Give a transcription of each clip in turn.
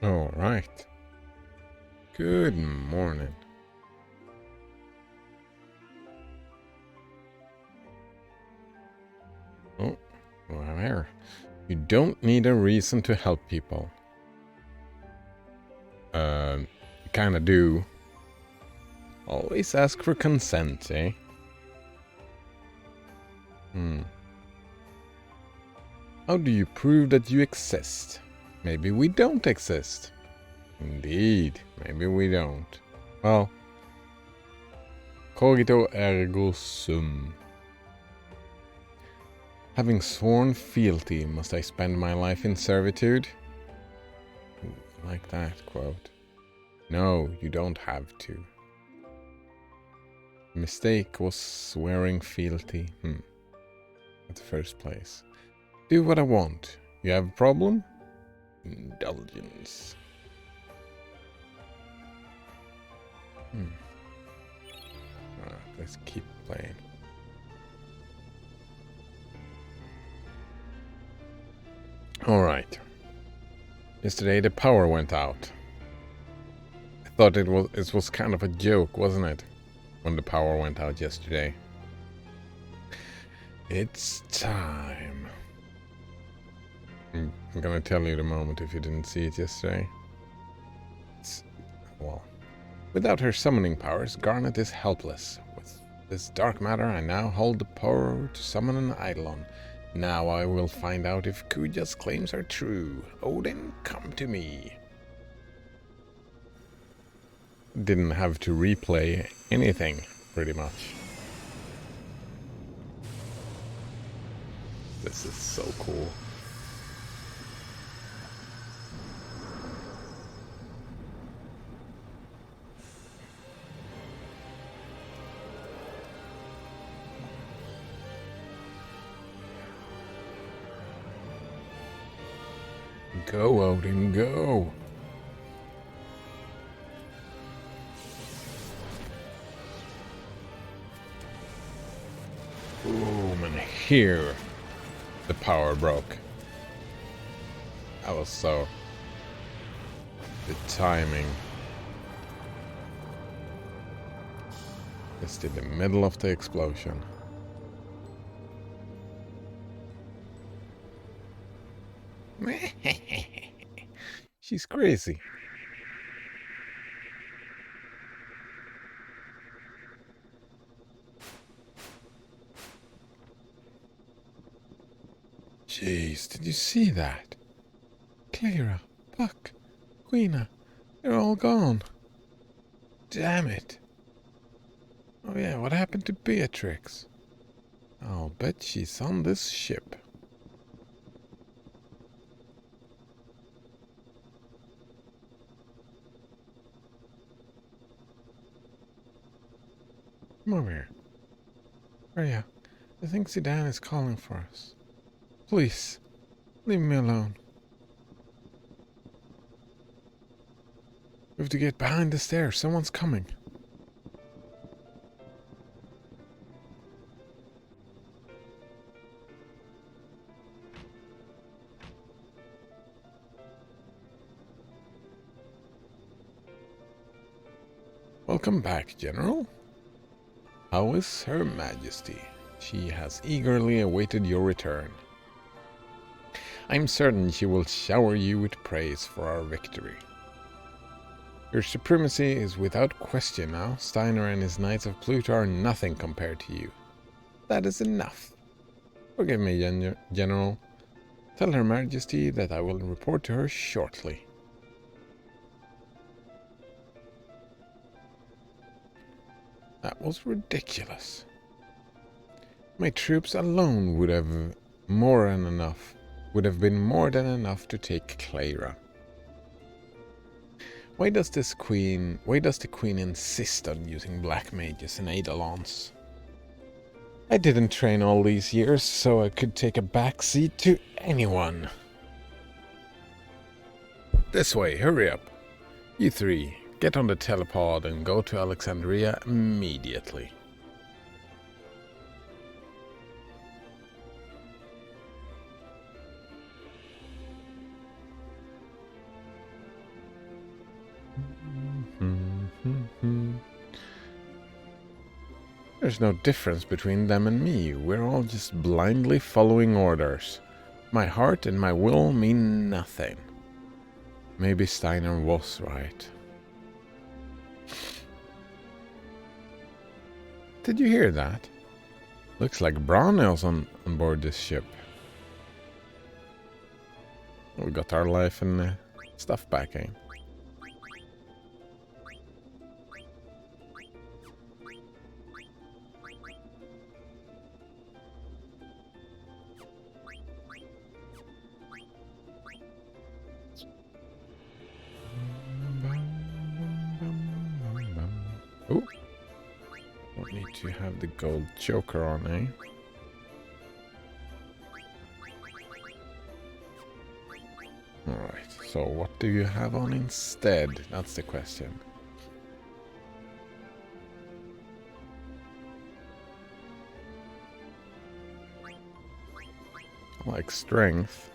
All right. Good morning. Oh, well, there. You don't need a reason to help people. You kinda do. Always ask for consent, eh? How do you prove that you exist? Maybe we don't exist. Indeed, maybe we don't. Well, cogito ergo sum. Having sworn fealty, must I spend my life in servitude? Ooh, I like that quote. No, you don't have to. Mistake was swearing fealty. At the first place. Do what I want. You have a problem? Indulgence. Let's keep playing. Alright. Yesterday the power went out. I thought it was kind of a joke, wasn't it? When the power went out yesterday. It's time. I'm gonna tell you the moment if you didn't see it yesterday. Well, without her summoning powers, Garnet is helpless. With this dark matter, I now hold the power to summon an Eidolon. Now I will find out if Kuja's claims are true. Odin, come to me. Didn't have to replay anything, pretty much. This is so cool. Go, Odin, go! Boom, and here the power broke. That was so... The timing. Just in the middle of the explosion. She's crazy. Jeez, did you see that? Clara, Puck, Queena, they're all gone. Damn it. Oh yeah, what happened to Beatrix? I'll bet she's on this ship. Come over here. Freya, I think Zidane is calling for us. Please, leave me alone. We have to get behind the stairs. Someone's coming. Welcome back, General. How is Her Majesty? She has eagerly awaited your return. I'm certain she will shower you with praise for our victory. Your supremacy is without question now. Steiner and his Knights of Pluto are nothing compared to you. That is enough. Forgive me, General. Tell Her Majesty that I will report to her shortly. That was ridiculous. My troops alone would have been more than enough to take Clara. Why does the queen insist on using black mages and eidolons? I didn't train all these years so I could take a backseat to anyone. This way, hurry up. You three, get on the telepod and go to Alexandria immediately. There's no difference between them and me. We're all just blindly following orders. My heart and my will mean nothing. Maybe Steiner was right. Did you hear that? Looks like Brownell's on board this ship. We got our life and stuff back, eh? Oh, don't need to have the gold choker on, eh? Alright, so what do you have on instead? That's the question. I like strength.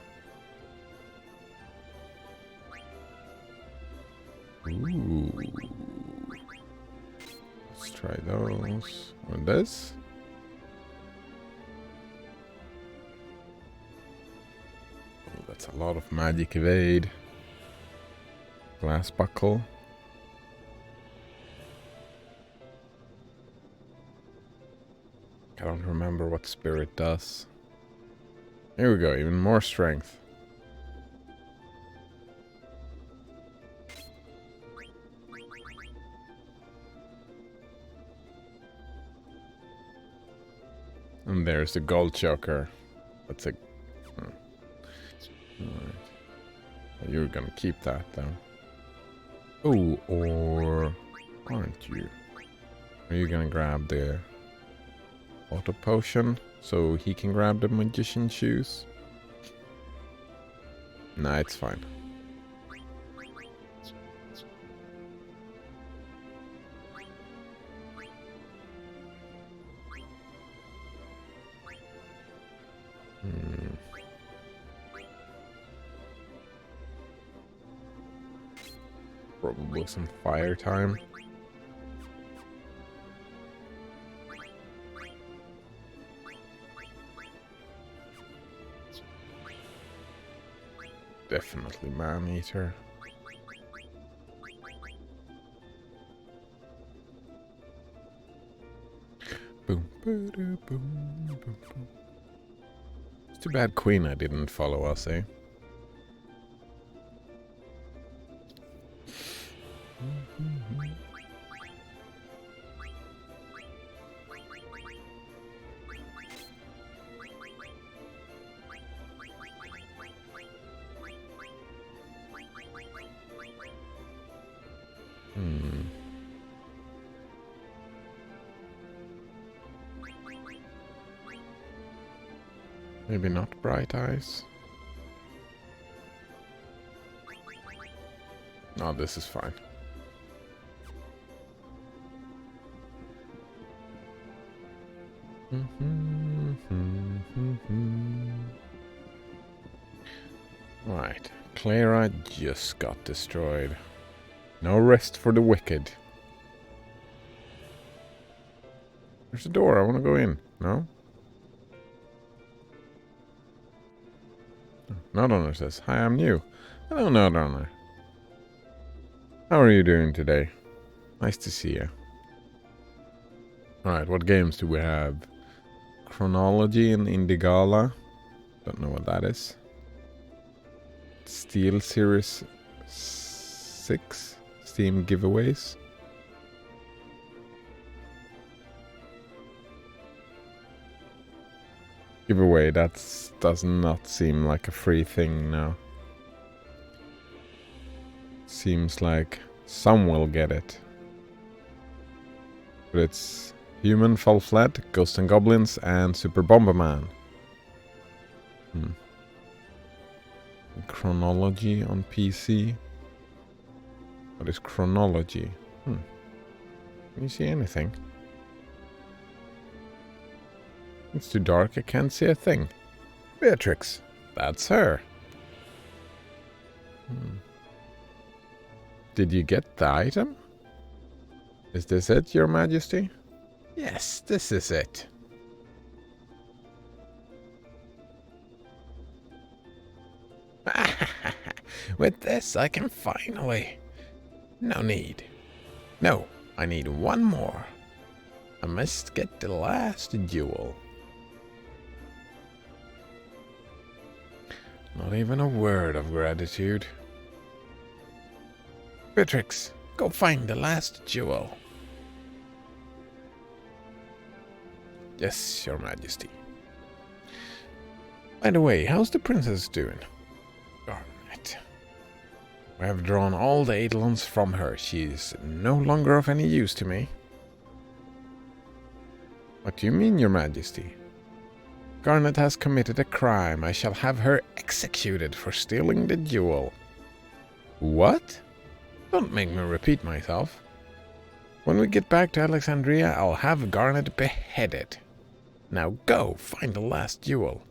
Ooh. Let's try those. And this? Oh, that's a lot of magic evade. Glass buckle. I don't remember what spirit does. Here we go, even more strength. And there's the gold choker. That's a... Alright. You're gonna keep that, though. Oh, or... aren't you? Are you gonna grab the... auto potion? So he can grab the magician shoes? Nah, it's fine. Probably some fire time. Definitely man-eater. Boom, boom, boom, boom, boom. It's too bad Queen didn't follow us, eh? Maybe not bright eyes. No, this is fine. Right, Clara just got destroyed. No rest for the wicked. There's a door, I want to go in. No? Nodrunner says, "Hi, I'm new." Hello, Nodrunner. How are you doing today? Nice to see you. Alright, what games do we have? Chronology and Indigala. Don't know what that is. Steel Series 6 Steam giveaways. Giveaway, that does not seem like a free thing now. Seems like some will get it. But it's Human Fall Flat, Ghosts and Goblins, and Super Bomberman. Chronology on PC. What is Chronology? Can you see anything? It's too dark, I can't see a thing. Beatrix. That's her. Did you get the item? Is this it, Your Majesty? Yes, this is it. With this, I can finally... No need. No, I need one more. I must get the last jewel. Not even a word of gratitude. Beatrix, go find the last jewel. Yes, Your Majesty. By the way, how's the princess doing? Garnet. I have drawn all the eidolons from her. She is no longer of any use to me. What do you mean, Your Majesty? Garnet has committed a crime. I shall have her executed for stealing the jewel. What? Don't make me repeat myself. When we get back to Alexandria, I'll have Garnet beheaded. Now go, find the last jewel.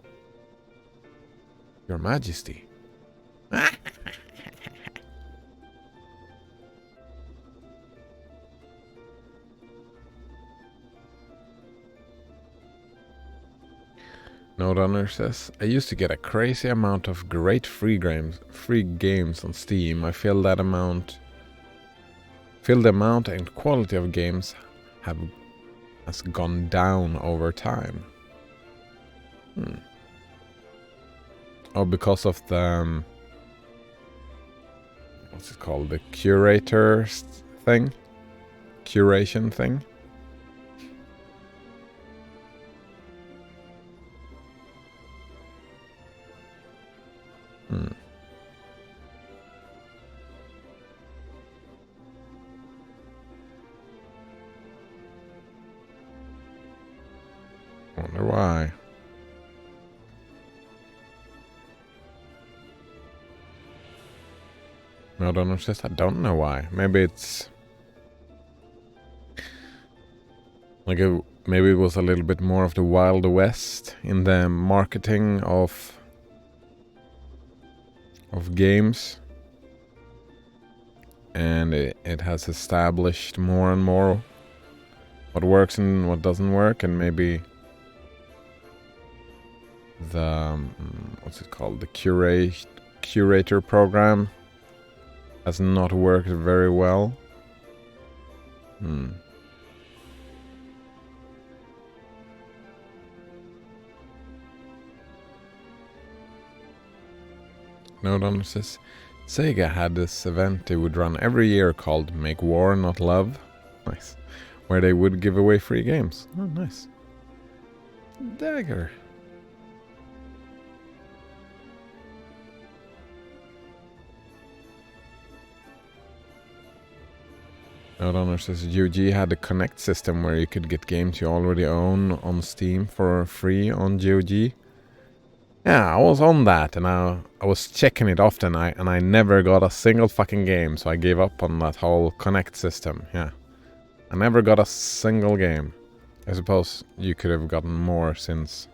Your Majesty. Note Honor says, I used to get a crazy amount of great free games on Steam. I feel the amount and quality of games has gone down over time. Oh, because of the what's it called? The curator thing? Curation thing? Wonder why. No, I don't know why. Maybe it's like maybe it was a little bit more of the Wild West in the marketing of games, and it has established more and more what works and what doesn't work, and maybe the what's it called, the curator program has not worked very well. No, Donner says Sega had this event they would run every year called Make War Not Love. Nice. Where they would give away free games. Oh, nice. Dagger. No, Donner says GOG had a Connect system where you could get games you already own on Steam for free on GOG. Yeah, I was on that, and I was checking it often, and I never got a single fucking game, so I gave up on that whole Connect system. Yeah, I never got a single game. I suppose you could have gotten more since,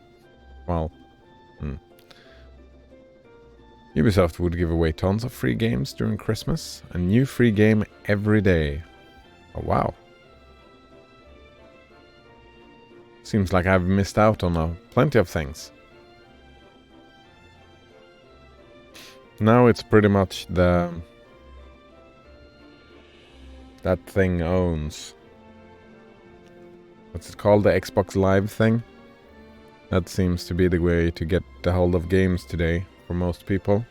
well, Ubisoft would give away tons of free games during Christmas, a new free game every day. Oh wow. Seems like I've missed out on plenty of things. Now it's pretty much that thing owns. What's it called? The Xbox Live thing? That seems to be the way to get a hold of games today for most people.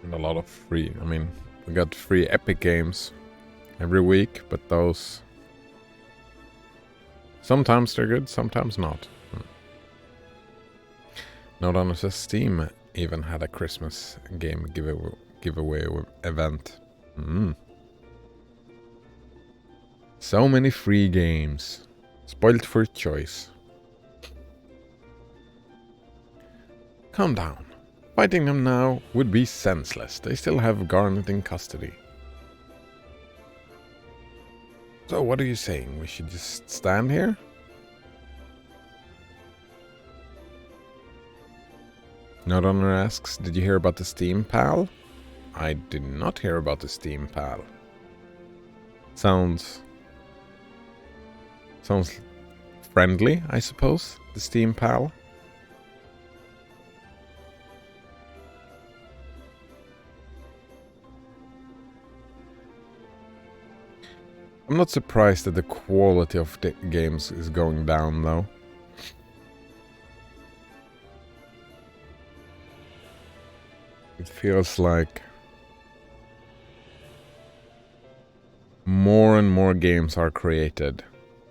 And a lot of free. I mean, we got free Epic games every week, but those... sometimes they're good, sometimes not. Not on says Steam even had a Christmas game giveaway event. So many free games. Spoiled for choice. Calm down. Fighting them now would be senseless. They still have Garnet in custody. So what are you saying? We should just stand here? Nodonner asks, did you hear about the Steam Pal? I did not hear about the Steam Pal. Sounds friendly, I suppose, the Steam Pal. I'm not surprised that the quality of the games is going down, though. It feels like more and more games are created.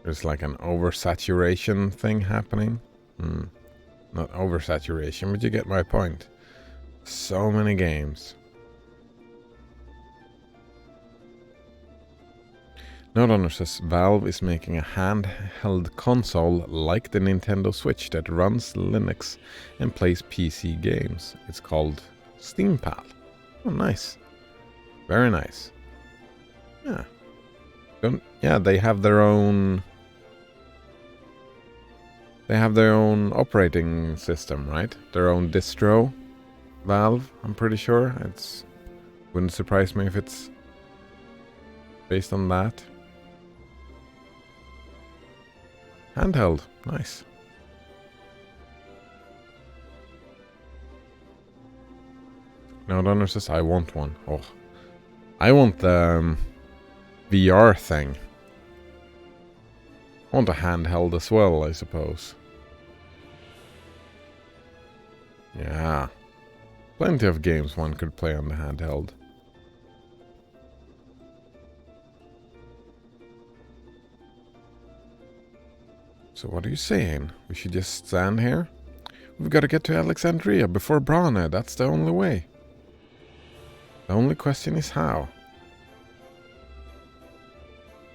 There's like an oversaturation thing happening. Not oversaturation, but you get my point. So many games. Nodonner says Valve is making a handheld console like the Nintendo Switch that runs Linux and plays PC games. It's called Steam Pal. Oh, nice. Very nice. Yeah. They have their own... They have their own operating system, right? Their own distro. Valve, I'm pretty sure. Wouldn't surprise me if it's based on that. Handheld, nice. Now Donner says I want one. Oh, I want the VR thing. I want a handheld as well, I suppose. Yeah, plenty of games one could play on the handheld. So what are you saying? We should just stand here? We've got to get to Alexandria before Brane. That's the only way. The only question is how.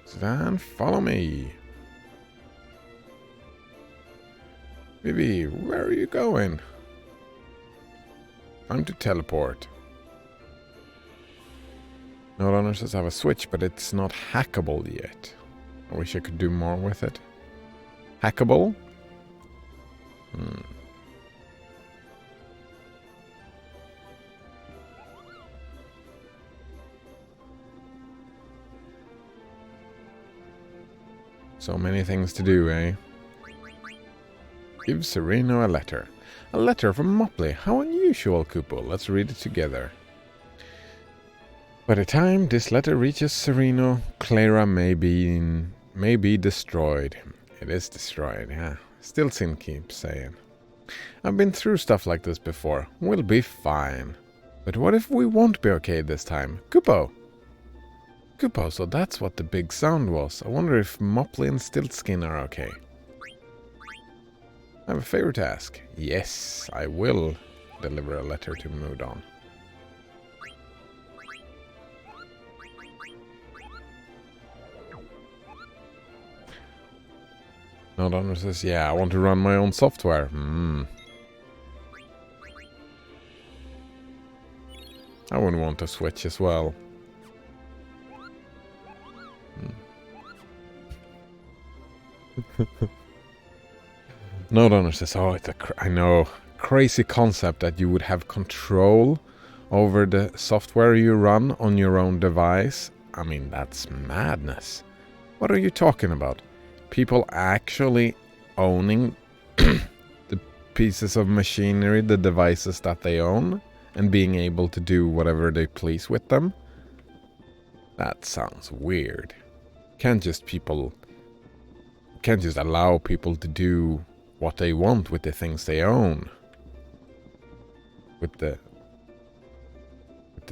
So then follow me. Vivi, where are you going? Time to teleport. No runner says I have a Switch, but it's not hackable yet. I wish I could do more with it. Hackable? So many things to do, eh? Give Sereno a letter. A letter from Mopley. How unusual, Kupo. Let's read it together. By the time this letter reaches Sereno, Clara may be destroyed. It is destroyed, yeah. Still Sin keeps saying. I've been through stuff like this before. We'll be fine. But what if we won't be okay this time? Kupo! Kupo, so that's what the big sound was. I wonder if Mopley and Stiltskin are okay. I have a favor to ask. Yes, I will deliver a letter to Mudon. Nodonner says, yeah, I want to run my own software. I would want to switch as well. Nodonner says, oh, it's I know, crazy concept that you would have control over the software you run on your own device. I mean, that's madness. What are you talking about? People actually owning the pieces of machinery, the devices that they own, and being able to do whatever they please with them? That sounds weird. Can't just allow people to do what they want with the things they own. With the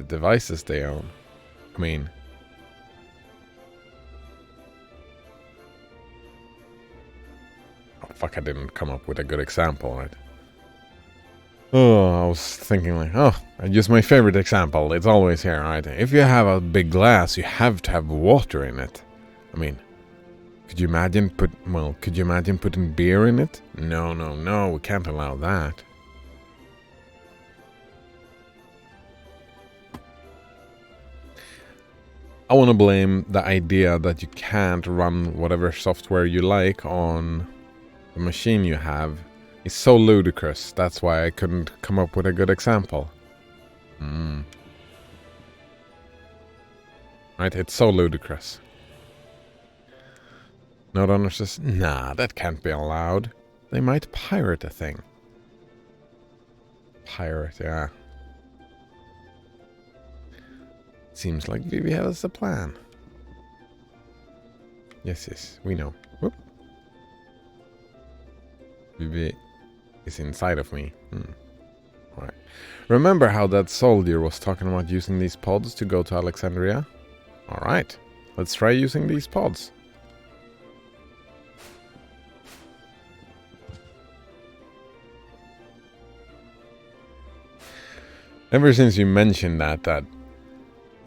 devices they own. I mean... Fuck, I didn't come up with a good example, right? Oh, I was thinking like, I use my favorite example. It's always here, right? If you have a big glass, you have to have water in it. I mean, could you imagine putting beer in it? No, we can't allow that. I want to blame the idea that you can't run whatever software you like on the machine you have is so ludicrous. That's why I couldn't come up with a good example. Right, it's so ludicrous. Note owner says, nah, that can't be allowed. They might pirate a thing. Pirate, yeah. Seems like Vivi has a plan. Yes, we know. Whoop. Vivi is inside of me. Alright. Remember how that soldier was talking about using these pods to go to Alexandria? Alright, let's try using these pods. Ever since you mentioned that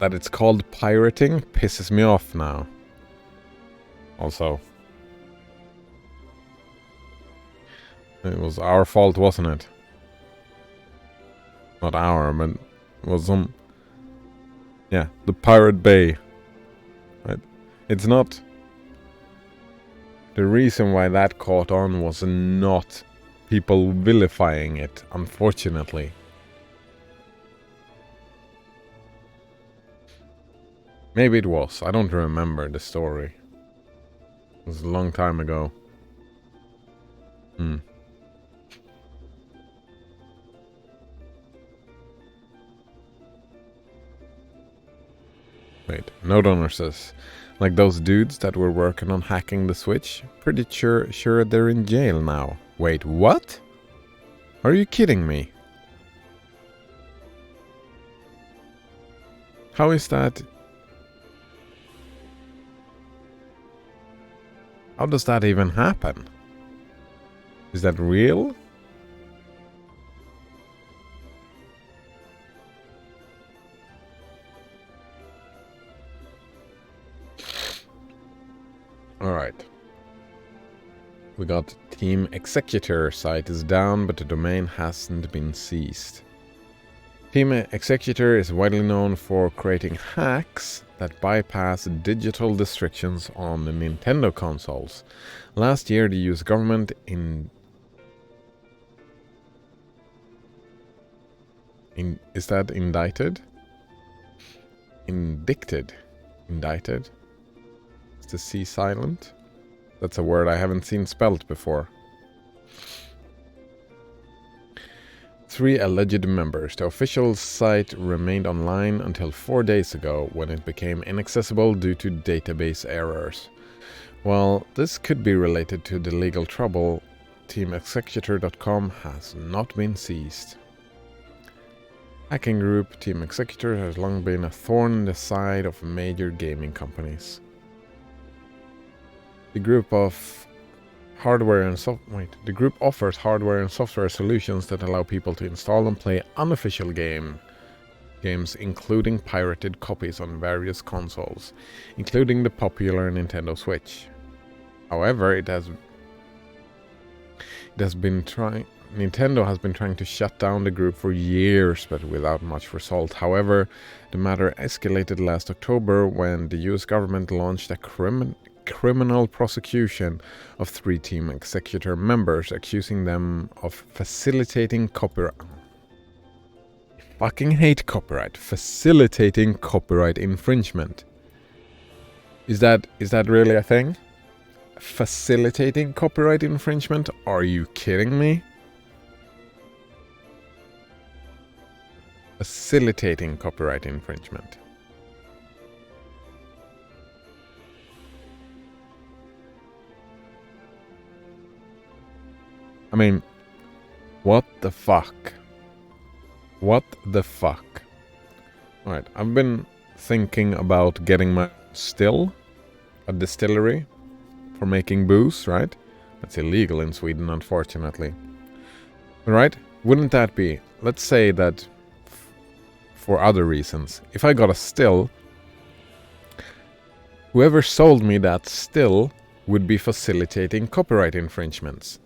it's called pirating pisses me off now. Also, it was our fault, wasn't it? Not our, but it was some... Yeah, the Pirate Bay. Right? It's not... The reason why that caught on was not people vilifying it, unfortunately. Maybe it was. I don't remember the story. It was a long time ago. Wait, Note owner says, like those dudes that were working on hacking the Switch, pretty sure they're in jail now. Wait, what? Are you kidding me? How is that? How does that even happen? Is that real? Alright. We got Team Executor site is down, but the domain hasn't been seized. Team Executor is widely known for creating hacks that bypass digital restrictions on the Nintendo consoles. Last year, the US government is that indicted? Indicted? Indicted? Is the C silent? That's a word I haven't seen spelt before. 3 alleged members. The official site remained online until 4 days ago, when it became inaccessible due to database errors. While this could be related to the legal trouble, TeamExecutor.com has not been seized. Hacking group Team Executor has long been a thorn in the side of major gaming companies. The group offers hardware and software solutions that allow people to install and play unofficial games, including pirated copies on various consoles, including the popular Nintendo Switch. However, Nintendo has been trying to shut down the group for years, but without much result. However, the matter escalated last October when the US government launched a criminal prosecution of 3 Team Executor members, accusing them of facilitating copyright. I fucking hate copyright. Facilitating copyright infringement. Is that really a thing? Facilitating copyright infringement? Are you kidding me? Facilitating copyright infringement. I mean, what the fuck? What the fuck? Alright, I've been thinking about getting my still, a distillery, for making booze, right? That's illegal in Sweden, unfortunately. Right? Wouldn't that be, let's say that for other reasons, if I got a still, whoever sold me that still would be facilitating copyright infringements.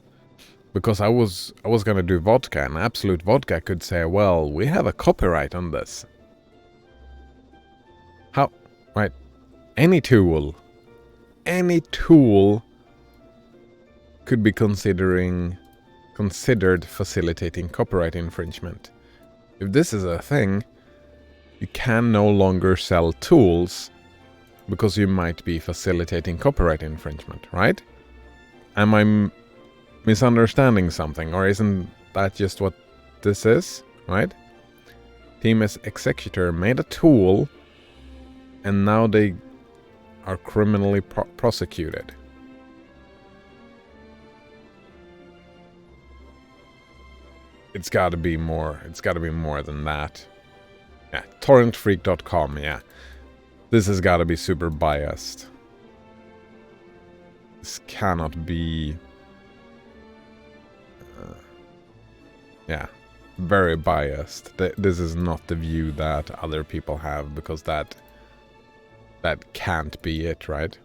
Because I was gonna do vodka, and Absolute Vodka could say, well, we have a copyright on this. How? Right. Any tool could be considered considered facilitating copyright infringement. If this is a thing, you can no longer sell tools because you might be facilitating copyright infringement, right? Am I misunderstanding something, or isn't that just what this is, right? Team Executor made a tool and now they are criminally prosecuted. It's got to be more. It's got to be more than that. Yeah, torrentfreak.com, yeah. This has got to be super biased. This cannot be... yeah, very biased. This is not the view that other people have, because that can't be it, right?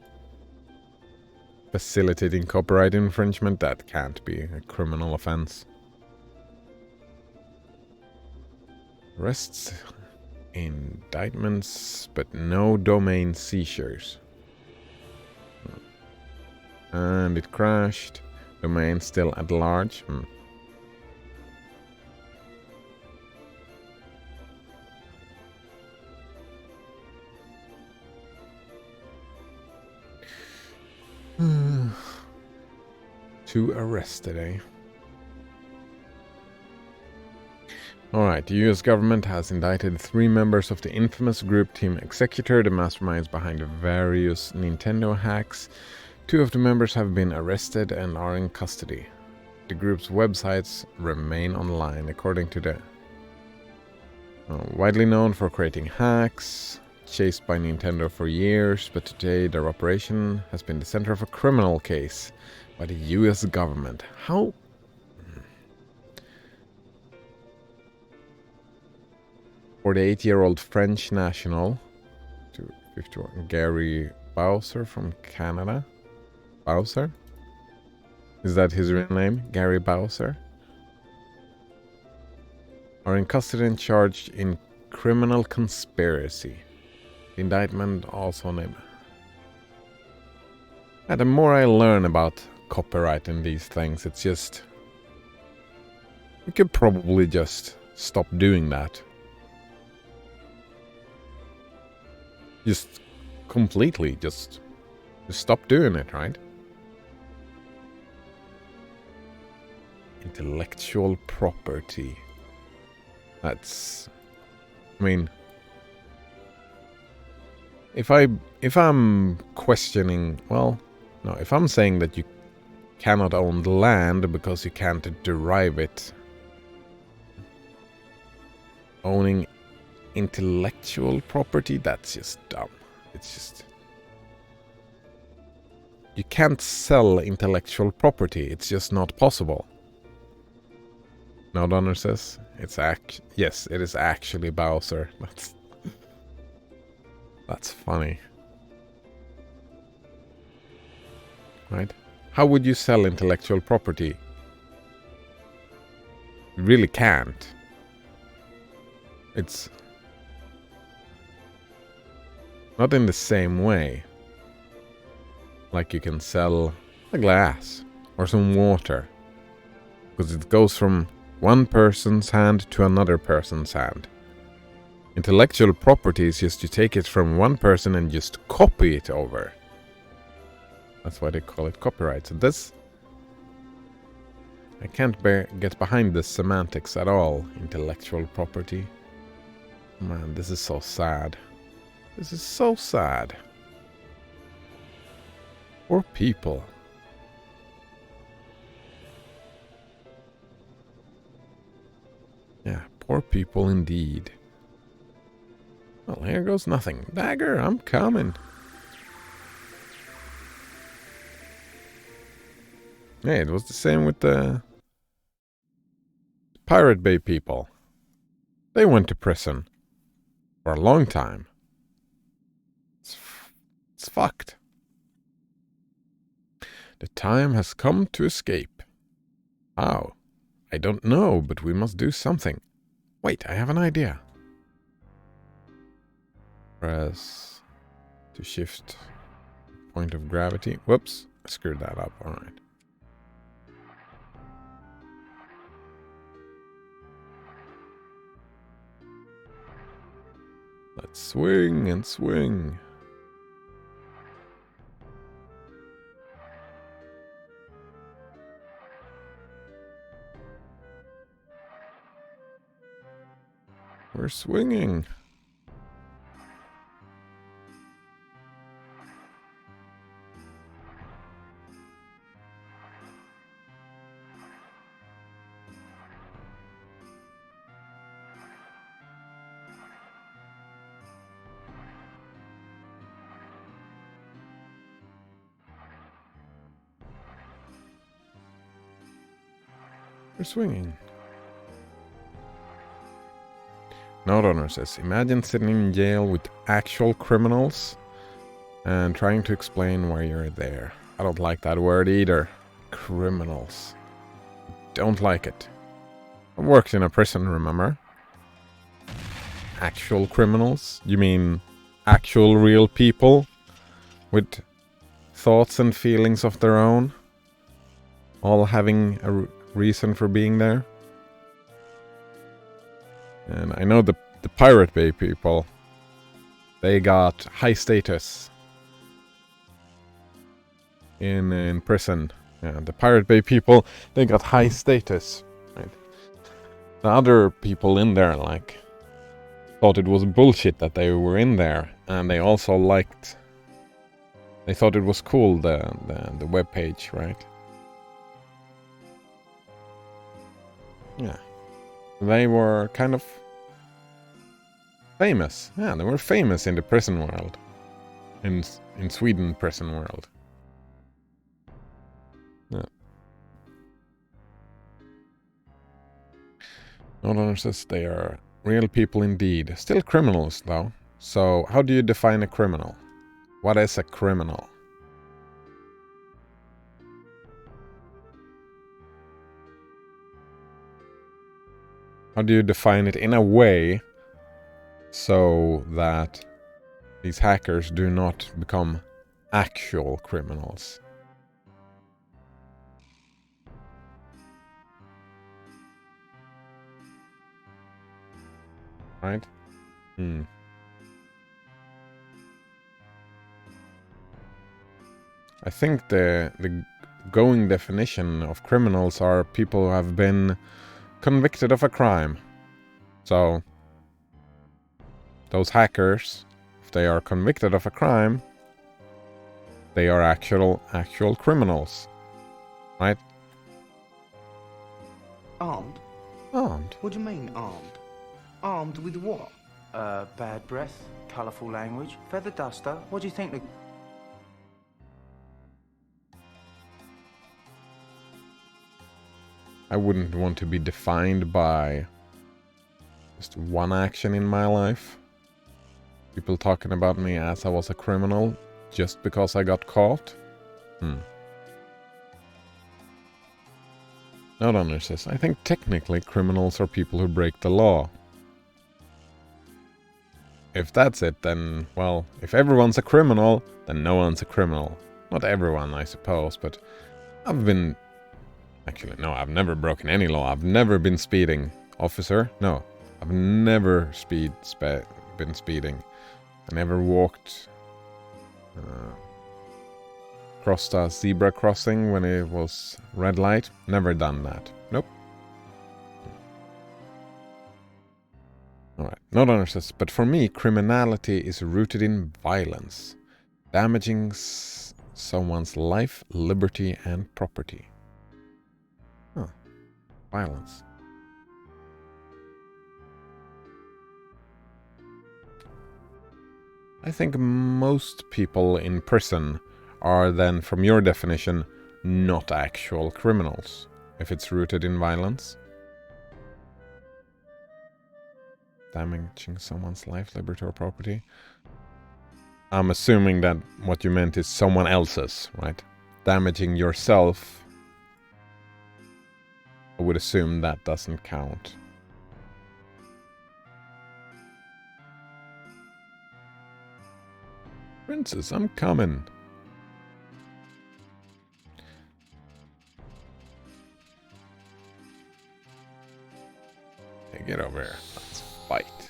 Facilitating copyright infringement, that can't be a criminal offense. Arrests, indictments, but no domain seizures. And it crashed. Domain still at large. Two arrested, eh? Alright, the US government has indicted 3 members of the infamous group Team Executor, the masterminds behind the various Nintendo hacks. 2 of the members have been arrested and are in custody. The group's websites remain online, according to the... widely known for creating hacks, chased by Nintendo for years, but today their operation has been the center of a criminal case by the US government. How... 48-year-old French national, 51, Gary Bowser from Canada. Bowser? Is that his real name? Gary Bowser? Are in custody and charged in criminal conspiracy. The indictment also named... And the more I learn about copyright and these things, it's just... we could probably just stop doing that. Just completely, just stop doing it, right? Intellectual property. That's... I mean... If I'm questioning... well, no, if I'm saying that you cannot own the land because you can't derive it... owning intellectual property, that's just dumb. It's just... you can't sell intellectual property. It's just not possible. No, Donner says it's yes, it is actually Bowser. That's funny. Right? How would you sell intellectual property? You really can't. It's not in the same way. Like you can sell a glass or some water. Because it goes from one person's hand to another person's hand. Intellectual property is just you take it from one person and just copy it over. That's why they call it copyright. So this... I can't get behind the semantics at all. Intellectual property. Man, this is so sad. This is so sad. Poor people. Yeah, poor people indeed. Well, here goes nothing. Dagger, I'm coming. Hey, it was the same with the Pirate Bay people. They went to prison for a long time. It's fucked. The time has come to escape. How? I don't know, but we must do something. Wait, I have an idea. Press to shift point of gravity. Whoops, I screwed that up. Alright. Swing and swing. We're swinging. We're swinging. Note owner says, imagine sitting in jail with actual criminals and trying to explain why you're there. I don't like that word either. Criminals. Don't like it. I worked in a prison, remember? Actual criminals? You mean actual real people with thoughts and feelings of their own? All having a reason for being there? And I know the Pirate Bay people, they got high status in prison. Yeah, the Pirate Bay people, they got high status. Right? The other people in there, like, thought it was bullshit that they were in there, and they also liked. They thought it was cool, the web page, right? Yeah, they were kind of famous. Yeah, they were famous in the prison world, in Sweden prison world. Yeah. Not says they are real people indeed. Still criminals, though. So, how do you define a criminal? What is a criminal? How do you define it in a way so that these hackers do not become actual criminals? Right? I think the going definition of criminals are people who have been convicted of a crime. So, those hackers, if they are convicted of a crime, they are actual criminals. Right? Armed? Armed? What do you mean, armed? Armed with what? Bad breath, colourful language, feather duster. What do you think the... I wouldn't want to be defined by just one action in my life. People talking about me as I was a criminal just because I got caught. Not Honor says, I think technically criminals are people who break the law. If that's it, then, well, if everyone's a criminal, then no one's a criminal. Not everyone, I suppose, but I've been... Actually, no, I've never broken any law. I've never been speeding. Officer? No. I've never been speeding. I never walked... crossed a zebra crossing when it was red light. Never done that. Nope. Alright. Not Honor says, but for me, criminality is rooted in violence. Damaging someone's life, liberty, and property. Huh. Violence. I think most people in prison are then, from your definition, not actual criminals, if it's rooted in violence. Damaging someone's life, liberty, or property. I'm assuming that what you meant is someone else's, right? Damaging yourself, I would assume that doesn't count. Princess, I'm coming. Hey, get over here. Let's fight.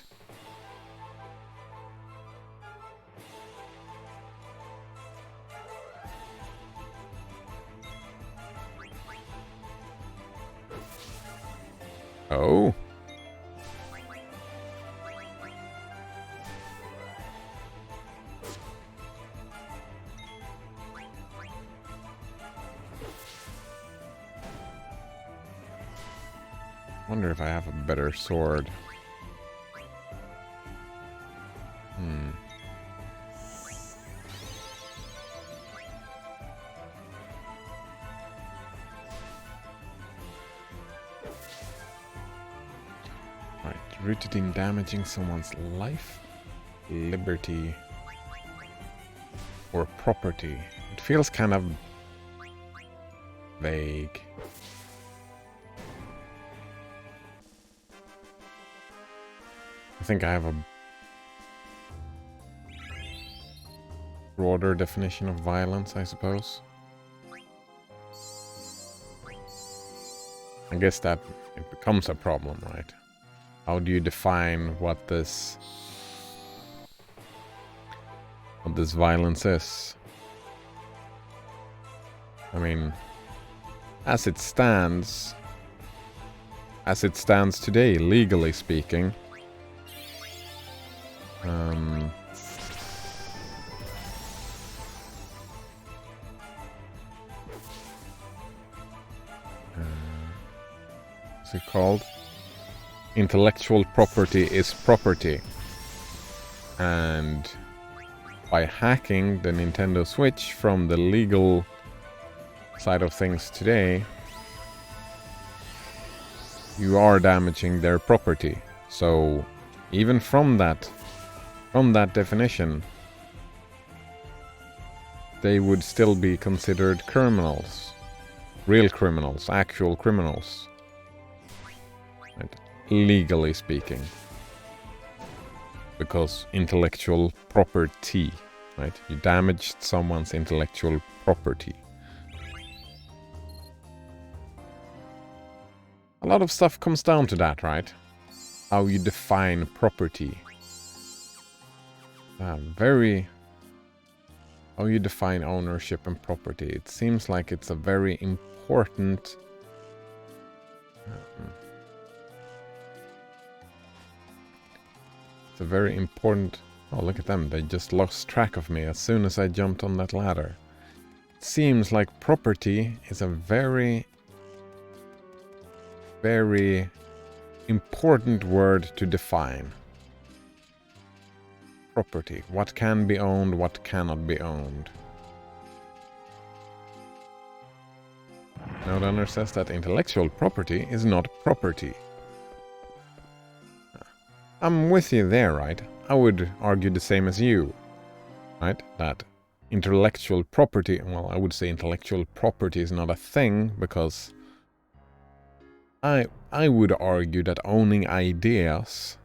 Oh. Wonder if I have a better sword. Right, rooted in damaging someone's life, liberty, or property. It feels kind of vague. I think I have a broader definition of violence, I suppose. I guess that it becomes a problem, right? How do you define what this violence is? I mean, as it stands today, legally speaking, what's it called? Intellectual property is property. And by hacking the Nintendo Switch from the legal side of things today, you are damaging their property. So even from that definition, they would still be considered criminals. Real criminals, actual criminals. Right? Legally speaking. Because intellectual property, right? You damaged someone's intellectual property. A lot of stuff comes down to that, right? How you define property. How you define ownership and property. It seems like it's a very important oh, look at them. They just lost track of me as soon as I jumped on that ladder. It seems like property is a very, very important word to define. Property. What can be owned, what cannot be owned. Nodeowner says that intellectual property is not property. I'm with you there, right? I would argue the same as you, right? That intellectual property, well, I would say intellectual property is not a thing, because I would argue that owning ideas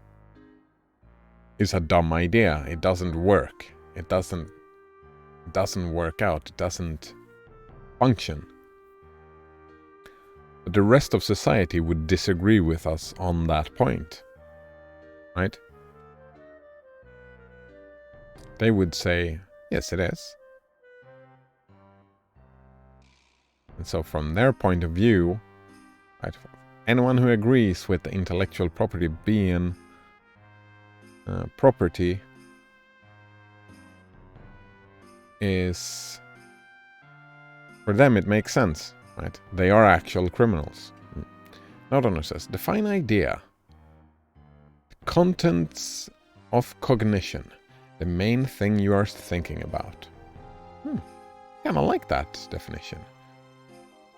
is a dumb idea. It doesn't work. It doesn't work out. It doesn't function. But the rest of society would disagree with us on that point. Right? They would say, yes, it is. And so from their point of view, right, anyone who agrees with the intellectual property being property is, for them it makes sense, right? They are actual criminals. Nodeowner says, define idea. Contents of cognition. The main thing you are thinking about. Kinda like that definition.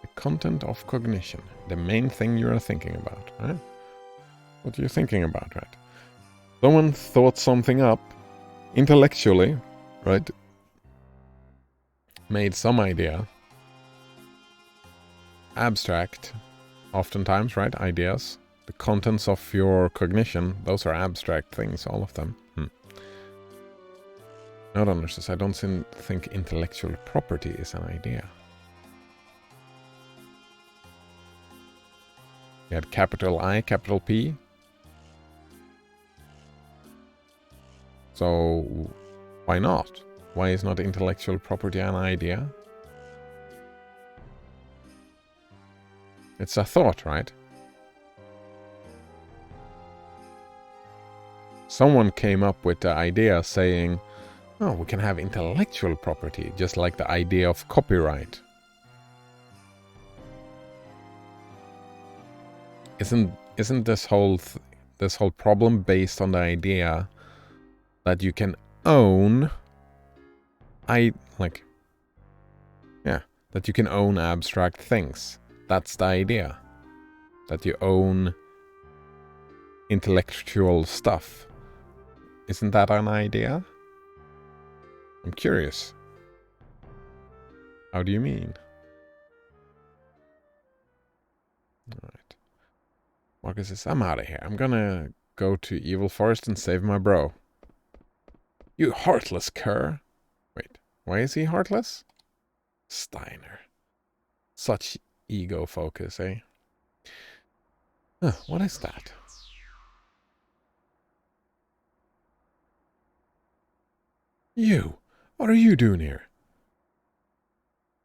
The content of cognition. The main thing you are thinking about, right? What are you thinking about, right? Someone thought something up intellectually, right? Made some idea. Abstract, oftentimes, right? Ideas. The contents of your cognition, those are abstract things, all of them. Nodeowner says, I don't think intellectual property is an idea. You had capital I, capital P. So, why not? Why is not intellectual property an idea? It's a thought, right? Someone came up with the idea saying, oh, we can have intellectual property, just like the idea of copyright. Isn't this whole problem based on the idea that you can own that you can own abstract things? That's the idea. That you own intellectual stuff. Isn't that an idea? I'm curious. How do you mean? Alright. Marcus says, I'm out of here. I'm gonna go to Evil Forest and save my bro. You heartless cur. Wait, why is he heartless? Steiner. Such ego focus, eh? What is that? You! What are you doing here?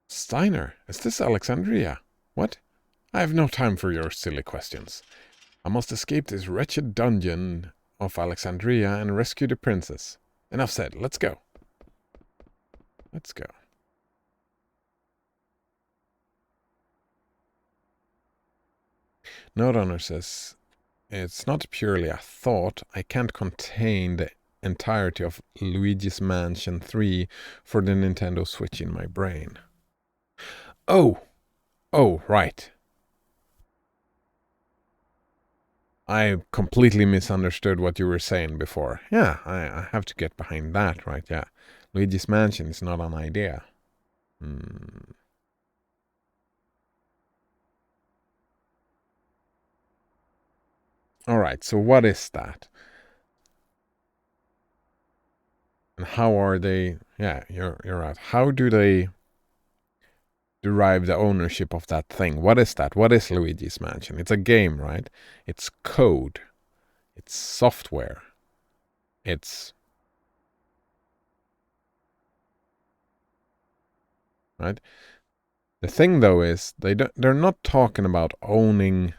Steiner, is this Alexandria? What? I have no time for your silly questions. I must escape this wretched dungeon of Alexandria and rescue the princess. Enough said, let's go. Let's go. Note owner says, it's not purely a thought. I can't contain the entirety of Luigi's Mansion 3 for the Nintendo Switch in my brain. Oh, right. I completely misunderstood what you were saying before. Yeah, I have to get behind that, right? Yeah. Luigi's Mansion is not an idea. Alright, so what is that? And how are they... Yeah, you're right. How do they derive the ownership of that thing? What is that? What is Luigi's Mansion? It's a game, right? It's code. It's software. It's... Right? The thing, though, is they're not talking about owning...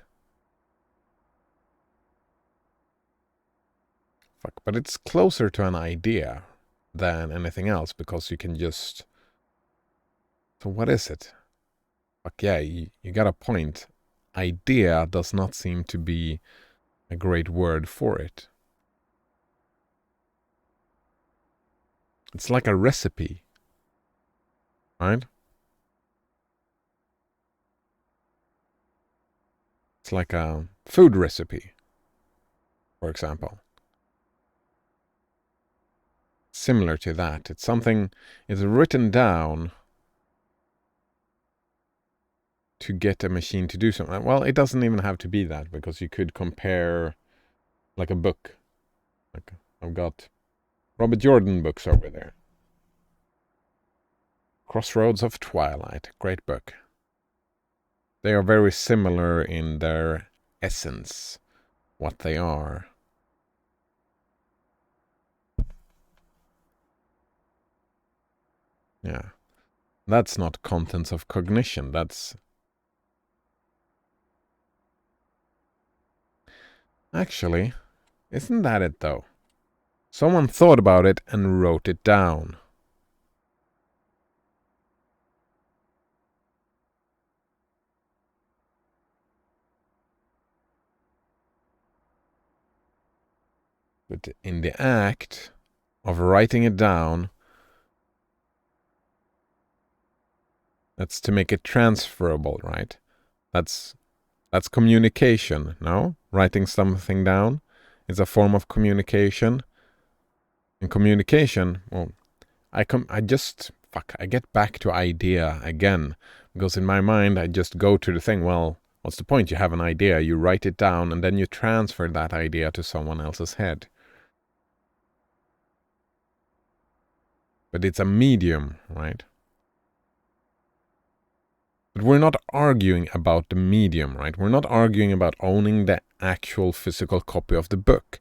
Fuck, but it's closer to an idea than anything else, because you can just... So what is it? Fuck yeah, you got a point. Idea does not seem to be a great word for it. It's like a recipe, right? It's like a food recipe, for example. Similar to that. It's something, it's written down to get a machine to do something. Well, it doesn't even have to be that, because you could compare like a book. Like I've got Robert Jordan books over there. Crossroads of Twilight, great book. They are very similar in their essence, what they are. Yeah. That's not contents of cognition, that's... Actually, isn't that it though? Someone thought about it and wrote it down. But in the act of writing it down, that's to make it transferable, right? That's communication, no? Writing something down is a form of communication. And communication, well, I get back to idea again, because in my mind I just go to the thing, well, what's the point? You have an idea, you write it down, and then you transfer that idea to someone else's head. But it's a medium, right? But we're not arguing about the medium, right? We're not arguing about owning the actual physical copy of the book.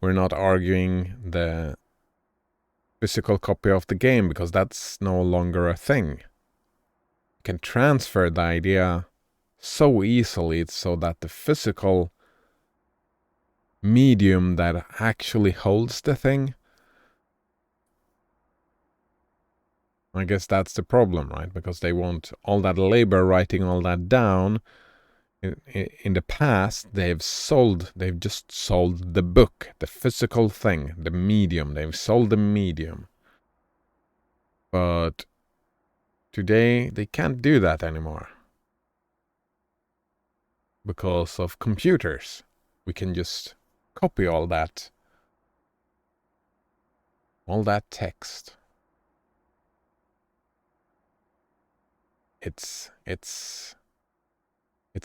We're not arguing the physical copy of the game, because that's no longer a thing. You can transfer the idea so easily so that the physical medium that actually holds the thing. I guess that's the problem, right? Because they want all that labor writing all that down. In the past, they've just sold the book, the physical thing, the medium. They've sold the medium. But today, they can't do that anymore. Because of computers. We can just copy all that text. It's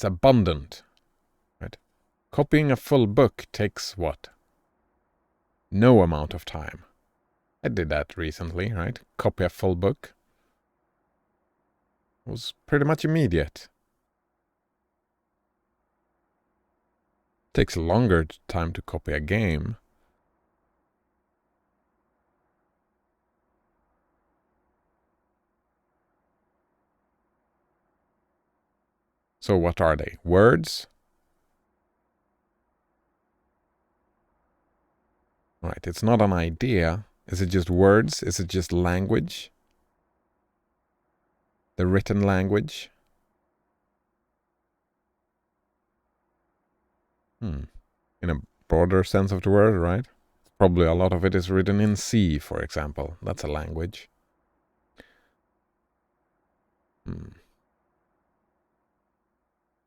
abundant, right? Copying a full book takes what? No amount of time. I did that recently, right? Copy a full book. It was pretty much immediate. Takes longer time to copy a game. So what are they? Words? Right, it's not an idea. Is it just words? Is it just language? The written language? In a broader sense of the word, right? Probably a lot of it is written in C, for example. That's a language.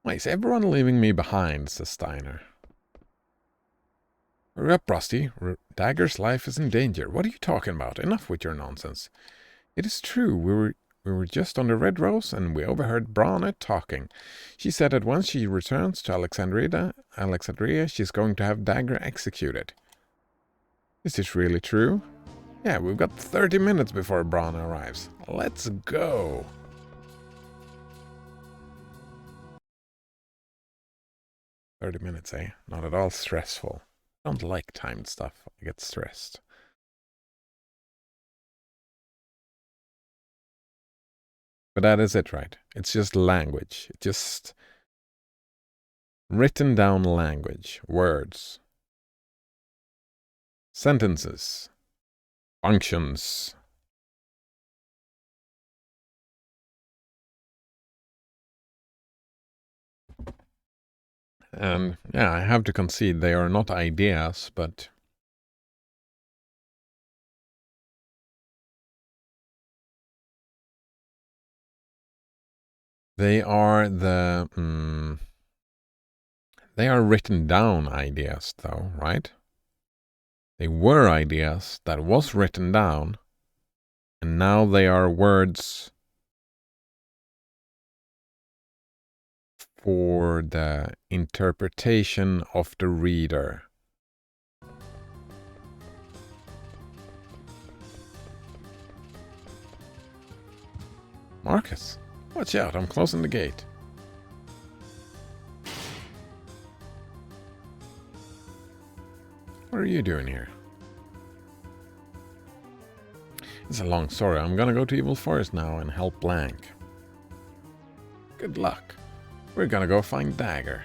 Why is everyone leaving me behind, says Steiner. Hurry up, Rusty. Dagger's life is in danger. What are you talking about? Enough with your nonsense. It is true. We were just on the Red Rose, and we overheard Brana talking. She said that once she returns to Alexandria, she's going to have Dagger executed. Is this really true? Yeah, we've got 30 minutes before Brana arrives. Let's go. "30 minutes, eh? Not at all stressful. I don't like timed stuff. I get stressed." But that is it, right? It's just language. Just written down language. Words. Sentences. Functions. And yeah, I have to concede they are not ideas, but they are they are written down ideas, though, right? They were ideas that was written down, and now they are words for the interpretation of the reader. Marcus, watch out, I'm closing the gate. What are you doing here? It's a long story. I'm gonna go to Evil Forest now and help Blank. Good luck. We're gonna go find Dagger.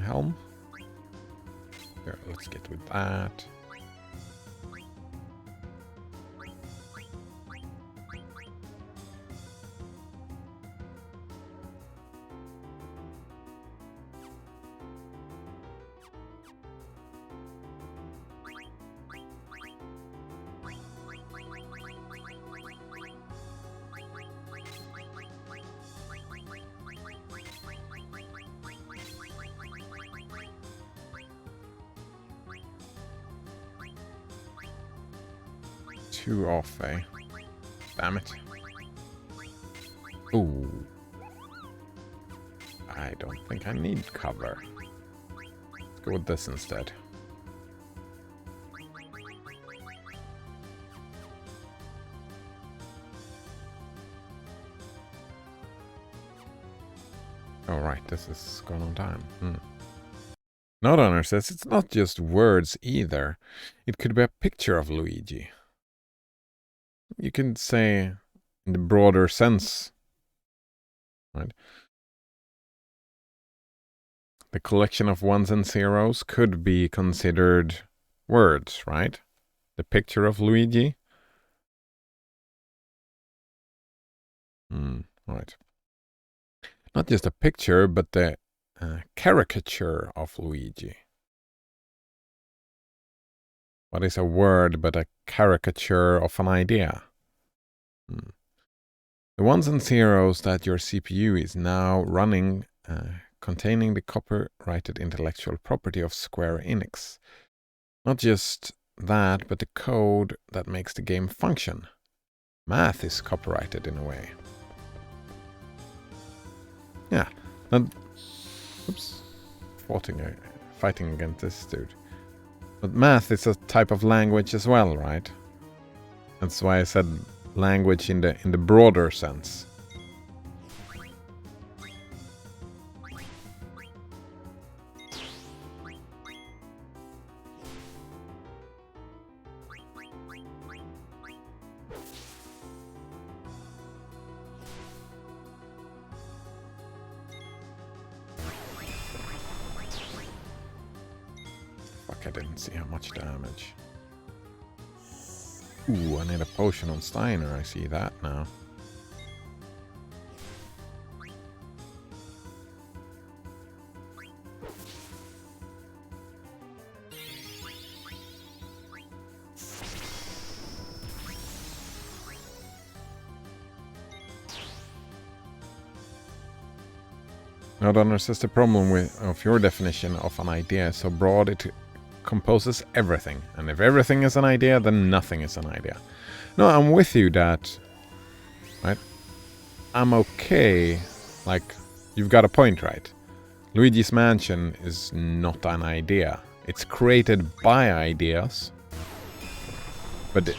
Helm. Here, let's get with that. Two off, eh? Damn it. Ooh. I don't think I need cover. Let's go with this instead. Oh, right, this is going on time. Note owner says it's not just words either. It could be a picture of Luigi. You can say in the broader sense, right? The collection of ones and zeros could be considered words, right? The picture of Luigi. Right. Not just a picture, but the caricature of Luigi. What is a word but a caricature of an idea? The ones and zeros that your CPU is now running containing the copyrighted intellectual property of Square Enix. Not just that, but the code that makes the game function. Math is copyrighted in a way. Yeah. Oops. Fighting against this dude. But math is a type of language as well, right? That's why I said language in the broader sense. Fuck, I didn't see how much damage. Ooh, I need a potion on Steiner, I see that now. Now, Donner says the problem of your definition of an idea is so broad it composes everything. And if everything is an idea, then nothing is an idea. No, I'm with you that, right? I'm okay. Like, you've got a point, right? Luigi's Mansion is not an idea. It's created by ideas, but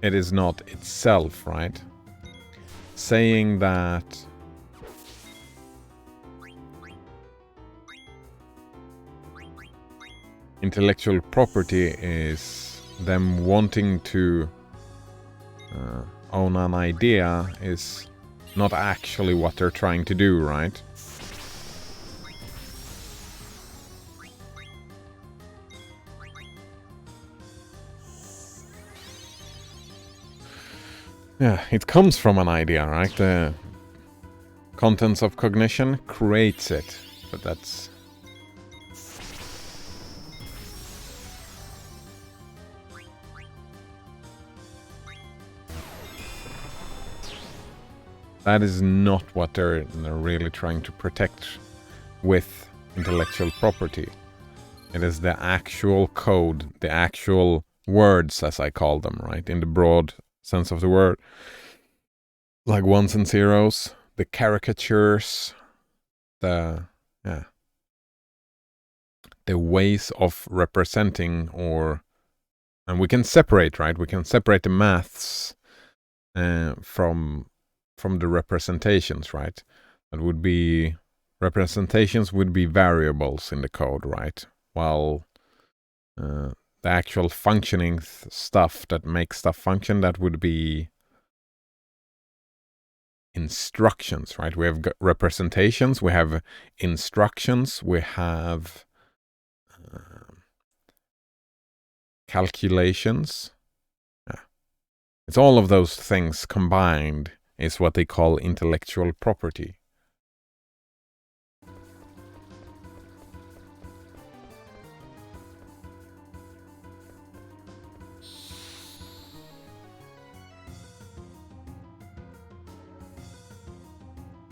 it is not itself, right? Saying that intellectual property is them wanting to own an idea is not actually what they're trying to do, right? Yeah, it comes from an idea, right? The contents of cognition creates it, but that's... That is not what they're really trying to protect with intellectual property. It is the actual code, the actual words, as I call them, right? In the broad sense of the word. Like ones and zeros, the caricatures, the ways of representing, and we can separate, right? We can separate the maths from the representations, right? That would be, representations would be variables in the code, right? While the actual functioning stuff that makes stuff function, that would be instructions, right? We have representations, we have instructions, we have calculations. It's all of those things combined is what they call intellectual property.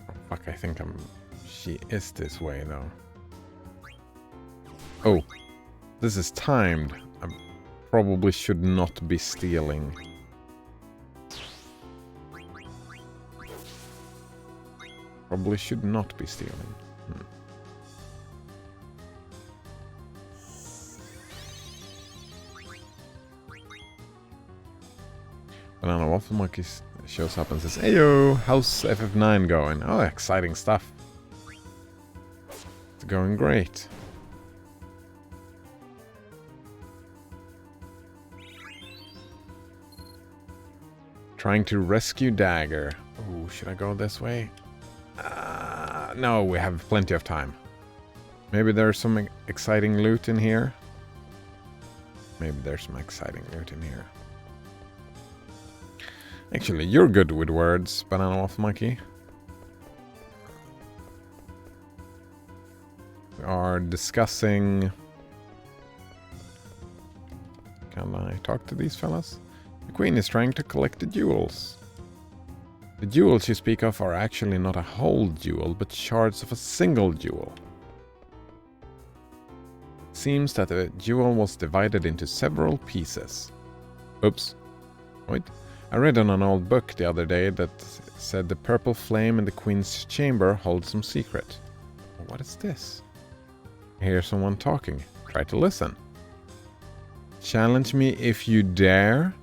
Oh, fuck, I think she is this way though. Oh, this is timed. I probably should not be stealing. Probably should not be stealing. Banana Waffle Monkey shows up and says, "Heyo, how's FF9 going?" Oh, exciting stuff. It's going great. Trying to rescue Dagger. Oh, should I go this way? No, we have plenty of time. Maybe there's some exciting loot in here. Maybe there's some exciting loot in here. Actually, you're good with words, Banana Waffle Monkey. We are discussing... Can I talk to these fellas? The queen is trying to collect the jewels. The jewels you speak of are actually not a whole jewel, but shards of a single jewel. It seems that the jewel was divided into several pieces. Oops. Wait. I read on an old book the other day that said the purple flame in the queen's chamber holds some secret. What is this? I hear someone talking. Try to listen. Challenge me if you dare?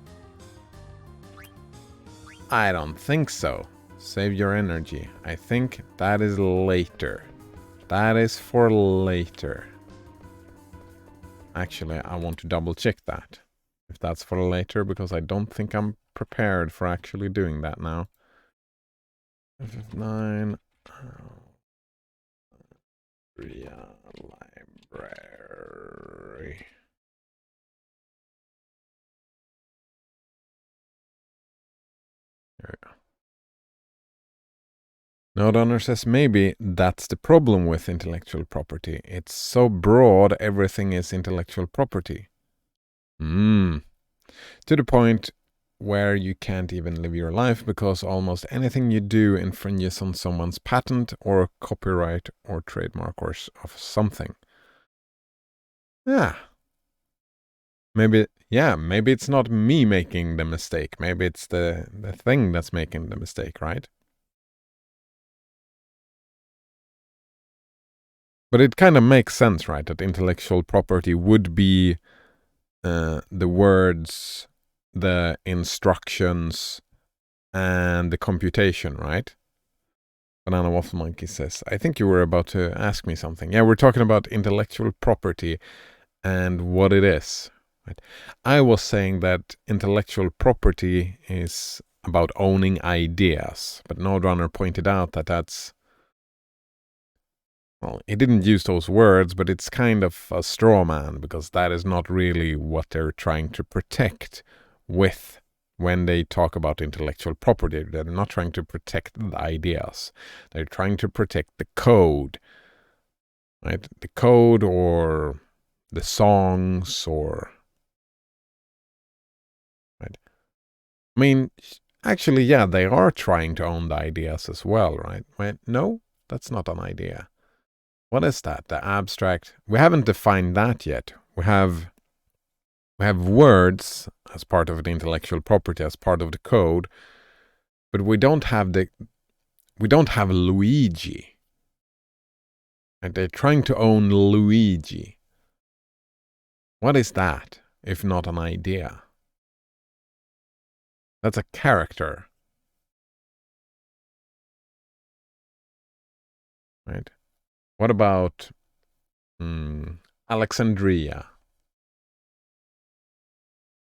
I don't think so. Save your energy. I think that is later. That is for later. Actually, I want to double check that. If that's for later, because I don't think I'm prepared for actually doing that now. F9. Library. There we go. Node owner says maybe that's the problem with intellectual property. It's so broad, everything is intellectual property. To the point where you can't even live your life because almost anything you do infringes on someone's patent or copyright or trademark or of something. Yeah. Maybe it's not me making the mistake. Maybe it's the thing that's making the mistake, right? But it kind of makes sense, right? That intellectual property would be the words, the instructions, and the computation, right? Banana Waffle Monkey says, I think you were about to ask me something. Yeah, we're talking about intellectual property and what it is. Right? I was saying that intellectual property is about owning ideas, but Node Runner pointed out that that's... Well, he didn't use those words, but it's kind of a straw man, because that is not really what they're trying to protect with when they talk about intellectual property. They're not trying to protect the ideas. They're trying to protect the code, right? The code or the songs or... Right? I mean, actually, yeah, they are trying to own the ideas as well, right? Wait, no, that's not an idea. What is that? The abstract? We haven't defined that yet. We have words as part of the intellectual property, as part of the code, but we don't have Luigi. And they're trying to own Luigi. What is that, if not an idea? That's a character. Right? What about Alexandria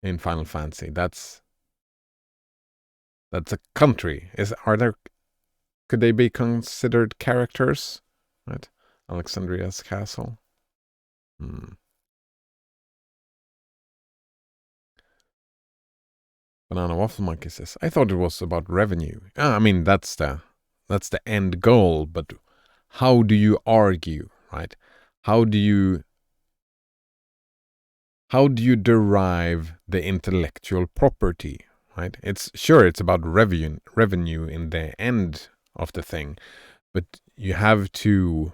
in Final Fantasy? That's a country. Could they be considered characters? Right? Alexandria's castle. Banana Waffle Monkey says, I thought it was about revenue. I mean, that's the end goal, but how do you argue, right? How do you derive the intellectual property, right? It's about revenue in the end of the thing, but you have to,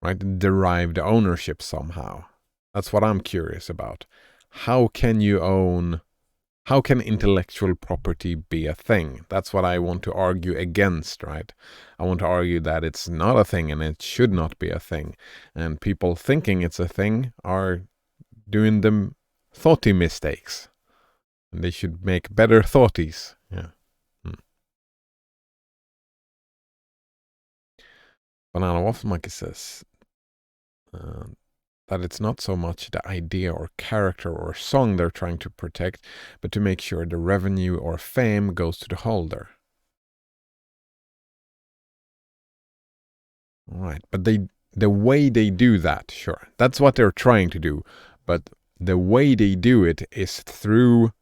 right, derive the ownership somehow. That's what I'm curious about. How can intellectual property be a thing? That's what I want to argue against, right? I want to argue that it's not a thing and it should not be a thing. And people thinking it's a thing are doing them thoughty mistakes. And they should make better thoughties. Yeah. Banana Waffle Monkey says, that it's not so much the idea or character or song they're trying to protect, but to make sure the revenue or fame goes to the holder. All right, but the way they do that, sure, that's what they're trying to do, but the way they do it is through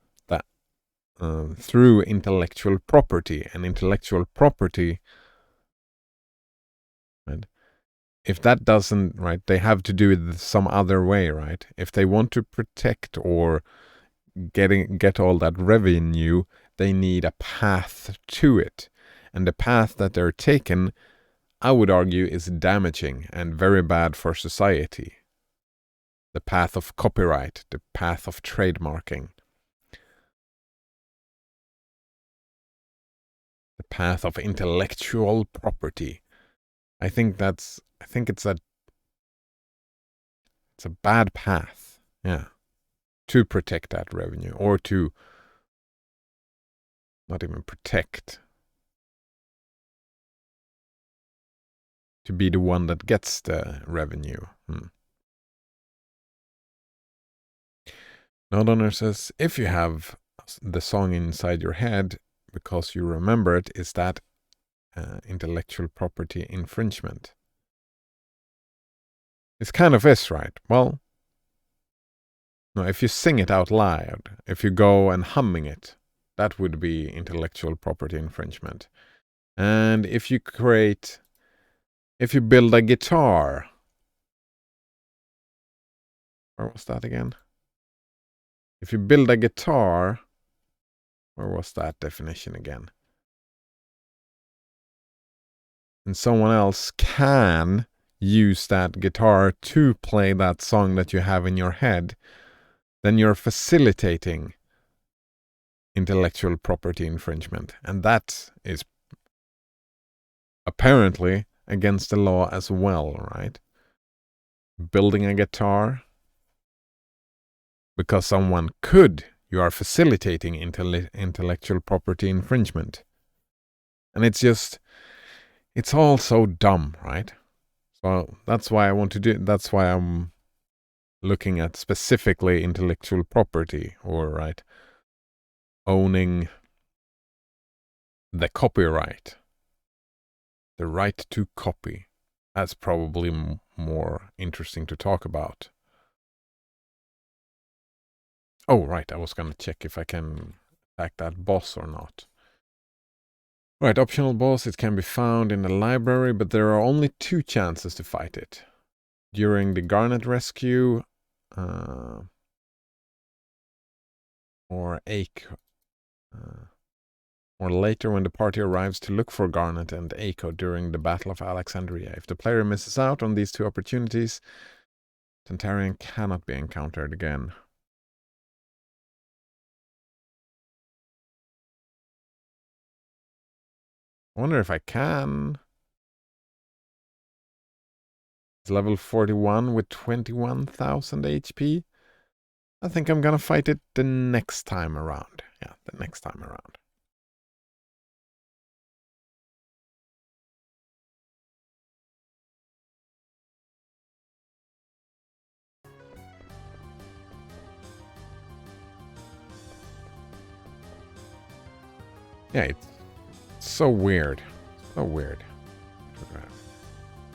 through intellectual property, and intellectual property, right? If that doesn't, right, they have to do it some other way, right? If they want to protect or get all that revenue, they need a path to it, and the path that they're taking, I would argue, is damaging and very bad for society. The path of copyright, the path of trademarking, the path of intellectual property. I think it's a bad path, yeah, to protect that revenue, or to not even protect, to be the one that gets the revenue. Node owner says, if you have the song inside your head because you remember it, is that intellectual property infringement? It kind of is, right? Well, no, if you sing it out loud, if you go and humming it, that would be intellectual property infringement. And if you build a guitar, where was that again? If you build a guitar, where was that definition again? And someone else can use that guitar to play that song that you have in your head, then you're facilitating intellectual property infringement. And that is apparently against the law as well, right? Building a guitar because someone could, you are facilitating intellectual property infringement. And it's all so dumb, right? So that's why I'm looking at specifically intellectual property, or right, owning the copyright, the right to copy. That's probably more interesting to talk about. Oh, right, I was gonna check if I can attack that boss or not. Right, optional boss, it can be found in the library, but there are only 2 chances to fight it. During the Garnet rescue, or later when the party arrives to look for Garnet and Aiko during the Battle of Alexandria. If the player misses out on these 2 opportunities, Tantarian cannot be encountered again. I wonder if I can. It's level 41 with 21,000 HP. I think I'm gonna fight it the next time around. Yeah, the next time around. Yeah, it's so weird. So weird.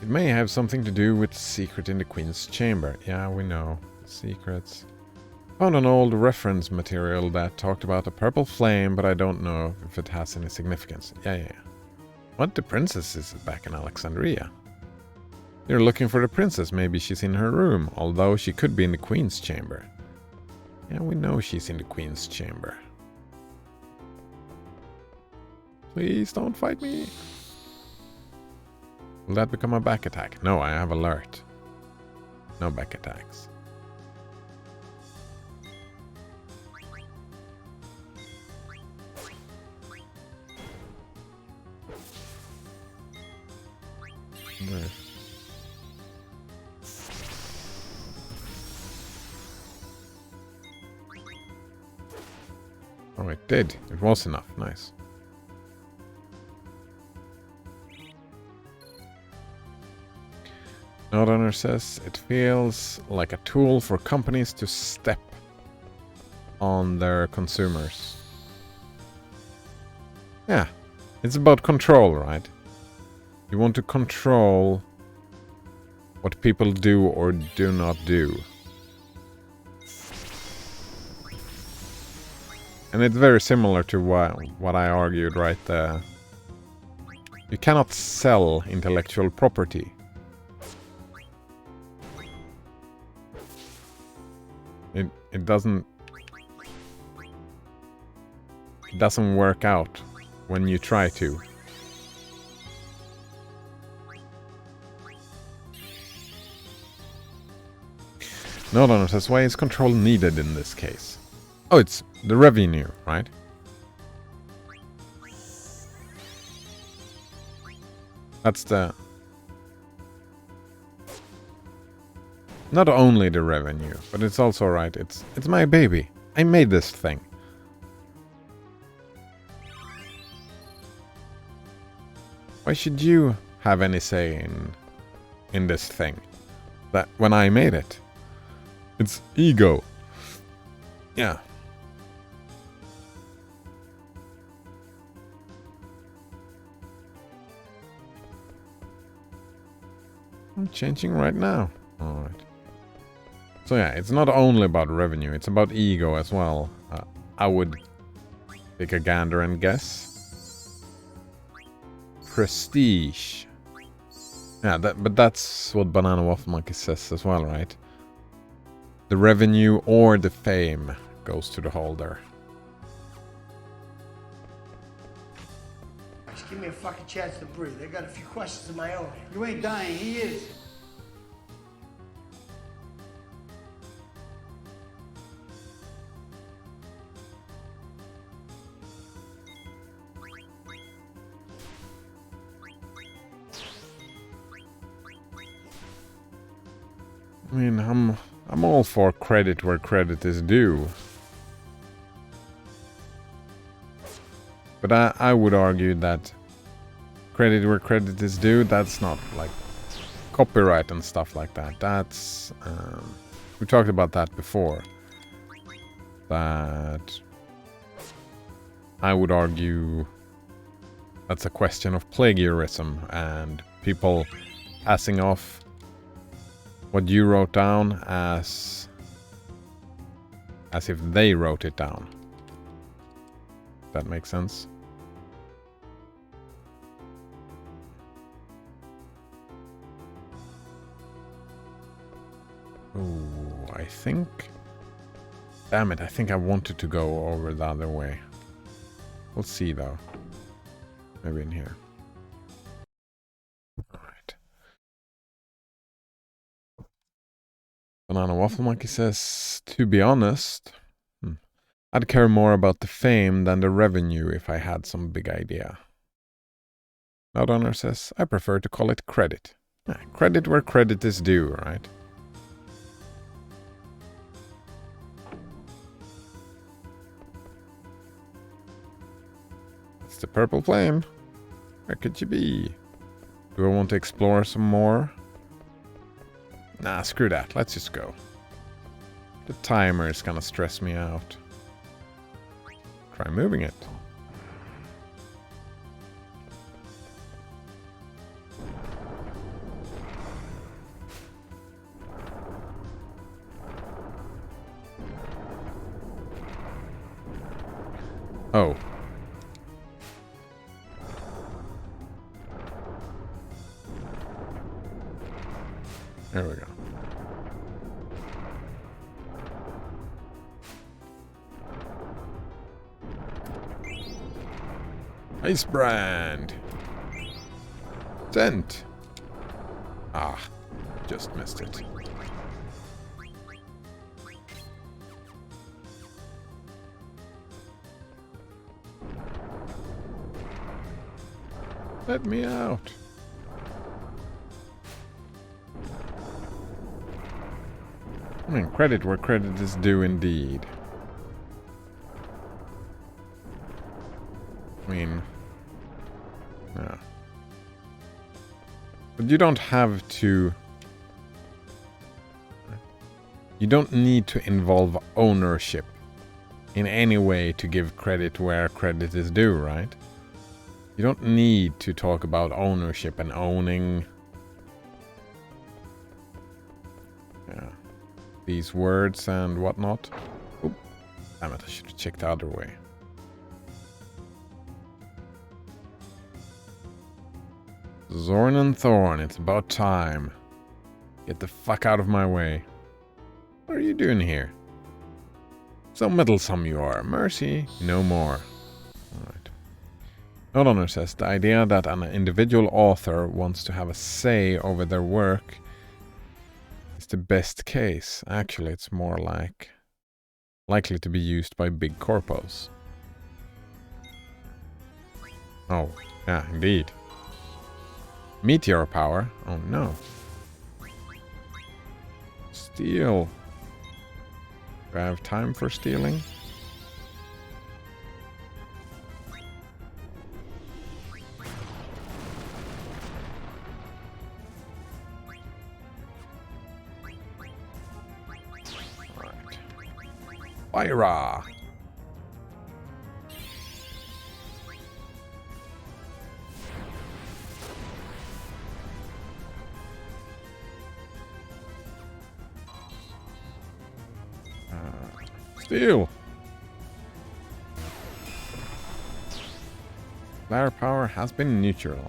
It may have something to do with the secret in the Queen's chamber. Yeah, we know. Secrets. Found an old reference material that talked about a purple flame, but I don't know if it has any significance. Yeah. What? The princess is back in Alexandria. You're looking for the princess. Maybe she's in her room, although she could be in the Queen's chamber. Yeah, we know she's in the Queen's chamber. Please don't fight me. Will that become a back attack? No, I have alert. No back attacks. There. Oh, it did. It was enough. Nice. Note owner says it feels like a tool for companies to step on their consumers. Yeah, it's about control, right? You want to control what people do or do not do. And it's very similar to what I argued right there. You cannot sell intellectual property. It doesn't work out when you try to. No, says why is control needed in this case? Oh, it's the revenue, right? That's the... Not only the revenue, but it's also right. It's my baby. I made this thing. Why should you have any say in this thing? That when I made it. It's ego. Yeah. I'm changing right now. Alright. So yeah, it's not only about revenue, it's about ego as well. I would take a gander and guess. Prestige. Yeah, but that's what Banana Waffle Monkey says as well, right? The revenue or the fame goes to the holder. Just give me a fucking chance to breathe. I got a few questions of my own. You ain't dying, he is. I mean, I'm all for credit where credit is due. But I would argue that credit where credit is due, that's not like copyright and stuff like that. That's... we talked about that before. But I would argue that's a question of plagiarism and people passing off what you wrote down as if they wrote it down. That makes sense. Oh, I think... Damn it, I think I wanted to go over the other way. We'll see though. Maybe in here. Alright. Banana Waffle Monkey says, to be honest, I'd care more about the fame than the revenue if I had some big idea. Loudowner says, I prefer to call it credit. Credit where credit is due, right? It's the purple flame. Where could you be? Do I want to explore some more? Nah, screw that. Let's just go. The timer is gonna stress me out. Try moving it. Oh. There we go. Ice brand. Scent. Ah, just missed it. Let me out. I mean, credit where credit is due indeed. I mean, yeah. But you don't have to You don't need to involve ownership in any way to give credit where credit is due, right? You don't need to talk about ownership and owning these words and whatnot. Oop. Damn it, I should have checked the other way. Zorn and Thorn, it's about time. Get the fuck out of my way. What are you doing here? So meddlesome you are. Mercy, no more. Alright. Note says, the idea that an individual author wants to have a say over their work is the best case. Actually, it's more like likely to be used by big corpos. Oh, yeah, indeed. Meteor power? Oh no. Steal. Do I have time for stealing? Alright. Fire! Steal! Flare power has been neutralized.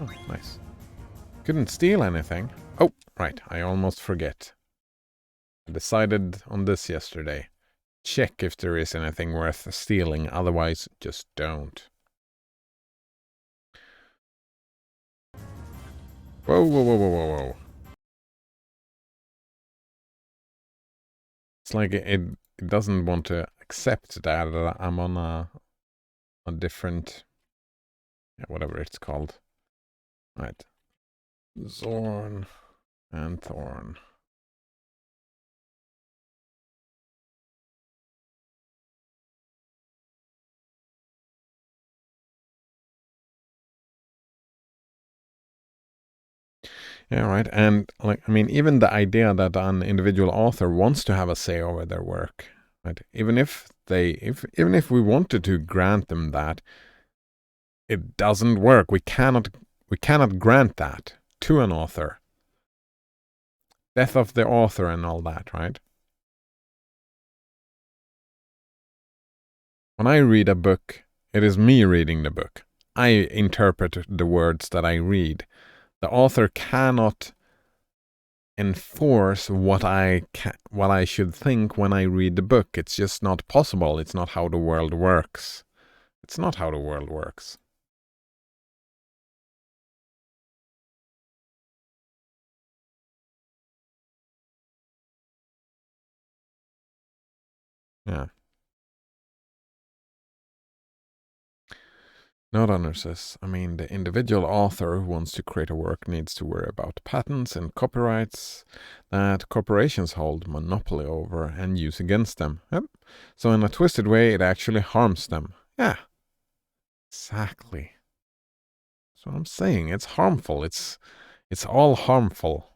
Oh, nice. Couldn't steal anything. Oh, right, I almost forget. I decided on this yesterday. Check if there is anything worth stealing, otherwise just don't. Whoa, whoa, whoa, whoa, whoa, whoa. It's like it doesn't want to accept that I'm on a different, whatever it's called. Right. Zorn and Thorn. Yeah, right. And like, I mean, even the idea that an individual author wants to have a say over their work, right? Even if we wanted to grant them that, it doesn't work. We cannot grant that to an author. Death of the author and all that, right? When I read a book, it is me reading the book. I interpret the words that I read. The author cannot enforce what I should think when I read the book. It's just not possible. It's not how the world works. It's not how the world works. Yeah. Note says, I mean, the individual author who wants to create a work needs to worry about patents and copyrights that corporations hold monopoly over and use against them. Yep. So in a twisted way, it actually harms them. Yeah. Exactly. That's what I'm saying. It's harmful. It's all harmful.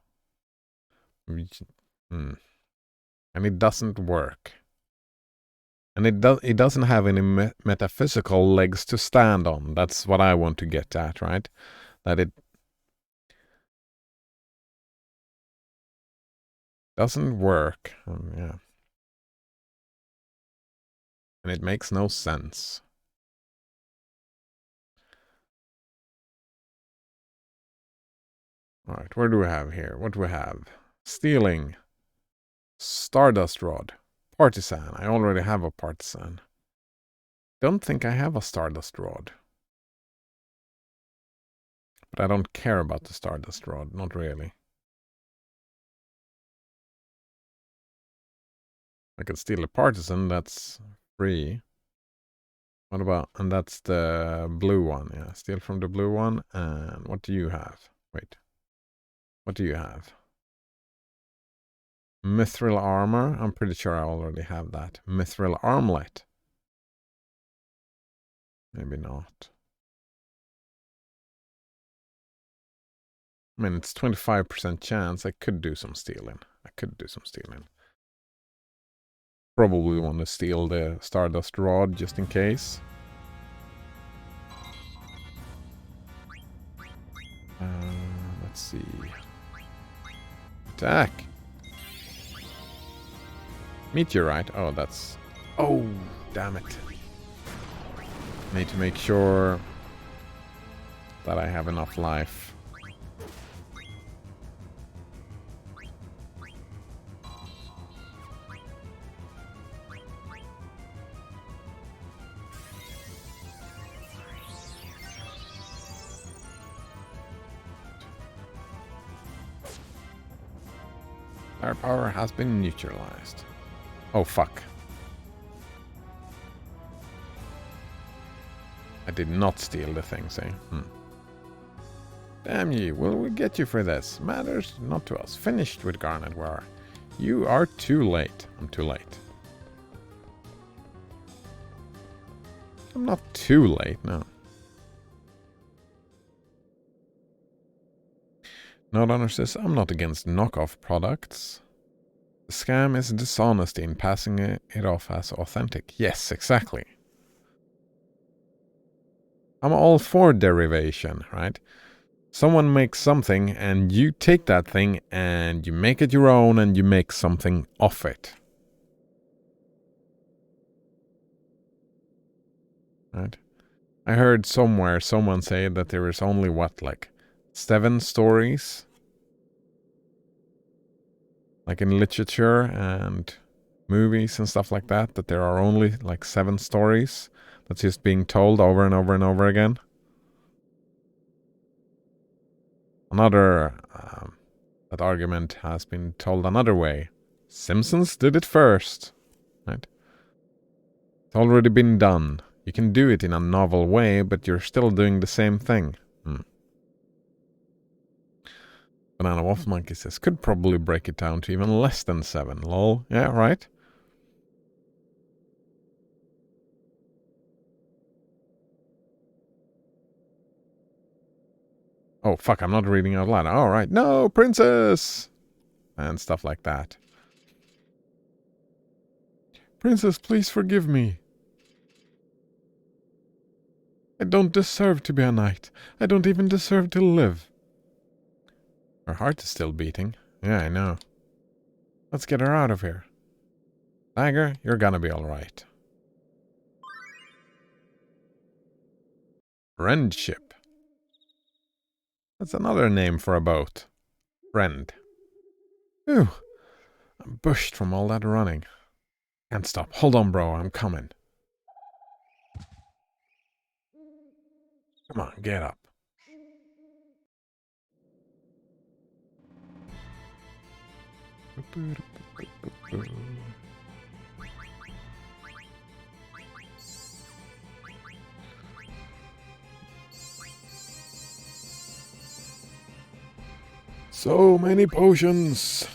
And it doesn't work. And it doesn't have any metaphysical legs to stand on. That's what I want to get at, right? That it doesn't work. Yeah. And it makes no sense. Alright, what do we have here? What do we have? Stealing. Stardust Rod. Partisan. I already have a partisan. Don't think I have a Stardust Rod. But I don't care about the Stardust Rod. Not really. I could steal a partisan. That's free. What about... And that's the blue one. Yeah, steal from the blue one. And what do you have? Wait. What do you have? Mithril armor. I'm pretty sure I already have that. Mithril armlet. Maybe not. I mean, it's 25% chance. I could do some stealing. Probably want to steal the Stardust Rod just in case. Let's see. Attack! Meteorite. Oh, that's... Oh, damn it. Need to make sure that I have enough life. Our power has been neutralized. Oh, fuck. I did not steal the things, eh? Damn you, will we get you for this? Matters not to us. Finished with Garnet War. You are too late. I'm too late. I'm not too late, no. Nodhunter says, I'm not against knockoff products. The scam is dishonesty in passing it off as authentic. Yes, exactly. I'm all for derivation, right? Someone makes something and you take that thing and you make it your own and you make something of it. Right? I heard somewhere someone say that there is only what, like 7 stories? Like in literature and movies and stuff like that, that there are only like 7 stories that's just being told over and over and over again. Another, that argument has been told another way. Simpsons did it first, right? It's already been done. You can do it in a novel way, but you're still doing the same thing. Banana Waffle Monkey says, could probably break it down to even less than 7. Lol. Yeah, right? Oh, fuck, I'm not reading out loud. All right. No, princess! And stuff like that. Princess, please forgive me. I don't deserve to be a knight. I don't even deserve to live. Her heart is still beating. Yeah, I know. Let's get her out of here. Tiger, you're gonna be alright. Friendship. That's another name for a boat. Friend. Ooh. I'm bushed from all that running. Can't stop. Hold on, bro. I'm coming. Come on, get up. So many potions.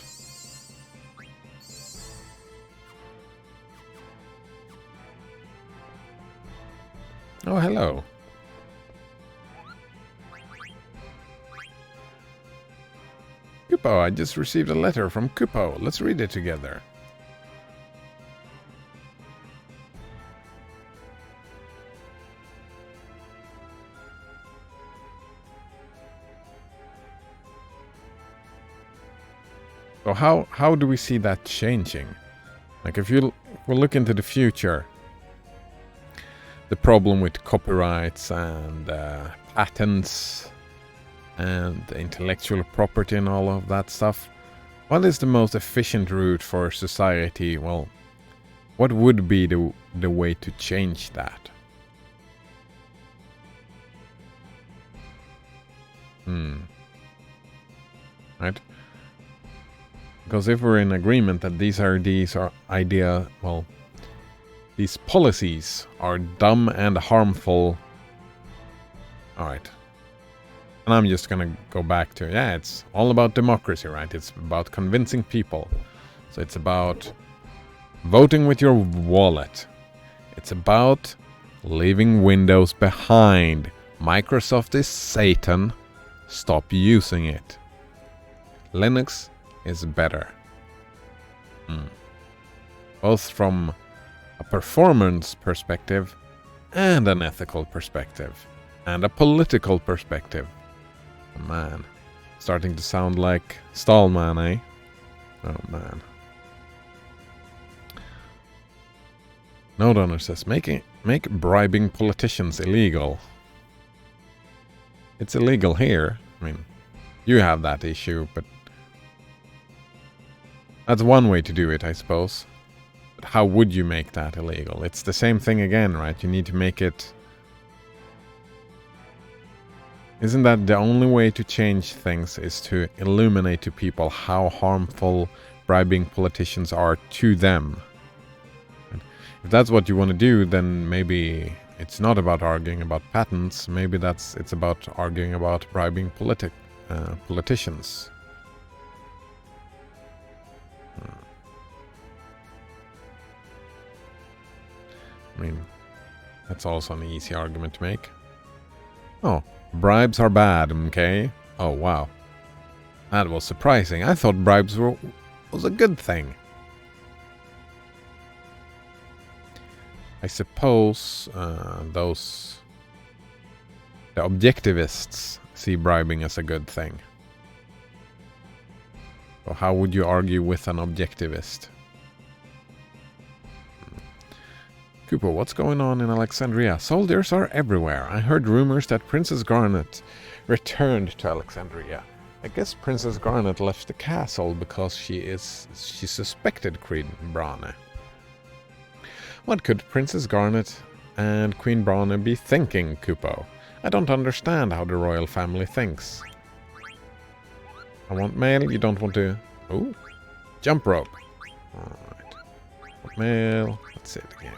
Oh, hello. Kupo, I just received a letter from Kupo. Let's read it together. So how do we see that changing? Like if we look into the future, the problem with copyrights and patents and intellectual property and all of that stuff, what is the most efficient route for society? Well, what would be the way to change that? Right? Because if we're in agreement that these policies are dumb and harmful. Alright. And I'm just gonna go back to, yeah, it's all about democracy, right? It's about convincing people. So it's about voting with your wallet. It's about leaving Windows behind. Microsoft is Satan. Stop using it. Linux is better. both from a performance perspective and an ethical perspective and a political perspective. Oh, man. Starting to sound like Stallman, eh? Oh, man. Note owner says, make bribing politicians illegal. It's illegal here. I mean, you have that issue, but that's one way to do it, I suppose. But how would you make that illegal? It's the same thing again, right? You need to make it... Isn't that the only way to change things is to illuminate to people how harmful bribing politicians are to them? If that's what you want to do, then maybe it's not about arguing about patents. Maybe it's about arguing about bribing politicians. I mean, that's also an easy argument to make. Oh, bribes are bad, okay? Oh, wow. That was surprising. I thought bribes was a good thing. I suppose the objectivists see bribing as a good thing. So how would you argue with an objectivist? Cooper, what's going on in Alexandria? Soldiers are everywhere. I heard rumors that Princess Garnet returned to Alexandria. I guess Princess Garnet left the castle because she suspected Queen Brane. What could Princess Garnet and Queen Brane be thinking, Kupo? I don't understand how the royal family thinks. I want mail, you don't want to... Oh, jump rope. Alright. Mail, let's see it again.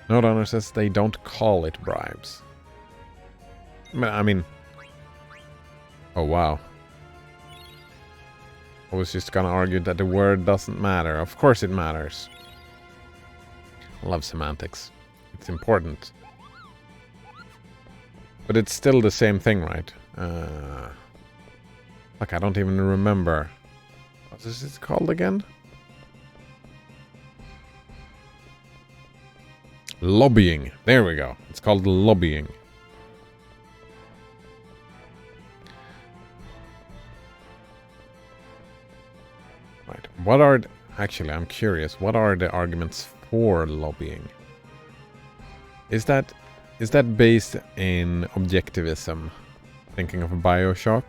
Note owner says they don't call it bribes. I mean... Oh, wow. I was just gonna argue that the word doesn't matter. Of course it matters. I love semantics. It's important. But it's still the same thing, right? Fuck, I don't even remember. What is it called again? Lobbying. There we go. It's called lobbying. Right. What are... Actually, I'm curious. What are the arguments for lobbying? Is that based in objectivism? Thinking of a BioShock?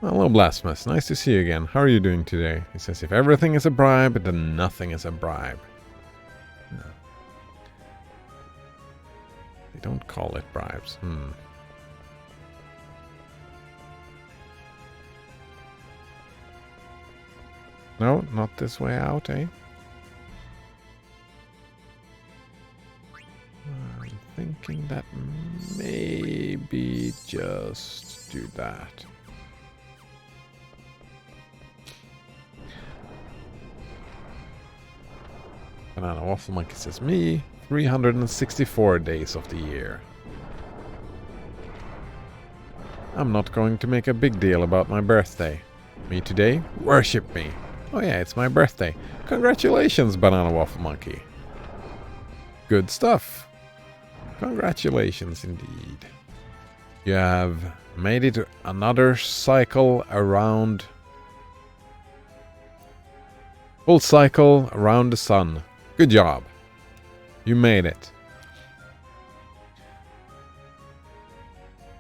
Hello, Blasphemous. Nice to see you again. How are you doing today? He says, if everything is a bribe, then nothing is a bribe. No. They don't call it bribes. No, not this way out, eh? I'm thinking that maybe just do that. Banana Waffle Monkey says, me, 364 days of the year. I'm not going to make a big deal about my birthday. Me today? Worship me. Oh yeah, it's my birthday. Congratulations, Banana Waffle Monkey. Good stuff. Congratulations indeed. You have made it another cycle around... Full cycle around the sun. Good job. You made it.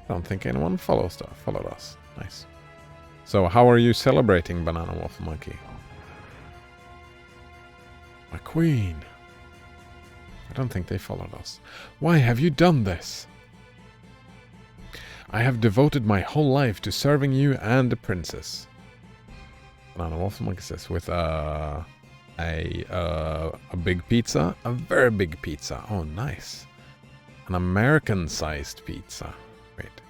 I don't think anyone followed us. Nice. So how are you celebrating, Banana Waffle Monkey? My queen. I don't think they followed us. Why have you done this? I have devoted my whole life to serving you and the princess. Banana Waffle Monkey says, with a big pizza, a very big pizza. Oh, nice. An American-sized pizza. Wait.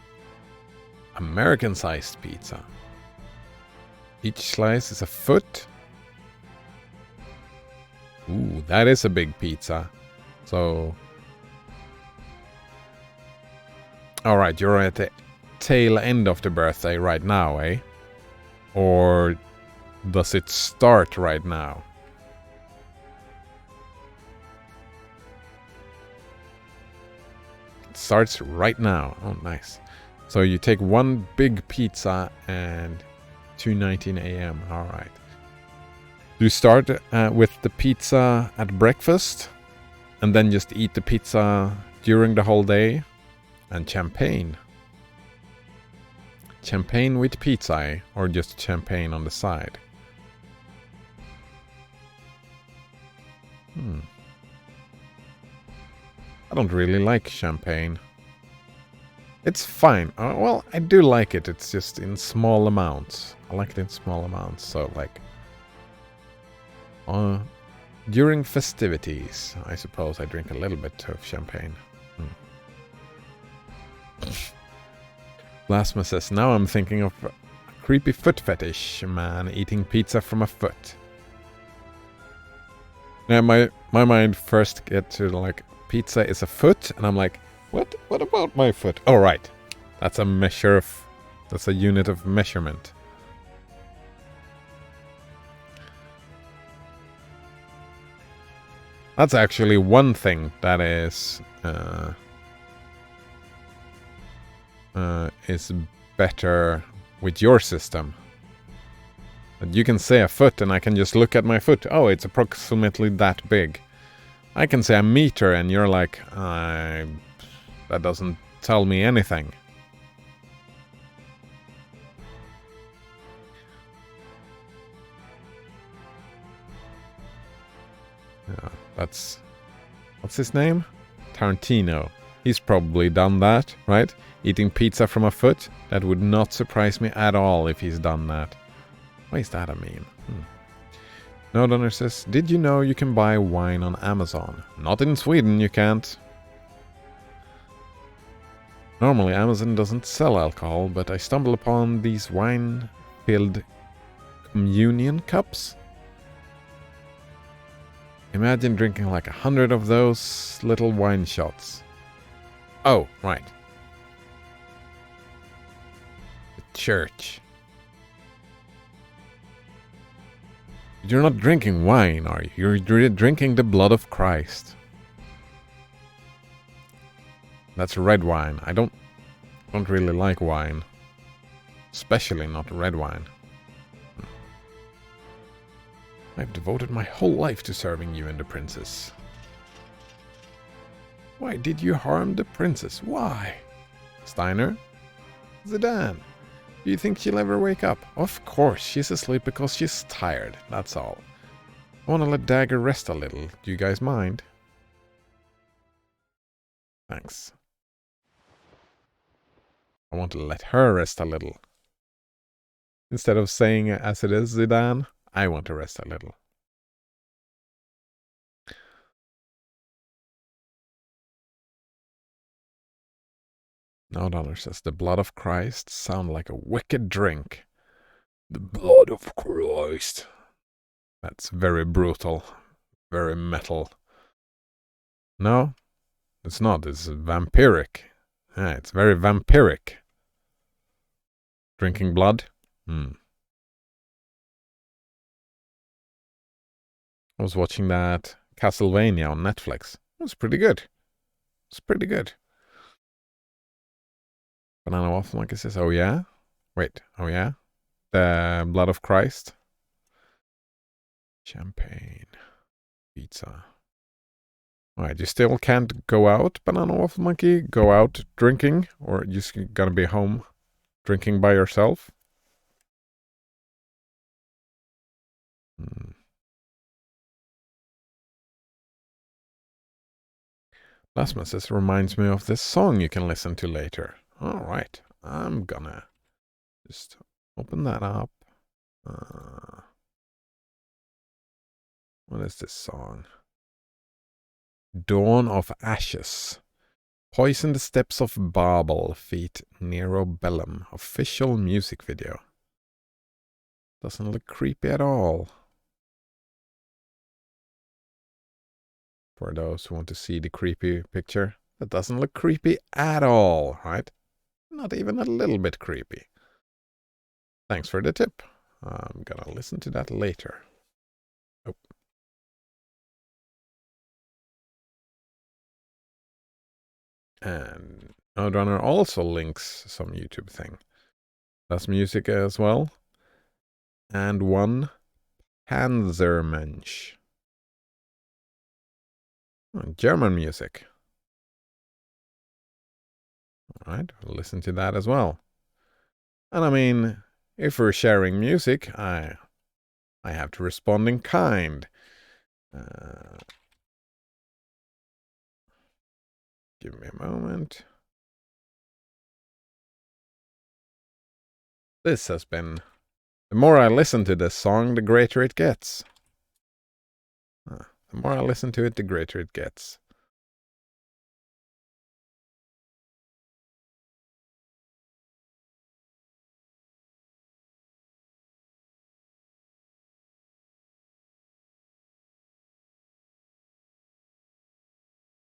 American-sized pizza. Each slice is a foot. Ooh, that is a big pizza. So... Alright, you're at the tail end of the birthday right now, eh? Or does it start right now? It starts right now. Oh, nice. So you take one big pizza and 2:19 a.m. All right. Do you start with the pizza at breakfast and then just eat the pizza during the whole day? And champagne. Champagne with pizza, eh? Or just champagne on the side? I don't really like champagne. It's fine. Well, I do like it. It's just in small amounts. I like it in small amounts. So, like, during festivities, I suppose I drink a little bit of champagne. Blasma says, now I'm thinking of a creepy foot fetish man eating pizza from a foot. Now my mind first gets to like, pizza is a foot, and I'm like, what about my foot? Oh, right. That's a measure of, that's a unit of measurement. That's actually one thing that is better with your system. But you can say a foot and I can just look at my foot. Oh, it's approximately that big. I can say a meter and you're like, that doesn't tell me anything. Yeah, that's... What's his name? Tarantino. He's probably done that, right? Eating pizza from a foot? That would not surprise me at all if he's done that. Why is that a meme? No Donor says, did you know you can buy wine on Amazon? Not in Sweden, you can't. Normally Amazon doesn't sell alcohol, but I stumbled upon these wine-filled communion cups. Imagine drinking like 100 of those little wine shots. Oh, right. The church. You're not drinking wine, are you? You're drinking the blood of Christ. That's red wine. I don't really like wine. Especially not red wine. I've devoted my whole life to serving you and the princess. Why did you harm the princess? Why? Steiner? Zidane? Do you think she'll ever wake up? Of course, she's asleep because she's tired, that's all. I want to let Dagger rest a little. Do you guys mind? Thanks. I want to let her rest a little. Instead of saying as it is, Zidane, I want to rest a little. No Dollar says, the blood of Christ sound like a wicked drink. The blood of Christ. That's very brutal. Very metal. No, it's not. It's vampiric. Yeah, it's very vampiric. Drinking blood? I was watching that Castlevania on Netflix. It was pretty good. It's pretty good. Banana Waffle Monkey says, oh yeah? Wait, oh yeah? The blood of Christ? Champagne. Pizza. Alright, you still can't go out, Banana Waffle Monkey? Go out drinking? Or you just gonna be home drinking by yourself? Last message reminds me of this song you can listen to later. Alright, I'm gonna just open that up. What is this song? Dawn of Ashes. Poison the Steps of Babel feat Nero Bellum. Official music video. Doesn't look creepy at all. For those who want to see the creepy picture, that doesn't look creepy at all, right? Not even a little bit creepy. Thanks for the tip. I'm gonna listen to that later. Oh. And Nodrunner also links some YouTube thing. That's music as well. And one Panzermensch. German music. Alright, we'll listen to that as well. And I mean, if we're sharing music, I have to respond in kind. Give me a moment. This has been... The more I listen to this song, the greater it gets. The more I listen to it, the greater it gets.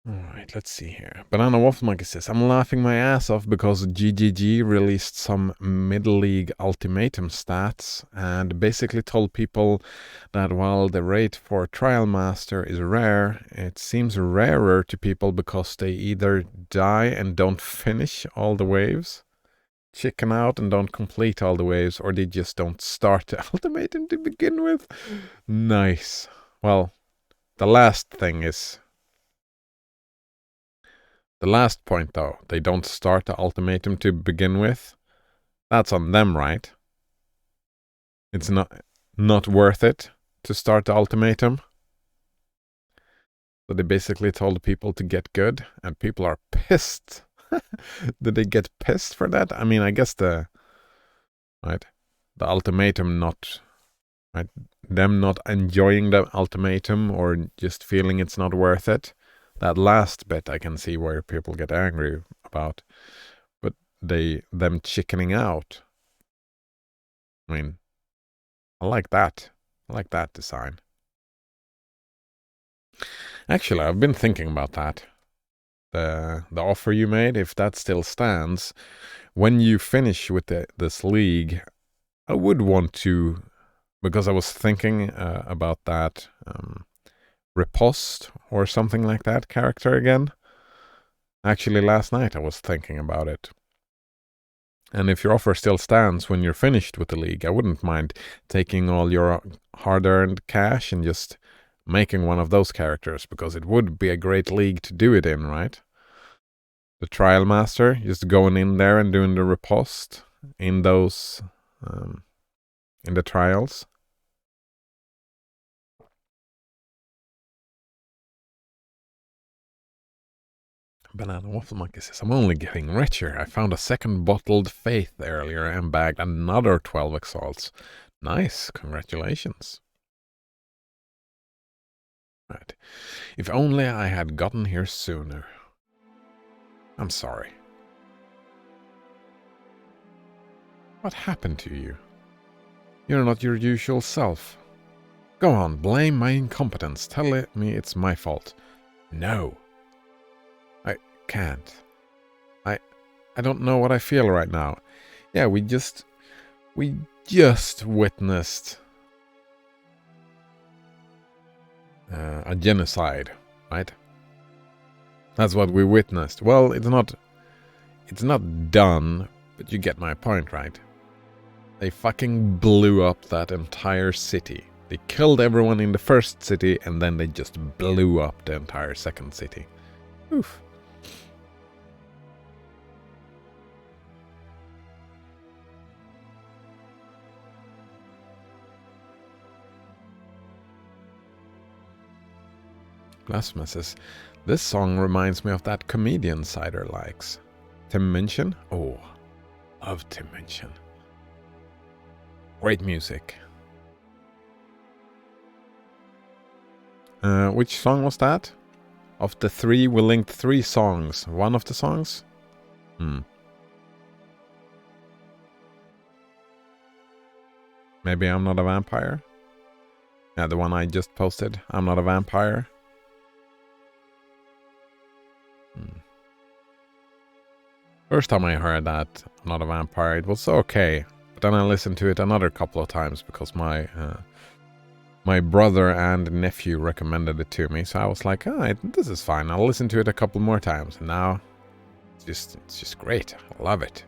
Alright, let's see here. Banana Waffle Monkey says, I'm laughing my ass off because GGG released some Middle League Ultimatum stats and basically told people that while the rate for Trial Master is rare, it seems rarer to people because they either die and don't finish all the waves, chicken out and don't complete all the waves, or they just don't start the Ultimatum to begin with. Nice. Well, the last thing is... The last point, though, they don't start the ultimatum to begin with. That's on them, right? It's not worth it to start the ultimatum. So they basically told people to get good, and people are pissed. Did they get pissed for that? I mean, I guess the ultimatum not... Right, them not enjoying the ultimatum or just feeling it's not worth it. That last bit I can see where people get angry about, but them chickening out. I mean, I like that. I like that design. Actually, I've been thinking about that. The offer you made, if that still stands, when you finish with this league, I would want to, because I was thinking about that. Riposte or something like that character again. Actually, last night I was thinking about it. And if your offer still stands when you're finished with the league, I wouldn't mind taking all your hard-earned cash and just making one of those characters, because it would be a great league to do it in, right? The Trial Master, just going in there and doing the riposte in those, in the trials. Banana Waffle Monkey says, I'm only getting richer. I found a second bottled Faith earlier and bagged another 12 exalts. Nice, congratulations. Right. If only I had gotten here sooner. I'm sorry. What happened to you? You're not your usual self. Go on, blame my incompetence. Tell me it's my fault. No. I can't. I don't know what I feel right now. Yeah, we just witnessed a genocide, right? That's what we witnessed. Well, it's not done, but you get my point, right? They fucking blew up that entire city. They killed everyone in the first city, and then they just blew up the entire second city. Oof. Blasphemous says, this song reminds me of that comedian Cider likes. Tim Minchin? Oh, love Tim Minchin. Great music. Which song was that? Of the three, we linked 3 songs. One of the songs? Maybe I'm Not a Vampire? Yeah, the one I just posted. I'm Not a Vampire. First time I heard that I'm not a vampire, it was okay. But then I listened to it another couple of times because my brother and nephew recommended it to me. So I was like, this is fine. I'll listen to it a couple more times. And now it's just great. I love it.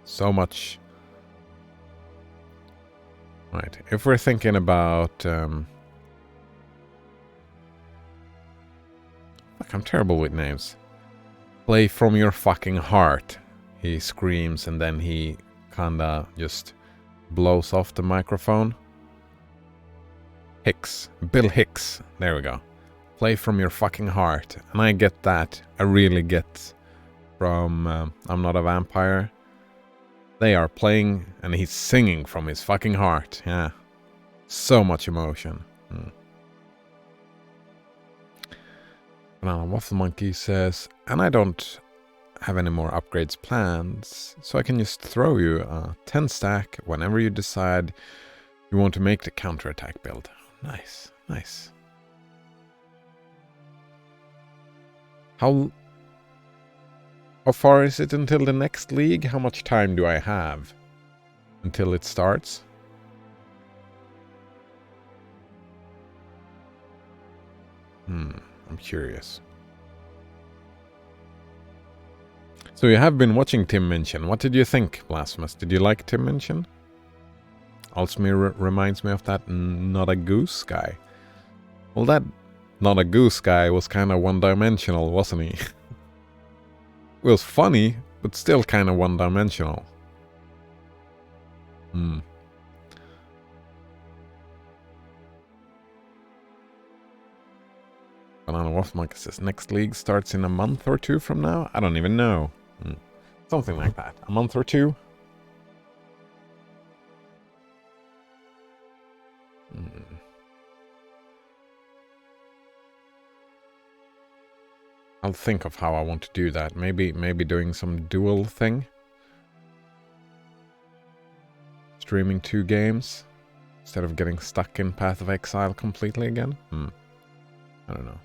So much. Right. If we're thinking about fuck, I'm terrible with names. Play from your fucking heart. He screams and then he kinda just blows off the microphone. Hicks. Bill Hicks. There we go. Play from your fucking heart. And I get that. I really get from I'm Not a Vampire. They are playing and he's singing from his fucking heart. Yeah. So much emotion. Banana Waffle Monkey says, and I don't have any more upgrades plans, so I can just throw you a 10 stack whenever you decide you want to make the counterattack build. Nice, nice. How far is it until the next league? How much time do I have until it starts? I'm curious. So you have been watching Tim Minchin. What did you think, Blasphemous? Did you like Tim Minchin? Also reminds me of that Not a Goose guy. Well, that Not a Goose guy was kind of one-dimensional, wasn't he? It was funny, but still kind of one-dimensional. Banana Waffle Monkey says next league starts in a month or two from now? I don't even know. Something like that. A month or two? I'll think of how I want to do that. Maybe doing some dual thing. Streaming 2 games instead of getting stuck in Path of Exile completely again. I don't know.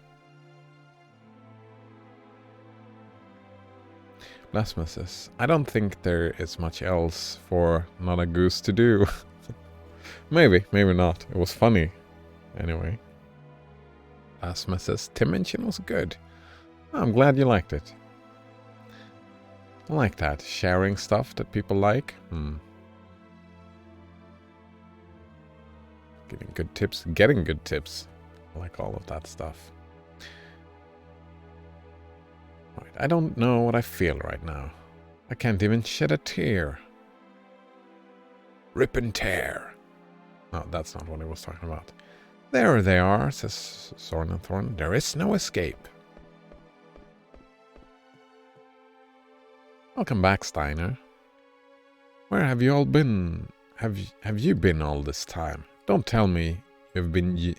Blasphemous says, I don't think there is much else for Not a Goose to do. Maybe not. It was funny. Anyway. Blasphemous says, Tim Minchin was good. I'm glad you liked it. I like that. Sharing stuff that people like. Getting good tips. I like all of that stuff. Right, I don't know what I feel right now. I can't even shed a tear. Rip and tear. No, that's not what he was talking about. There they are, says Soren and Thorn. There is no escape. Welcome back, Steiner. Where have you all been? Have you been all this time? Don't tell me you've been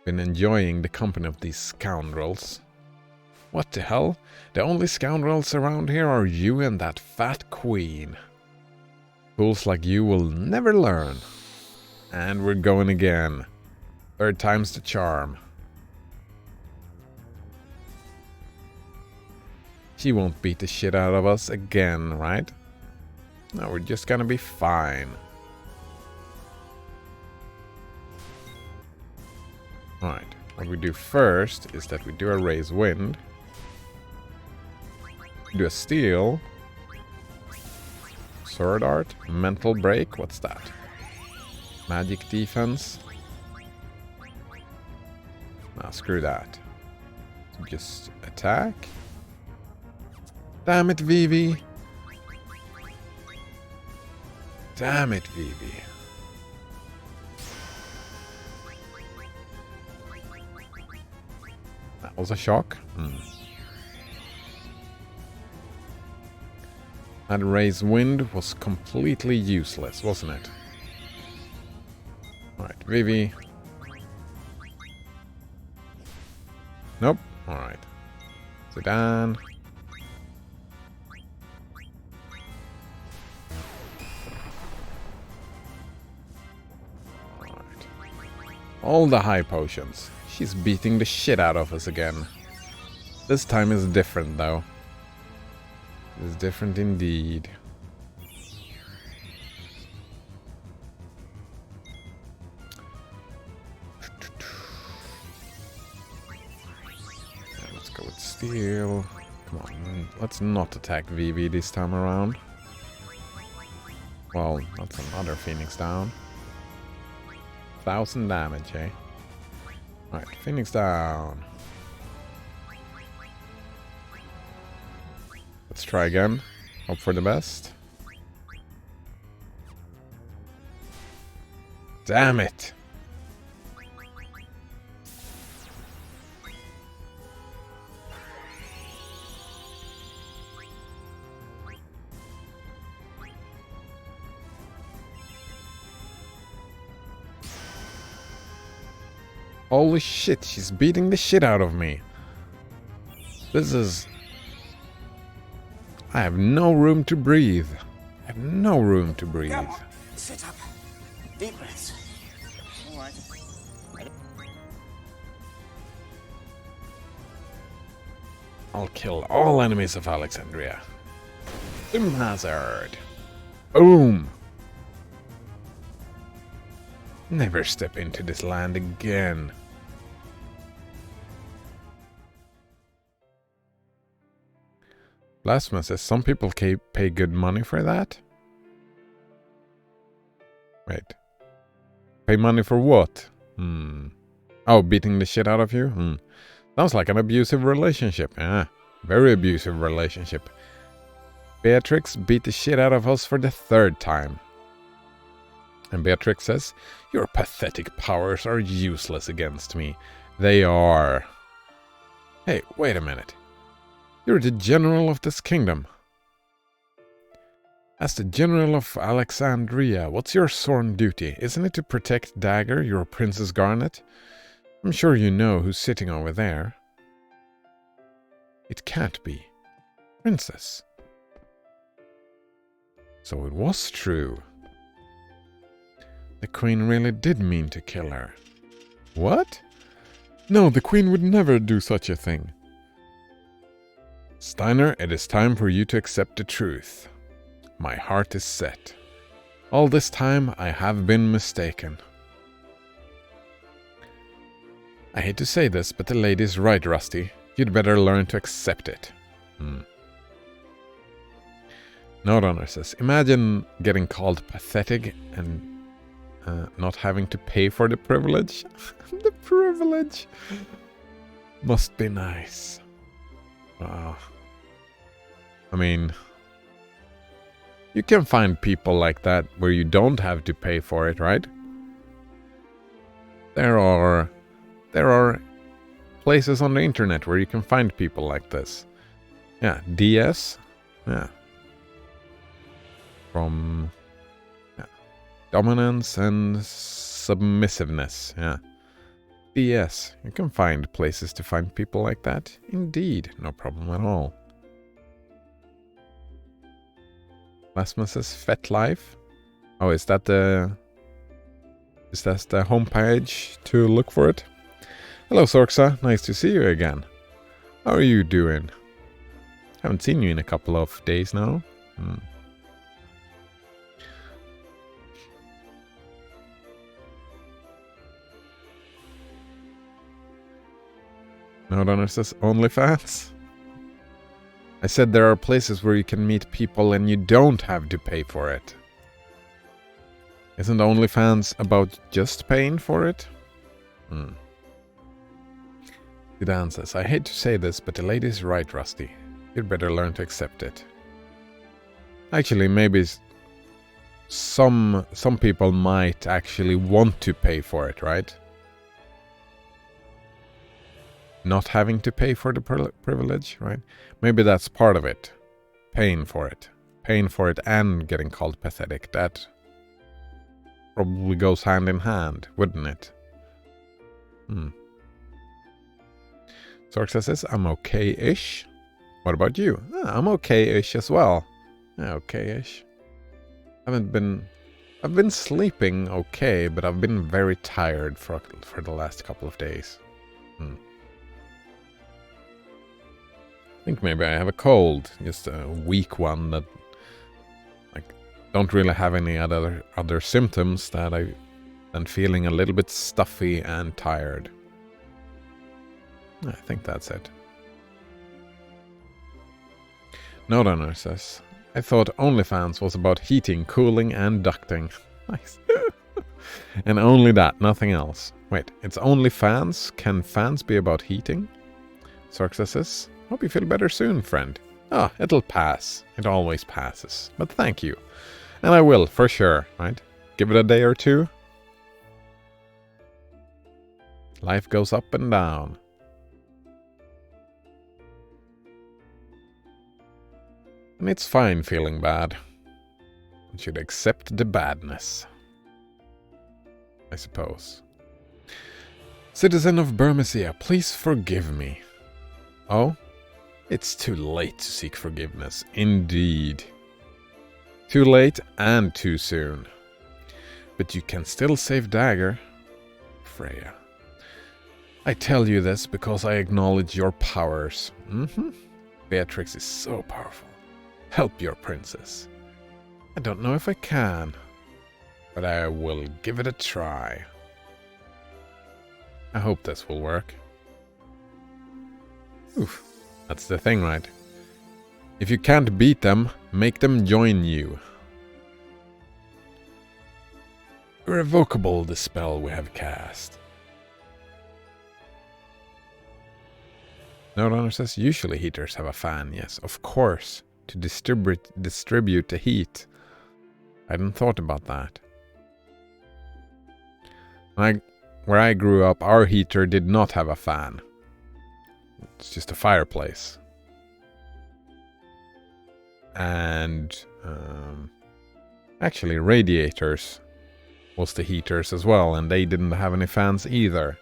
enjoying the company of these scoundrels. What the hell? The only scoundrels around here are you and that fat queen. Fools like you will never learn. And we're going again. 3rd time's the charm. She won't beat the shit out of us again, right? No, we're just gonna be fine. Alright, what we do first is that we do a raise wind. Do a steal. Sword art. Mental break. What's that? Magic defense. Nah, screw that. Just attack. Damn it, Vivi. Damn it, Vivi. That was a shock. That raise wind was completely useless, wasn't it? Alright, Vivi. Nope. Alright. Zidane. Alright. All the high potions. She's beating the shit out of us again. This time is different, though. It's different indeed. Yeah, let's go with steel. Come on, let's not attack Vivi this time around. Well, that's another Phoenix down. 1,000 damage, eh? Alright, Phoenix down. Let's try again. Hope for the best. Damn it! Holy shit, she's beating the shit out of me. This is... I have no room to breathe. I have no room to breathe. Come on, sit up. Deep breaths. All right. I'll kill all enemies of Alexandria. Boom hazard. Boom. Never step into this land again. Blasphemous says some people pay good money for that. Wait. Pay money for what? Oh, beating the shit out of you? Sounds like an abusive relationship. Yeah, very abusive relationship. Beatrix beat the shit out of us for the 3rd time. And Beatrix says, your pathetic powers are useless against me. They are. Hey, wait a minute. You're the general of this kingdom. As the general of Alexandria, what's your sworn duty? Isn't it to protect Dagger, your Princess Garnet? I'm sure you know who's sitting over there. It can't be. Princess. So it was true. The Queen really did mean to kill her. What? No, the Queen would never do such a thing. Steiner, it is time for you to accept the truth. My heart is set. All this time I have been mistaken. I hate to say this, but the lady's right, Rusty. You'd better learn to accept it. Note says, imagine getting called pathetic and not having to pay for the privilege. The privilege must be nice. Wow. I mean, you can find people like that where you don't have to pay for it, right? There are places on the internet where you can find people like this. Yeah, DS. Yeah. From dominance and submissiveness. Yeah. DS. You can find places to find people like that. Indeed. No problem at all. Lasmus's Fet Life. Oh, is that the homepage to look for it? Hello, Sorxa. Nice to see you again. How are you doing? Haven't seen you in a couple of days now. No Donor says OnlyFans. I said there are places where you can meet people and you don't have to pay for it. Isn't OnlyFans about just paying for it? Zidane says, I hate to say this, but the lady's right, Rusty. You'd better learn to accept it. Actually, maybe some people might actually want to pay for it, right? Not having to pay for the privilege, right? Maybe that's part of it. Paying for it. Paying for it and getting called pathetic. That probably goes hand in hand, wouldn't it? Sorxa says, I'm okay-ish. What about you? I'm okay-ish as well. Yeah, okay-ish. I've been sleeping okay, but I've been very tired for the last couple of days. I think maybe I have a cold, just a weak one that like don't really have any other symptoms that I'm feeling a little bit stuffy and tired. I think that's it. Note owner says, I thought OnlyFans was about heating, cooling, and ducting. Nice. And only that, nothing else. Wait, it's only fans? Can fans be about heating? Sorxa says, hope you feel better soon, friend. Ah, it'll pass. It always passes. But thank you. And I will, for sure, right? Give it a day or two. Life goes up and down. And it's fine feeling bad. You should accept the badness, I suppose. Citizen of Burmesia, please forgive me. Oh? It's too late to seek forgiveness. Indeed. Too late and too soon. But you can still save Dagger. Freya. I tell you this because I acknowledge your powers. Beatrix is so powerful. Help your princess. I don't know if I can, but I will give it a try. I hope this will work. Oof, that's the thing, right? If you can't beat them, make them join you. Irrevocable the spell we have cast. Note owner says, usually heaters have a fan. Yes, of course. To distribute the heat. I hadn't thought about that. Where I grew up, our heater did not have a fan. It's just a fireplace. And actually radiators was the heaters as well, and they didn't have any fans either.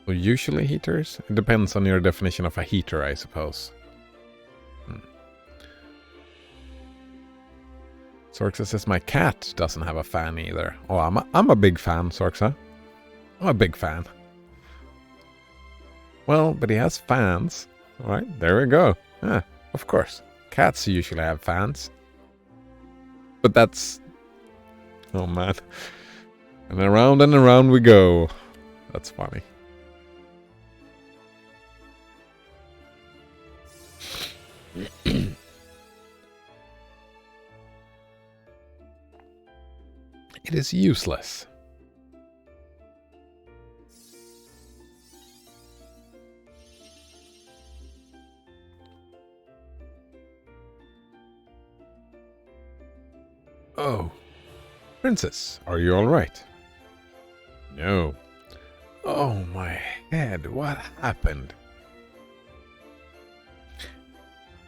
So usually heaters? It depends on your definition of a heater, I suppose. Sorxa says my cat doesn't have a fan either. Oh, I'm a big fan, Sorxa. I'm a big fan. Well, but he has fans. Alright, there we go. Yeah, of course. Cats usually have fans. But that's... Oh man. And around we go. That's funny. It is useless. Oh. Princess, are you all right? No. Oh, my head. What happened?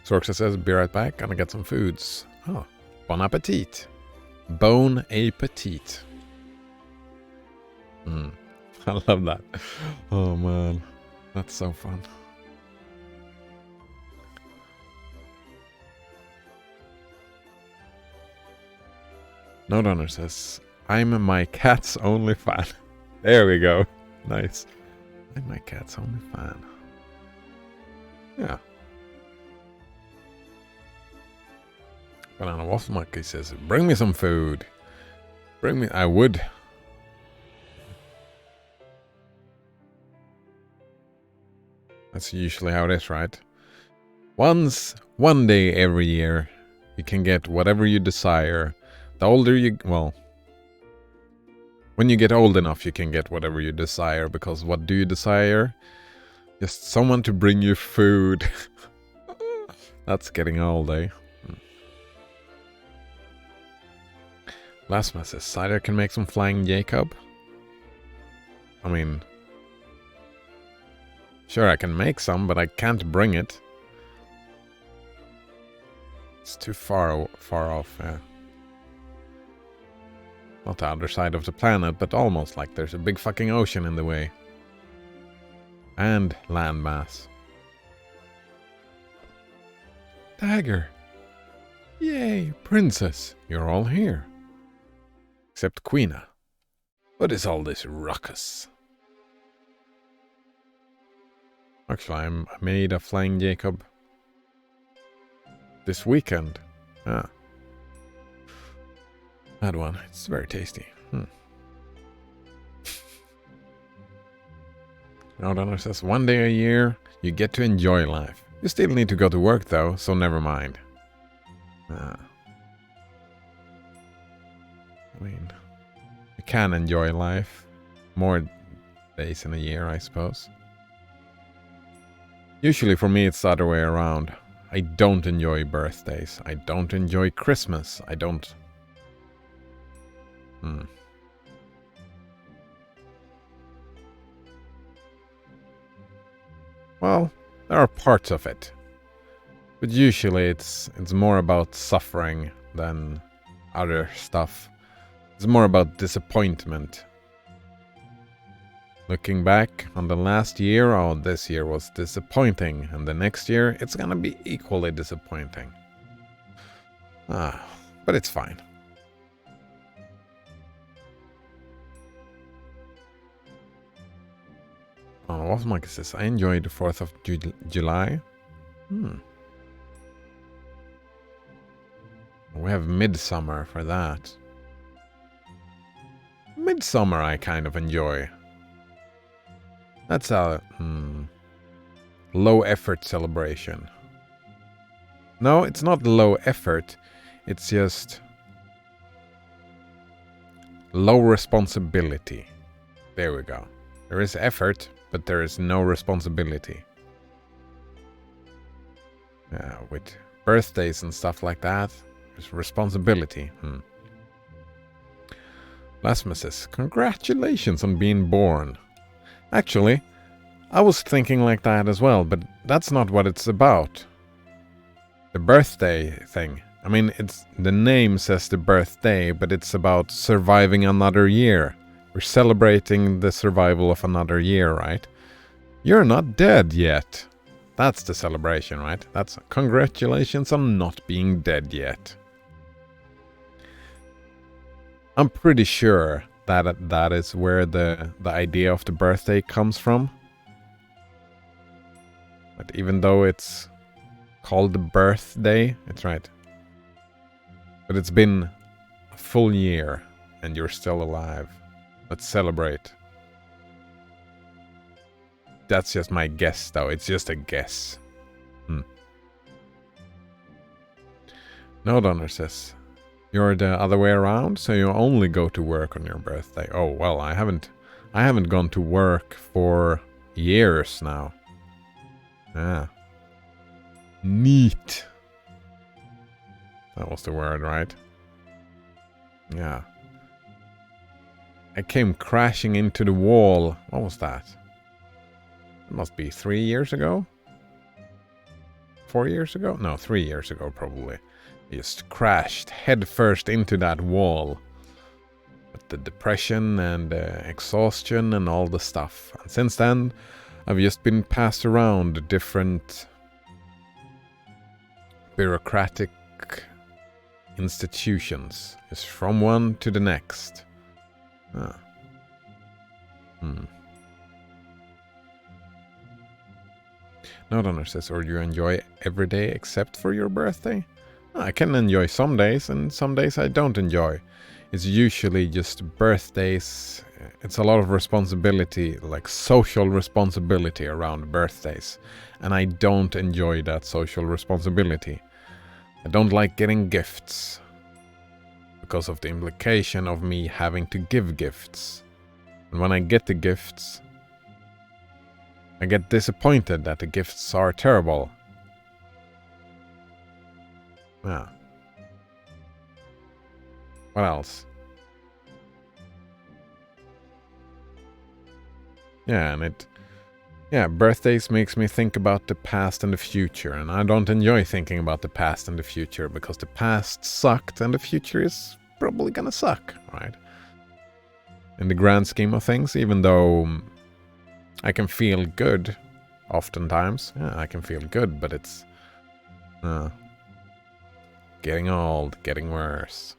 Sorxa says, be right back. Gonna get some foods. Oh, bon appetit. Bon appetit. I love that. Oh, man. That's so fun. Note owner says, I'm my cat's only fan. There we go. Nice. I'm my cat's only fan. Yeah. Banana Waffle Monkey says, bring me some food. Bring me... I would. That's usually how it is, right? One day every year, you can get whatever you desire. The older you... Well, when you get old enough, you can get whatever you desire, because what do you desire? Just someone to bring you food. That's getting old, eh? Lasma says, Cider can make some flying Jacob. I mean... Sure, I can make some, but I can't bring it. It's too far off, yeah. Not the other side of the planet, but almost like there's a big fucking ocean in the way. And landmass. Dagger! Yay, princess, you're all here. Except Queena. What is all this ruckus? Actually, I made a Flying Jacob this weekend. Ah. Had one. It's very tasty. Outlander says, 1 day a year, you get to enjoy life. You still need to go to work though, so never mind. I mean, you can enjoy life more days in a year, I suppose. Usually for me it's the other way around. I don't enjoy birthdays. I don't enjoy Christmas. I don't... Well, there are parts of it. But usually it's more about suffering than other stuff. It's more about disappointment. Looking back on the last year, oh, this year was disappointing, and the next year it's gonna be equally disappointing. But it's fine. Oh, what Mike says, I enjoyed the 4th of July. We have Midsummer for that. Midsummer I kind of enjoy. That's a low effort celebration. No, it's not low effort. It's just low responsibility. There we go. There is effort, but there is no responsibility. With birthdays and stuff like that, there's responsibility. Lasmus says, congratulations on being born. Actually, I was thinking like that as well, but that's not what it's about. The birthday thing. I mean, it's the name says the birthday, but it's about surviving another year. We're celebrating the survival of another year, right? You're not dead yet. That's the celebration, right? That's congratulations on not being dead yet. I'm pretty sure that that is where the idea of the birthday comes from. But even though it's called the birthday, it's right. But it's been a full year and you're still alive. Let's celebrate. That's just my guess, though. It's just a guess. No Donner says, you're the other way around, so you only go to work on your birthday. Oh, well, I haven't gone to work for years now. Neat. That was the word, right? Yeah. I came crashing into the wall. What was that? It must be 3 years ago? 4 years ago? No, 3 years ago probably. I just crashed headfirst into that wall. With the depression and exhaustion and all the stuff. And since then, I've just been passed around different bureaucratic institutions. Just from one to the next. No Donner says, or you enjoy every day except for your birthday? I can enjoy some days, and some days I don't enjoy. It's usually just birthdays. It's a lot of responsibility, like social responsibility around birthdays. And I don't enjoy that social responsibility. I don't like getting gifts. Because of the implication of me having to give gifts. And when I get the gifts, I get disappointed that the gifts are terrible. Yeah. What else? Yeah, and birthdays makes me think about the past and the future, and I don't enjoy thinking about the past and the future because the past sucked and the future is probably gonna suck, right? In the grand scheme of things, even though I can feel good oftentimes. Yeah, I can feel good, but it's getting old, getting worse.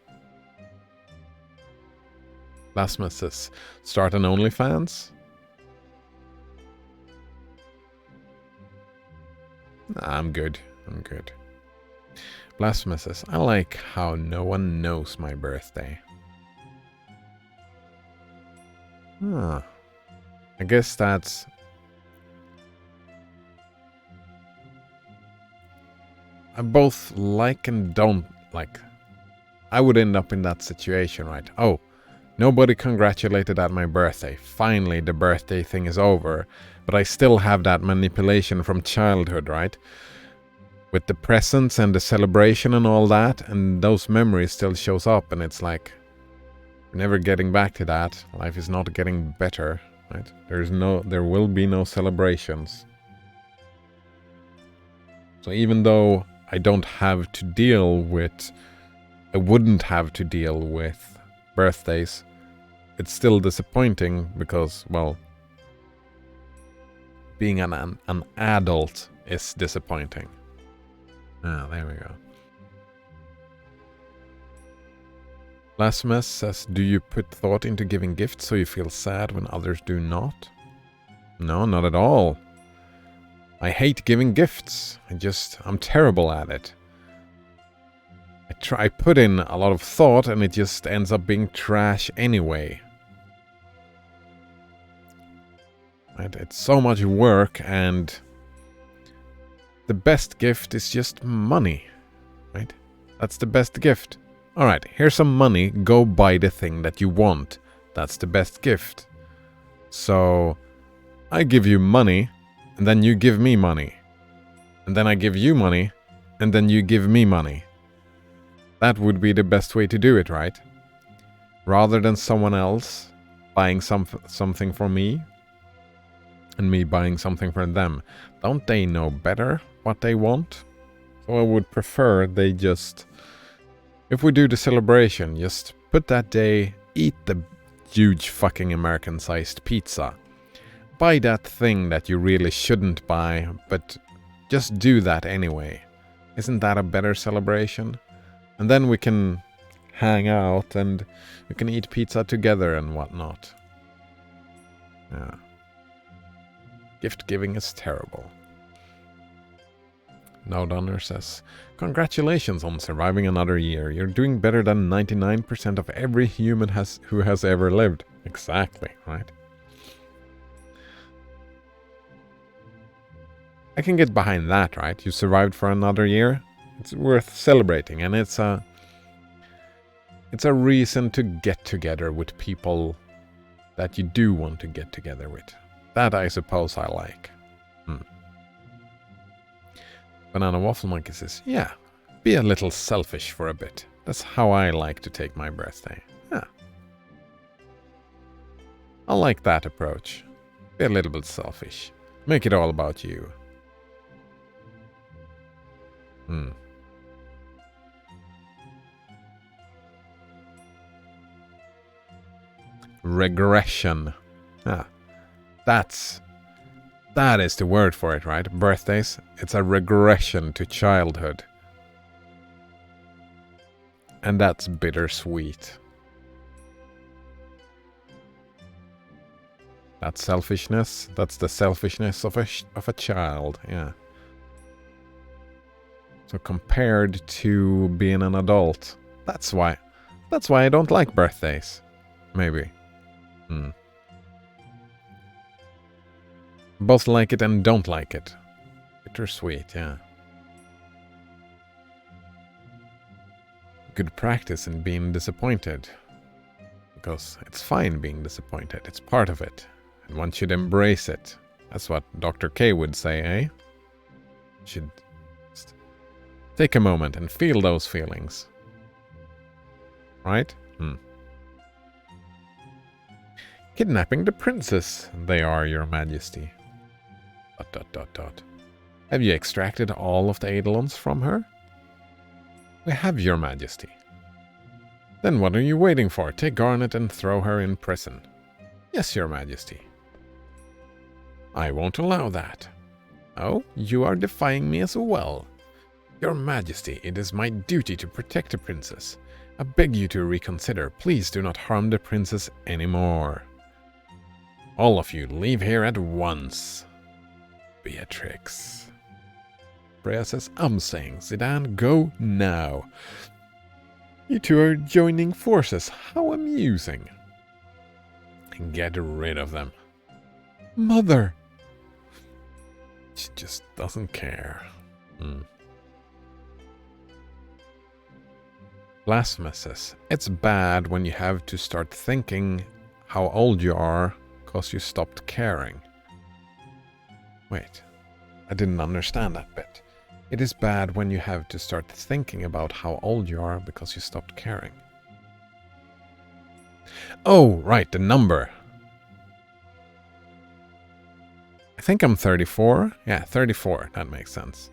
Blasphemous says, start an OnlyFans? Nah, I'm good. I'm good. Blasphemous says, I like how no one knows my birthday. Huh. I guess that's... I both like and don't like. I would end up in that situation, right? Oh, nobody congratulated at my birthday. Finally, the birthday thing is over. But I still have that manipulation from childhood, right? With the presents and the celebration and all that, and those memories still shows up, and it's like, we're never getting back to that. Life is not getting better, right? There will be no celebrations. So even though I don't have to deal with, I wouldn't have to deal with birthdays, it's still disappointing because, well, being an adult is disappointing. Ah, there we go. Blasphemous says, do you put thought into giving gifts so you feel sad when others do not? No, not at all. I hate giving gifts. I'm terrible at it. I put in a lot of thought and it just ends up being trash anyway. Right? It's so much work, and the best gift is just money, right? That's the best gift. Alright, here's some money, go buy the thing that you want. That's the best gift. So, I give you money, and then you give me money. And then I give you money, and then you give me money. That would be the best way to do it, right? Rather than someone else buying something for me, and me buying something for them. Don't they know better what they want? So I would prefer they just... If we do the celebration, just put that day, eat the huge fucking American-sized pizza. Buy that thing that you really shouldn't buy, but just do that anyway. Isn't that a better celebration? And then we can hang out and we can eat pizza together and whatnot. Yeah. Gift giving is terrible. No Donner says, congratulations on surviving another year. You're doing better than 99% of every human who has ever lived. Exactly, right? I can get behind that, right? You survived for another year. It's worth celebrating, and it's a reason to get together with people that you do want to get together with. That I suppose I like. Banana Waffle Monkey says, yeah, be a little selfish for a bit. That's how I like to take my birthday. Yeah. I like that approach. Be a little bit selfish. Make it all about you. Regression. That is the word for it, right? Birthdays. It's a regression to childhood. And that's bittersweet. That's selfishness. That's the selfishness of a child, yeah. So compared to being an adult, that's why I don't like birthdays. Maybe. Both like it and don't like it. Bittersweet, yeah. Good practice in being disappointed. Because it's fine being disappointed. It's part of it. And one should embrace it. That's what Dr. K would say, eh? Should take a moment and feel those feelings. Right? Kidnapping the princess. They are, your majesty. ... Have you extracted all of the eidolons from her? We have, your majesty. Then what are you waiting for? Take Garnet and throw her in prison. Yes, your majesty. I won't allow that. Oh, you are defying me as well. Your majesty, it is my duty to protect the princess. I beg you to reconsider. Please do not harm the princess anymore. All of you, leave here at once. Beatrix. Freya says, I'm saying, Zidane, go now. You two are joining forces. How amusing. Get rid of them. Mother! She just doesn't care. Blasphemous says, it's bad when you have to start thinking how old you are because you stopped caring. Wait, I didn't understand that bit. It is bad when you have to start thinking about how old you are because you stopped caring. Oh, right, the number. I think I'm 34. Yeah, 34. That makes sense.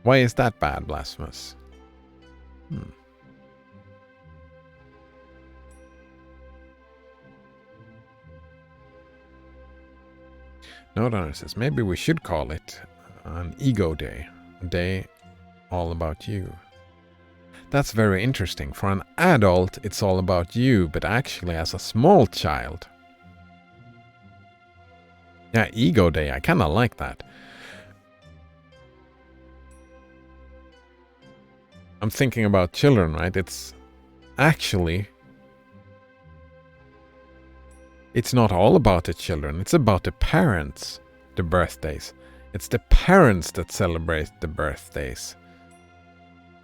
Why is that bad, Blasphemous? No Donor says, maybe we should call it an ego day. A day all about you. That's very interesting. For an adult, it's all about you, but actually as a small child. Yeah, ego day. I kind of like that. I'm thinking about children, right? It's actually... It's not all about the children. It's about the parents, the birthdays. It's the parents that celebrate the birthdays.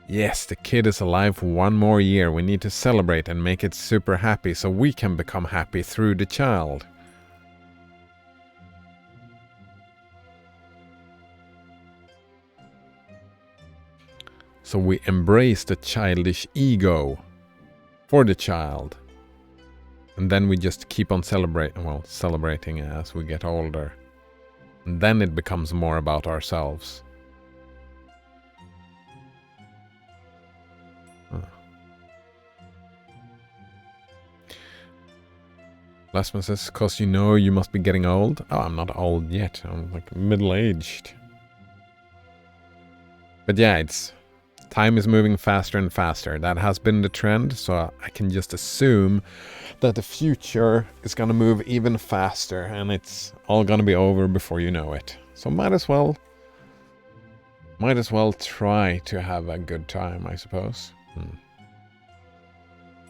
Yes, the kid is alive for one more year. We need to celebrate and make it super happy so we can become happy through the child. So we embrace the childish ego for the child. And then we just keep on celebrating as we get older. And then it becomes more about ourselves. Blasphemous says, cause you know you must be getting old. Oh, I'm not old yet. I'm like middle-aged. But yeah, time is moving faster and faster. That has been the trend, so I can just assume that the future is gonna move even faster, and it's all gonna be over before you know it. So might as well try to have a good time, I suppose.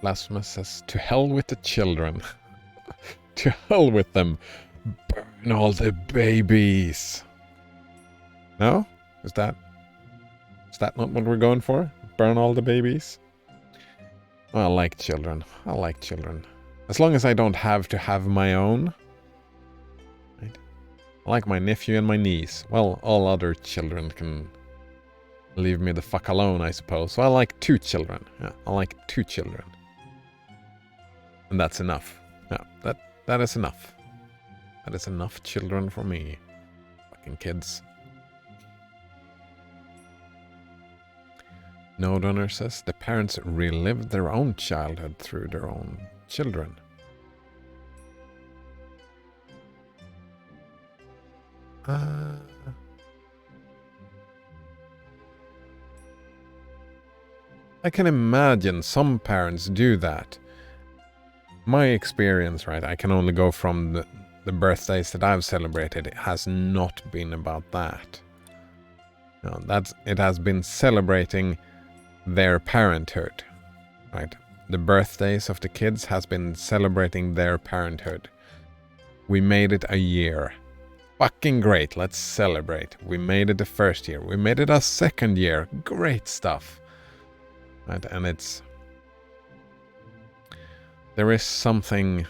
Blasphemous says, to hell with the children. To hell with them. Burn all the babies. No? Is that not what we're going for? Burn all the babies? Well, I like children. I like children. As long as I don't have to have my own. Right? I like my nephew and my niece. Well, all other children can leave me the fuck alone, I suppose. So I like 2 children. Yeah, I like 2 children. And that's enough. Yeah, that is enough. That is enough children for me. Fucking kids. No Donor says the parents relived their own childhood through their own children. I can imagine some parents do that. My experience, right, I can only go from the birthdays that I've celebrated. It has not been about that. No, it has been celebrating their parenthood, right? The birthdays of the kids has been celebrating their parenthood. We made it a year. Fucking great, let's celebrate. We made it the first year. We made it a second year. Great stuff. Right? And there is something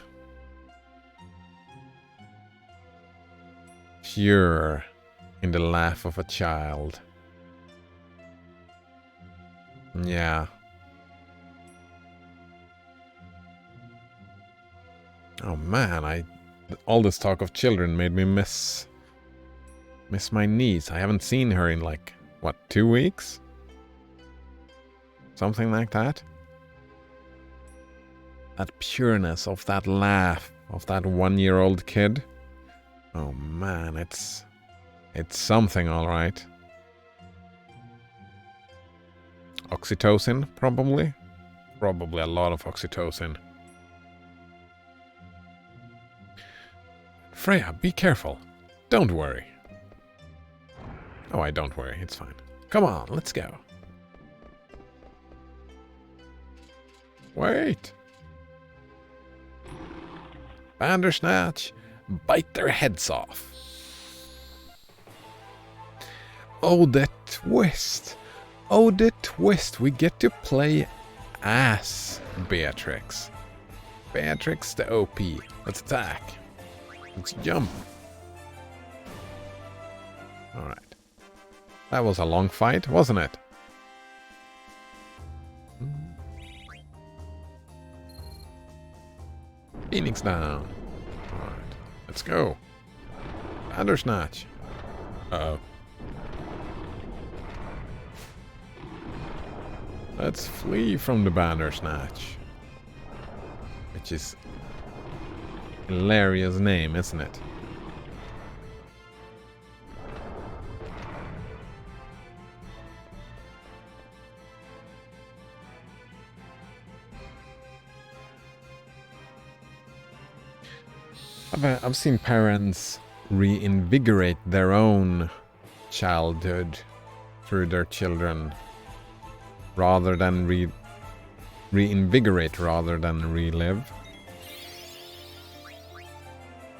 pure in the laugh of a child. Yeah. Oh man, all this talk of children made me miss my niece. I haven't seen her in like, what, 2 weeks? Something like that. That pureness of that laugh of that 1-year-old kid. Oh man, it's something, all right. Oxytocin, probably. Probably a lot of oxytocin. Freya, be careful. Don't worry. Oh, I don't worry. It's fine. Come on, let's go. Wait. Bandersnatch, bite their heads off. Oh, the twist. Oh, the twist. We get to play as Beatrix. Beatrix the OP. Let's attack. Let's jump. Alright. That was a long fight, wasn't it? Phoenix down. Alright. Let's go. Bandersnatch. Uh-oh. Let's flee from the Bandersnatch. Which is a hilarious name, isn't it? I've seen parents reinvigorate their own childhood through their children rather than reinvigorate rather than relive.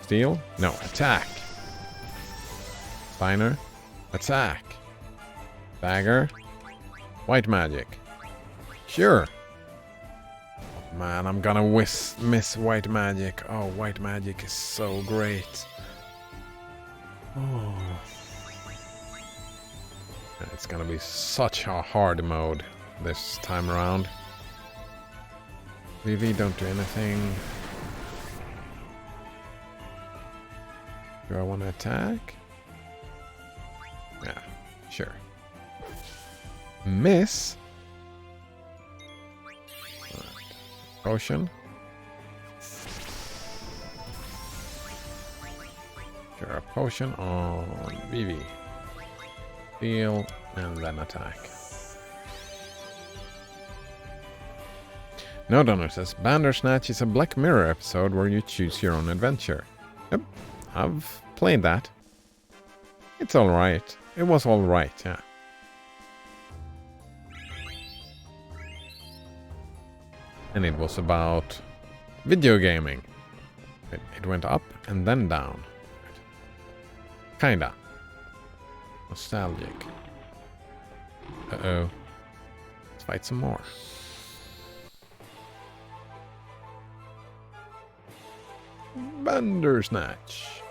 Steal? No, attack. Steiner? Attack. Dagger? White magic. Sure. Man, I'm gonna miss white magic. Oh, white magic is so great. Oh. It's gonna be such a hard mode this time around. Vivi, don't do anything. Do I want to attack? Yeah, sure. Miss. Right. Potion. Sure, a potion on Vivi. Heal and then attack. No Donor says Bandersnatch is a Black Mirror episode where you choose your own adventure. Yep, I've played that. It's alright. It was alright, yeah. And it was about video gaming. It went up and then down. Kinda. Nostalgic. Uh-oh. Let's fight some more. Bandersnatch.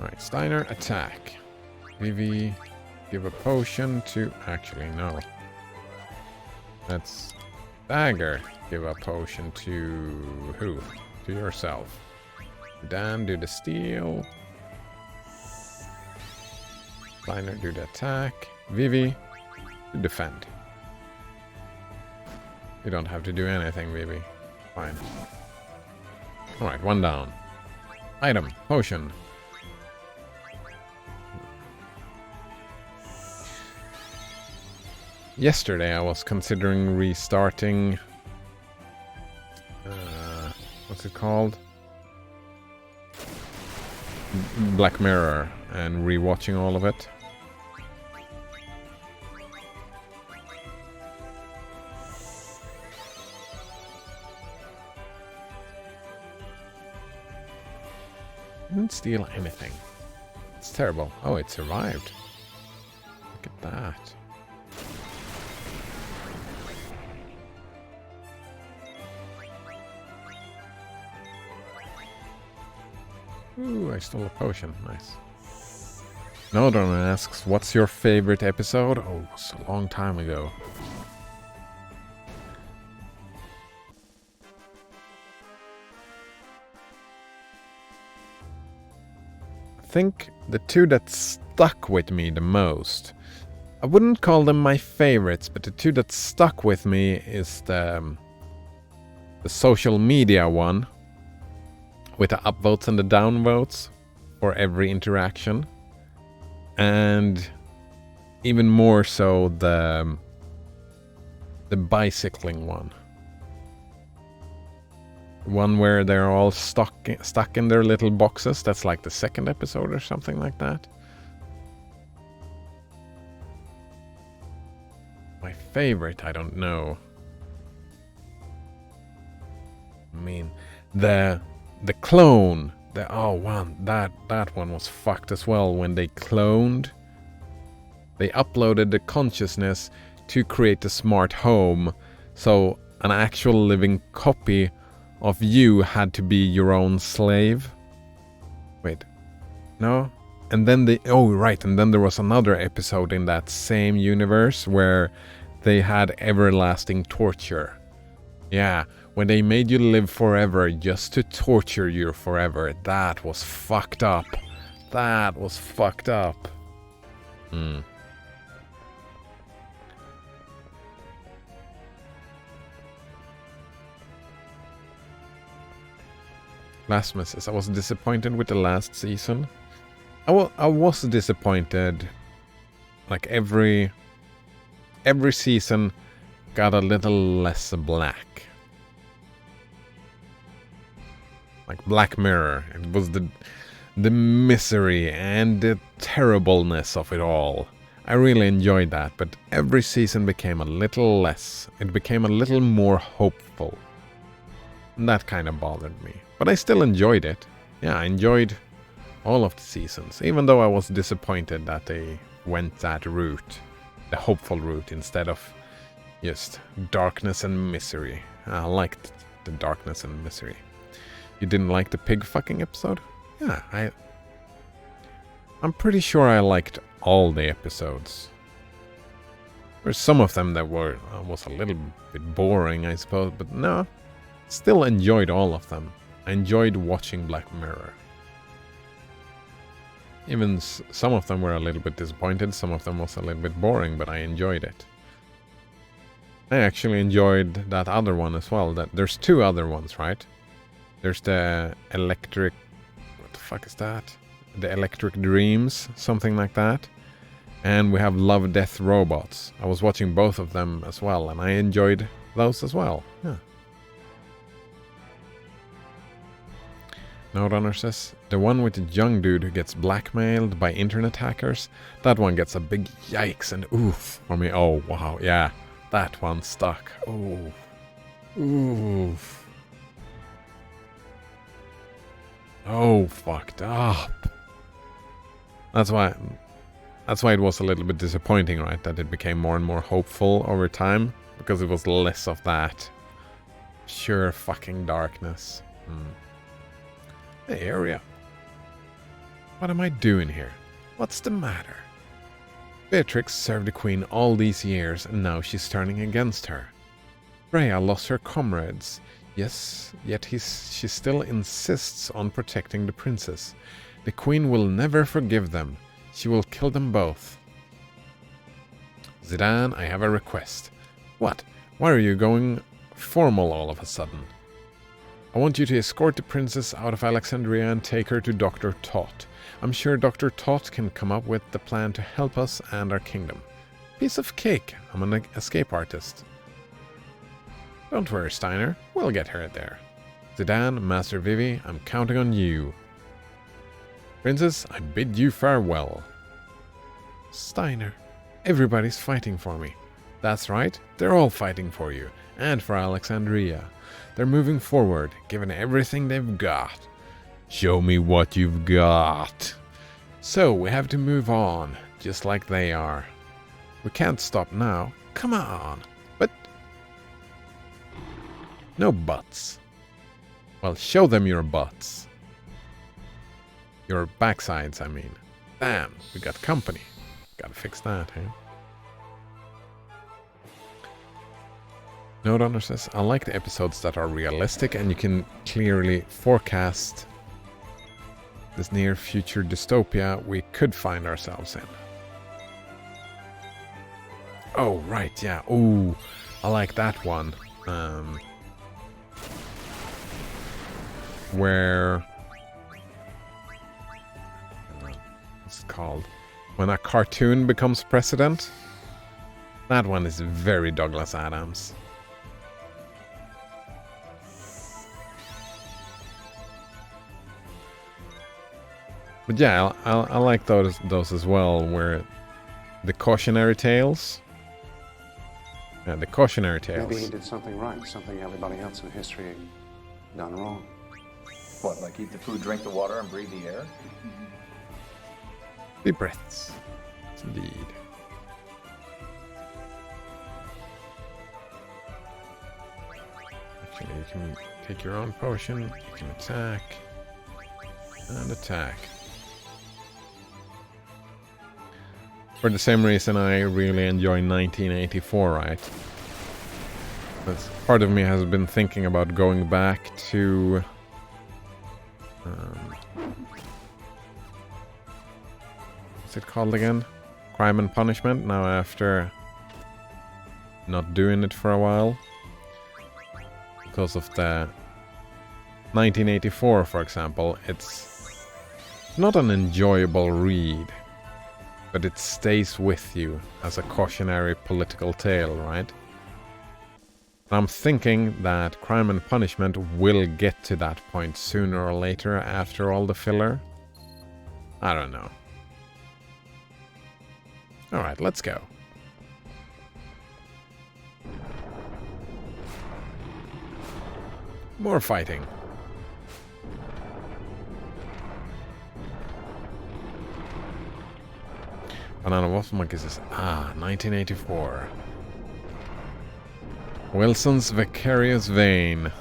Alright, Steiner, attack. Vivi, give a potion to... Actually, no. That's... Dagger, give a potion to... Who? To yourself. Dan, do the steal. Steiner, do the attack. Vivi, do defend. You don't have to do anything, Vivi. Fine. Alright, one down. Item, potion. Yesterday I was considering restarting... what's it called? Black Mirror, and rewatching all of it. Didn't steal anything. It's terrible. Oh, it survived. Look at that. Ooh, I stole a potion. Nice. Nodron asks, what's your favorite episode? Oh, it's a long time ago. I think the two that stuck with me the most, I wouldn't call them my favorites, but the two that stuck with me is the social media one, with the upvotes and the downvotes for every interaction. And even more so the bicycling one. One where they're all stuck in their little boxes. That's like the second episode or something like that. My favorite, I don't know. I mean, the clone. Oh wow, that one was fucked as well. When they cloned, they uploaded the consciousness to create a smart home. So an actual living copy of you had to be your own slave. Wait, no? And then and then there was another episode in that same universe where they had everlasting torture. Yeah, when they made you live forever just to torture you forever. That was fucked up. That was fucked up. Last says, I was disappointed with the last season. I was disappointed. Like every season got a little less black. Like Black Mirror. It was the misery and the terribleness of it all. I really enjoyed that, but every season became a little less. It became a little more hopeful. And that kind of bothered me. But I still enjoyed it. Yeah, I enjoyed all of the seasons, even though I was disappointed that they went that route, the hopeful route, instead of just darkness and misery. I liked the darkness and misery. You didn't like the pig fucking episode? Yeah, I'm pretty sure I liked all the episodes. There's some of them that was a little bit boring, I suppose, but no, still enjoyed all of them. I enjoyed watching Black Mirror. Even some of them were a little bit disappointed, some of them was a little bit boring, but I enjoyed it. I actually enjoyed that other one as well. There's two other ones, right? There's the electric... What the fuck is that? The Electric Dreams, something like that. And we have Love, Death, Robots. I was watching both of them as well, and I enjoyed those as well. Yeah. No Runner says, the one with the young dude who gets blackmailed by internet hackers, that one gets a big yikes and oof for me. Oh, wow, yeah, that one stuck. Oh, oof. Oh, fucked up. That's why it was a little bit disappointing, right? That it became more and more hopeful over time, because it was less of that sure fucking darkness. Hey, area. What am I doing here? What's the matter? Beatrix served the queen all these years, and now she's turning against her. Freya lost her comrades. Yes, yet she still insists on protecting the princess. The queen will never forgive them. She will kill them both. Zidane, I have a request. What? Why are you going formal all of a sudden? I want you to escort the princess out of Alexandria and take her to Dr. Tot. I'm sure Dr. Tot can come up with the plan to help us and our kingdom. Piece of cake. I'm an escape artist. Don't worry, Steiner. We'll get her there. Zidane, Master Vivi, I'm counting on you. Princess, I bid you farewell. Steiner, everybody's fighting for me. That's right, they're all fighting for you, and for Alexandria. They're moving forward, giving everything they've got. Show me what you've got. So, we have to move on, just like they are. We can't stop now. Come on. But... no buts. Well, show them your butts. Your backsides, I mean. Damn, we got company. Gotta fix that, huh? Note Honor says, I like the episodes that are realistic and you can clearly forecast this near future dystopia we could find ourselves in. Oh, right, yeah. Ooh, I like that one. Where... what's it called? when a cartoon becomes president. That one is very Douglas Adams. But yeah, I like those as well, where the cautionary tales. Yeah, the cautionary tales. Maybe he did something right, something everybody else in history done wrong. What, like eat the food, drink the water, and breathe the air? Deep breaths. Indeed. Actually, you can take your own potion, you can attack, and attack. For the same reason I really enjoy 1984, right? Because part of me has been thinking about going back to... what's it called again? Crime and Punishment, now after not doing it for a while. Because of the 1984, for example, it's not an enjoyable read, but it stays with you as a cautionary political tale, right? And I'm thinking that Crime and Punishment will get to that point sooner or later after all the filler. I don't know. Alright, let's go. More fighting. Banana Waffle Monkeys is 1984. Wilson's Vicarious Vein.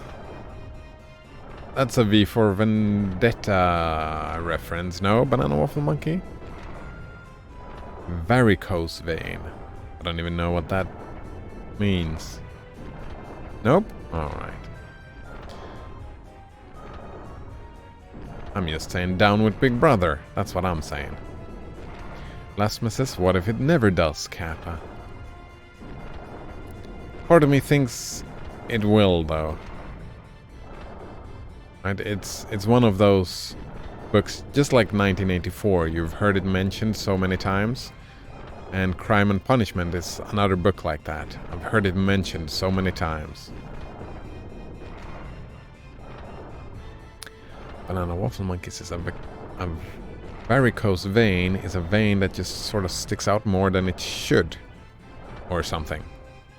That's a V for Vendetta reference, no, Banana Waffle Monkey? Varicose Vein. I don't even know what that means. Nope? Alright. I'm just saying down with Big Brother. That's what I'm saying. Blasphemous, what if it never does, Kappa? Part of me thinks it will, though. Right? It's one of those books, just like 1984. You've heard it mentioned so many times. And Crime and Punishment is another book like that. I've heard it mentioned so many times. Banana Waffle Monkeys is a varicose vein is a vein that just sort of sticks out more than it should. Or something.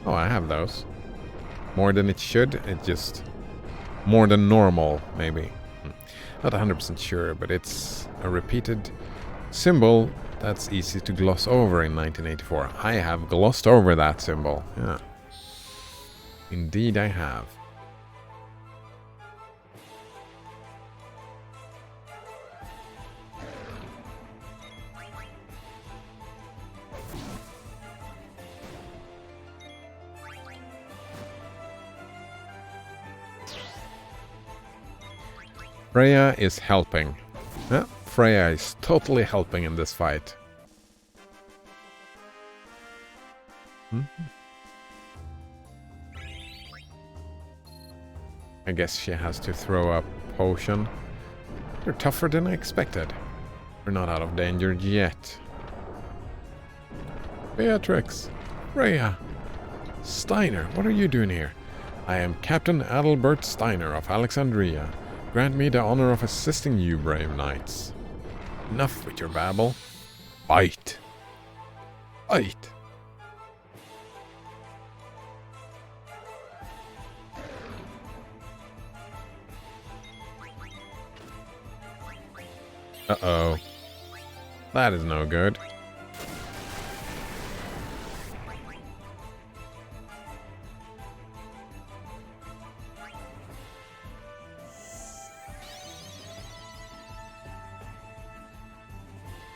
Oh, I have those. More than it should, it just... more than normal, maybe. Not 100% sure, but it's a repeated symbol that's easy to gloss over in 1984. I have glossed over that symbol. Yeah. Indeed I have. Freya is helping. Yeah, Freya is totally helping in this fight. I guess she has to throw a potion. They're tougher than I expected. We're not out of danger yet. Beatrix! Freya! Steiner, what are you doing here? I am Captain Adalbert Steiner of Alexandria. Grant me the honor of assisting you, brave knights. Enough with your babble. Fight! Fight! Uh-oh. That is no good.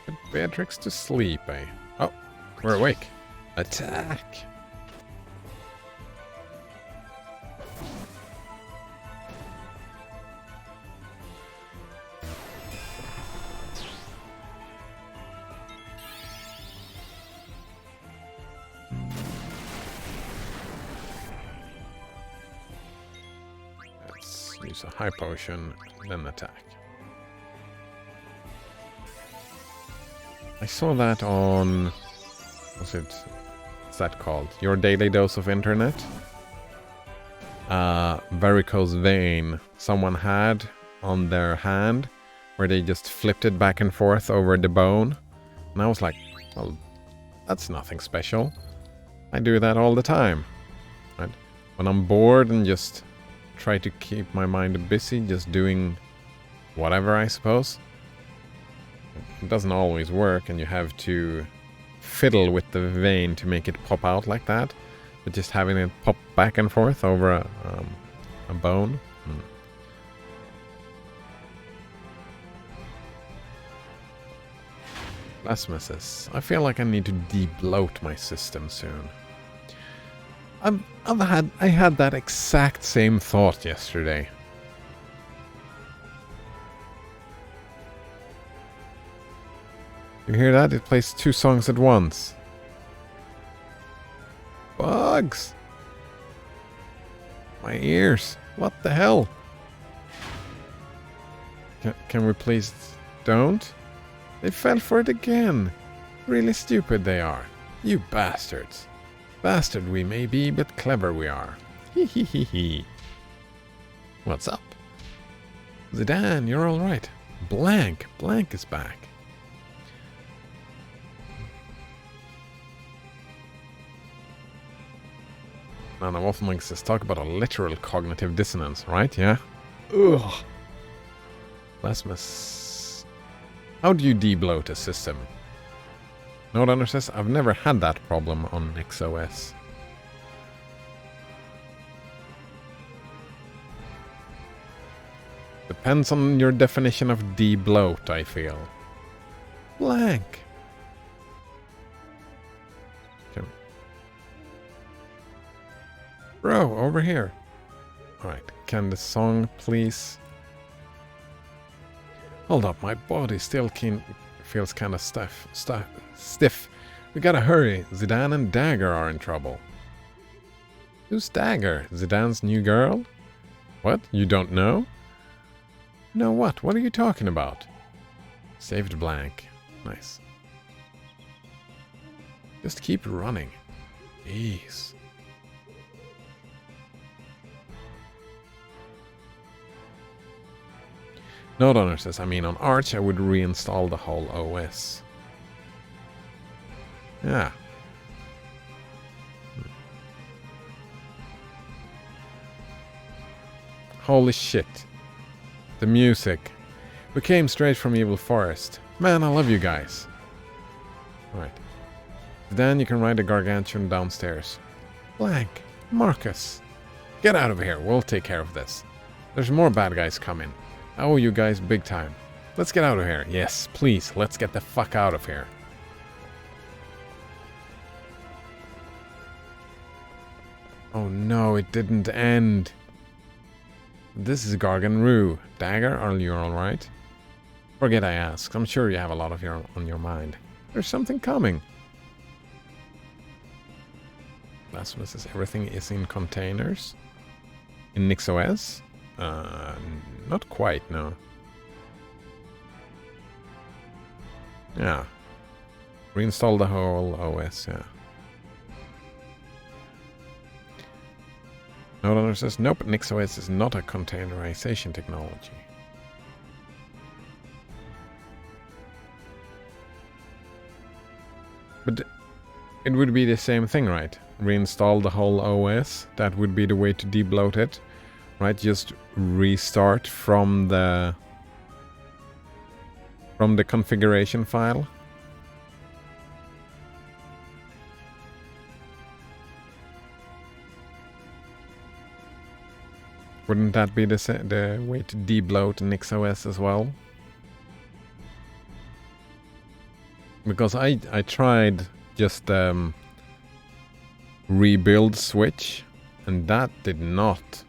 Put Beatrix to sleep, eh? Oh, we're awake. Attack! Let's use a high potion, then attack. I saw that on... What's that called? Your Daily Dose of Internet? Varicose vein someone had on their hand where they just flipped it back and forth over the bone. And I was like, well, that's nothing special. I do that all the time. Right? When I'm bored and just try to keep my mind busy, just doing whatever, I suppose. It doesn't always work, and you have to fiddle with the vein to make it pop out like that. But just having it pop back and forth over a bone. Blasphemous. I feel like I need to de-bloat my system soon. I had that exact same thought yesterday. You hear that? It plays 2 songs at once. Bugs! My ears. What the hell? Can we please don't? They fell for it again. Really stupid they are. You bastards. Bastard we may be, but clever we are. Hee hee hee hee. What's up? Zidane, you're alright. Blank is back. Man, I've often liked to talk about a literal cognitive dissonance, right? Yeah? Ugh. Blasphemous. How do you de-bloat a system? Node says, I've never had that problem on NixOS. Depends on your definition of de-bloat, I feel. Blank. Okay. Bro, over here. Alright, can the song please... Hold up, my body still feels kind of stiff. We gotta hurry. Zidane and Dagger are in trouble. Who's Dagger? Zidane's new girl? What? You don't know? No what? What are you talking about? Saved blank. Nice. Just keep running. Jeez. Node owner says, I mean, on Arch I would reinstall the whole OS. Yeah. Holy shit. The music. We came straight from Evil Forest. Man, I love you guys. Right. Then you can ride the Gargantuan downstairs. Blank. Marcus. Get out of here. We'll take care of this. There's more bad guys coming. I owe you guys big time. Let's get out of here. Yes, please. Let's get the fuck out of here. Oh no, it didn't end. This is Gargan Rue. Dagger, are you alright? Forget I asked. I'm sure you have a lot on your mind. There's something coming. Blasphemous says everything is in containers. In NixOS? Not quite, no. Yeah. Reinstall the whole OS, yeah. Node owner says, nope, NixOS is not a containerization technology. But it would be the same thing, right? Reinstall the whole OS. That would be the way to de-bloat it. Right? Just restart from the configuration file. Wouldn't that be the way to de-bloat NixOS as well? Because I tried just rebuild switch, and that did not.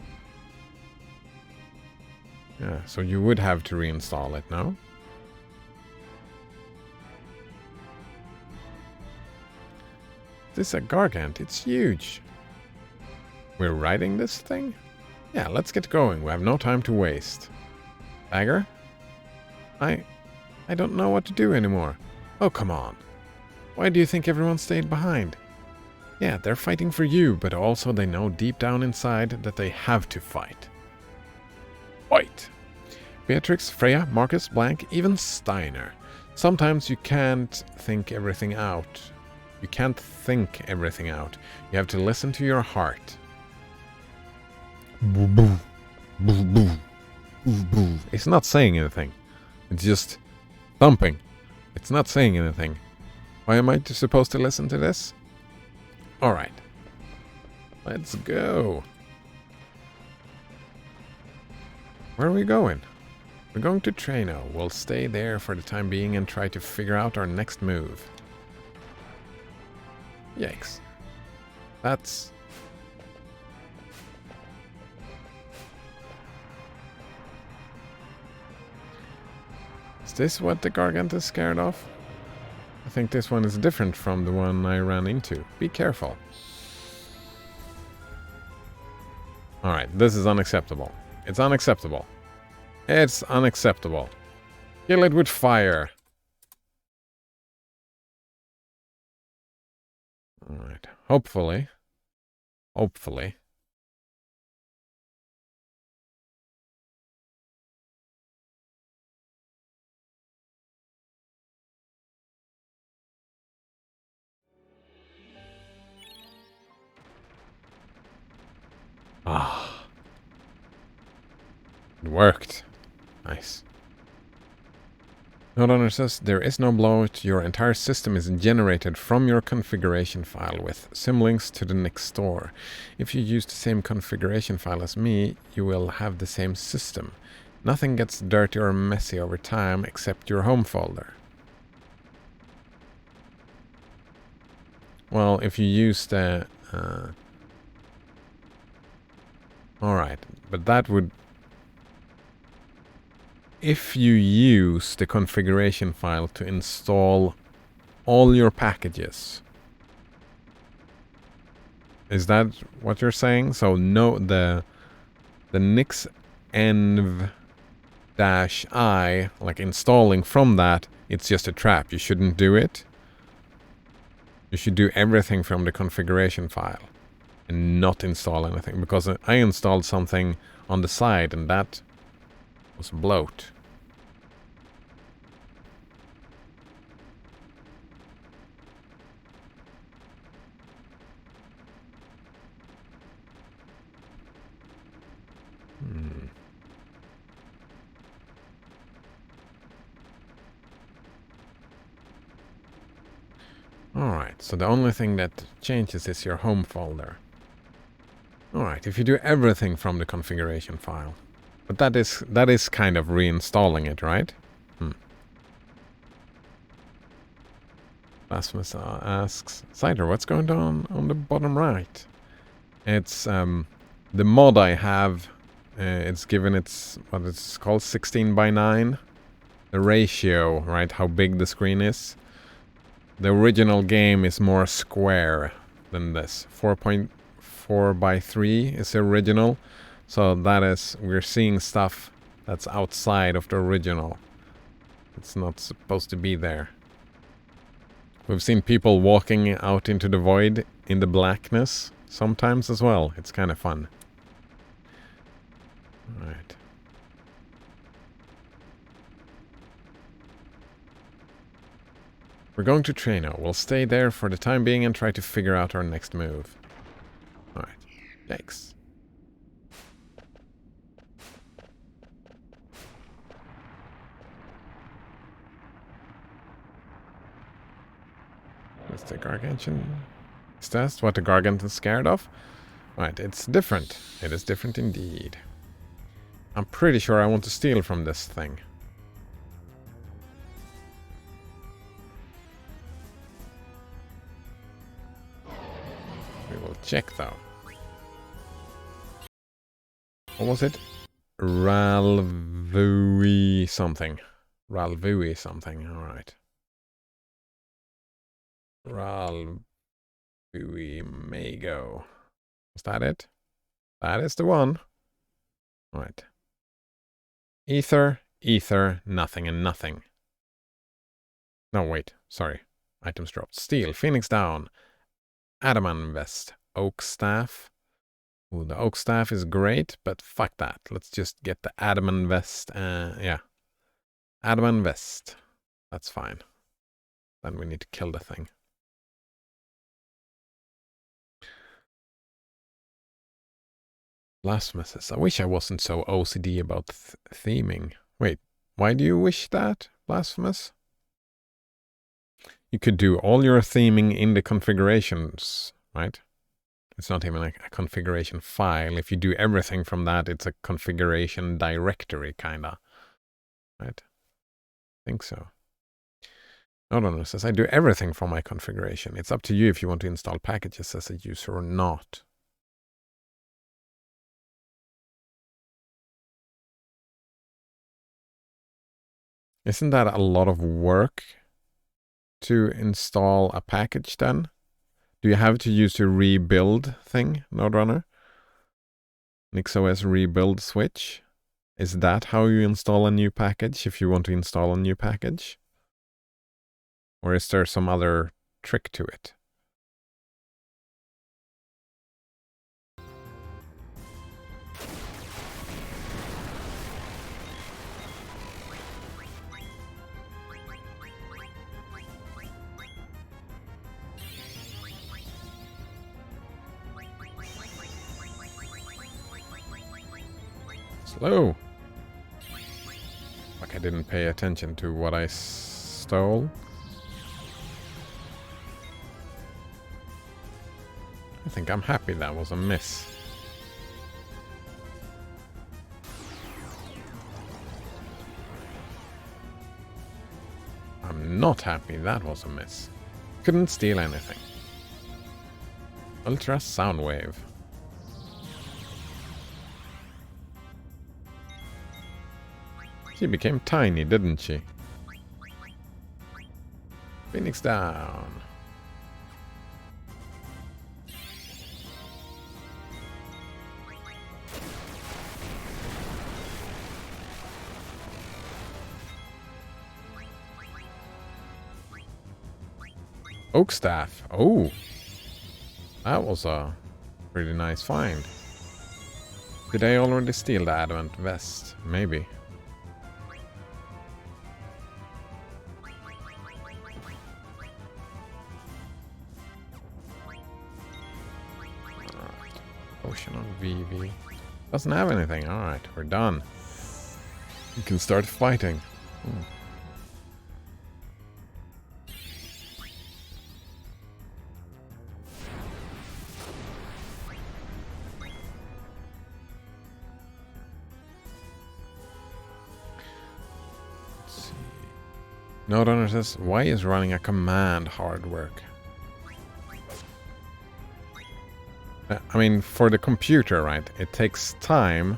Yeah, so you would have to reinstall it now. This is a Gargant, it's huge. We're riding this thing? Yeah, let's get going. We have no time to waste. Dagger? I don't know what to do anymore. Oh, come on. Why do you think everyone stayed behind? Yeah, they're fighting for you, but also they know deep down inside that they have to fight. Fight! Beatrix, Freya, Marcus, Blank, even Steiner. Sometimes you can't think everything out. You can't think everything out. You have to listen to your heart. Boo boo. Boo boo. Boo boo. It's not saying anything. It's just thumping. It's not saying anything. Why am I supposed to listen to this? Alright. Let's go. Where are we going? We're going to Trano. We'll stay there for the time being and try to figure out our next move. Yikes. That's... Is this what the Gargant is scared of? I think this one is different from the one I ran into. Be careful. Alright, this is unacceptable. It's unacceptable. It's unacceptable. Kill it with fire. Alright, hopefully. Hopefully. Ah. It worked. Nice. Note owner says, there is no bloat. Your entire system is generated from your configuration file with symlinks to the next store. If you use the same configuration file as me, you will have the same system. Nothing gets dirty or messy over time except your home folder. Well, if you use the... Alright, but that would... If you use the configuration file to install all your packages, is that what you're saying? So no, the nix env -i, like installing from that, it's just a trap. You shouldn't do it. You should do everything from the configuration file and not install anything, because I installed something on the side and that was bloat. Alright, so the only thing that changes is your home folder. Alright, if you do everything from the configuration file. But that is kind of reinstalling it, right? Rasmus asks, Cider, what's going on the bottom right? It's the mod I have. It's given its what it's called 16:9. The ratio, right? How big the screen is. The original game is more square than this. 4.4:3 is the original. So that is, we're seeing stuff that's outside of the original. It's not supposed to be there. We've seen people walking out into the void in the blackness sometimes as well. It's kind of fun. Alright. We're going to Trano. We'll stay there for the time being and try to figure out our next move. Alright. Yikes. What's the Gargantian? Is that what the Gargant is scared of? Right, it's different. It is different indeed. I'm pretty sure I want to steal from this thing. We will check though. What was it? Ralvui something. Ralvui something, alright. Ralvui Mago. Is that it? That is the one. Alright. Ether, ether, nothing and nothing. No, wait. Sorry. Items dropped. Steel. Phoenix down. Adamant vest. Oak staff. Ooh, the oak staff is great, but fuck that. Let's just get the adamant vest. Yeah. Adamant vest. That's fine. Then we need to kill the thing. Blasphemuses. I wish I wasn't so OCD about theming. Wait, why do you wish that, Blasphemous? You could do all your theming in the configurations, right? It's not even like a configuration file. If you do everything from that, it's a configuration directory, kinda. Right? I think so. No, it says I do everything from my configuration. It's up to you if you want to install packages as a user or not. Isn't that a lot of work to install a package then? Do you have to use the rebuild thing, Nodrunner? NixOS rebuild switch? Is that how you install a new package if you want to install a new package? Or is there some other trick to it? Slow. Like I didn't pay attention to what I stole. I think I'm happy that was a miss. I'm not happy that was a miss. Couldn't steal anything. Ultra Soundwave. She became tiny, didn't she? Phoenix down. Oak staff. Oh, that was a pretty nice find. Did I already steal the adamant vest? Maybe. Potion on VV. Doesn't have anything. Alright, we're done. You can start fighting. Let's see. Nodrunner says, why is running a command hard work? I mean, for the computer, right? It takes time.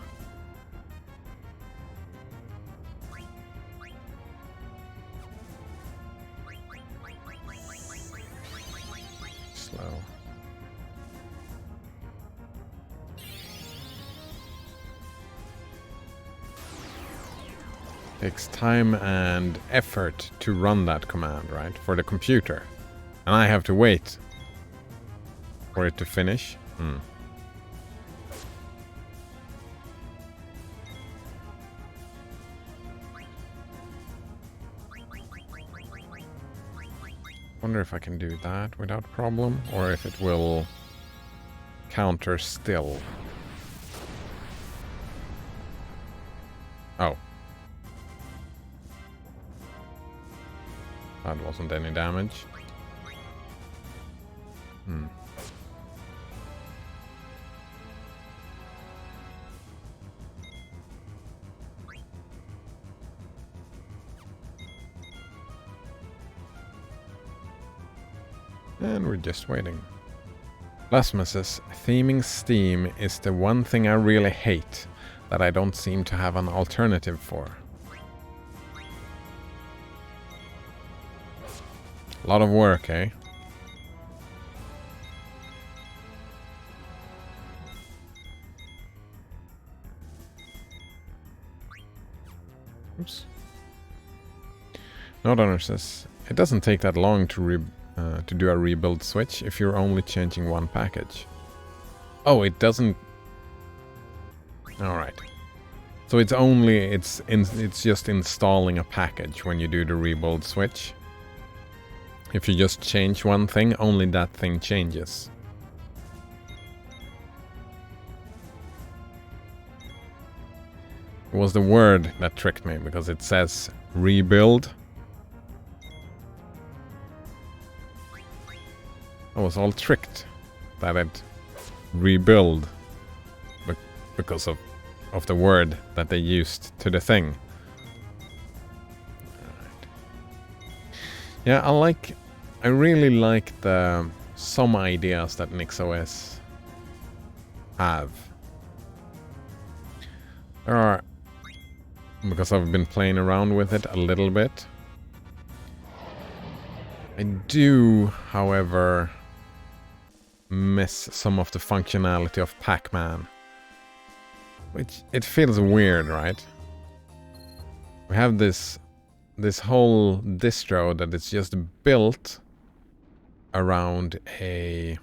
Slow. Takes time and effort to run that command, right? For the computer. And I have to wait for it to finish. Wonder if I can do that without problem, or if it will counter still. Oh. That wasn't any damage. And we're just waiting. Blasphemous says, theming Steam is the one thing I really hate that I don't seem to have an alternative for. A lot of work, eh? Oops. Nodrunner says, it doesn't take that long to do a rebuild switch if you're only changing one package. Oh, it doesn't. All right. So it's just installing a package when you do the rebuild switch. If you just change one thing, only that thing changes. It was the word that tricked me because it says rebuild. I was all tricked that it rebuild because of the word that they used to the thing. Yeah, I really like some ideas that NixOS have. There are, because I've been playing around with it a little bit. I do, however, miss some of the functionality of Pac-Man. Which, it feels weird, right? We have this whole distro that is just built around a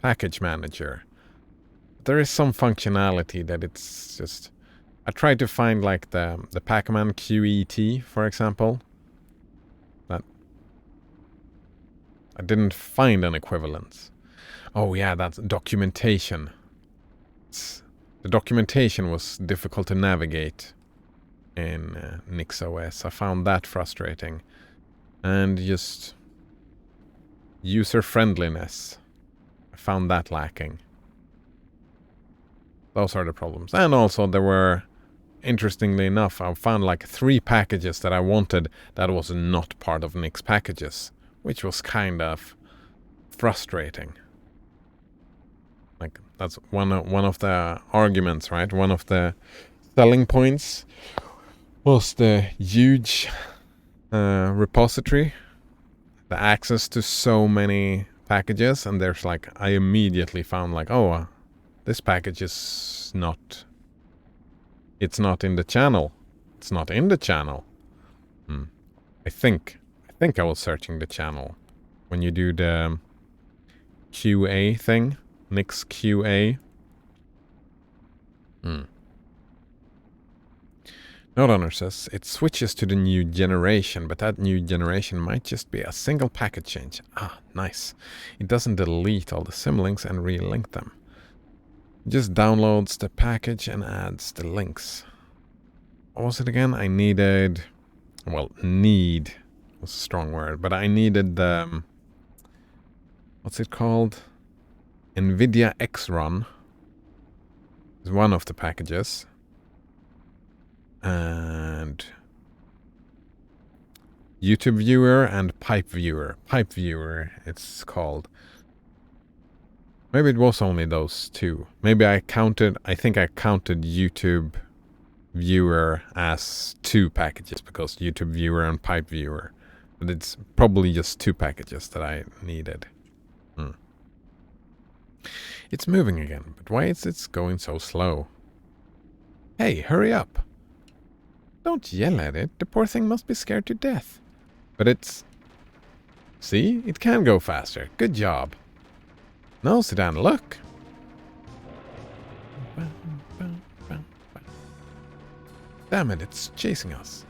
package manager. There is some functionality that it's just. I tried to find like the Pac-Man QET, for example. That I didn't find an equivalence. Oh yeah, that's documentation. The documentation was difficult to navigate in NixOS. I found that frustrating. And just user friendliness. I found that lacking. Those are the problems. And also there were, interestingly enough, I found like 3 packages that I wanted that was not part of Nix packages, which was kind of frustrating. Like, that's one of the arguments, right? One of the selling points was the huge repository, the access to so many packages, and there's like, I immediately found like, oh, this package is not, it's not in the channel. It's not in the channel. I think I was searching the channel. When you do the QA thing, Nix QA. Note says, it switches to the new generation, but that new generation might just be a single packet change. Ah, nice. It doesn't delete all the symlinks and relink them. It just downloads the package and adds the links. What was it again? I needed... Well, need was a strong word, but I needed the... What's it called? NVIDIA X-Run is one of the packages. And YouTube Viewer and Pipe Viewer. Pipe Viewer, it's called. Maybe it was only those 2. Maybe I think I counted YouTube Viewer as 2 packages because YouTube Viewer and Pipe Viewer. But it's probably just 2 packages that I needed. It's moving again, but why is it going so slow? Hey, hurry up! Don't yell at it, the poor thing must be scared to death. But it's... See? It can go faster. Good job. No, sit down, look! Damn it, it's chasing us.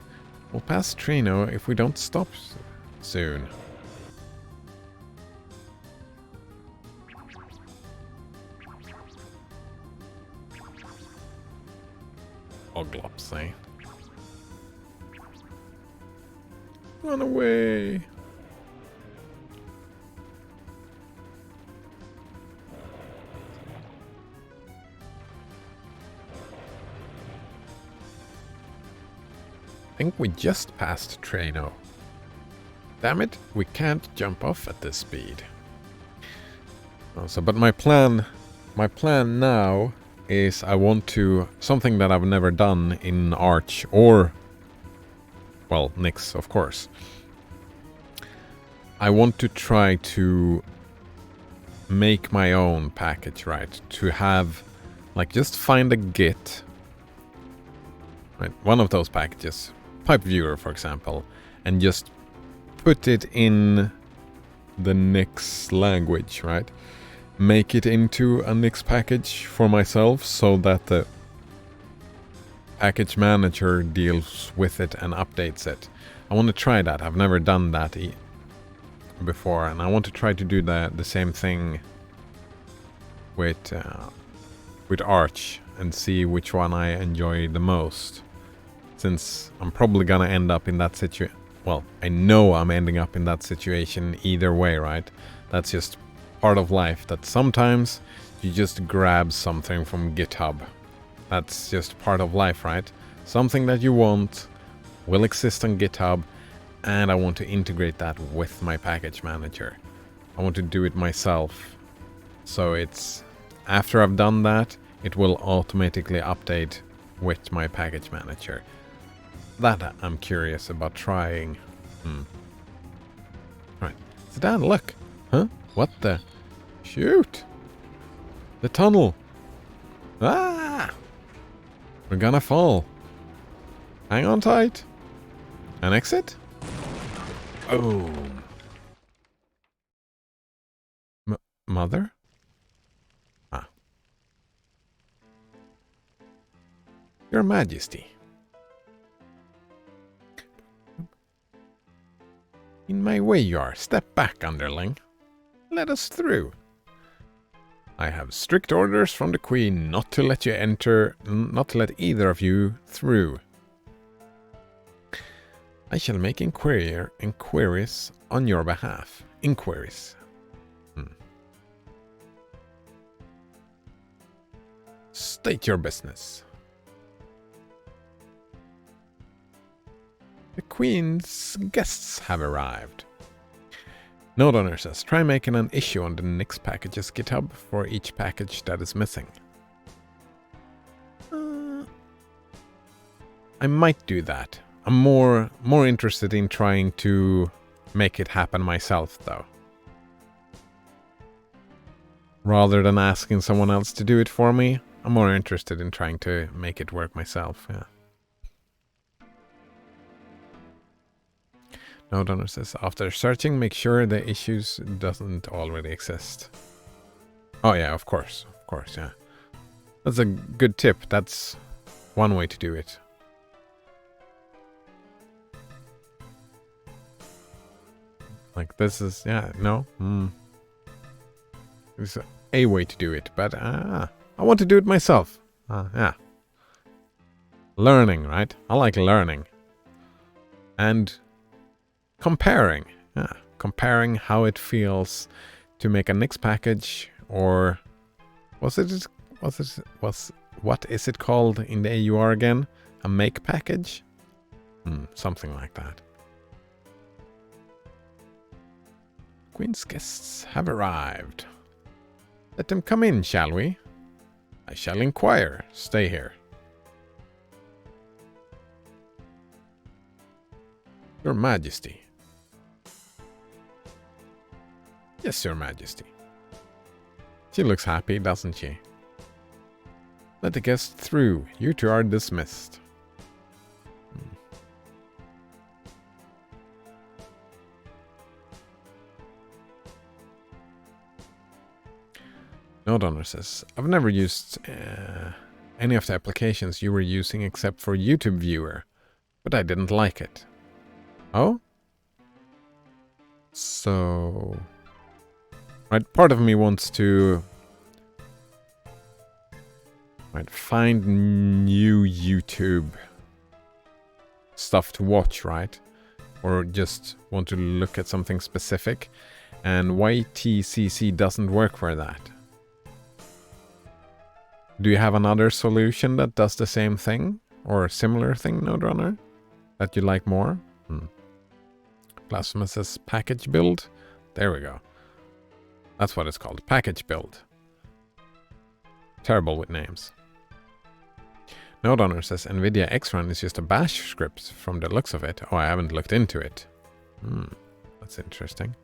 We'll pass Trino if we don't stop soon. Oglops, eh? Run away! I think we just passed Trano. Damn it, we can't jump off at this speed. But my plan now is I want to, something that I've never done in Arch or, well, Nix, of course. I want to try to make my own package, right? To have, like, just find a Git right? One of those packages, Pipe Viewer, for example, and just put it in the Nix language, right? Make it into a Nix package for myself so that the package manager deals with it and updates it. I want to try that. I've never done that before, and I want to try to do the same thing with Arch and see which one I enjoy the most. Since I'm probably gonna end up in that situation. Well, I know I'm ending up in that situation either way, right? That's just part of life, that sometimes you just grab something from GitHub. That's just part of life, right? Something that you want will exist on GitHub, and I want to integrate that with my package manager. I want to do it myself. So it's after I've done that, it will automatically update with my package manager. That I'm curious about trying. Right. So Dan, look. Huh? What the? Shoot! The tunnel! Ah! We're gonna fall. Hang on tight. An exit? Oh. Mother? Ah. Your Majesty. In my way you are. Step back, underling. Let us through. I have strict orders from the Queen not to let you enter, not to let either of you through. I shall make inquiries on your behalf. Inquiries. State your business. The Queen's guests have arrived. Node owner says, try making an issue on the Nix packages GitHub for each package that is missing. I might do that. I'm more interested in trying to make it happen myself, though. Rather than asking someone else to do it for me, I'm more interested in trying to make it work myself, yeah. Node owner says, after searching, make sure the issues doesn't already exist. Oh yeah, of course, yeah. That's a good tip. That's one way to do it. Like this is, yeah, no? It's a way to do it, but I want to do it myself. Yeah. Learning, right? I like learning. And comparing. Yeah. Comparing how it feels to make a Nix package, or what is it called in the AUR again? A make package? Something like that. Queen's guests have arrived. Let them come in, shall we? I shall inquire. Stay here. Your Majesty. Yes, Your Majesty. She looks happy, doesn't she? Let the guests through. You two are dismissed. Node owner says, I've never used any of the applications you were using except for YouTube Viewer, but I didn't like it. Oh? So... Right, part of me wants to... Right, find new YouTube stuff to watch, right? Or just want to look at something specific, and YTCC doesn't work for that. Do you have another solution that does the same thing? Or a similar thing, Node Runner? That you like more? Blasphemous says package build. There we go. That's what it's called. Package build. Terrible with names. Node Owner says NVIDIA X-Run is just a bash script from the looks of it. Oh, I haven't looked into it. That's interesting.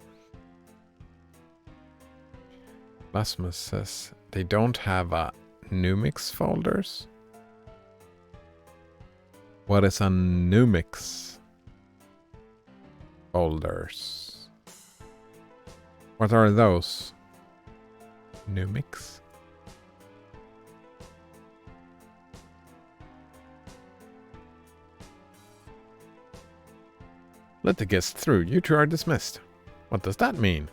Blasphemous says they don't have Numix folders. What is a Numix folders? What are those? Numix? Let the guests through. You two are dismissed. What does that mean?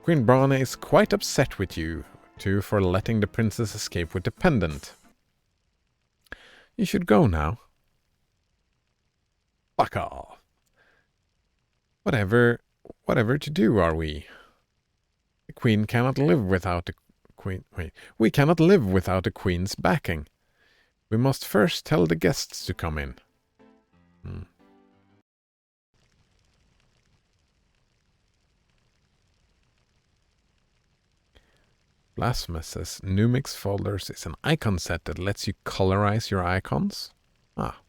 Queen Brana is quite upset with you two for letting the princess escape with the pendant. You should go now. Fuck off. Whatever to do are we? The queen cannot live without the queen. Wait, we cannot live without the queen's backing. We must first tell the guests to come in. Blasphemous says Numix folders is an icon set that lets you colorize your icons. Ah.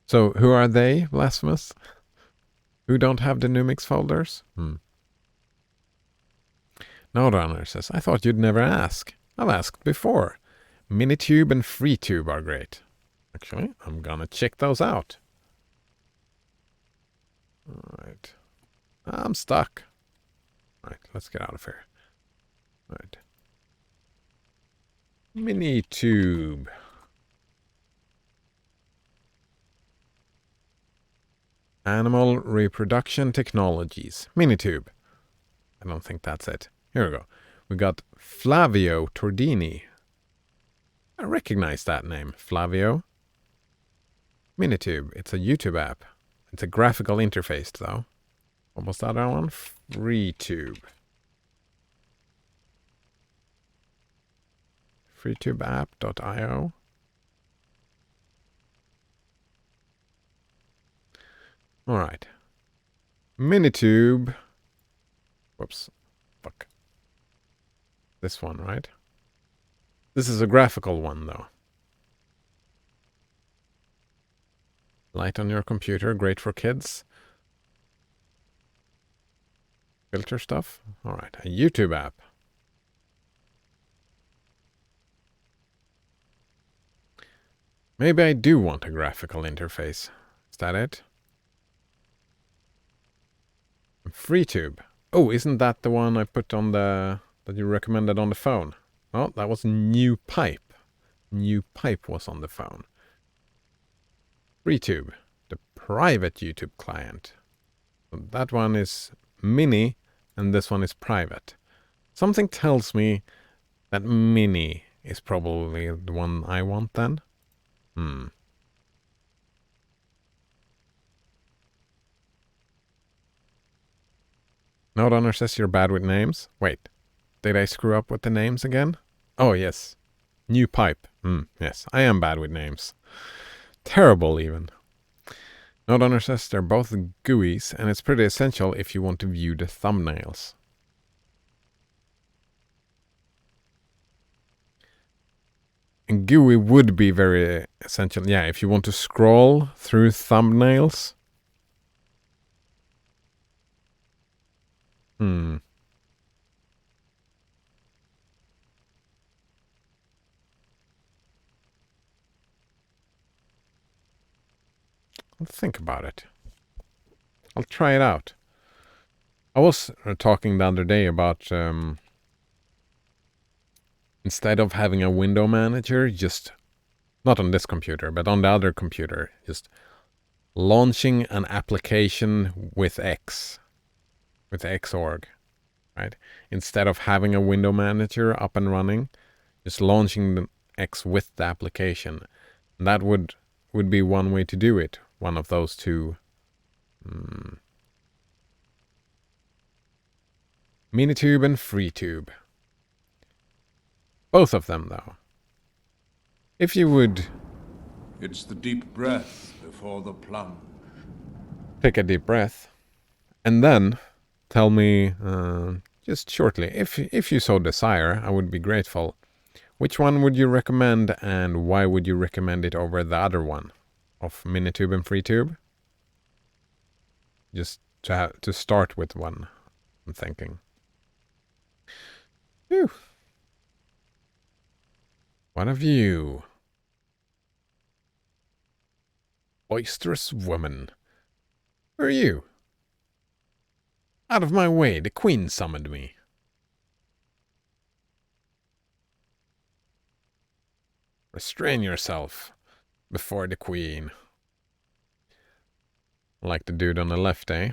So who are they, Blasphemous? Who don't have the Numix folders? Notrunner says, I thought you'd never ask. I've asked before. Minitube and FreeTube are great. Actually, I'm gonna check those out. Alright. I'm stuck. Alright, let's get out of here. Alright. Minitube. Animal Reproduction Technologies. Minitube. I don't think that's it. Here we go. We got Flavio Tordini. I recognize that name. Flavio. Minitube. It's a YouTube app. It's a graphical interface, though. What was that other one? FreeTube. FreeTubeApp.io. Alright. Minitube. Whoops. Fuck. This one, right? This is a graphical one, though. Light on your computer, great for kids. Filter stuff. Alright, a YouTube app. Maybe I do want a graphical interface. Is that it? FreeTube. Oh, isn't that the one I put on the... that you recommended on the phone? Oh, that was New Pipe. New Pipe was on the phone. FreeTube, the private YouTube client. So that one is mini, and this one is private. Something tells me that mini is probably the one I want then. Notrunner says you're bad with names. Wait, did I screw up with the names again? Oh, yes. New Pipe. Yes, I am bad with names. Terrible, even. Notrunner says they're both GUIs, and it's pretty essential if you want to view the thumbnails. And GUI would be very essential. Yeah, if you want to scroll through thumbnails. I'll think about it. I'll try it out. I was talking the other day about instead of having a window manager, just not on this computer, but on the other computer, just launching an application with Xorg, right? Instead of having a window manager up and running, just launching the X with the application. And that would be one way to do it. One of those two. Minitube and FreeTube. Both of them, though. If you would... It's the deep breath before the plunge. Take a deep breath. And then tell me, just shortly, if you so desire, I would be grateful. Which one would you recommend, and why would you recommend it over the other one? Of Minitube and FreeTube? Just to start with one, I'm thinking. Phew. What of you? Boisterous woman. Who are you? Out of my way, the Queen summoned me. Restrain yourself before the Queen. Like the dude on the left, eh?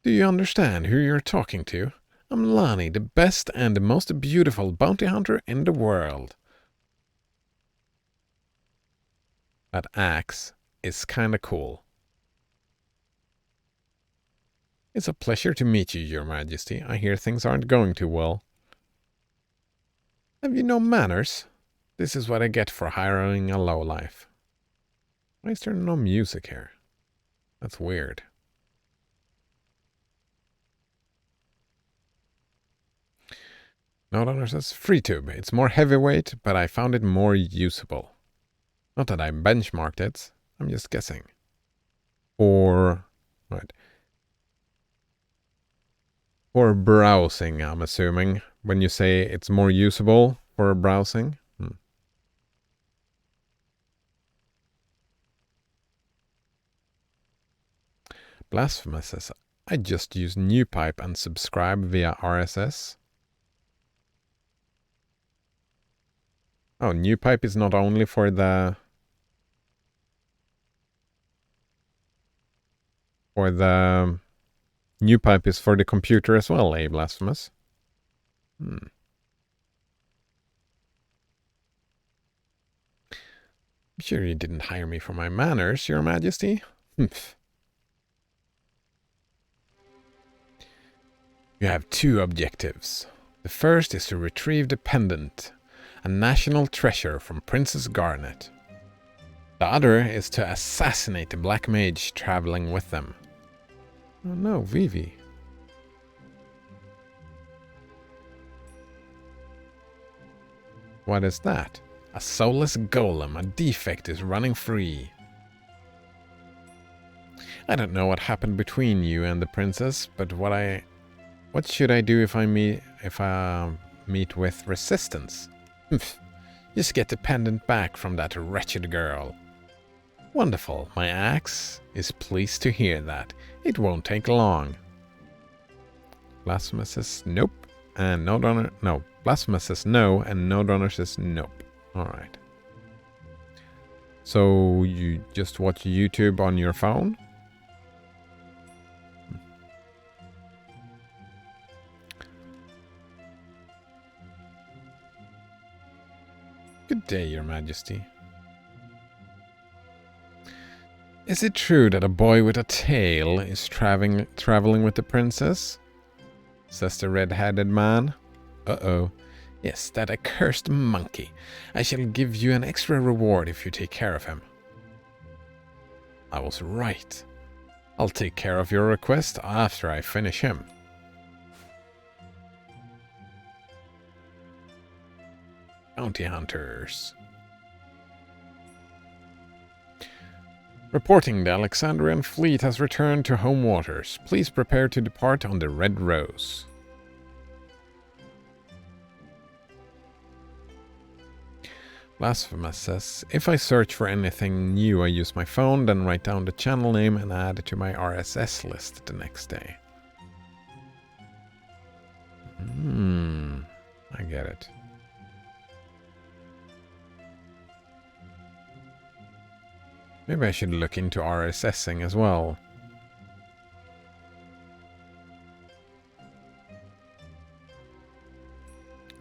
Do you understand who you're talking to? I'm Lani, the best and the most beautiful bounty hunter in the world. That axe is kinda cool. It's a pleasure to meet you, Your Majesty. I hear things aren't going too well. Have you no manners? This is what I get for hiring a lowlife. Why is there no music here? That's weird. No, that says FreeTube. It's more heavyweight, but I found it more usable. Not that I benchmarked it. I'm just guessing. Or... Right. For browsing, I'm assuming. When you say it's more usable for browsing. Blasphemous says, I just use NewPipe and subscribe via RSS. Oh, NewPipe is not only for the... NewPipe is for the computer as well, eh, Blasphemous? I'm sure you didn't hire me for my manners, Your Majesty. Humph. You have two objectives. The first is to retrieve the pendant, a national treasure from Princess Garnet. The other is to assassinate the Black Mage traveling with them. Oh no, Vivi. What is that? A soulless golem, a defect is running free. I don't know what happened between you and the princess, but what should I do if I meet with resistance? Just get the pendant back from that wretched girl. Wonderful, my axe is pleased to hear that. It won't take long. Blasphemous says nope, and no donor. No, Blasphemous says no, and no donor says nope. Alright. So you just watch YouTube on your phone? Good day, Your Majesty. Is it true that a boy with a tail is traveling with the princess? Says the red-headed man. Uh-oh. Yes, that accursed monkey. I shall give you an extra reward if you take care of him. I was right. I'll take care of your request after I finish him. Bounty hunters. Reporting the Alexandrian fleet has returned to home waters. Please prepare to depart on the Red Rose. Blasphemous says, if I search for anything new, I use my phone, then write down the channel name and add it to my RSS list the next day. I get it. Maybe I should look into RSSing as well.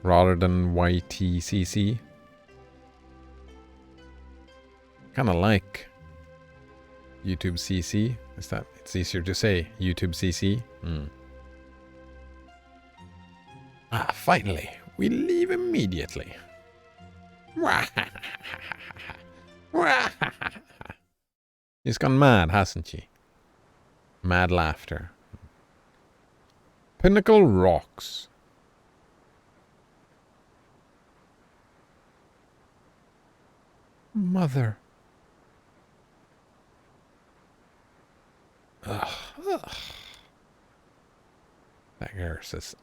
Rather than YTCC. Kinda like YouTube CC. It's easier to say YouTube CC. Ah, finally. We leave immediately. She's gone mad, hasn't she? Mad laughter. Pinnacle Rocks. Mother. Ugh. Dagger says,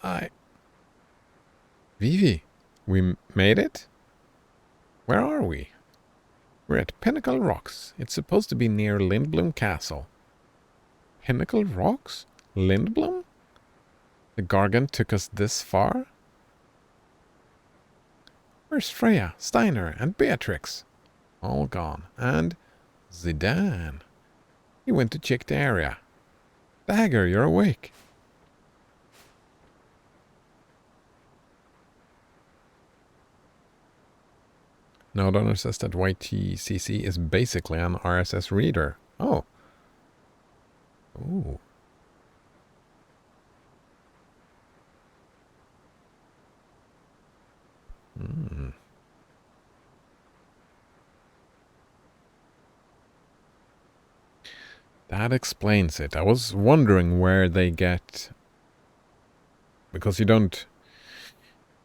Vivi, we made it? Where are we? We're at Pinnacle Rocks. It's supposed to be near Lindblom Castle. Pinnacle Rocks? Lindblom? The Gargant took us this far? Where's Freya, Steiner, and Beatrix? All gone. And Zidane. He went to check the area. Dagger, you're awake. Nodonor says that YTCC is basically an RSS reader. Oh. Ooh. Hmm. That explains it. I was wondering where they get... Because you don't...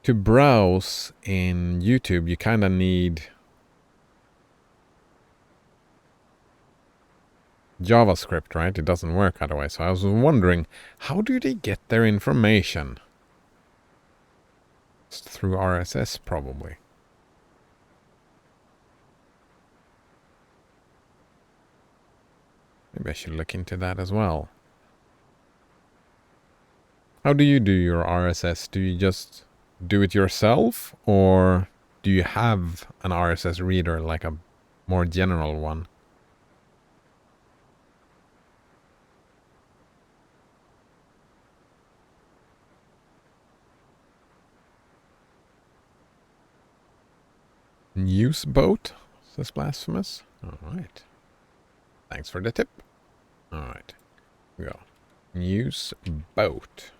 To browse in YouTube, you kind of need JavaScript, right? It doesn't work otherwise. So I was wondering, how do they get their information? It's through RSS, probably. Maybe I should look into that as well. How do you do your RSS? Do you just do it yourself, or do you have an RSS reader, like a more general one? News boat, says Blasphemous. Alright. Thanks for the tip. Alright. We go. News boat.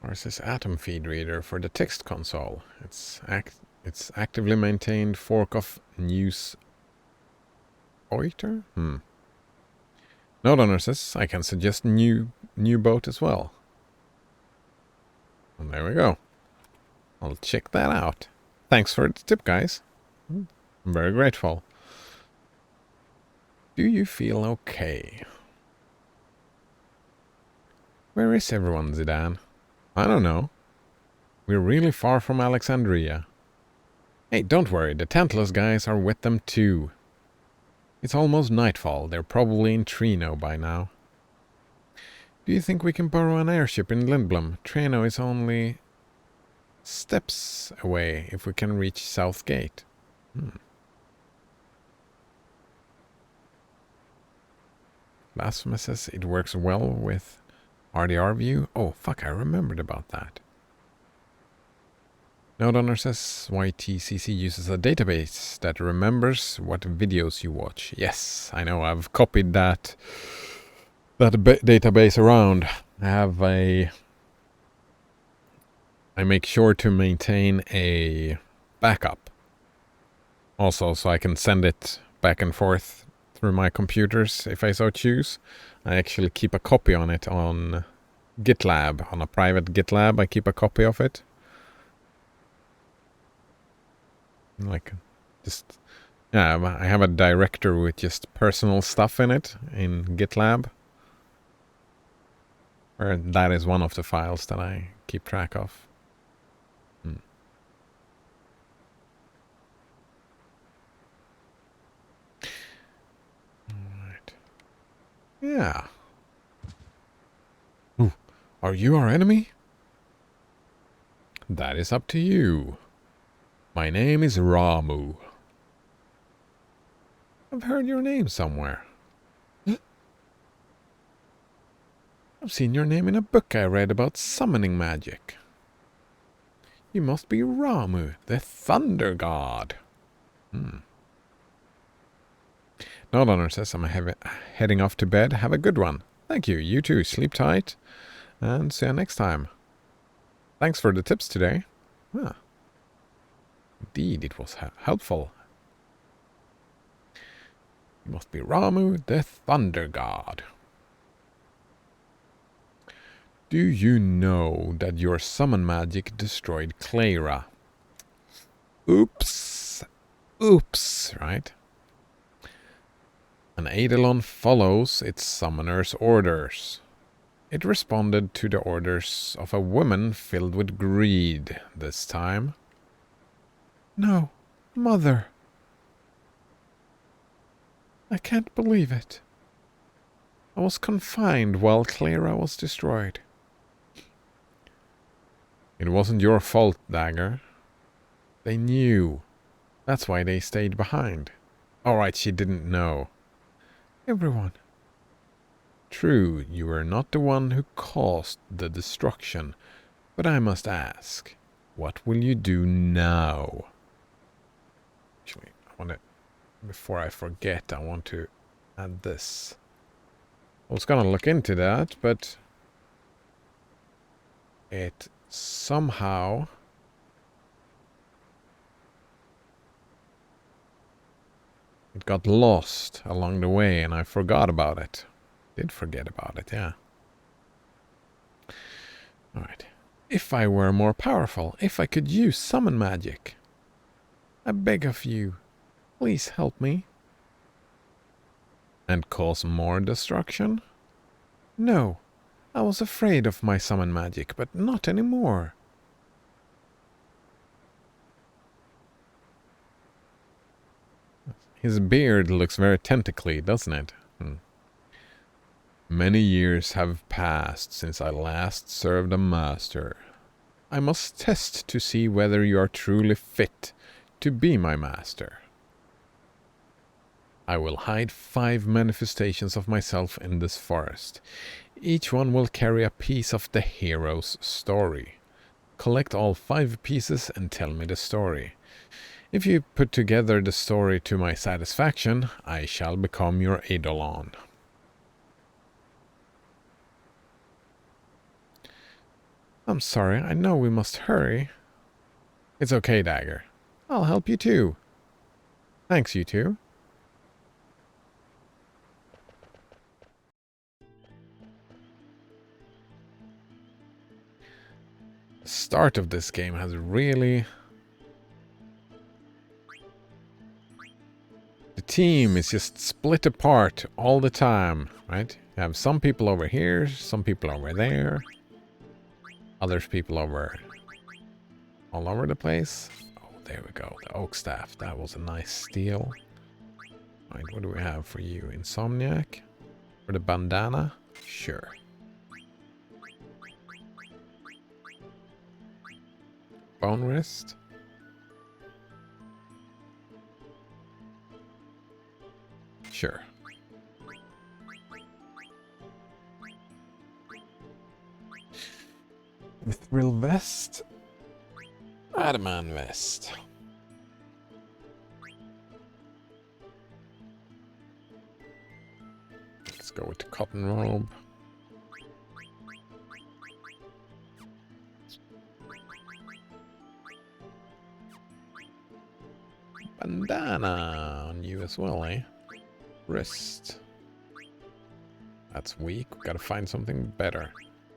RSS Atom feed reader for the text console. It's actively maintained fork of News Oiter? Nodonor says I can suggest new boat as well. And there we go. I'll check that out. Thanks for the tip, guys. I'm very grateful. Do you feel okay? Where is everyone, Zidane? I don't know. We're really far from Alexandria. Hey, don't worry, the Tantalus guys are with them too. It's almost nightfall. They're probably in Trino by now. Do you think we can borrow an airship in Lindblom? Trino is only steps away if we can reach South Gate. Blasphemous says it works well with RDR view. Oh, fuck, I remembered about that. Nodonor says YTCC uses a database that remembers what videos you watch. Yes, I know, I've copied that database around. I make sure to maintain a backup. Also, so I can send it back and forth through my computers if I so choose. I actually keep a copy on it on GitLab, on a private GitLab. I keep a copy of it. Like, just, yeah, I have a directory with just personal stuff in it in GitLab. Where that is one of the files that I keep track of. Alright. Yeah. Ooh, are you our enemy? That is up to you. My name is Ramu. I've heard your name somewhere. I've seen your name in a book I read about summoning magic. You must be Ramu, the Thunder God. Nodonor says I'm heading off to bed. Have a good one. Thank you. You too. Sleep tight. And see you next time. Thanks for the tips today. Indeed, it was helpful. You must be Ramu, the Thunder God. Do you know that your summon magic destroyed Clara? Oops. Oops, right? An Eidolon follows its summoner's orders. It responded to the orders of a woman filled with greed this time. No, Mother. I can't believe it. I was confined while Clara was destroyed. It wasn't your fault, Dagger. They knew. That's why they stayed behind. Alright, she didn't know. Everyone. True, you were not the one who caused the destruction, but I must ask, what will you do now? Actually, before I forget, I want to add this. I was gonna look into that, but it somehow it got lost along the way and I forgot about it. Did forget about it, yeah. Alright. If I were more powerful, if I could use summon magic. I beg of you, please help me. And cause more destruction? No, I was afraid of my summon magic, but not anymore. His beard looks very tentacly, doesn't it? Many years have passed since I last served a master. I must test to see whether you are truly fit to be my master. I will hide 5 manifestations of myself in this forest. Each one will carry a piece of the hero's story. Collect all 5 pieces and tell me the story. If you put together the story to my satisfaction, I shall become your Eidolon. I'm sorry, I know we must hurry. It's okay, Dagger. I'll help you too. Thanks, you two. The start of this game has really... The team is just split apart all the time, right? You have some people over here, some people over there. Other people over all over the place. Oh, there we go. The oak staff. That was a nice steal. Right, what do we have for you? Insomniac? For the bandana? Sure. Bone wrist? Sure. Mithril vest? Adamant vest. Let's go with the cotton robe. Bandana on you as well, eh? Wrist. That's weak. We gotta find something better.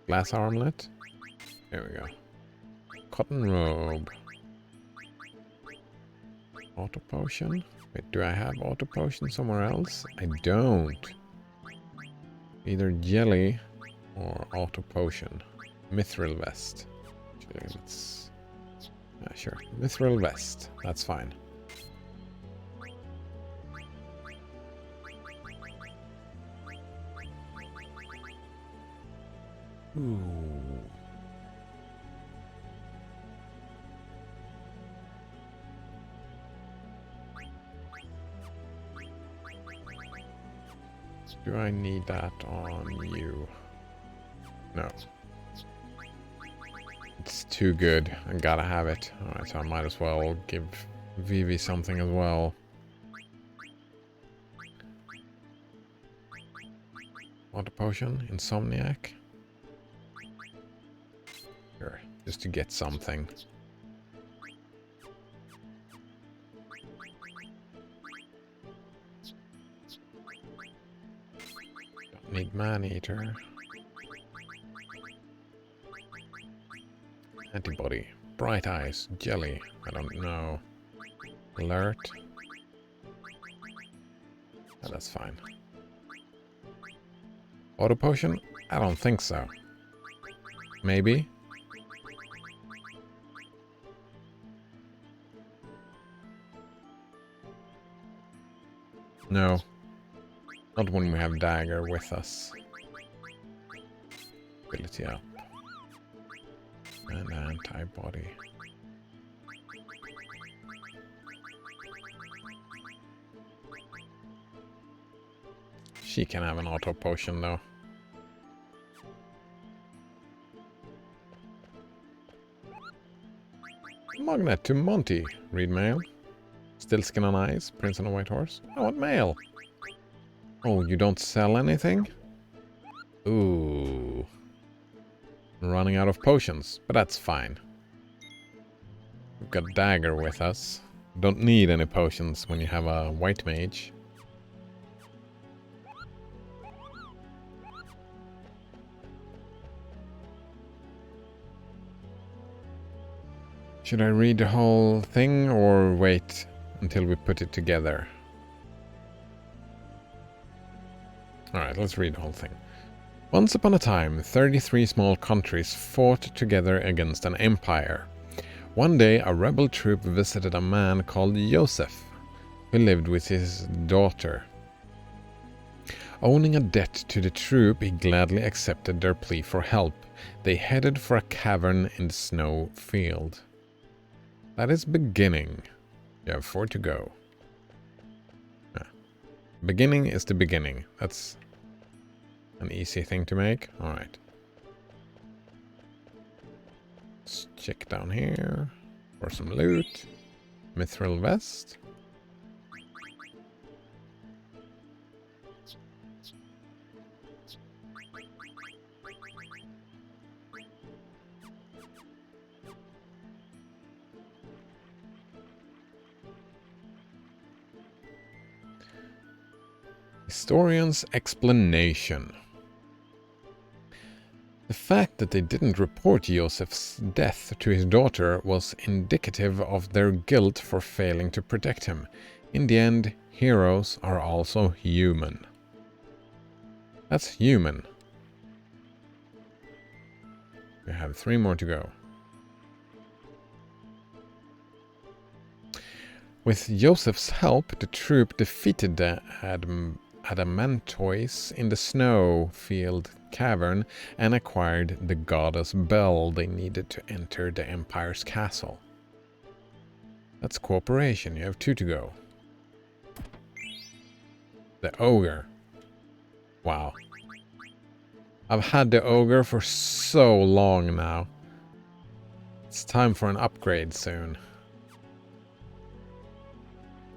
Glass armlet. There we go. Cotton robe. Auto potion. Wait, do I have auto potion somewhere else? I don't. Either jelly or auto potion. Mithril vest. Actually, let's... sure. Mithril vest. That's fine. Ooh. Do I need that on you? No. It's too good. I gotta have it. Alright, so I might as well give Vivi something as well. Water potion? Insomniac? Sure, just to get something. Don't need man-eater. Antibody. Bright eyes. Jelly. I don't know. Alert. Oh, that's fine. Auto potion? I don't think so. Maybe? No. Not when we have dagger with us. Ability up. And antibody. She can have an auto potion though. Magnet to Monty. Read mail. Still skin on ice. Prince on a white horse. I want mail. Oh, you don't sell anything? Ooh. Running out of potions, but that's fine. We've got dagger with us. Don't need any potions when you have a white mage. Should I read the whole thing or wait until we put it together? Alright, let's read the whole thing. Once upon a time, 33 small countries fought together against an empire. One day, a rebel troop visited a man called Joseph, who lived with his daughter. Owning a debt to the troop, he gladly accepted their plea for help. They headed for a cavern in the snow field. That is beginning. You have 4 to go. Yeah. Beginning is the beginning. That's an easy thing to make. Alright. Let's check down here for some loot. Mithril vest. Historian's explanation. The fact that they didn't report Joseph's death to his daughter was indicative of their guilt for failing to protect him. In the end, heroes are also human. That's human. We have 3 more to go. With Joseph's help, the troop defeated the Adamantois in the snow-field cavern and acquired the goddess bell they needed to enter the Empire's castle. That's cooperation. You have 2 to go. The ogre. Wow. I've had the ogre for so long now. It's time for an upgrade soon.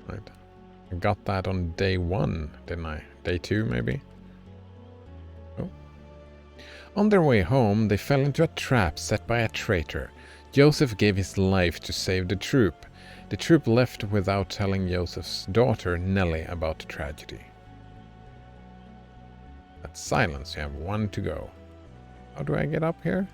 Right. I got that on day 1, didn't I? Day 2, maybe? Oh. On their way home, they fell into a trap set by a traitor. Joseph gave his life to save the troop. The troop left without telling Joseph's daughter, Nellie, about the tragedy. That's silence. You have 1 to go. How do I get up here?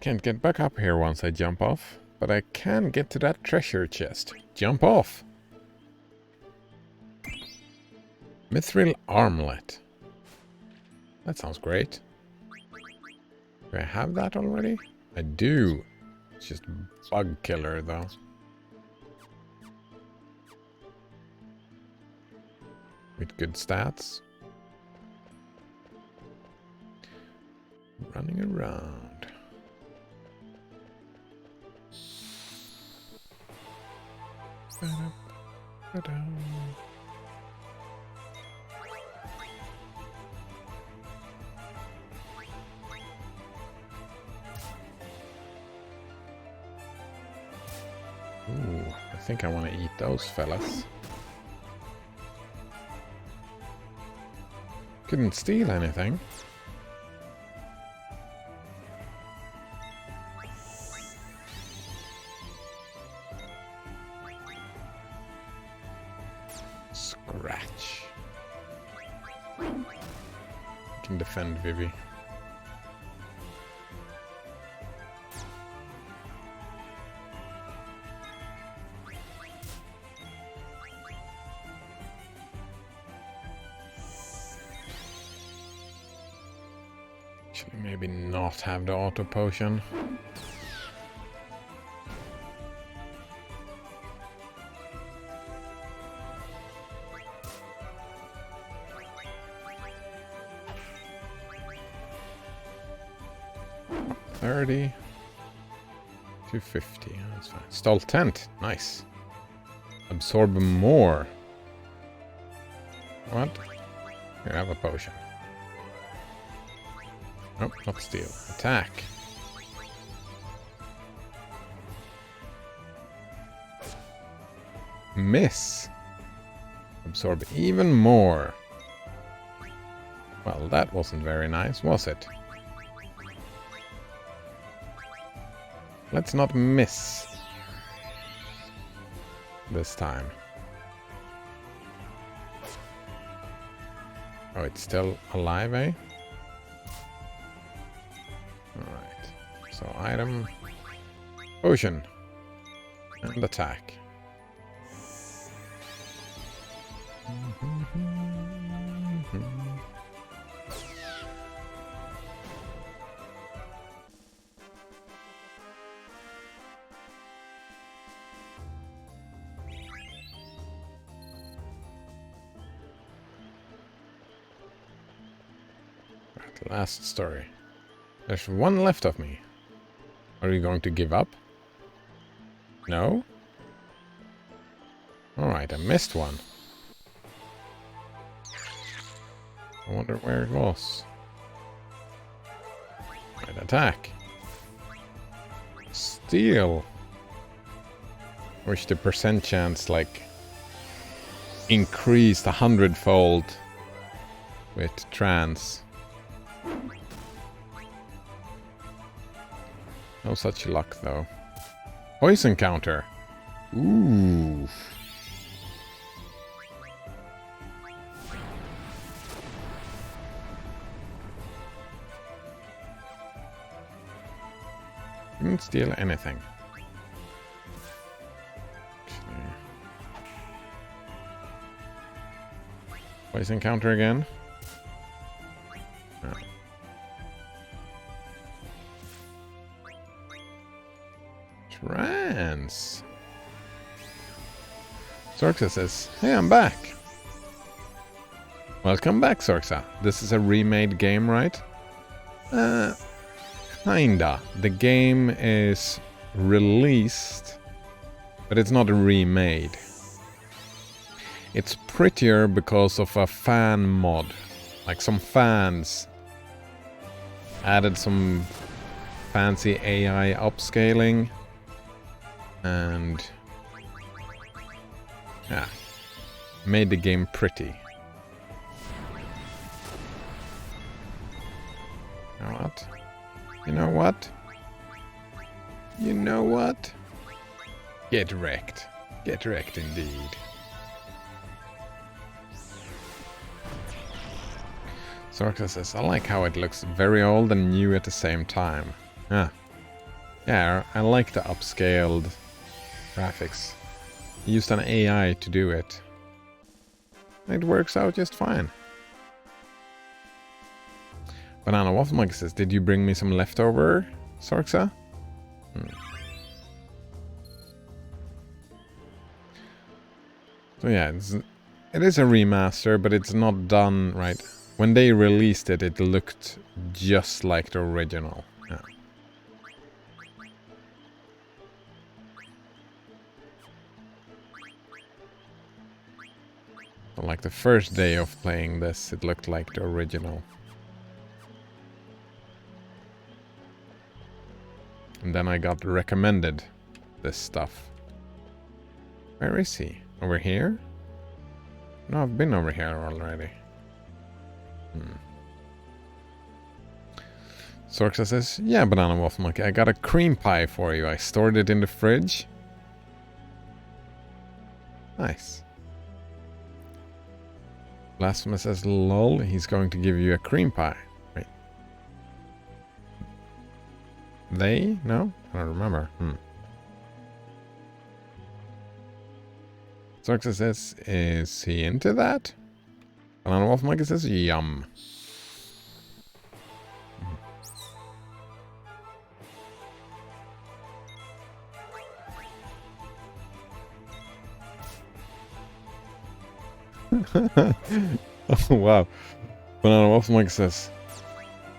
Can't get back up here once I jump off, but I can get to that treasure chest. Jump off! Mithril armlet. That sounds great. Do I have that already? I do. It's just bug killer though. With good stats. Running around. Ooh, I think I want to eat those fellas. Couldn't steal anything. Scratch. I can defend Vivi. Actually, maybe not have the auto potion. $30. $250. That's fine. Stall tent. Nice. Absorb more. What? Here, have a potion. Nope, not steal. Attack. Miss. Absorb even more. Well, that wasn't very nice, was it? Let's not miss this time. Oh, it's still alive, eh? Alright. So, item, potion, and attack. Last story. There's one left of me. Are you going to give up? No? Alright, I missed one. I wonder where it was. Right, attack. Steal. Wish the percent chance, like, increased 100-fold with trans. No such luck, though. Poison counter. Ooh. Didn't steal anything. Poison counter again. Oh. Trance. Sorxa says, hey, I'm back. Welcome back, Sorxa. This is a remade game, right? Kinda. The game is released, but it's not remade. It's prettier because of a fan mod. Like, some fans added some fancy AI upscaling. And yeah, made the game pretty. You know what? You know what? You know what? Get wrecked. Get wrecked indeed. Sorxa says, I like how it looks very old and new at the same time. Yeah, I like the upscaled graphics. I used an AI to do it. It works out just fine. Banana Waffle Monkey says, did you bring me some leftover, Sorxa? So yeah, it is a remaster, but it's not done right. When they released it, it looked just like the original. Yeah. Like the first day of playing this, it looked like the original. And then I got recommended this stuff. Where is he? Over here? No, I've been over here already. Sorxa says, yeah, Banana Waffle Monkey, I got a cream pie for you. I stored it in the fridge. Nice. Blasphemous says, lol, he's going to give you a cream pie. Wait. They? No? I don't remember. Sorxa says, is he into that? Banana Waffle Monkey says, yum. Oh, wow. Banana Waffle Monkey says,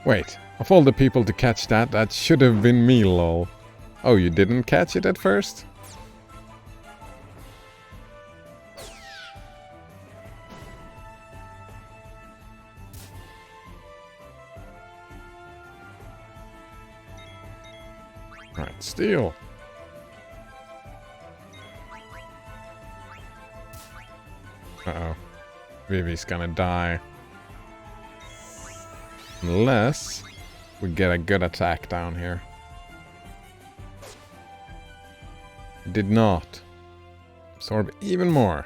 wait, of all the people to catch that, that should have been me, lol. Oh, you didn't catch it at first? Right, steal. Uh-oh. Vivi's gonna die. Unless we get a good attack down here. Did not. Absorb even more.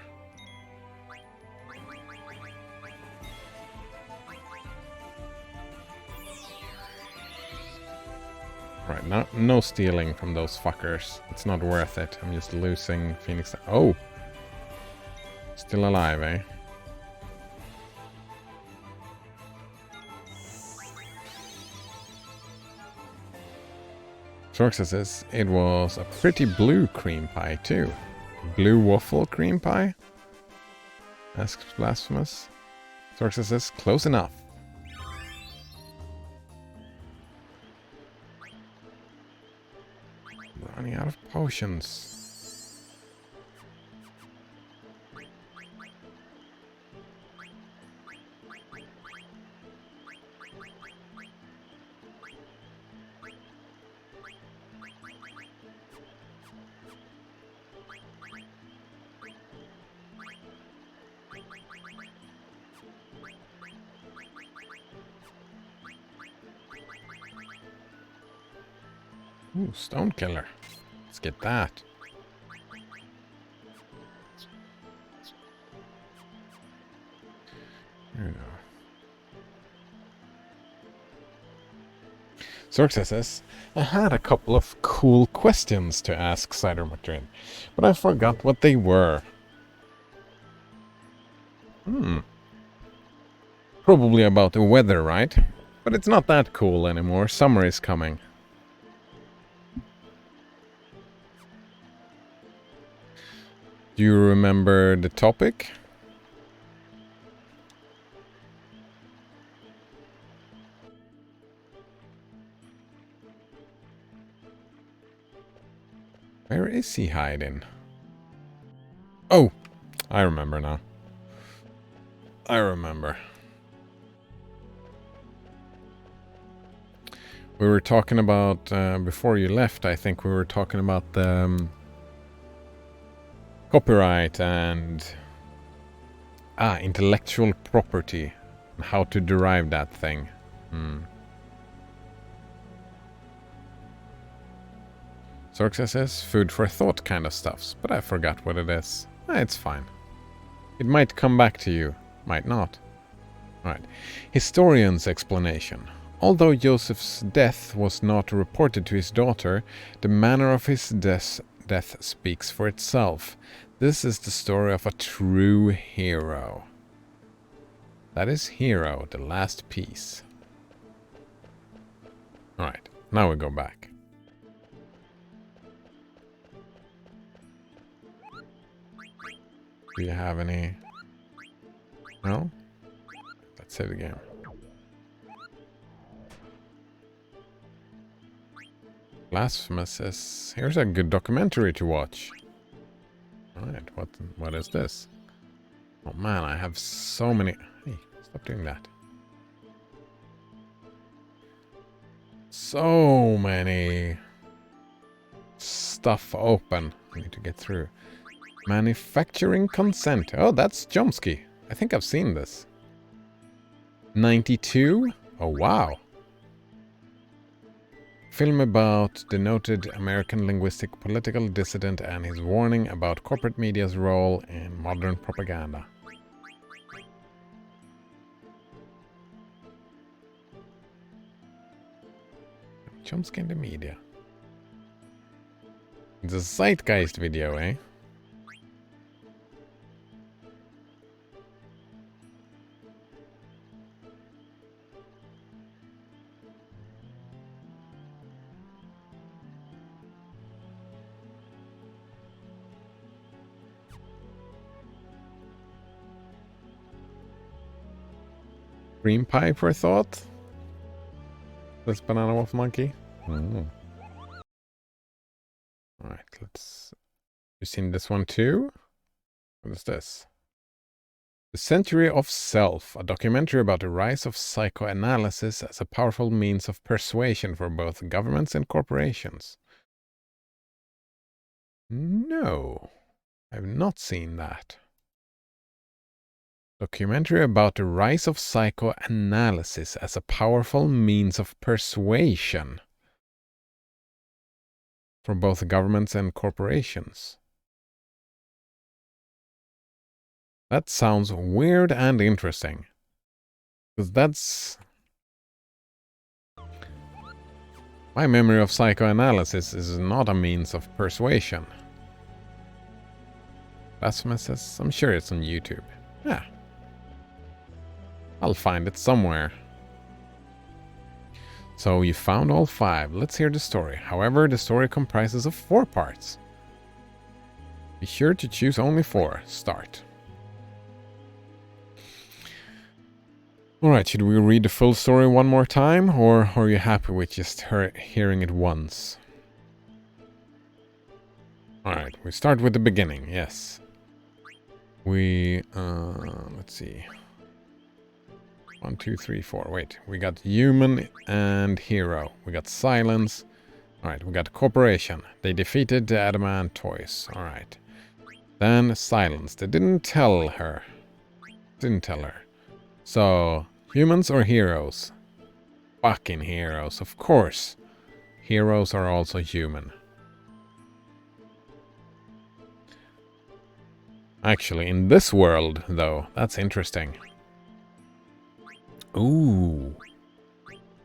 Right, no stealing from those fuckers. It's not worth it. I'm just losing Phoenix. Oh! Still alive, eh? Sorxa says it was a pretty blue cream pie too. Blue waffle cream pie? Asks Blasphemous. Sorxa says close enough. Running out of potions. Ooh, Stone Killer. Let's get that. There we go. Sorxa says, I had a couple of cool questions to ask Cider Madrid, but I forgot what they were. Probably about the weather, right? But it's not that cool anymore. Summer is coming. Do you remember the topic? Where is he hiding? Oh, I remember now. I remember. We were talking about, before you left, I think we were talking about the copyright and intellectual property and how to derive that thing. Sorxa says food for thought kind of stuffs, but I forgot what it is. It's fine. It might come back to you, might not. Right. Historian's explanation. Although Joseph's death was not reported to his daughter, the manner of his death speaks for itself. This is the story of a true hero. That is Hero, the last piece. Alright, now we go back. Do you have any? No? Let's hit again. Blasphemous says, here's a good documentary to watch. Alright, what is this? Oh man, I have so many... Hey, stop doing that. So many stuff open. I need to get through. Manufacturing consent. Oh, that's Chomsky. I think I've seen this. 92? Oh, wow. Film about the noted American linguistic political dissident and his warning about corporate media's role in modern propaganda. Chomsky in the media. It's a zeitgeist video, eh? Cream pie for thought? This banana wolf monkey? Mm. Alright, let's... You seen this one too? What is this? The Century of Self, a documentary about the rise of psychoanalysis as a powerful means of persuasion for both governments and corporations. No, I've not seen that. Documentary about the rise of psychoanalysis as a powerful means of persuasion for both governments and corporations. That sounds weird and interesting. Because that's... My memory of psychoanalysis is not a means of persuasion. Blasphemous says, I'm sure it's on YouTube. Yeah. I'll find it somewhere. So you found all 5. Let's hear the story. However, the story comprises of 4 parts. Be sure to choose only 4. Start. Alright, should we read the full story one more time? Or are you happy with just hearing it once? Alright, we start with the beginning, yes. We, let's see. 1, 2, 3, 4. Wait, we got human and hero. We got silence. Alright, we got corporation. They defeated the adamant toys. Alright. Then silence. They didn't tell her. So, humans or heroes? Fucking heroes, of course. Heroes are also human. Actually, in this world, though, that's interesting. Ooh.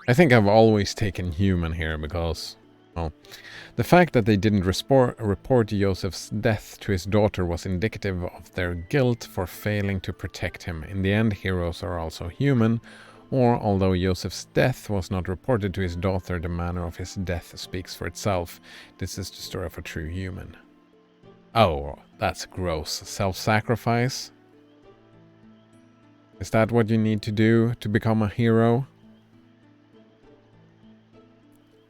I think I've always taken human here because, well, the fact that they didn't report Joseph's death to his daughter was indicative of their guilt for failing to protect him. In the end, heroes are also human, or although Joseph's death was not reported to his daughter, the manner of his death speaks for itself. This is the story of a true human. Oh, that's gross. Self-sacrifice? Is that what you need to do to become a hero?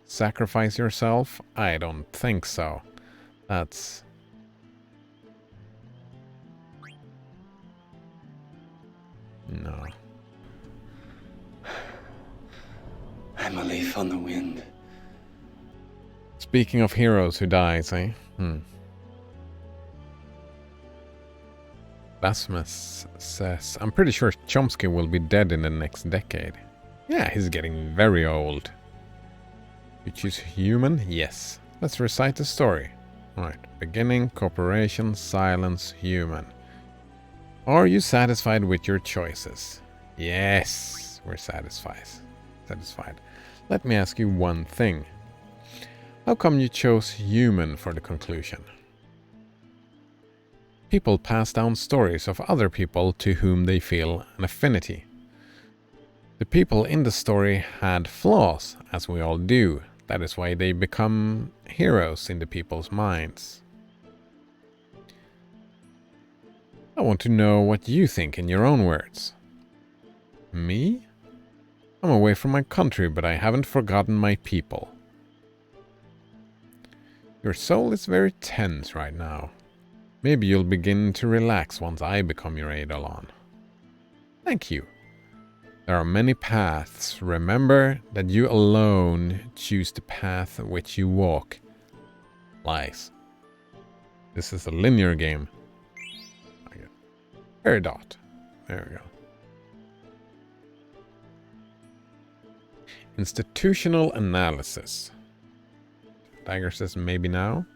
Sacrifice yourself? I don't think so. That's... No. I'm a leaf on the wind. Speaking of heroes who dies, eh? Blasphemous says, I'm pretty sure Chomsky will be dead in the next decade. Yeah, he's getting very old. You choose human? Yes. Let's recite the story. Alright, beginning, corporation, silence, human. Are you satisfied with your choices? Yes, we're satisfied. Let me ask you one thing. How come you chose human for the conclusion? People pass down stories of other people to whom they feel an affinity. The people in the story had flaws, as we all do. That is why they become heroes in the people's minds. I want to know what you think in your own words. Me? I'm away from my country, but I haven't forgotten my people. Your soul is very tense right now. Maybe you'll begin to relax once I become your Eidolon. Thank you. There are many paths. Remember that you alone choose the path which you walk. Lies. This is a linear game. Peridot. There we go. Institutional analysis. Tiger says maybe now.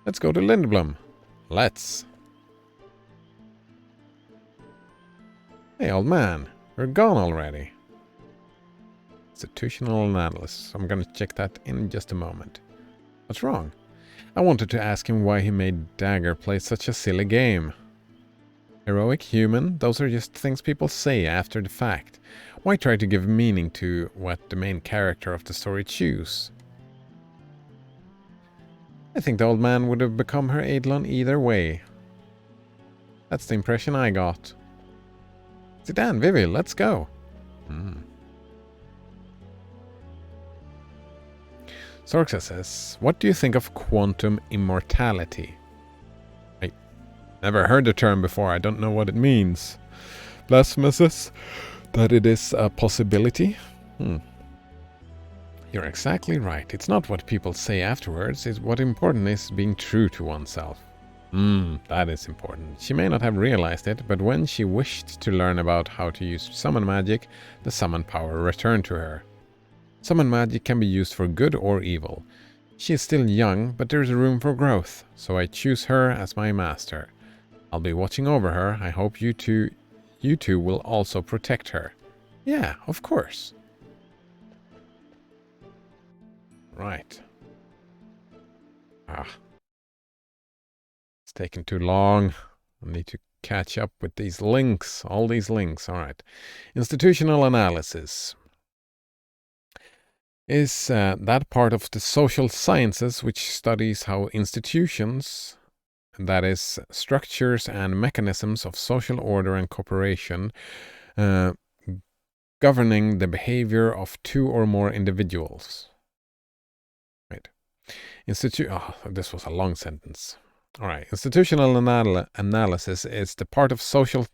Let's go to Lindblom. Let's. Hey, old man. We're gone already. Institutional analysis. I'm gonna check that in just a moment. What's wrong? I wanted to ask him why he made Dagger play such a silly game. Heroic human, those are just things people say after the fact. Why try to give meaning to what the main character of the story choose? I think the old man would have become her Eidolon either way. That's the impression I got. Sit down, Vivi, let's go. Sorxa says, what do you think of quantum immortality? I never heard the term before, I don't know what it means. Blasphemous says that it is a possibility. You're exactly right. It's not what people say afterwards, it's what important is being true to oneself. That is important. She may not have realized it, but when she wished to learn about how to use summon magic, the summon power returned to her. Summon magic can be used for good or evil. She is still young, but there is room for growth, so I choose her as my master. I'll be watching over her. I hope you two will also protect her. Yeah, of course. Right. It's taking too long. I need to catch up with these links. All these links. All right. Institutional analysis is that part of the social sciences which studies how institutions, that is, structures and mechanisms of social order and cooperation, governing the behavior of two or more individuals. Right. This was a long sentence. All right. Institutional analysis is the part of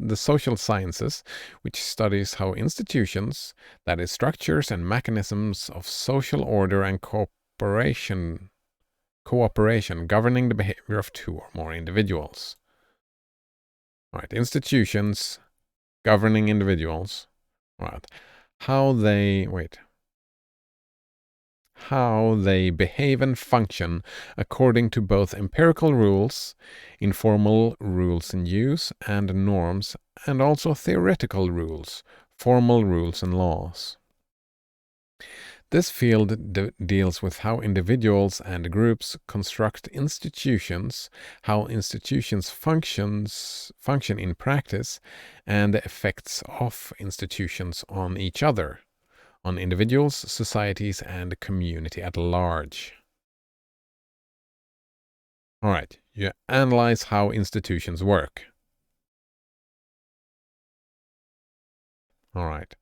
the social sciences which studies how institutions, that is, structures and mechanisms of social order and cooperation governing the behavior of two or more individuals. All right. Institutions governing individuals. All right. How they behave and function according to both empirical rules, informal rules in use and norms, and also theoretical rules, formal rules and laws. This field deals with how individuals and groups construct institutions, how institutions function in practice, and the effects of institutions on each other, on individuals, societies, and the community at large. All right, you analyze how institutions work. All right.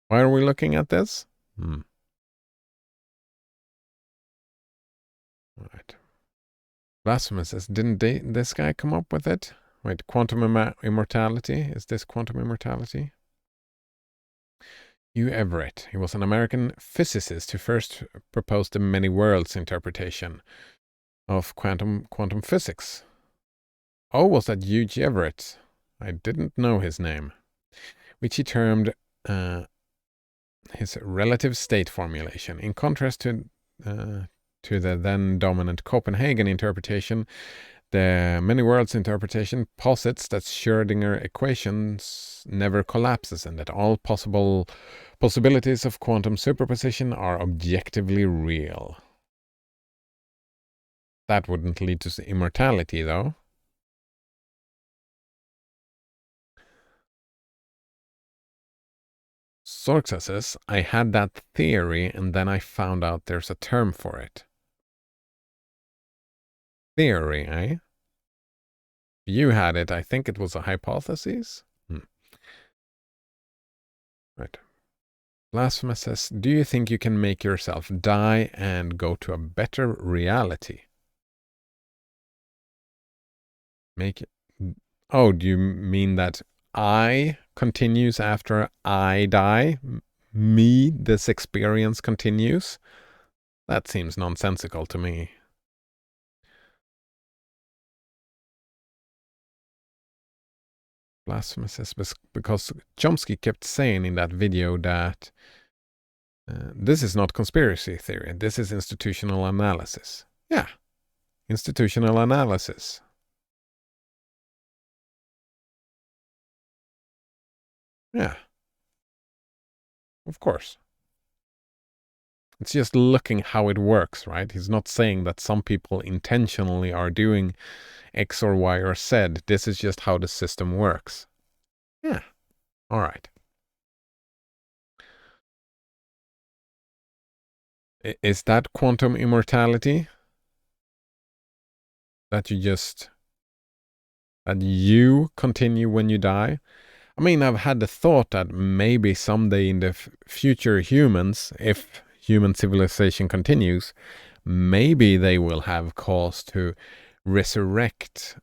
Why are we looking at this? All right. Blasphemous says, didn't this guy come up with it? Wait, quantum immortality? Is this quantum immortality? Hugh Everett. He was an American physicist who first proposed the many worlds interpretation of quantum physics. Oh, was that Hugh Everett? I didn't know his name. Which he termed his relative state formulation. In contrast to the then dominant Copenhagen interpretation, the many worlds interpretation posits that Schrödinger equations never collapses and that all possibilities of quantum superposition are objectively real. That wouldn't lead to immortality, though. Sorxa says, I had that theory and then I found out there's a term for it. Theory, eh? You had it. I think it was a hypothesis. Right. Blasphemous says, do you think you can make yourself die and go to a better reality? Make it... Oh, do you mean that I continues after I die? Me, this experience continues? That seems nonsensical to me. Blasphemous is because Chomsky kept saying in that video that this is not conspiracy theory, this is institutional analysis. Yeah, institutional analysis. Yeah, of course. It's just looking how it works, right? He's not saying that some people intentionally are doing X or Y or Z. This is just how the system works. Yeah, all right. Is that quantum immortality? That you continue when you die? I mean, I've had the thought that maybe someday in the future humans, if human civilization continues, maybe they will have cause to resurrect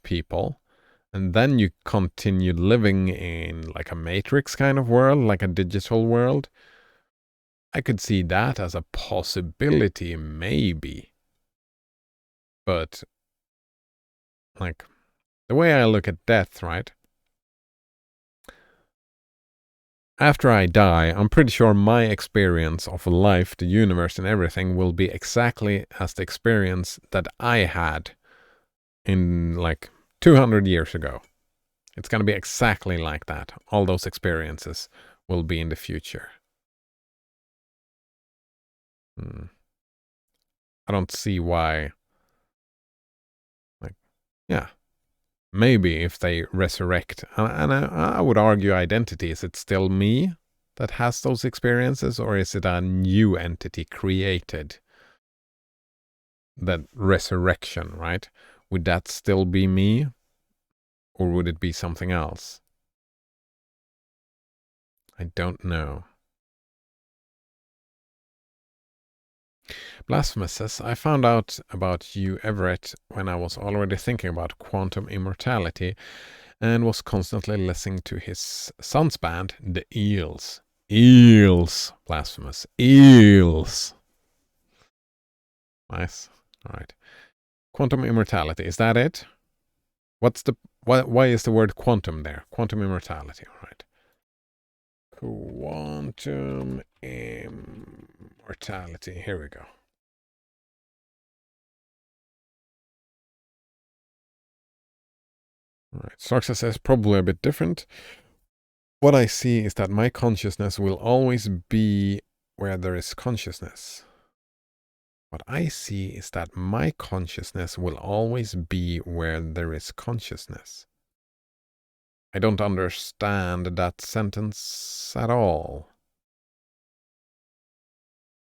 people, and then you continue living in like a matrix kind of world, like a digital world. I could see that as a possibility, maybe. But like the way I look at death, right? After I die, I'm pretty sure my experience of life, the universe and everything will be exactly as the experience that I had in like 200 years ago. It's going to be exactly like that. All those experiences will be in the future. I don't see why. Like, yeah. Maybe if they resurrect, and I would argue identity, is it still me that has those experiences, or is it a new entity created? That resurrection, right? Would that still be me, or would it be something else? I don't know. Blasphemous says, I found out about you, Everett, when I was already thinking about quantum immortality and was constantly listening to his son's band, the Eels. Eels, Blasphemous. Eels. Nice. All right. Quantum immortality, is that it? Why is the word quantum there? Quantum immortality, all right. Quantum immortality, here we go. All right, Sarxa says probably a bit different. What I see is that my consciousness will always be where there is consciousness. What I see is that my consciousness will always be where there is consciousness. I don't understand that sentence at all.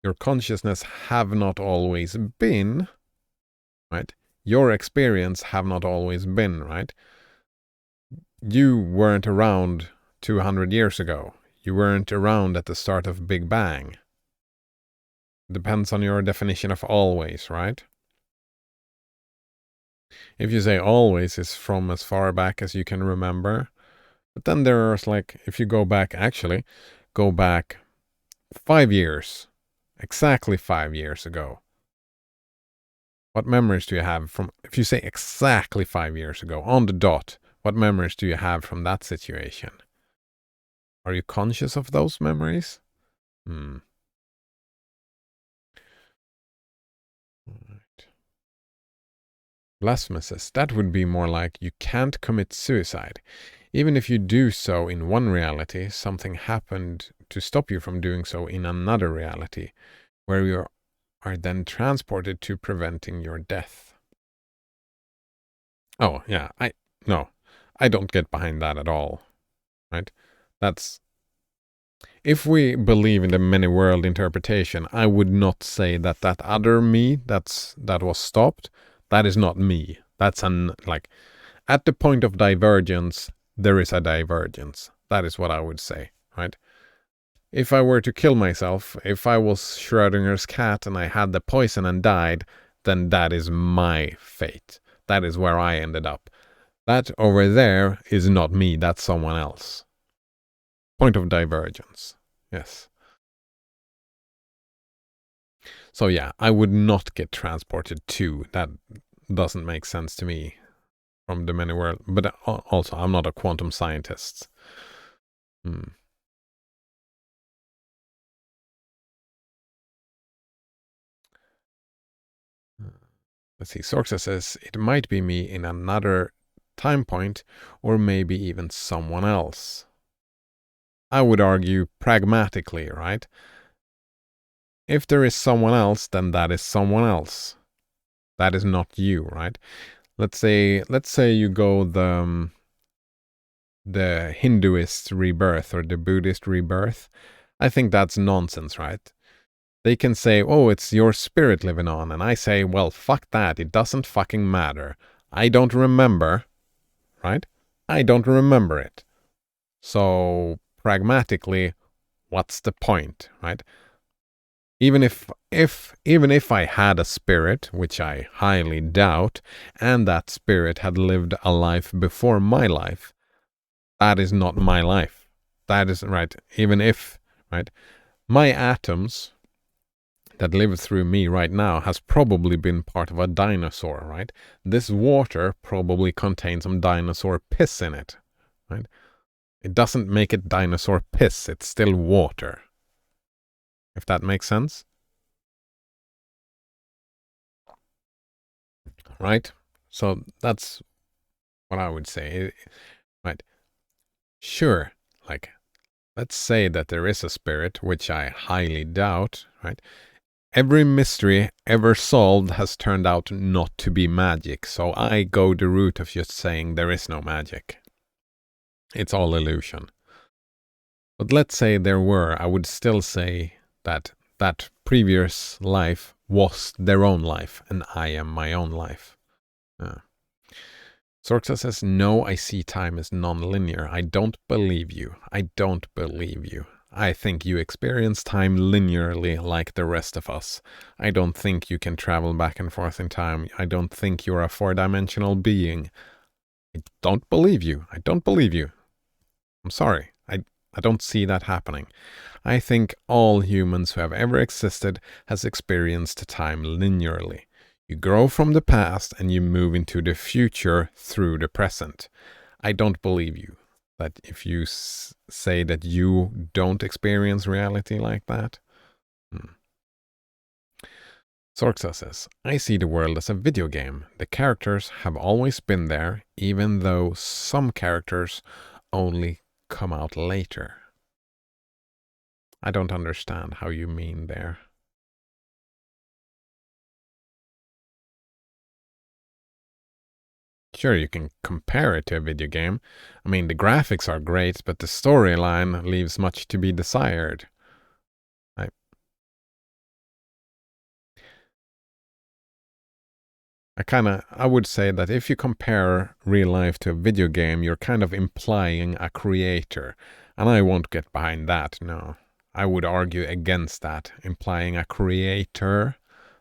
Your consciousness have not always been, right? Your experience have not always been, right? You weren't around 200 years ago. You weren't around at the start of Big Bang. Depends on your definition of always, right? If you say always is from as far back as you can remember, but then there's like, if you go back 5 years, exactly 5 years ago. What memories do you have from, if you say exactly 5 years ago, on the dot, what memories do you have from that situation? Are you conscious of those memories? Right. Blasphemous says, that would be more like you can't commit suicide. Even if you do so in one reality, something happened to stop you from doing so in another reality, where you are then transported to preventing your death. Oh, yeah, I don't get behind that at all, right? That's, if we believe in the many world interpretation, I would not say that that other me that was stopped, that is not me. That's at the point of divergence, there is a divergence. That is what I would say, right? If I were to kill myself, if I was Schrödinger's cat and I had the poison and died, then that is my fate. That is where I ended up. That over there is not me, that's someone else. Point of divergence. Yes. So yeah, I would not get transported to. That doesn't make sense to me. from the many worlds. But also, I'm not a quantum scientist. Let's see. Sorxa says, it might be me in another time point, or maybe even someone else. I would argue pragmatically, right? If there is someone else, then that is someone else. That is not you, right? Let's say you go the Hinduist rebirth or the Buddhist rebirth. I think that's nonsense, right? They can say, oh, it's your spirit living on. And I say, well, fuck that. It doesn't fucking matter. I don't remember, right? I don't remember it. So pragmatically, what's the point, right? Even if I had a spirit, which I highly doubt, and that spirit had lived a life before my life, that is not my life. That is right. Even if, right, my atoms that live through me right now has probably been part of a dinosaur, right? This water probably contains some dinosaur piss in it, right? It doesn't make it dinosaur piss. It's still water. If that makes sense. Right? So that's what I would say. Right? Sure, like, let's say that there is a spirit, which I highly doubt, right? Every mystery ever solved has turned out not to be magic, so I go the route of just saying there is no magic. It's all illusion. But let's say there were, I would still say that that previous life was their own life, and I am my own life. Sorxa says, no, I see time as non-linear. I don't believe you. I don't believe you. I think you experience time linearly like the rest of us. I don't think you can travel back and forth in time. I don't think you're a four-dimensional being. I don't believe you. I don't believe you. I'm sorry. I don't see that happening. I think all humans who have ever existed has experienced time linearly. You grow from the past and you move into the future through the present. I don't believe you. That if you say that you don't experience reality like that. Sorxa says, I see the world as a video game. The characters have always been there, even though some characters only come out later. I don't understand how you mean there. Sure, you can compare it to a video game. I mean, the graphics are great, but the storyline leaves much to be desired. I would say that if you compare real life to a video game, you're kind of implying a creator. And I won't get behind that, no. I would argue against that, implying a creator,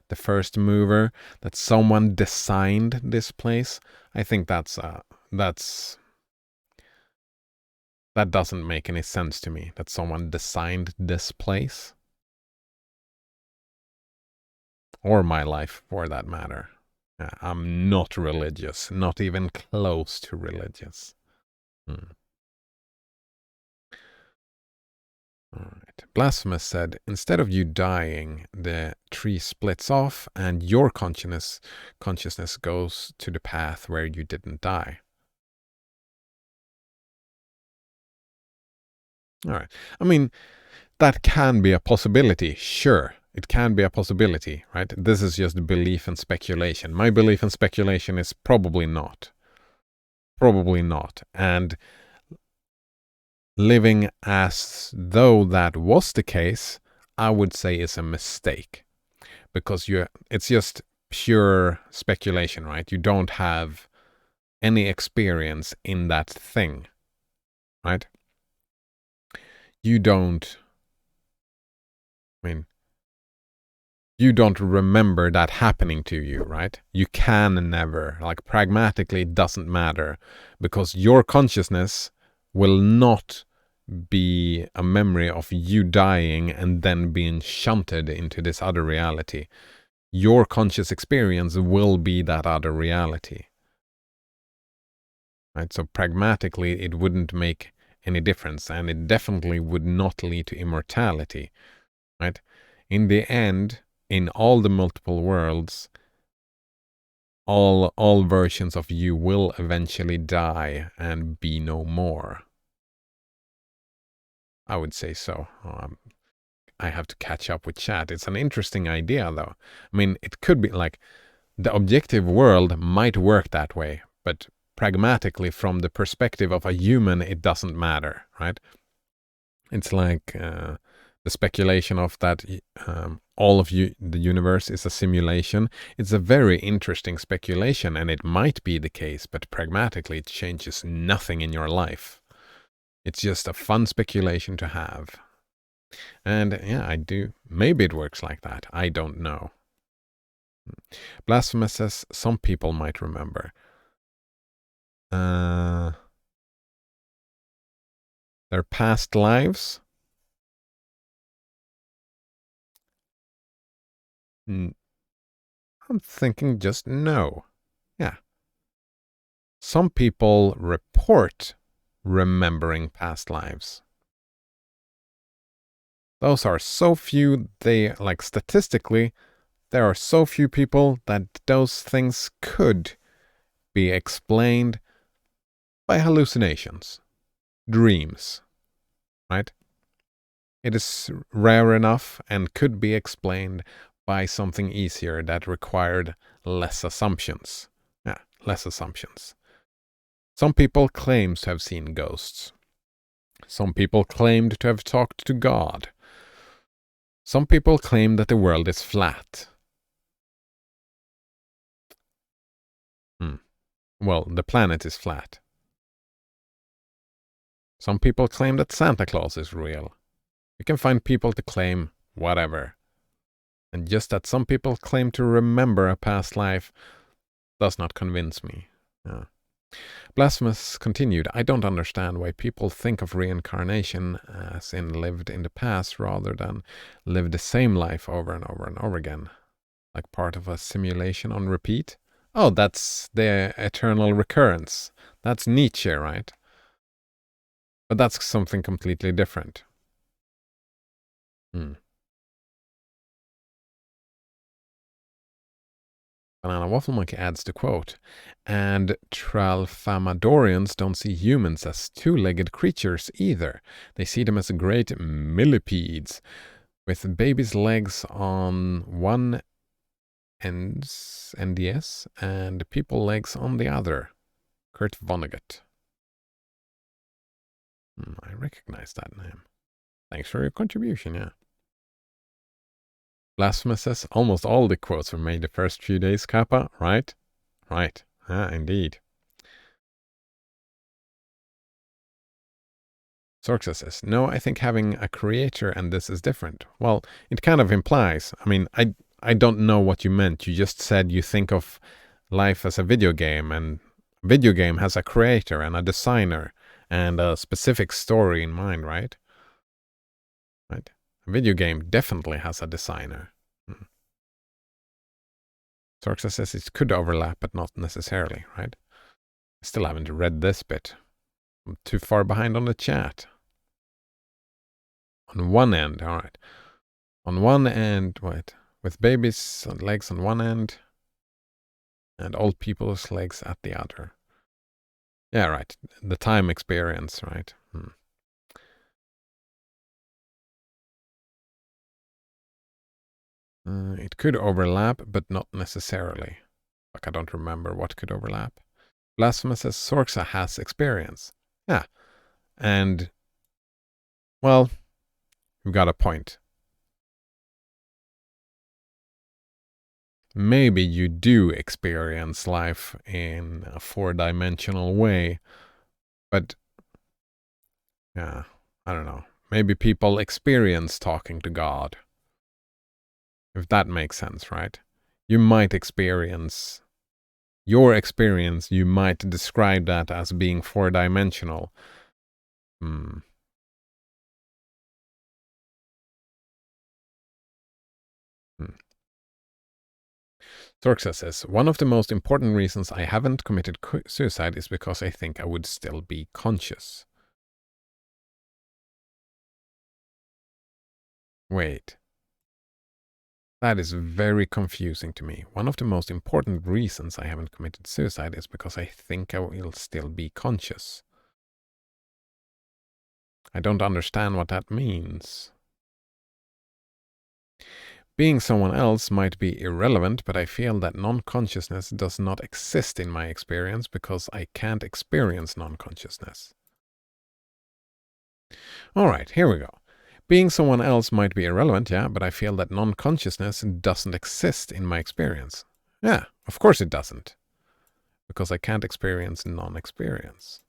the first mover, that someone designed this place. I think that doesn't make any sense to me, that someone designed this place. Or my life, for that matter. I'm not religious, not even close to religious. All right. Blasphemous said, instead of you dying, the tree splits off and your consciousness goes to the path where you didn't die. All right. I mean, that can be a possibility, sure. It can be a possibility, right? This is just belief and speculation. My belief and speculation is probably not. Probably not. And living as though that was the case, I would say is a mistake. Because it's just pure speculation, right? You don't have any experience in that thing, right? You don't remember that happening to you, right? You can never, like, pragmatically, it doesn't matter, because your consciousness will not be a memory of you dying and then being shunted into this other reality. Your conscious experience will be that other reality. right? So pragmatically, it wouldn't make any difference, and it definitely would not lead to immortality, right? In the end, in all the multiple worlds, all versions of you will eventually die and be no more. I would say so. I have to catch up with chat. It's an interesting idea, though. I mean, it could be like the objective world might work that way, but pragmatically, from the perspective of a human, it doesn't matter, right? It's like the speculation of that all of the universe is a simulation. It's a very interesting speculation, and it might be the case, but pragmatically, it changes nothing in your life. It's just a fun speculation to have. And yeah, I do. Maybe it works like that. I don't know. Blasphemous says some people might remember. Their past lives. I'm thinking just no. Yeah. Some people report remembering past lives. Those are so few, like statistically, there are so few people that those things could be explained by hallucinations, dreams, right? It is rare enough and could be explained by something easier that required less assumptions. Yeah, less assumptions. Some people claim to have seen ghosts. Some people claimed to have talked to God. Some people claim that the world is flat. Well, the planet is flat. Some people claim that Santa Claus is real. You can find people to claim whatever. And just that some people claim to remember a past life does not convince me. Blasphemous continued, I don't understand why people think of reincarnation as in lived in the past rather than live the same life over and over and over again, like part of a simulation on repeat. Oh, that's the eternal recurrence. That's Nietzsche, right? But that's something completely different. Banana Waffle Monkey adds the quote, and Tralfamadorians don't see humans as two-legged creatures either. They see them as great millipedes, with baby's legs on one NDS and people legs on the other. Kurt Vonnegut. I recognize that name. Thanks for your contribution, yeah. Blasphemous says almost all the quotes were made the first few days, Kappa, right? Right. Indeed. Sorxa says, no, I think having a creator and this is different. Well, it kind of implies. I mean, I don't know what you meant. You just said you think of life as a video game, and a video game has a creator and a designer and a specific story in mind, right? Right. A video game definitely has a designer. Sorxa says it could overlap, but not necessarily, right? I still haven't read this bit. I'm too far behind on the chat. On one end, all right. On one end, wait, with babies' legs on one end and old people's legs at the other. Yeah, right. The time experience, right? It could overlap, but not necessarily. Like, I don't remember what could overlap. Blasphemous says Sorxa has experience. Yeah. And, well, you've got a point. Maybe you do experience life in a four-dimensional way, but, yeah, I don't know. Maybe people experience talking to God. If that makes sense, right? You might experience your experience, you might describe that as being four-dimensional. Sorxa says, one of the most important reasons I haven't committed suicide is because I think I would still be conscious. Wait. That is very confusing to me. One of the most important reasons I haven't committed suicide is because I think I will still be conscious. I don't understand what that means. Being someone else might be irrelevant, but I feel that non-consciousness does not exist in my experience because I can't experience non-consciousness. All right, here we go. Being someone else might be irrelevant, yeah, but I feel that non-consciousness doesn't exist in my experience. Yeah, of course it doesn't. Because I can't experience non-experience.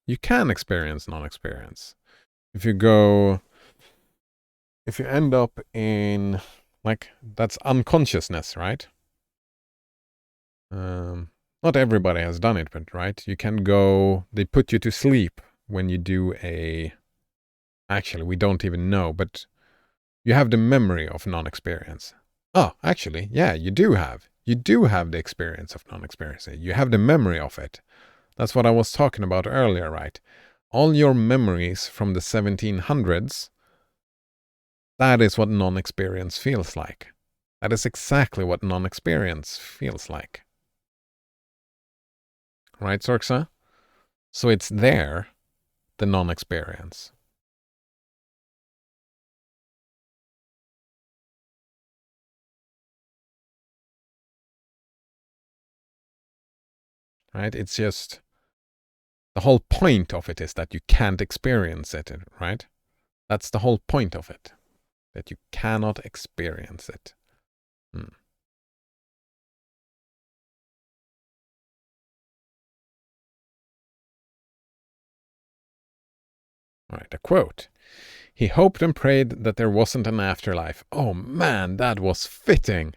You can experience non-experience. If you end up in, like, that's unconsciousness, right? Not everybody has done it, but right? You can go, they put you to sleep when you do actually, we don't even know, but you have the memory of non-experience. Oh, actually, yeah, you do have the experience of non-experience. You have the memory of it. That's what I was talking about earlier, right? All your memories from the 1700s, that is what non-experience feels like. That is exactly what non-experience feels like. Right, Sorxa? So it's there, the non-experience. Right? It's just, the whole point of it is that you can't experience it, right? That's the whole point of it, that you cannot experience it. All right, a quote. He hoped and prayed that there wasn't an afterlife. Oh man, that was fitting.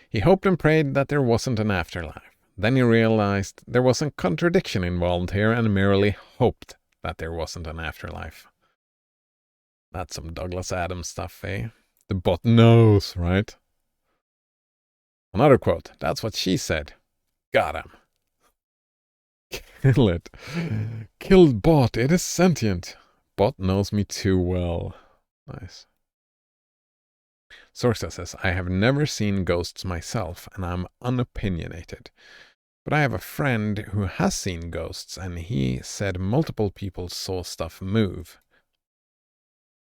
He hoped and prayed that there wasn't an afterlife. Then he realized there was a contradiction involved here and merely hoped that there wasn't an afterlife. That's some Douglas Adams stuff, eh? The bot knows, right? Another quote. That's what she said. Got him. Kill it. Killed bot. It is sentient. Bot knows me too well. Nice. Sorsa says, I have never seen ghosts myself, and I'm unopinionated. But I have a friend who has seen ghosts, and he said multiple people saw stuff move.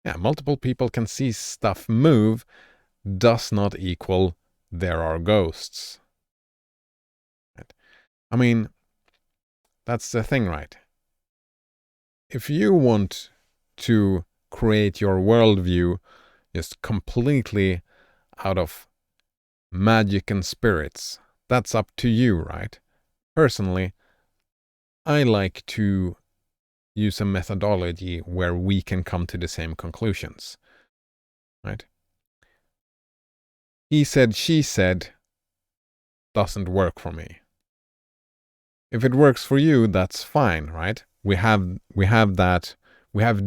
Yeah, multiple people can see stuff move does not equal there are ghosts. Right? I mean, that's the thing, right? If you want to create your worldview just completely out of magic and spirits, that's up to you, right? Personally, I like to use a methodology where we can come to the same conclusions, right? He said, she said doesn't work for me. If it works for you, that's fine, right? We have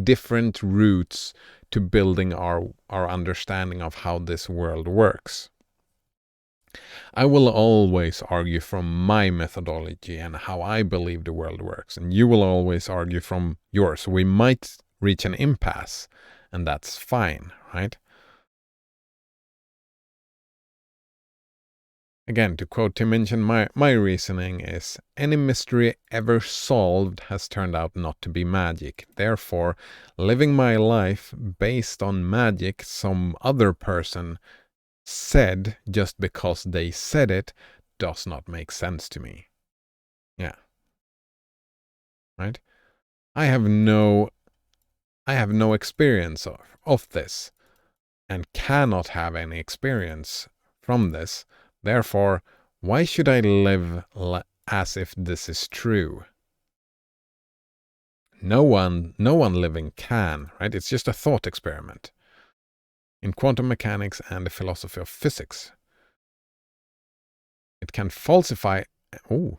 different routes to building our understanding of how this world works. I will always argue from my methodology and how I believe the world works, and you will always argue from yours. We might reach an impasse, and that's fine, right? Again, to quote Tim Minchin, my reasoning is, any mystery ever solved has turned out not to be magic. Therefore, living my life based on magic some other person said just because they said it does not make sense to me. Yeah. Right? I have no experience of this and cannot have any experience from this. Therefore, why should I live as if this is true? No one living can, right? It's just a thought experiment. In quantum mechanics and the philosophy of physics, it can falsify any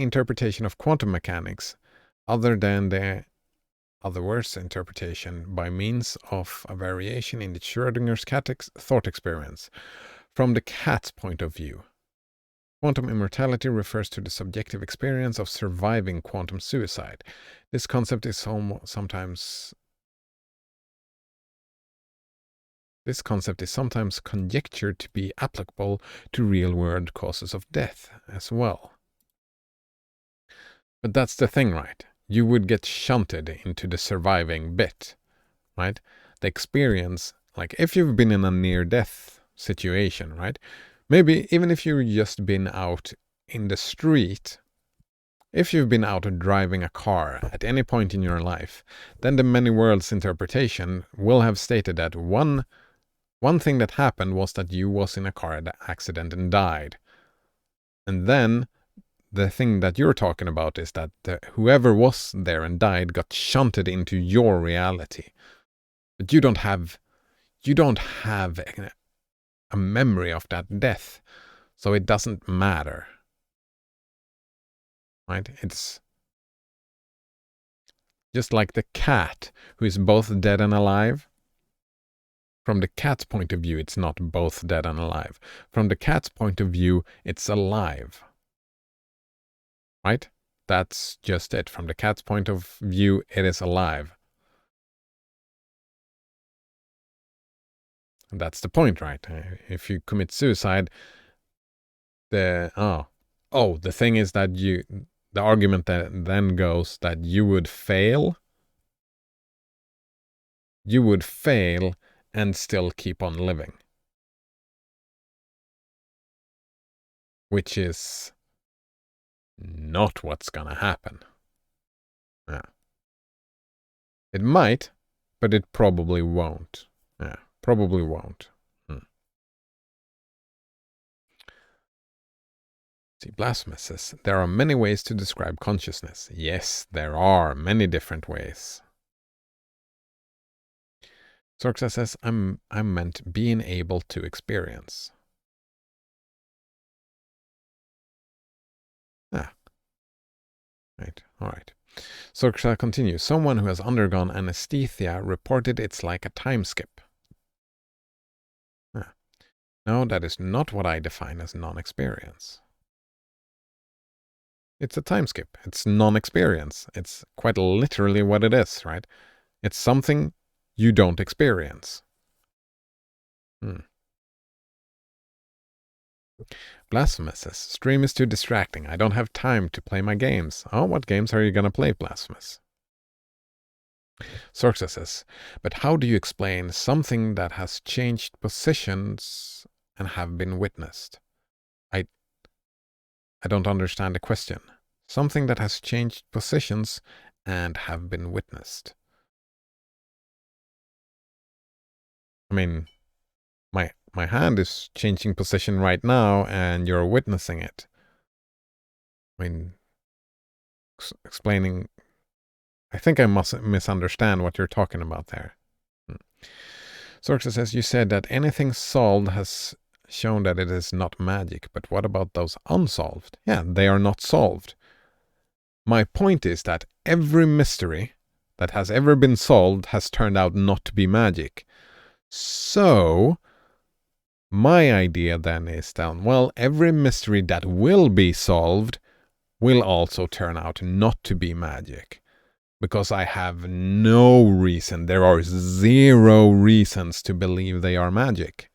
interpretation of quantum mechanics other than the otherwise interpretation by means of a variation in the Schrödinger's cat thought experience. From the cat's point of view, quantum immortality refers to the subjective experience of surviving quantum suicide. This concept is sometimes conjectured to be applicable to real-world causes of death as well. But that's the thing, right? You would get shunted into the surviving bit, right? The experience, like if you've been in a near-death situation, right? Maybe even if you've just been out in the street, if you've been out driving a car at any point in your life, then the many worlds interpretation will have stated that one thing that happened was that you was in a car accident and died. And then the thing that you're talking about is that whoever was there and died got shunted into your reality. But you don't have a memory of that death, so it doesn't matter. Right? It's just like the cat, who is both dead and alive. From the cat's point of view, it's not both dead and alive. From the cat's point of view, it's alive. Right? That's just it. From the cat's point of view, it is alive. And that's the point, right? If you commit suicide, the thing is that the argument that then goes that you would fail and still keep on living. Which is not what's gonna happen. Yeah. It might, but it probably won't. Yeah, probably won't. See, Blasphemous says, there are many ways to describe consciousness. Yes, there are many different ways. Sorxa says, I meant being able to experience. Right, alright. Sorxa continues, someone who has undergone anesthesia reported it's like a time skip. No, that is not what I define as non-experience. It's a time skip. It's non-experience. It's quite literally what it is, right? It's something you don't experience. Blasphemous says, stream is too distracting. I don't have time to play my games. Oh, what games are you going to play, Blasphemous? Sorxa says, but how do you explain something that has changed positions and have been witnessed? I don't understand the question. Something that has changed positions and have been witnessed. I mean, my hand is changing position right now and you're witnessing it. I mean, explaining... I think I must misunderstand what you're talking about there. Sorxa says, you said that anything solved has shown that it is not magic, but what about those unsolved? Yeah, they are not solved. My point is that every mystery that has ever been solved has turned out not to be magic. So, my idea then is that, well, every mystery that will be solved will also turn out not to be magic. Because I have no reason, there are 0 reasons to believe they are magic.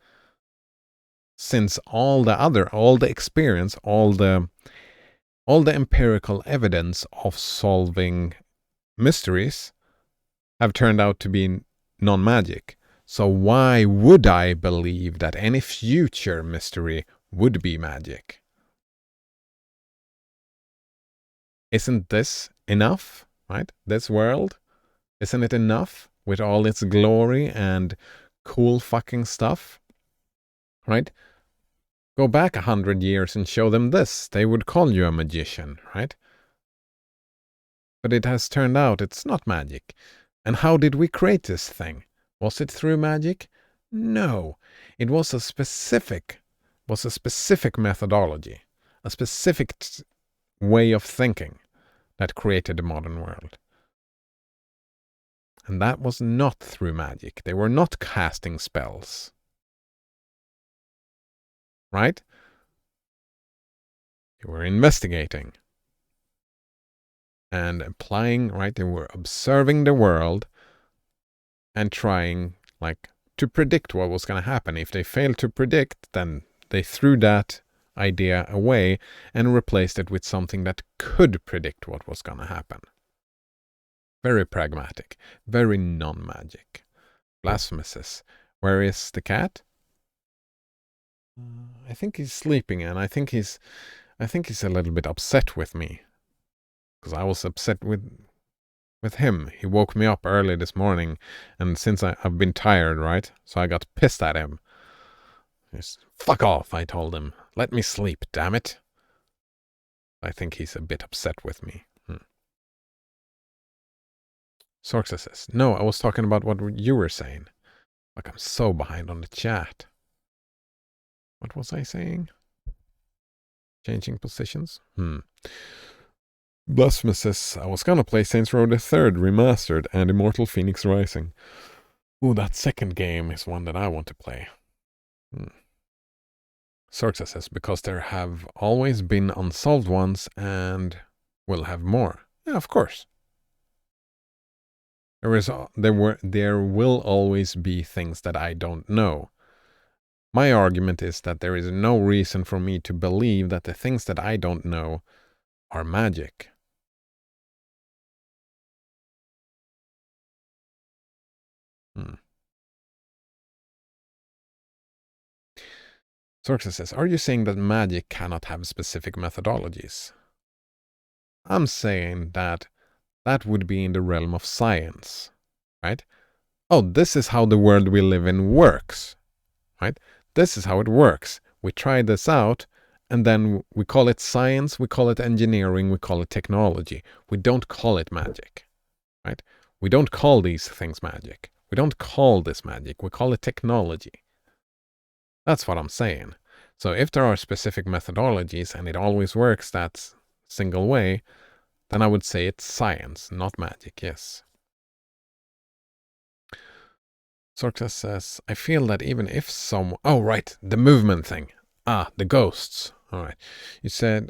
Since all the experience, all the empirical evidence of solving mysteries have turned out to be non-magic. So why would I believe that any future mystery would be magic? Isn't this enough, right? This world, isn't it enough with all its glory and cool fucking stuff? Right? Go back 100 years and show them this. They would call you a magician, right? But it has turned out it's not magic. And how did we create this thing? Was it through magic? No. It was a specific methodology, a specific way of thinking that created the modern world. And that was not through magic. They were not casting spells. Right? They were investigating and applying, right? They were observing the world and trying, like, to predict what was going to happen. If they failed to predict, then they threw that idea away and replaced it with something that could predict what was going to happen. Very pragmatic, very non-magic. Blasphemuses. Where is the cat? I think he's sleeping, and I think he's a little bit upset with me, because I was upset with him. He woke me up early this morning, and since I've been tired, right? So I got pissed at him. Just fuck off, I told him. Let me sleep, damn it. I think he's a bit upset with me. Sorxa says, no, I was talking about what you were saying. Like, I'm so behind on the chat. What was I saying? Changing positions? Blasphemous says, I was gonna play Saints Row the 3rd Remastered and Immortal Phoenix Rising. Ooh, that second game is one that I want to play. Sorxa says, because there have always been unsolved ones and we'll have more. Yeah, of course. There will always be things that I don't know. My argument is that there is no reason for me to believe that the things that I don't know are magic. Sorxa says, are you saying that magic cannot have specific methodologies? I'm saying that would be in the realm of science, right? Oh, this is how the world we live in works, right? This is how it works. We try this out, and then we call it science, we call it engineering, we call it technology. We don't call it magic, right? We don't call these things magic. We don't call this magic. We call it technology. That's what I'm saying. So if there are specific methodologies and it always works that single way, then I would say it's science, not magic, yes. Sorxa says, I feel that even if someone... Oh, right, the movement thing. Ah, the ghosts. All right. You said,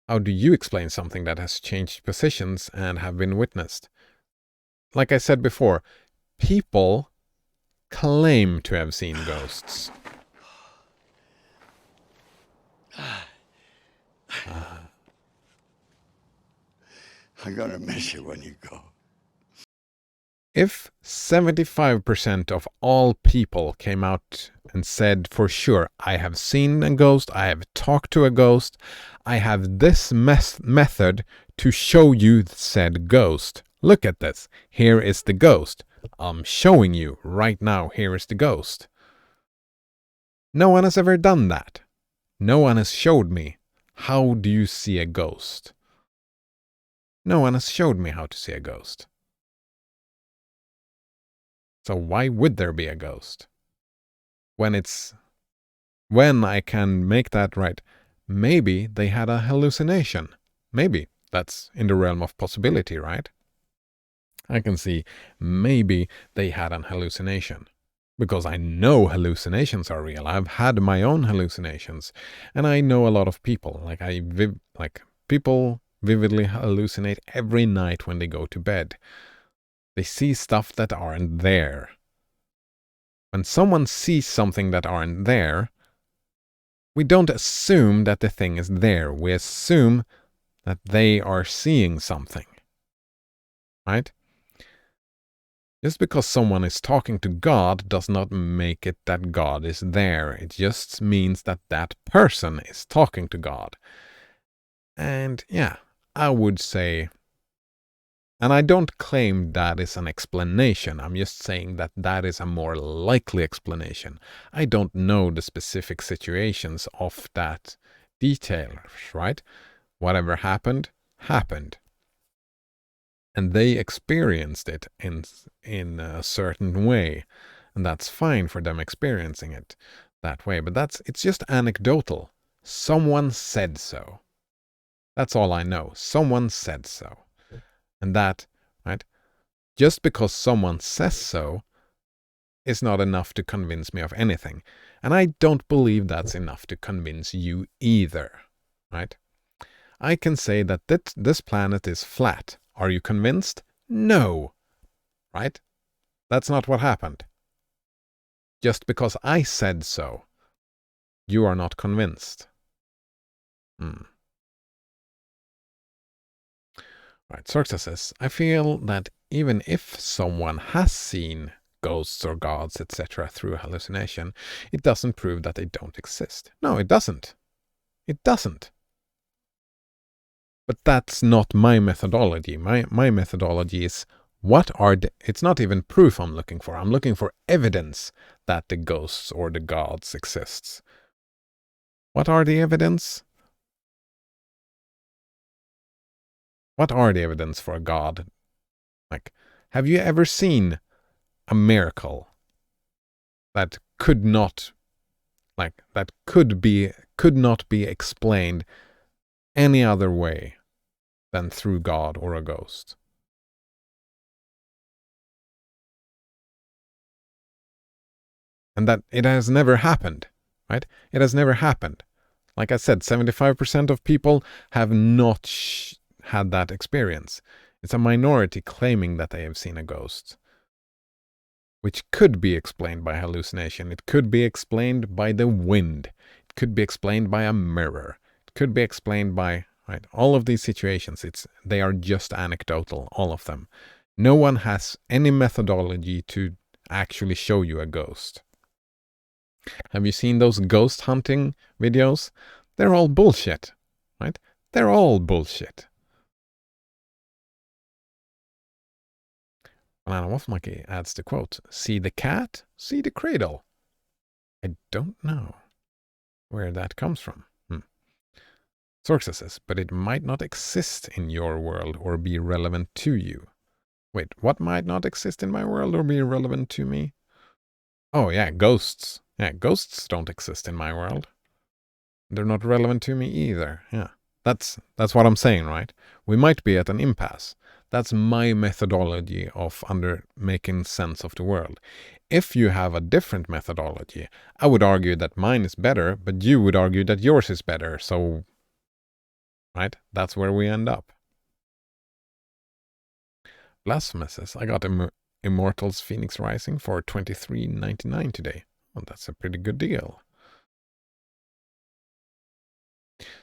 how do you explain something that has changed positions and have been witnessed? Like I said before, people claim to have seen ghosts. I'm gonna miss you when you go. If 75% of all people came out and said for sure, I have seen a ghost, I have talked to a ghost, I have this method to show you said ghost. Look at this. Here is the ghost. I'm showing you right now. Here is the ghost. No one has ever done that. No one has showed me. How do you see a ghost? No one has showed me how to see a ghost. So why would there be a ghost? When I can make that right, maybe they had a hallucination. Maybe that's in the realm of possibility, right? I can see maybe they had an hallucination. Because I know hallucinations are real. I've had my own hallucinations. And I know a lot of people. People vividly hallucinate every night when they go to bed. They see stuff that aren't there. When someone sees something that aren't there, we don't assume that the thing is there. We assume that they are seeing something. Right? Just because someone is talking to God does not make it that God is there. It just means that that person is talking to God. And yeah, I would say... And I don't claim that is an explanation. I'm just saying that that is a more likely explanation. I don't know the specific situations of that detail, right? Whatever happened, happened. And they experienced it in a certain way. And that's fine for them experiencing it that way. But it's just anecdotal. Someone said so. That's all I know. Someone said so. And that, right? Just because someone says so is not enough to convince me of anything. And I don't believe that's enough to convince you either, right? I can say that this planet is flat. Are you convinced? No, right? That's not what happened. Just because I said so, you are not convinced. Right, Sorxa says, I feel that even if someone has seen ghosts or gods, etc., through hallucination, it doesn't prove that they don't exist. No, it doesn't. It doesn't. But that's not my methodology. My methodology is it's not even proof I'm looking for. I'm looking for evidence that the ghosts or the gods exists. What are the evidence? What are the evidence for a god? Like, have you ever seen a miracle that could not be explained any other way than through God or a ghost? And that it has never happened, right? It has never happened. Like I said, 75% of people have not had that experience. It's a minority claiming that they have seen a ghost, which could be explained by hallucination. It could be explained by the wind. It could be explained by a mirror. It could be explained by, right, all of these situations. They are just anecdotal, all of them. No one has any methodology to actually show you a ghost. Have you seen those ghost hunting videos? They're all bullshit, right? They're all bullshit. Banana Wolf Monkey adds the quote, see the cat, see the cradle. I don't know where that comes from. Sorxa says, but it might not exist in your world or be relevant to you. Wait, what might not exist in my world or be relevant to me? Oh yeah, ghosts. Yeah, ghosts don't exist in my world. They're not relevant to me either. Yeah, that's what I'm saying, right? We might be at an impasse. That's my methodology of making sense of the world. If you have a different methodology, I would argue that mine is better, but you would argue that yours is better. So, right? That's where we end up. Blasphemous says, I got Immortals Phoenix Rising for $23.99 today. Well, that's a pretty good deal.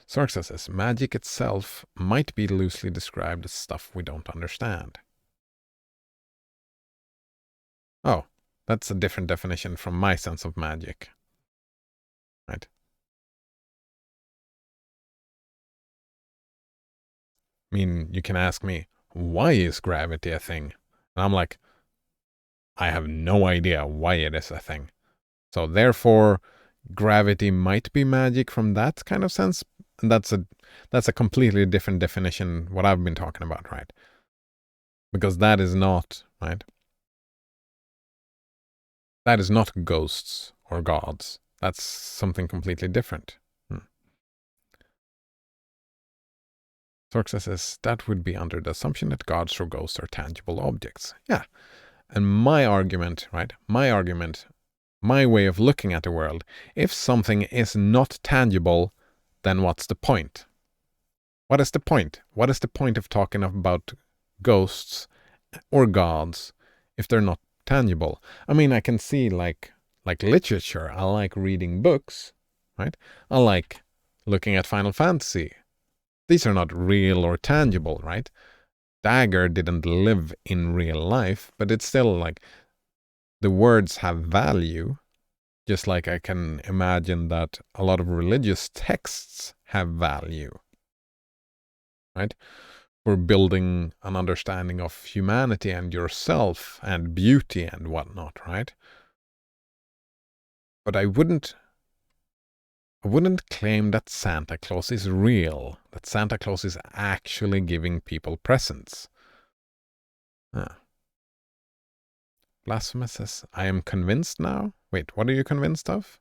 Sorxa says, magic itself might be loosely described as stuff we don't understand. Oh, that's a different definition from my sense of magic. Right? I mean, you can ask me, why is gravity a thing? And I'm like, I have no idea why it is a thing. So therefore, gravity might be magic from that kind of sense. And that's a completely different definition, what I've been talking about, right? Because that is not, right? That is not ghosts or gods. That's something completely different. Sorxa says that would be under the assumption that gods or ghosts are tangible objects. Yeah. And my argument, right? My way of looking at the world, if something is not tangible, then what's the point? What is the point? What is the point of talking about ghosts or gods if they're not tangible? I mean, I can see like literature. I like reading books, right? I like looking at Final Fantasy. These are not real or tangible, right? Dagger didn't live in real life, but it's still like the words have value. Just like I can imagine that a lot of religious texts have value, right? For building an understanding of humanity and yourself and beauty and whatnot, right? But I wouldn't claim that Santa Claus is real, that Santa Claus is actually giving people presents. Blasphemous says, I am convinced now. Wait, what are you convinced of?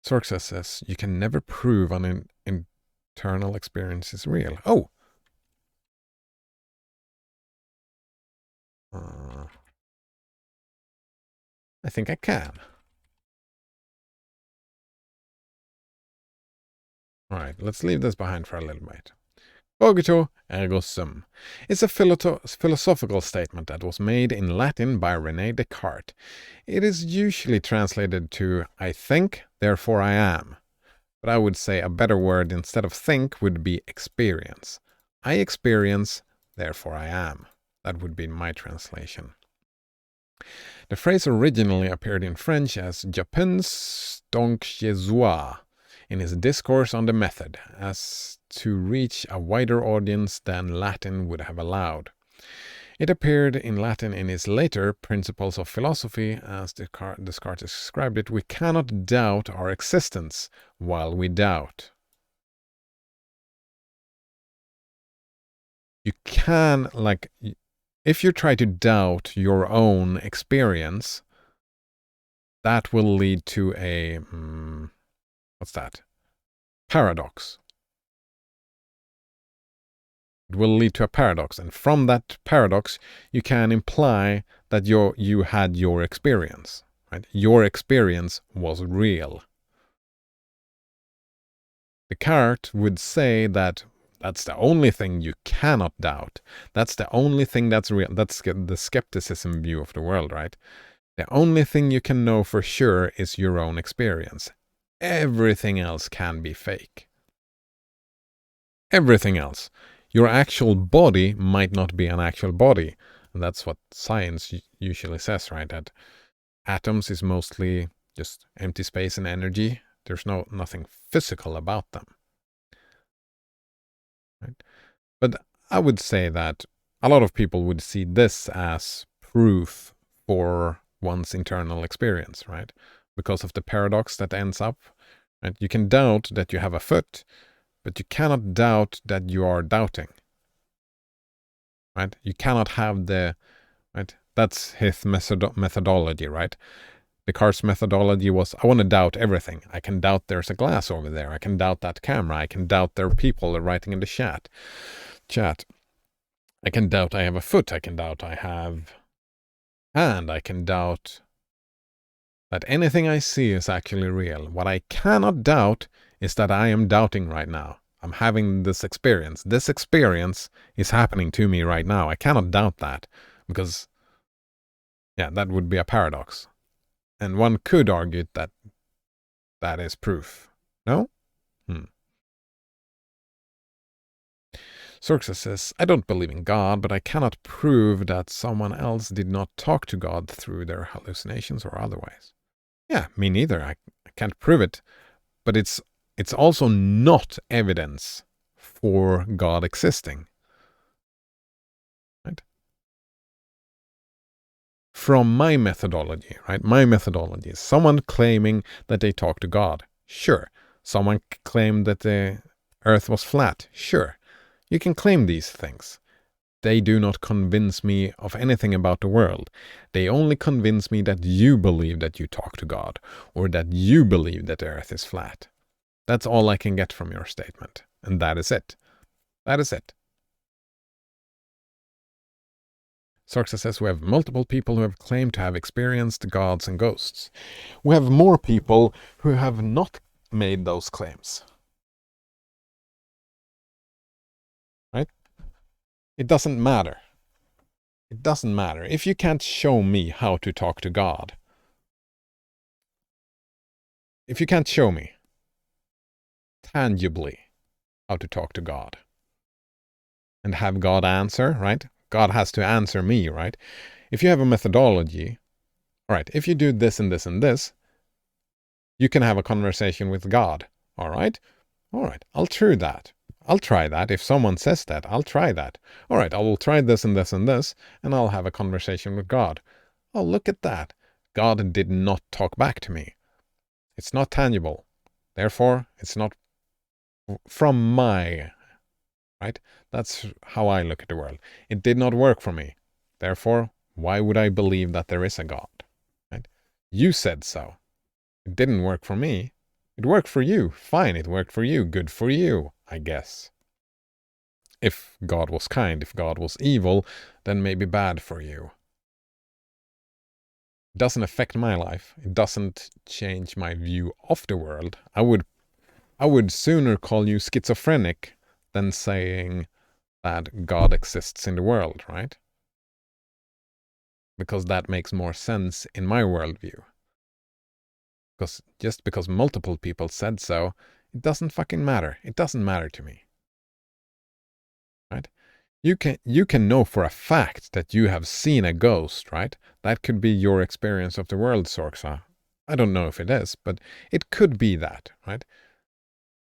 Sorxa says, you can never prove an internal experience is real. Oh, I think I can. Alright, let's leave this behind for a little bit. Cogito ergo sum. It's a philosophical statement that was made in Latin by René Descartes. It is usually translated to I think, therefore I am. But I would say a better word instead of think would be experience. I experience, therefore I am. That would be my translation. The phrase originally appeared in French as Je pense donc je suis in his discourse on the method, as to reach a wider audience than Latin would have allowed. It appeared in Latin in his later Principles of Philosophy, as Descartes described it. We cannot doubt our existence while we doubt. You can, if you try to doubt your own experience, that will lead to a, what's that? Paradox. It will lead to a paradox, and from that paradox, you can imply that you had your experience, right? Your experience was real. Descartes would say that that's the only thing you cannot doubt. That's the only thing that's real. That's the skepticism view of the world, right? The only thing you can know for sure is your own experience. Everything else can be fake. Everything else. Your actual body might not be an actual body. And that's what science usually says, right? That atoms is mostly just empty space and energy. There's nothing physical about them. Right? But I would say that a lot of people would see this as proof for one's internal experience, right? Because of the paradox that ends up. Right? You can doubt that you have a foot, but you cannot doubt that you are doubting. Right? You cannot have right? That's his methodology, right? Descartes' methodology was, I want to doubt everything. I can doubt there's a glass over there. I can doubt that camera. I can doubt there are people writing in the chat. I can doubt I have a foot. I can doubt I have hand. I can doubt that anything I see is actually real. What I cannot doubt is that I am doubting right now. I'm having this experience. This experience is happening to me right now. I cannot doubt that because, yeah, that would be a paradox. And one could argue that that is proof. No? Xerxes says, I don't believe in God, but I cannot prove that someone else did not talk to God through their hallucinations or otherwise. Yeah, me neither. I can't prove it. But it's also not evidence for God existing. Right? From my methodology, right? My methodology is someone claiming that they talk to God. Sure. Someone claimed that the earth was flat. Sure. You can claim these things. They do not convince me of anything about the world. They only convince me that you believe that you talk to God, or that you believe that the earth is flat. That's all I can get from your statement. And that is it. That is it. Xerxes says we have multiple people who have claimed to have experienced gods and ghosts. We have more people who have not made those claims. Right? It doesn't matter. It doesn't matter. If you can't show me how to talk to God, if you can't show me tangibly how to talk to God and have God answer, right? God has to answer me, right? If you have a methodology, all right, if you do this and this and this, you can have a conversation with God, all right? All right, I'll try that. I'll try that. If someone says that, I'll try that. All right, I will try this and this and this, and I'll have a conversation with God. Oh, look at that. God did not talk back to me. It's not tangible. Therefore, it's not from my, right? That's how I look at the world. It did not work for me. Therefore, why would I believe that there is a God? Right? You said so. It didn't work for me. It worked for you. Fine, it worked for you. Good for you, I guess. If God was kind, if God was evil, then maybe bad for you. It doesn't affect my life. It doesn't change my view of the world. I would sooner call you schizophrenic than saying that God exists in the world, right? Because that makes more sense in my worldview. Because just because multiple people said so, it doesn't fucking matter. It doesn't matter to me. Right? You can know for a fact that you have seen a ghost, right? That could be your experience of the world, Sorxa. I don't know if it is, but it could be that, right?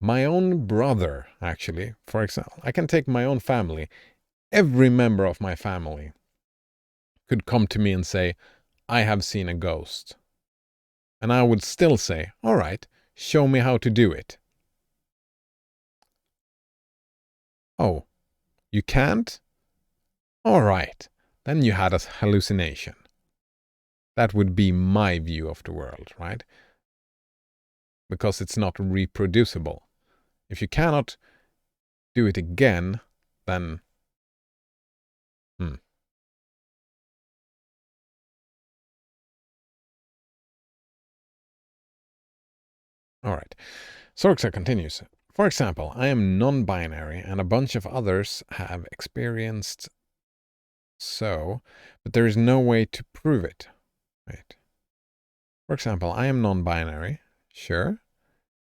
My own brother, actually, for example, I can take my own family. Every member of my family could come to me and say, I have seen a ghost. And I would still say, all right, show me how to do it. Oh, you can't? All right, then you had a hallucination. That would be my view of the world, right? Because it's not reproducible. If you cannot do it again, then All right. Sorxa continues. For example, I am non-binary and a bunch of others have experienced so, but there is no way to prove it. Right. For example, I am non-binary. Sure.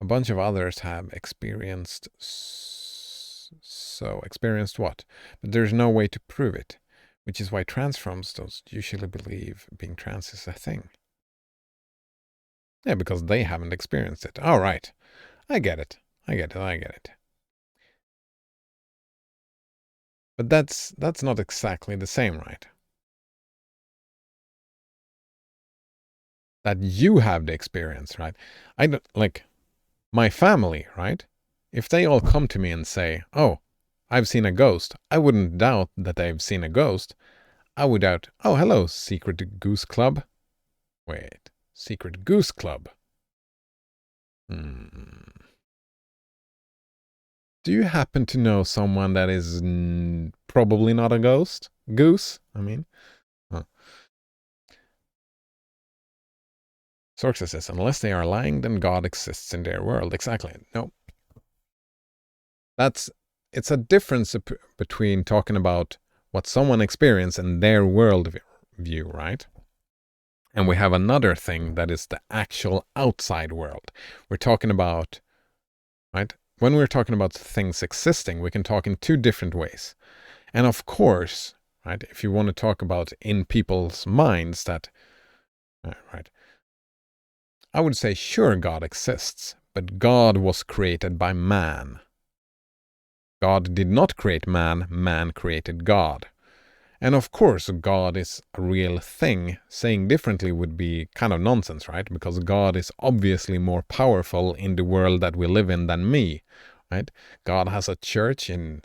A bunch of others have experienced so. Experienced what? But there's no way to prove it, which is why transforms don't usually believe being trans is a thing. Yeah, because they haven't experienced it. All right. I get it. I get it. But that's not exactly the same, right? That you have the experience, right? I don't, like, my family, right? If they all come to me and say, oh, I've seen a ghost, I wouldn't doubt that they've seen a ghost. I would doubt, oh, hello, Secret Goose Club. Wait, Secret Goose Club. Do you happen to know someone that is probably not a ghost? Goose, I mean. Huh. Sorxa says, unless they are lying, then God exists in their world. Exactly. No. It's a difference between talking about what someone experienced and their world view, right? And we have another thing that is the actual outside world. We're talking about, right? When we're talking about things existing, we can talk in two different ways. And of course, right, if you want to talk about in people's minds that, right, I would say, sure, God exists, but God was created by man. God did not create man, man created God. And of course, God is a real thing. Saying differently would be kind of nonsense, right? Because God is obviously more powerful in the world that we live in than me, right? God has a church in,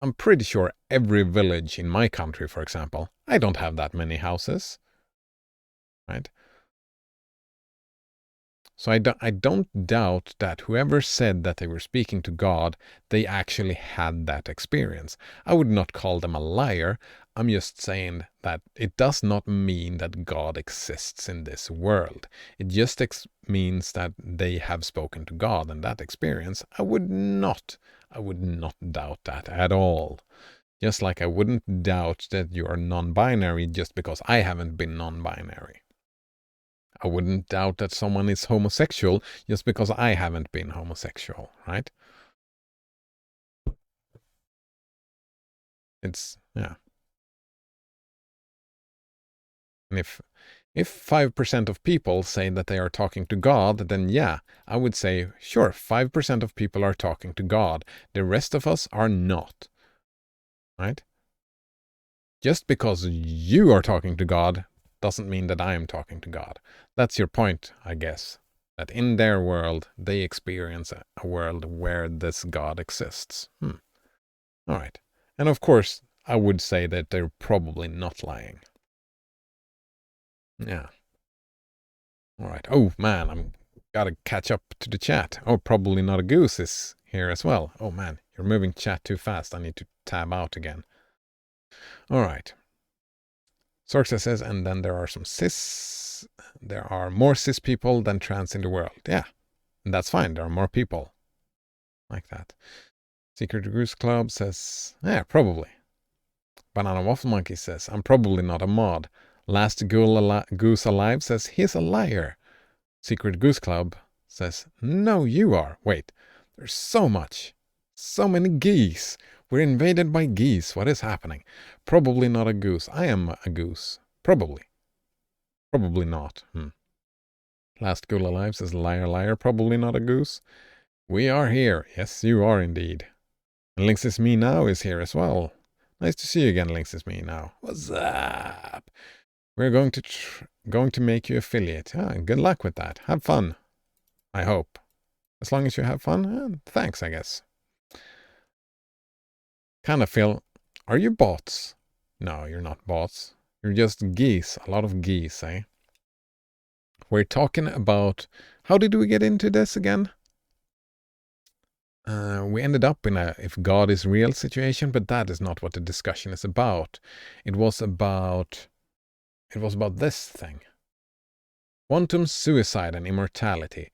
I'm pretty sure, every village in my country, for example. I don't have that many houses, right? So I don't doubt that whoever said that they were speaking to God, they actually had that experience. I would not call them a liar. I'm just saying that it does not mean that God exists in this world. It just means that they have spoken to God, and that experience, I would not doubt that at all. Just like I wouldn't doubt that you are non-binary just because I haven't been non-binary. I wouldn't doubt that someone is homosexual just because I haven't been homosexual, right? Yeah. And if 5% of people say that they are talking to God, then yeah, I would say, sure, 5% of people are talking to God. The rest of us are not, right? Just because you are talking to God doesn't mean that I am talking to God. That's your point, I guess. That in their world, they experience a world where this God exists. All right. And of course, I would say that they're probably not lying. Yeah. All right. Oh, man, I'm gotta catch up to the chat. Oh, probably not a goose is here as well. Oh, man, you're moving chat too fast. I need to tab out again. All right. Sorxa says, and then there are some cis. There are more cis people than trans in the world. Yeah, and that's fine. There are more people like that. Secret Goose Club says, yeah, probably. Banana Waffle Monkey says, I'm probably not a mod. Last Goose Alive says, he's a liar. Secret Goose Club says, no, you are. Wait, there's so much. So many geese. We're invaded by geese. What is happening? Probably not a goose. I am a goose. Probably. Probably not. Last Ghoul Alive says, liar, liar. Probably not a goose. We are here. Yes, you are indeed. And Lynx is Me Now is here as well. Nice to see you again, Lynx is Me Now. What's up? We're going to make you affiliate. Good luck with that. Have fun. I hope. As long as you have fun, thanks, I guess. Kind of feel, are you bots? No, you're not bots. You're just geese. A lot of geese, eh? We're talking about, how did we get into this again? We ended up in a if God is real situation, but that is not what the discussion is about. It was about this thing. Quantum suicide and immortality.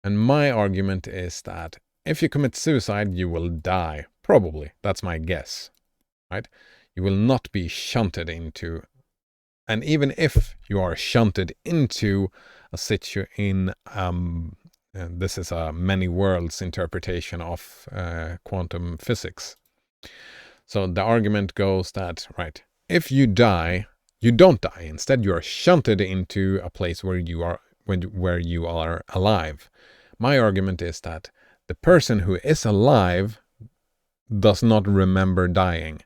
And my argument is that if you commit suicide, you will die. Probably. That's my guess. Right? You will not be shunted into, and even if you are shunted into a situation this is a many worlds interpretation of quantum physics. So the argument goes that, right, if you die, you don't die. Instead, you are shunted into a place where you are alive. My argument is that the person who is alive does not remember dying.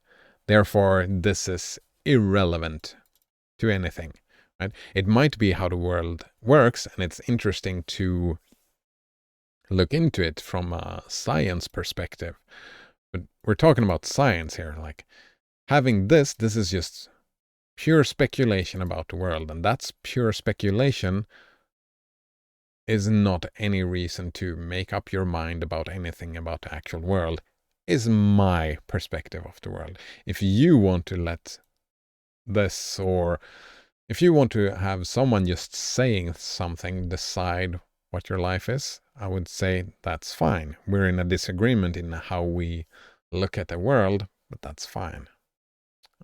Therefore, this is irrelevant to anything. Right? It might be how the world works, and it's interesting to look into it from a science perspective. But we're talking about science here. Like, having this is just pure speculation about the world, and that's pure speculation is not any reason to make up your mind about anything about the actual world, is my perspective of the world. If you want to let this, or if you want to have someone just saying something decide what your life is, I would say that's fine. We're in a disagreement in how we look at the world, but that's fine.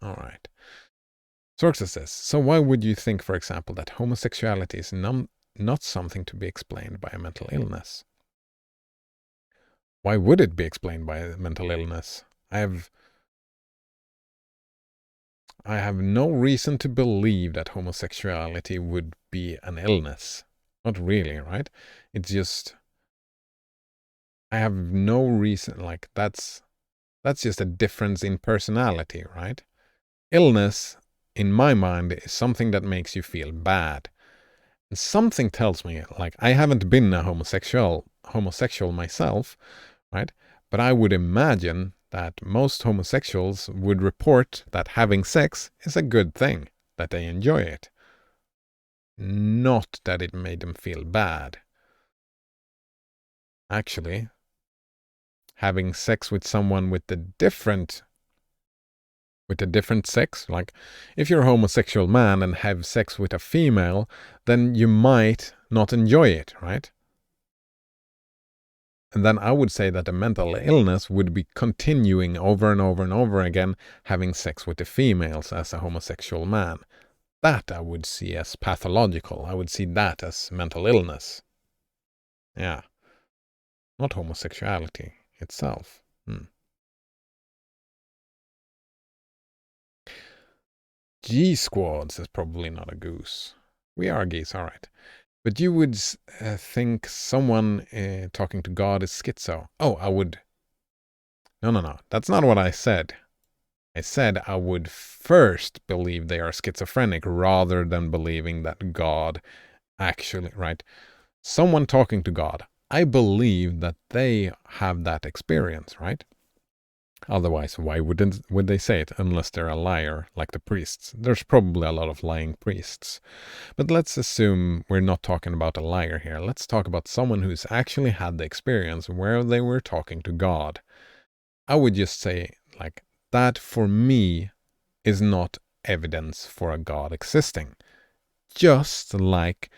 All right. Sorxa says, so why would you think, for example, that homosexuality is not something to be explained by a mental illness? Why would it be explained by a mental illness? I have no reason to believe that homosexuality would be an illness. Not really, right? It's just, I have no reason, like that's just a difference in personality, right? Illness, in my mind, is something that makes you feel bad. And something tells me, like, I haven't been a homosexual myself, right? But I would imagine that most homosexuals would report that having sex is a good thing, that they enjoy it. Not that it made them feel bad. Actually, having sex with someone with a different sex, like if you're a homosexual man and have sex with a female, then you might not enjoy it, right? And then I would say that a mental illness would be continuing over and over and over again, having sex with the females as a homosexual man. That I would see as pathological. I would see that as mental illness. Yeah. Not homosexuality itself. G-Squad says probably not a goose. We are geese, all right. But you would think someone talking to God is schizo. Oh, I would. No. That's not what I said. I said I would first believe they are schizophrenic rather than believing that God actually, right? Someone talking to God. I believe that they have that experience, right? Otherwise, why would they say it unless they're a liar, like the priests? There's probably a lot of lying priests. But let's assume we're not talking about a liar here. Let's talk about someone who's actually had the experience where they were talking to God. I would just say, like, that for me is not evidence for a God existing. Just like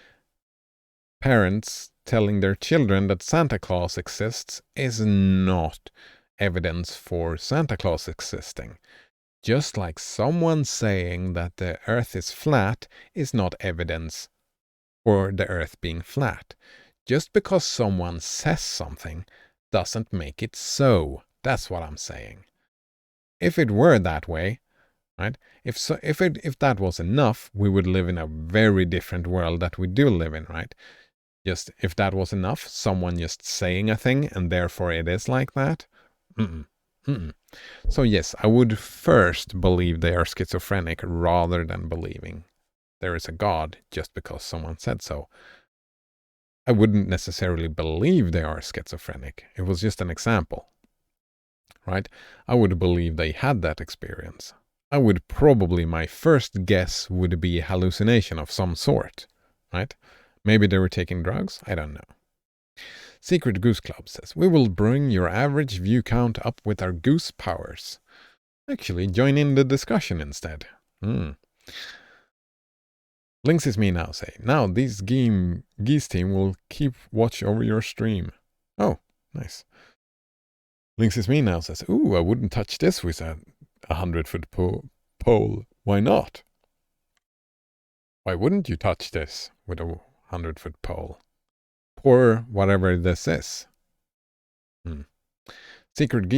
parents telling their children that Santa Claus exists is not evidence for Santa Claus existing. Just like someone saying that the earth is flat is not evidence for the earth being flat. Just because someone says something doesn't make it so. That's what I'm saying. If it were that way, right? If that was enough, we would live in a very different world that we do live in, right? Just if that was enough, someone just saying a thing and therefore it is like that. So yes, I would first believe they are schizophrenic rather than believing there is a God just because someone said so. I wouldn't necessarily believe they are schizophrenic. It was just an example, right? I would believe they had that experience. I would probably, my first guess would be a hallucination of some sort, right? Maybe they were taking drugs. I don't know. Secret Goose Club says, we will bring your average view count up with our goose powers. Actually, join in the discussion instead. Links is me now say, now this geese team will keep watch over your stream. Oh, nice. Links is me now says, ooh, I wouldn't touch this with a 100-foot pole. Why not? Why wouldn't you touch this with a 100-foot pole? Or whatever this is. Secret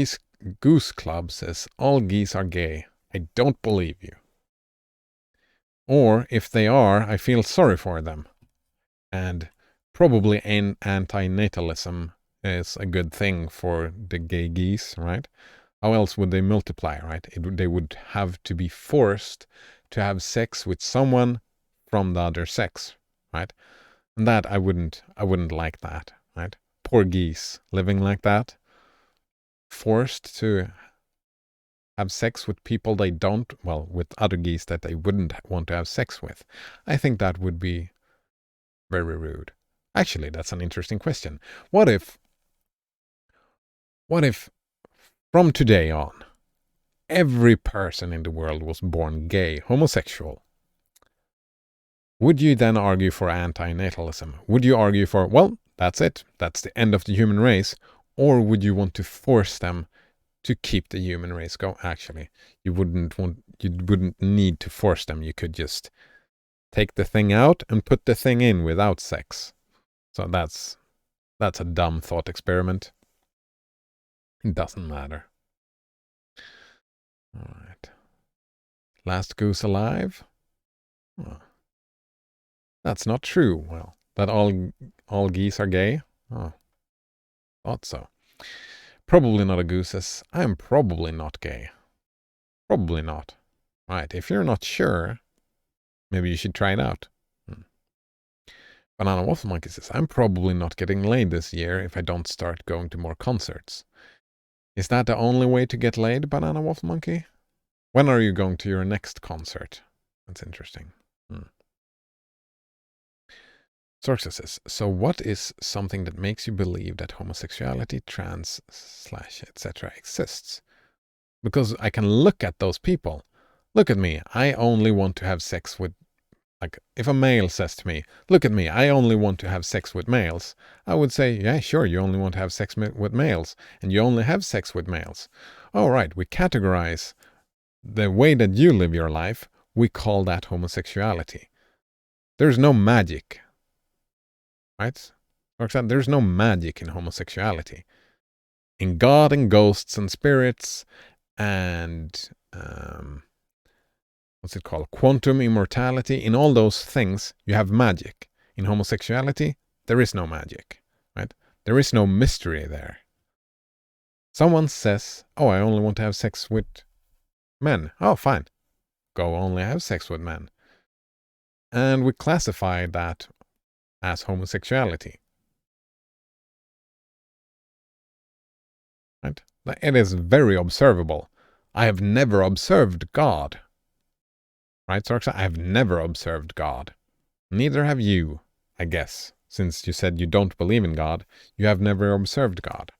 Goose Club says, all geese are gay. I don't believe you. Or if they are, I feel sorry for them. And probably anti-natalism is a good thing for the gay geese, right? How else would they multiply, right? They would have to be forced to have sex with someone from the other sex, right? And that I wouldn't like that, right? Poor geese living like that, forced to have sex with people they don't, well, with other geese that they wouldn't want to have sex with. I think that would be very rude. Actually, that's an interesting question. What if from today on, every person in the world was born gay, homosexual? Would you then argue for anti-natalism? Would you argue for, well, that's it, that's the end of the human race? Or would you want to force them to keep the human race going? Actually, you wouldn't need to force them. You could just take the thing out and put the thing in without sex. So that's a dumb thought experiment. It doesn't matter. All right. Last goose alive? Oh. That's not true. Well, that all geese are gay? Oh, thought so. Probably not a goose says, I'm probably not gay. Probably not. Right, if you're not sure, maybe you should try it out. Banana Waffle Monkey says, I'm probably not getting laid this year if I don't start going to more concerts. Is that the only way to get laid, Banana Waffle Monkey? When are you going to your next concert? That's interesting. Sorxa says, so what is something that makes you believe that homosexuality, trans, / etc. exists? Because I can look at those people. Look at me. I only want to have sex with, like, if a male says to me, look at me, I only want to have sex with males. I would say, yeah, sure, you only want to have sex with males. And you only have sex with males. All right, we categorize the way that you live your life. We call that homosexuality. There's no magic. Right? For example, there's no magic in homosexuality. In God and ghosts and spirits and what's it called? Quantum immortality. In all those things, you have magic. In homosexuality, there is no magic. Right? There is no mystery there. Someone says, oh, I only want to have sex with men. Oh, fine. Go only have sex with men. And we classify that as homosexuality. Right? It is very observable. I have never observed God. Right, Sorxa? I have never observed God. Neither have you, I guess. Since you said you don't believe in God, you have never observed God.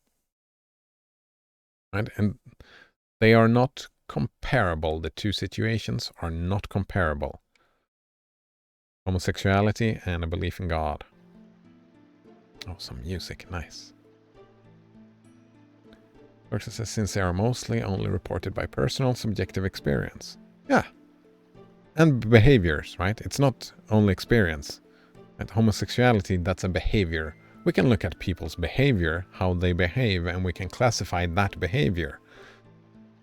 Right? And they are not comparable. The two situations are not comparable. Homosexuality and a belief in God. Oh, some music. Nice. Versa says, since they are mostly only reported by personal subjective experience. Yeah. And behaviors, right? It's not only experience. And homosexuality, that's a behavior. We can look at people's behavior, how they behave, and we can classify that behavior.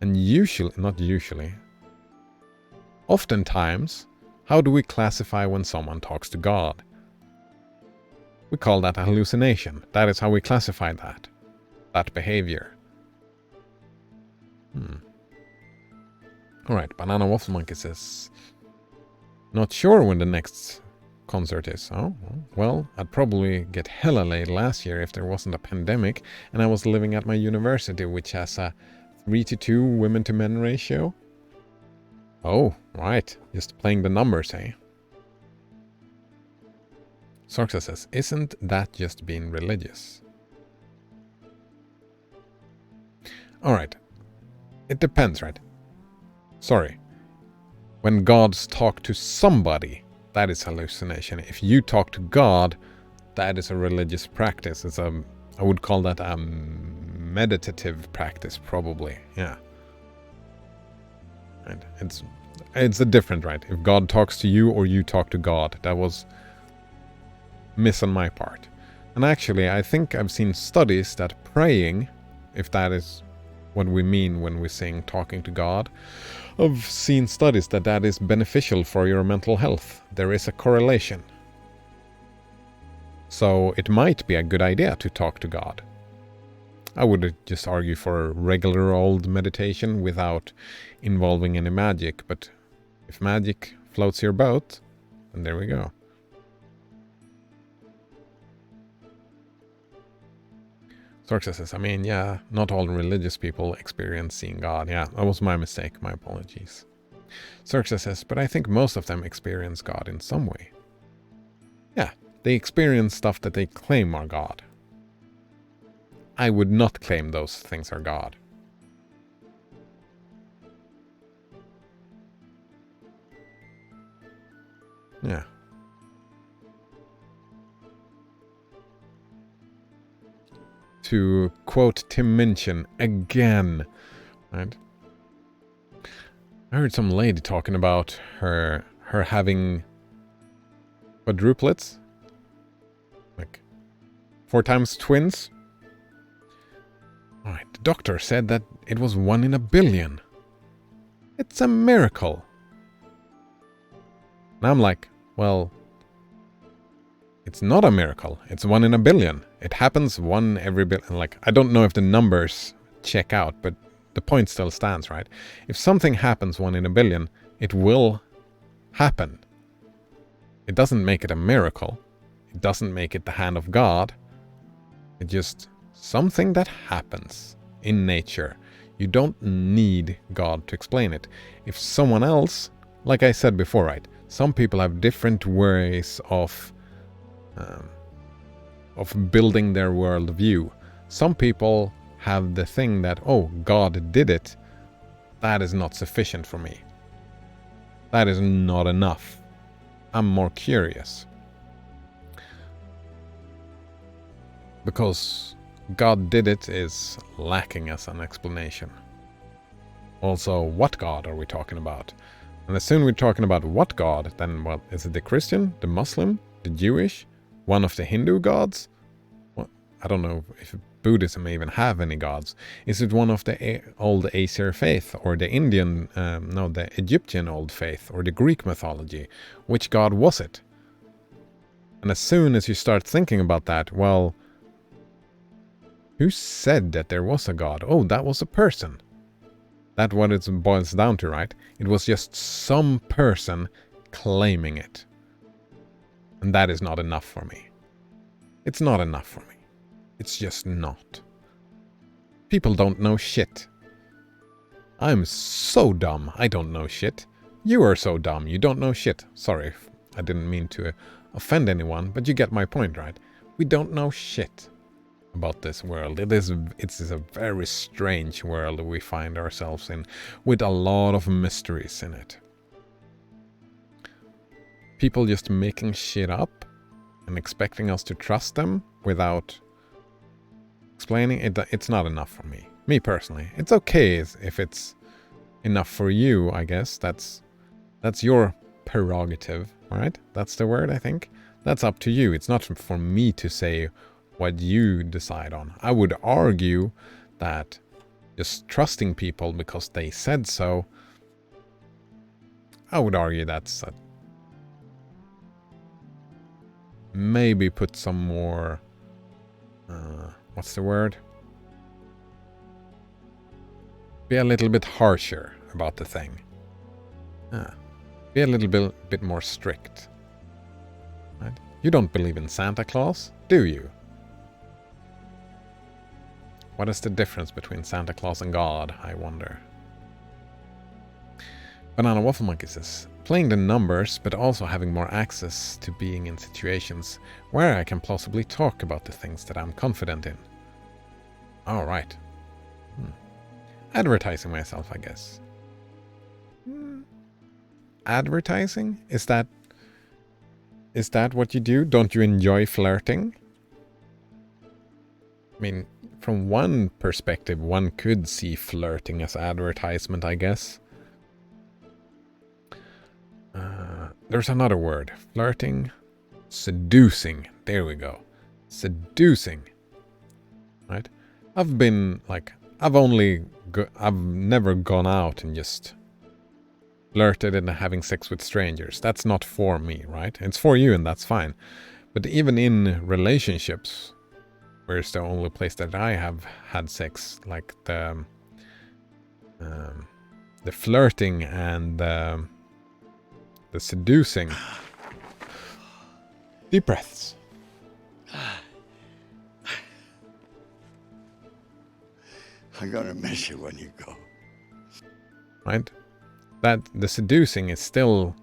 And usually, not usually, oftentimes, how do we classify when someone talks to God? We call that a hallucination. That is how we classify that behavior. Alright, Banana Waffle Monkey says, not sure when the next concert is. Oh, well, I'd probably get hella laid last year if there wasn't a pandemic and I was living at my university, which has a 3-to-2 women to men ratio. Oh, right. Just playing the numbers, eh? Sorxa says, isn't that just being religious? Alright. It depends, right? Sorry. When gods talk to somebody, that is hallucination. If you talk to God, that is a religious practice. I would call that a meditative practice, probably. Yeah. And it's a different, right? If God talks to you or you talk to God, that was miss on my part. And actually, I think I've seen studies that praying, if that is what we mean when we sing talking to God, I've seen studies that is beneficial for your mental health. There is a correlation. So it might be a good idea to talk to God. I would just argue for regular old meditation without involving any magic, but if magic floats your boat, then there we go. Sorxa says, I mean, yeah, not all religious people experience seeing God. Yeah, that was my mistake. My apologies. Sorxa says, but I think most of them experience God in some way. Yeah, they experience stuff that they claim are God. I would not claim those things are God. Yeah. To quote Tim Minchin again, right? I heard some lady talking about her having quadruplets, like 4 times twins. All right, the doctor said that it was 1 in a billion. It's a miracle. And I'm like, well, it's not a miracle. It's 1 in a billion. It happens 1 every billion. Like, I don't know if the numbers check out, but the point still stands, right? If something happens 1 in a billion, it will happen. It doesn't make it a miracle. It doesn't make it the hand of God. It's just something that happens in nature. You don't need God to explain it. If someone else, like I said before, right? Some people have different ways of building their worldview. Some people have the thing that, oh, God did it. That is not sufficient for me. That is not enough. I'm more curious. Because God did it is lacking as an explanation. Also, what God are we talking about? And as soon as we're talking about what God, then what, is it the Christian, the Muslim, the Jewish, one of the Hindu gods? Well, I don't know if Buddhism even have any gods. Is it one of the old Aesir faith, or the Indian, the Egyptian old faith, or the Greek mythology? Which god was it? And as soon as you start thinking about that, well, who said that there was a god? Oh, that was a person. That's what it boils down to, right? It was just some person claiming it. And that is not enough for me. It's not enough for me. It's just not. People don't know shit. I'm so dumb, I don't know shit. You are so dumb, you don't know shit. Sorry, I didn't mean to offend anyone, but you get my point, right? We don't know shit. about this world. It's a very strange world we find ourselves in, with a lot of mysteries in it. People just making shit up and expecting us to trust them without explaining it. It's not enough for me. Me personally. It's okay if it's enough for you, I guess. That's your prerogative, right? That's the word, I think. That's up to you. It's not for me to say what you decide on. I would argue that just trusting people because they said so, I would argue that's maybe put some more, what's the word? Be a little bit harsher about the thing. Be a little bit more strict. Right? You don't believe in Santa Claus, do you? What is the difference between Santa Claus and God, I wonder? Banana Waffle Monkey says, playing the numbers, but also having more access to being in situations where I can plausibly talk about the things that I'm confident in. All right. Advertising myself, I guess. Advertising? Is that what you do? Don't you enjoy flirting? I mean, from one perspective, one could see flirting as advertisement, I guess. There's another word. Flirting. Seducing. There we go. Seducing. Right? I've never gone out and just flirted and having sex with strangers. That's not for me, right? It's for you and that's fine. But even in relationships, where's the only place that I have had sex, like the flirting and the seducing. Deep breaths. I'm gonna miss you when you go. Right? That the seducing is still,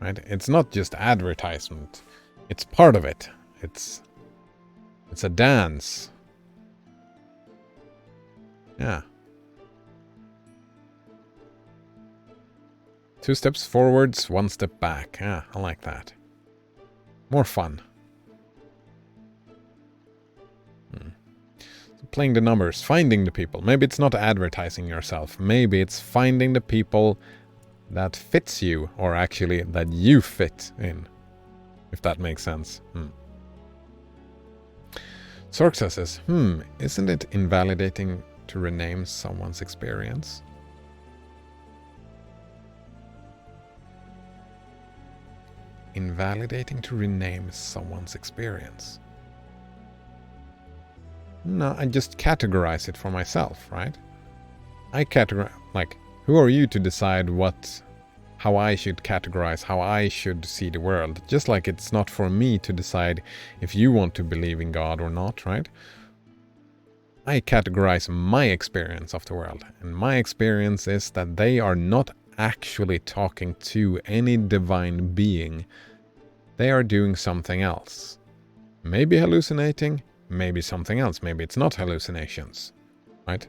right? It's not just advertisement. It's part of it. It's a dance. Yeah. 2 steps forwards, 1 step back. Yeah, I like that. More fun. So playing the numbers, finding the people. Maybe it's not advertising yourself. Maybe it's finding the people that fits you, or actually that you fit in. If that makes sense. Sorxa says, isn't it invalidating to rename someone's experience? Invalidating to rename someone's experience. No, I just categorize it for myself, right? I categorize, like, who are you to decide how I should categorize, how I should see the world? Just like it's not for me to decide if you want to believe in God or not, right? I categorize my experience of the world. And my experience is that they are not actually talking to any divine being. They are doing something else. Maybe hallucinating, maybe something else. Maybe it's not hallucinations, right?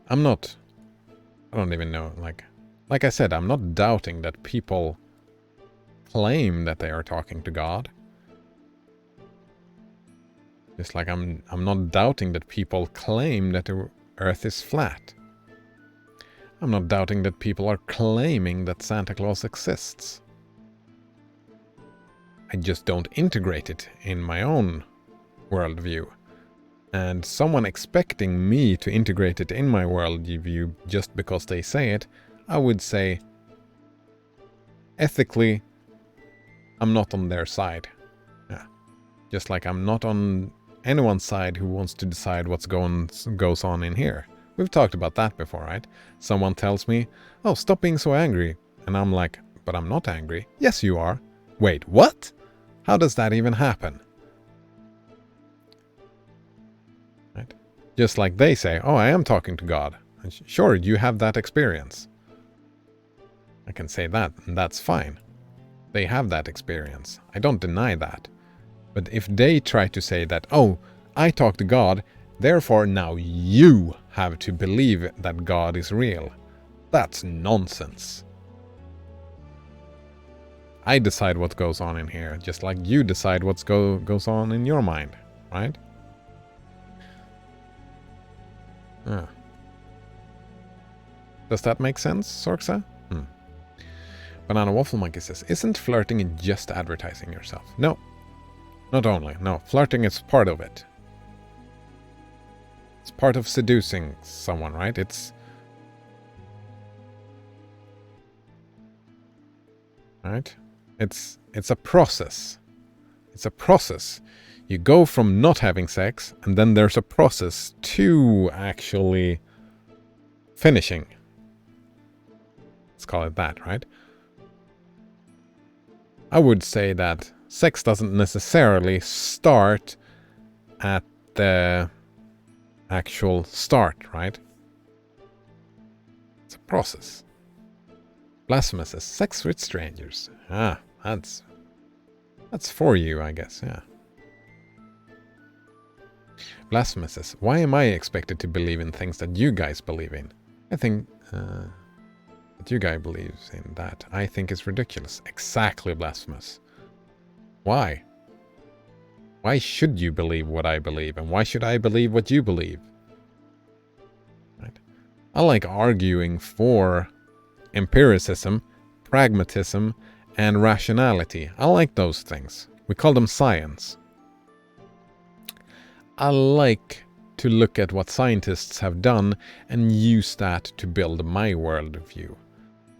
I don't even know, like I said, I'm not doubting that people claim that they are talking to God. Just like I'm not doubting that people claim that the earth is flat. I'm not doubting that people are claiming that Santa Claus exists. I just don't integrate it in my own worldview. And someone expecting me to integrate it in my worldview just because they say it, I would say, ethically, I'm not on their side. Yeah. Just like I'm not on anyone's side who wants to decide what goes on in here. We've talked about that before, right? Someone tells me, oh, stop being so angry. And I'm like, but I'm not angry. Yes, you are. Wait, what? How does that even happen? Right? Just like they say, oh, I am talking to God. And sure, you have that experience. I can say that, and that's fine. They have that experience. I don't deny that. But if they try to say that, oh, I talk to God, therefore now you have to believe that God is real, that's nonsense. I decide what goes on in here, just like you decide what goes on in your mind, right? Does that make sense, Sorksa? Banana Waffle Monkey says, isn't flirting just advertising yourself? No. Not only. No, flirting is part of it. It's part of seducing someone, right? It's... Right? It's a process. It's a process. You go from not having sex, and then there's a process to actually finishing. Let's call it that, right? I would say that sex doesn't necessarily start at the actual start, right? It's a process. Blasphemous says, sex with strangers. Ah, that's for you, I guess, yeah. Blasphemous says, why am I expected to believe in things that you guys believe in? I think that you guy believes in that. I think it's ridiculous. Exactly, Blasphemous. Why? Why should you believe what I believe? And why should I believe what you believe? Right? I like arguing for empiricism, pragmatism, and rationality. I like those things. We call them science. I like to look at what scientists have done and use that to build my worldview.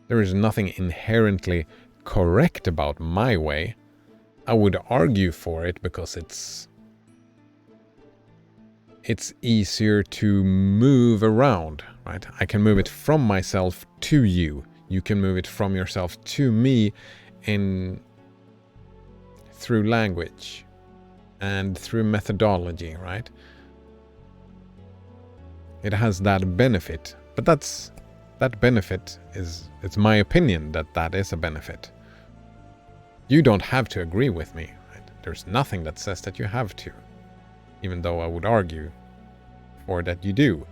There is nothing inherently correct about my way. I would argue for it because it's easier to move around, right? I can move it from myself to you. You can move it from yourself to me through language and through methodology, right? It has that benefit, but that benefit it's my opinion that is a benefit. You don't have to agree with me, right? There's nothing that says that you have to, even though I would argue for that you do.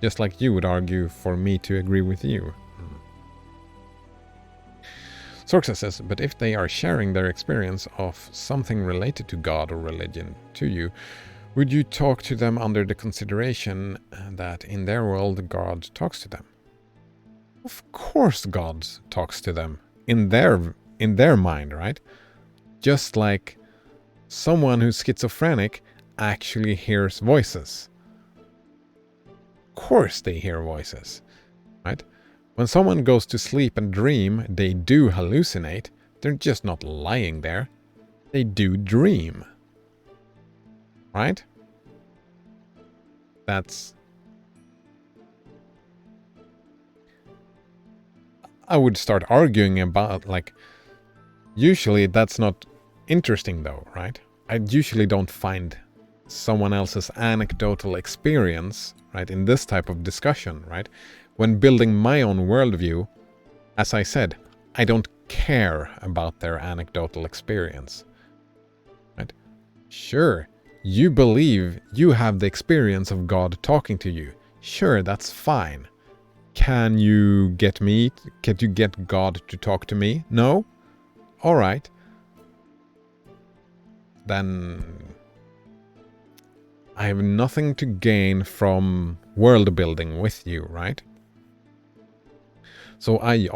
Just like you would argue for me to agree with you. Sorksa says, but if they are sharing their experience of something related to God or religion to you, would you talk to them under the consideration that in their world God talks to them? Of course God talks to them in their mind, right? Just like someone who's schizophrenic actually hears voices. Of course they hear voices, right? When someone goes to sleep and dream, they do hallucinate. They're just not lying there. They do dream. Right? I would start arguing about, like, usually that's not interesting though, right? I usually don't find someone else's anecdotal experience, right, in this type of discussion, right? When building my own worldview, as I said, I don't care about their anecdotal experience, right? Sure, you believe you have the experience of God talking to you. Sure, that's fine. Can you get God to talk to me? No? All right. Then I have nothing to gain from world building with you, right? So I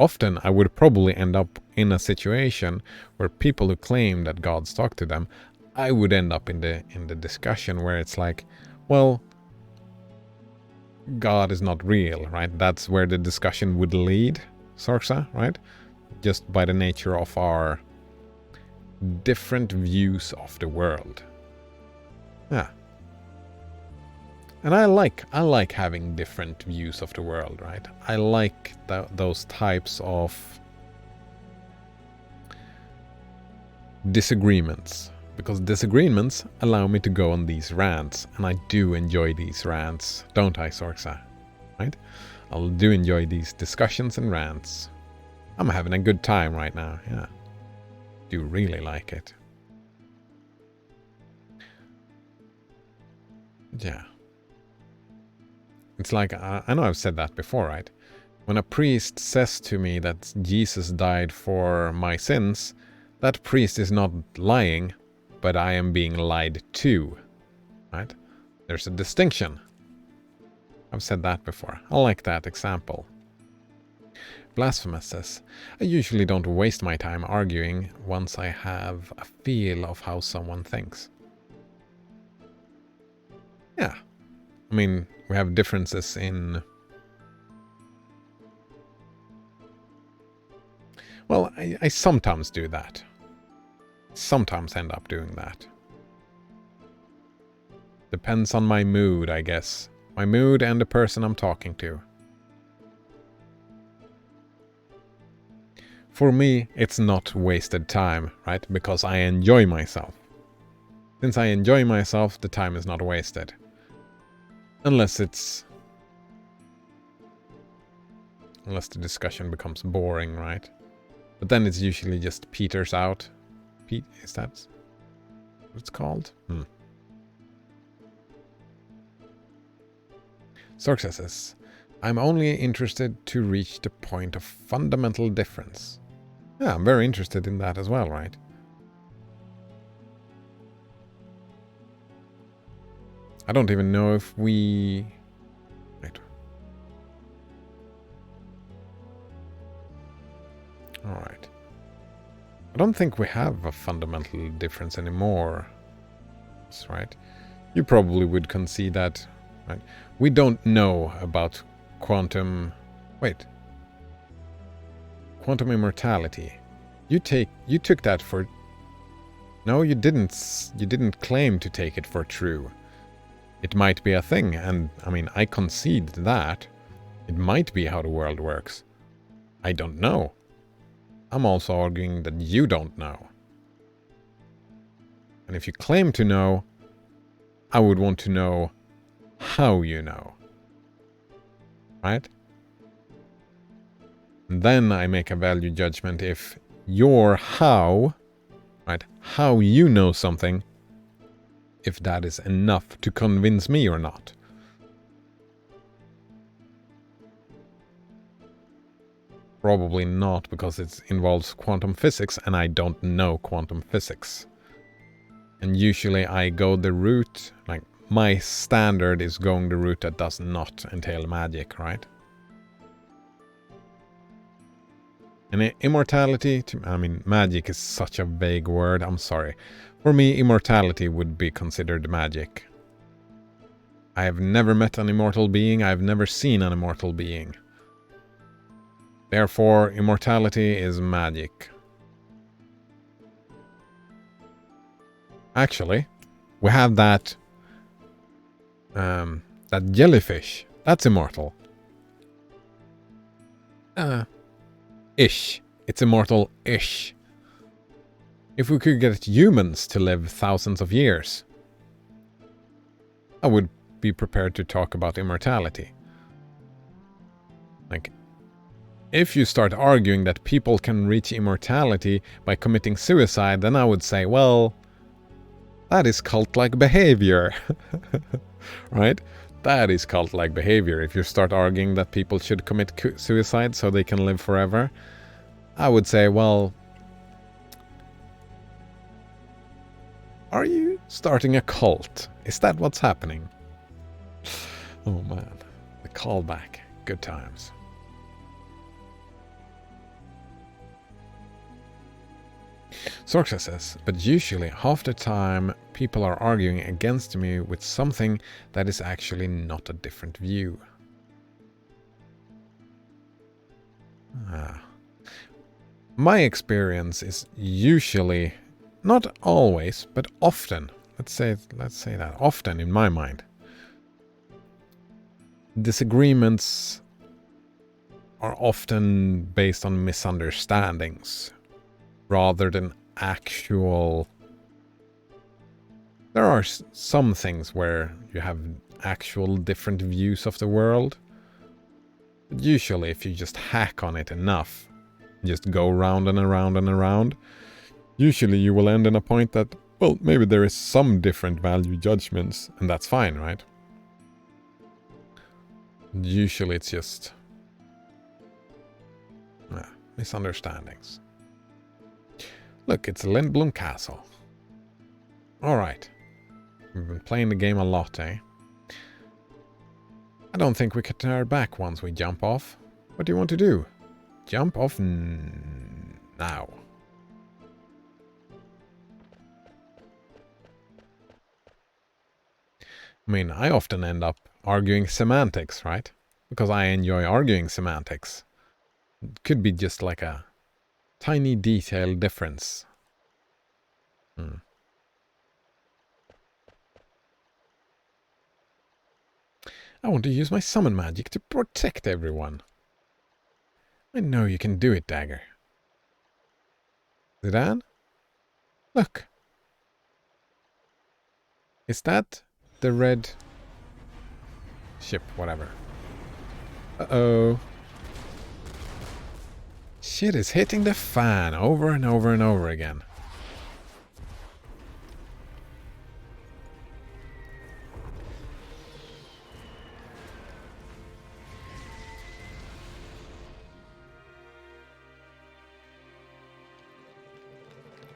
would probably end up in a situation where people who claim that God's talked to them, I would end up in the discussion where it's like, well, God is not real, right? That's where the discussion would lead, Sorksa, right? Just by the nature of our different views of the world. Yeah. And I like having different views of the world, right? I like those types of disagreements, because disagreements allow me to go on these rants, and I do enjoy these rants, don't I, Sorksa? Right? I do enjoy these discussions and rants. I'm having a good time right now, yeah. do really like it. Yeah. It's like, I know I've said that before, right? When a priest says to me that Jesus died for my sins, that priest is not lying, but I am being lied to, right? There's a distinction. I've said that before. I like that example. Blasphemous says, I usually don't waste my time arguing once I have a feel of how someone thinks. Yeah. I mean, we have differences in... Well, I sometimes do that. Sometimes end up doing that. Depends on my mood, I guess. My mood and the person I'm talking to. For me, it's not wasted time, right? Because I enjoy myself. Since I enjoy myself, the time is not wasted. Unless it's... Unless the discussion becomes boring, right? But then it's usually just peters out. Is that what it's called? Sorxa says, I'm only interested to reach the point of fundamental difference. Yeah, I'm very interested in that as well, right? I don't even know if we... Right. Alright. I don't think we have a fundamental difference anymore. That's right. You probably would concede that, right? We don't know about quantum... Wait. Quantum immortality. You took that for... No, you didn't. You didn't claim to take it for true. It might be a thing, and, I mean, I concede that. It might be how the world works. I don't know. I'm also arguing that you don't know. And if you claim to know, I would want to know how you know. Right? And then I make a value judgment if your how, right, how you know something, if that is enough to convince me or not. Probably not, because it involves quantum physics, and I don't know quantum physics. And usually I go the route, like, my standard is going the route that does not entail magic, right? And immortality, I mean, magic is such a vague word, I'm sorry. For me, immortality would be considered magic. I have never met an immortal being, I have never seen an immortal being. Therefore, immortality is magic. Actually, we have that jellyfish. That's immortal. Ish. It's immortal-ish. If we could get humans to live thousands of years, I would be prepared to talk about immortality. Like, if you start arguing that people can reach immortality by committing suicide, then I would say, well, that is cult-like behavior. Right? That is cult-like behavior. If you start arguing that people should commit suicide so they can live forever, I would say, well, are you starting a cult? Is that what's happening? Oh man, the callback. Good times. Sorxa says, but usually half the time people are arguing against me with something that is actually not a different view. My experience is usually, not always, but often, let's say that, often in my mind, disagreements are often based on misunderstandings rather than actual... There are some things where you have actual different views of the world. But usually if you just hack on it enough, just go round and around and around, Usually you will end in a point that, well, maybe there is some different value judgments, and that's fine, right? Usually it's just misunderstandings. Look, it's Lindblom Castle. Alright. We've been playing the game a lot, eh? I don't think we can turn back once we jump off. What do you want to do? Jump off now. I mean, I often end up arguing semantics, right? Because I enjoy arguing semantics. It could be just like a tiny detail difference. I want to use my summon magic to protect everyone. I know you can do it, Dagger. Zidane? Look. Is that the red ship, whatever? Uh-oh. Shit is hitting the fan over and over and over again.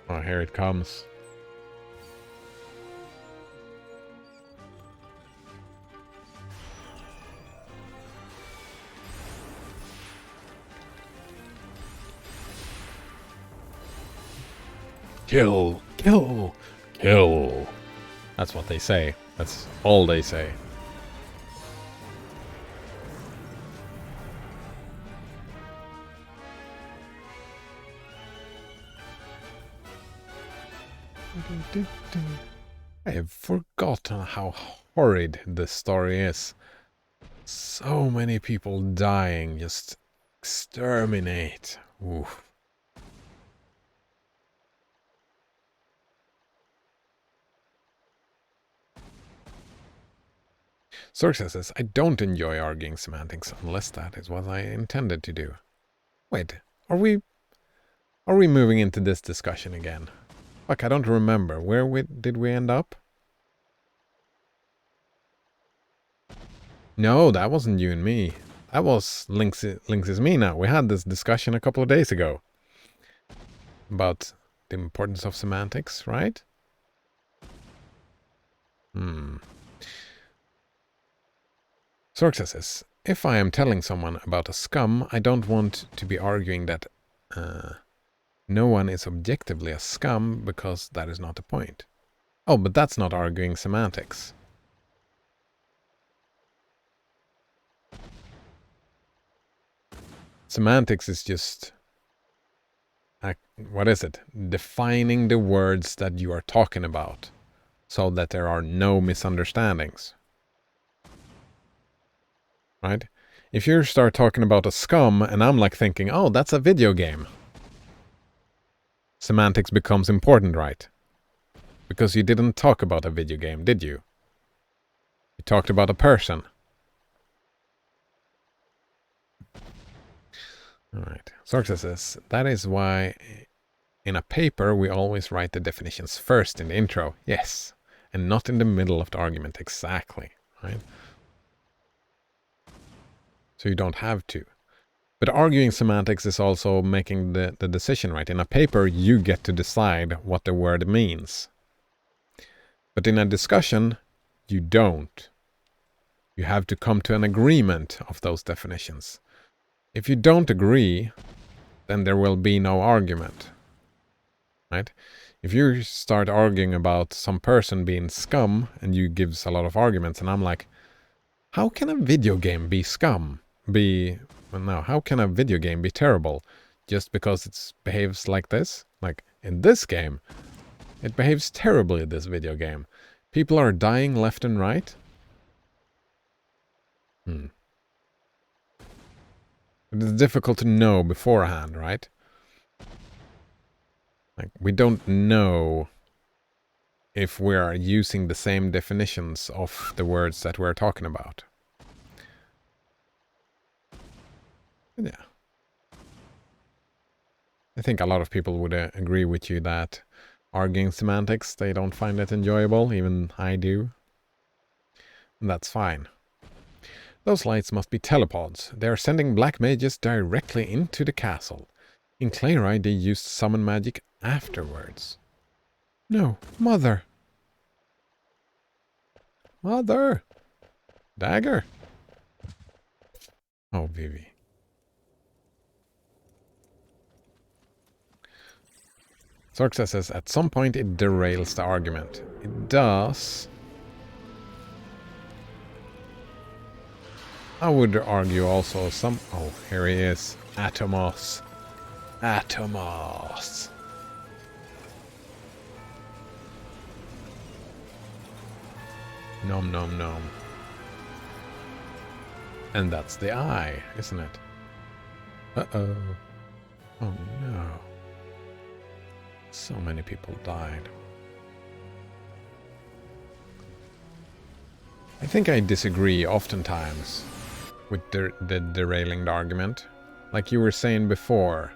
Oh, here it comes. Kill, kill, kill. That's what they say. That's all they say. I have forgotten how horrid this story is. So many people dying, just exterminate. Oof. Sorxa says, I don't enjoy arguing semantics unless that is what I intended to do. Wait, are we moving into this discussion again? Fuck, I don't remember. Where did we end up? No, that wasn't you and me. That was Lynx is me now. We had this discussion a couple of days ago. About the importance of semantics, right? Sorxa says, if I am telling someone about a scum, I don't want to be arguing that no one is objectively a scum, because that is not the point. Oh, but that's not arguing semantics. Semantics is just, what is it? Defining the words that you are talking about so that there are no misunderstandings. Right? If you start talking about a scum and I'm like thinking, oh, that's a video game. Semantics becomes important, right? Because you didn't talk about a video game, did you? You talked about a person. Alright. Sorxa says, that is why in a paper we always write the definitions first in the intro. Yes. And not in the middle of the argument. Exactly. Right? So you don't have to. But arguing semantics is also making the decision, right? In a paper, you get to decide what the word means. But in a discussion, you don't. You have to come to an agreement of those definitions. If you don't agree, then there will be no argument. Right? If you start arguing about some person being scum, and you give a lot of arguments, and I'm like, how can a video game be scum? Well, no, how can a video game be terrible just because it behaves like this? Like, in this game, it behaves terribly, this video game. People are dying left and right. It is difficult to know beforehand, right? Like, we don't know if we are using the same definitions of the words that we're talking about. Yeah. I think a lot of people would agree with you that arguing semantics, they don't find it enjoyable. Even I do. And that's fine. Those lights must be telepods. They are sending black mages directly into the castle. In Clayride, they used summon magic afterwards. No, Mother. Mother. Dagger. Oh, Vivi. Sorxa says, at some point it derails the argument. It does. I would argue also some... Oh, here he is. Atomos. Atomos. Nom nom nom. And that's the eye, isn't it? Uh-oh. Oh no. So many people died. I think I disagree oftentimes with the derailing the argument. Like you were saying before.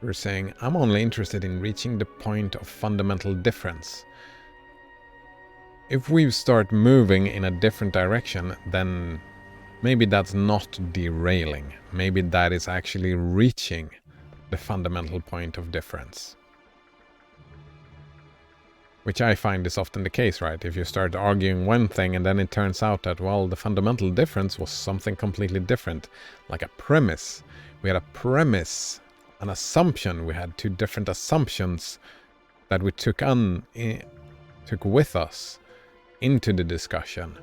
You were saying, I'm only interested in reaching the point of fundamental difference. If we start moving in a different direction, then maybe that's not derailing. Maybe that is actually reaching the fundamental point of difference. Which I find is often the case, right? If you start arguing one thing and then it turns out that, well, the fundamental difference was something completely different. Like a premise. We had a premise, an assumption. We had two different assumptions that we took with us into the discussion.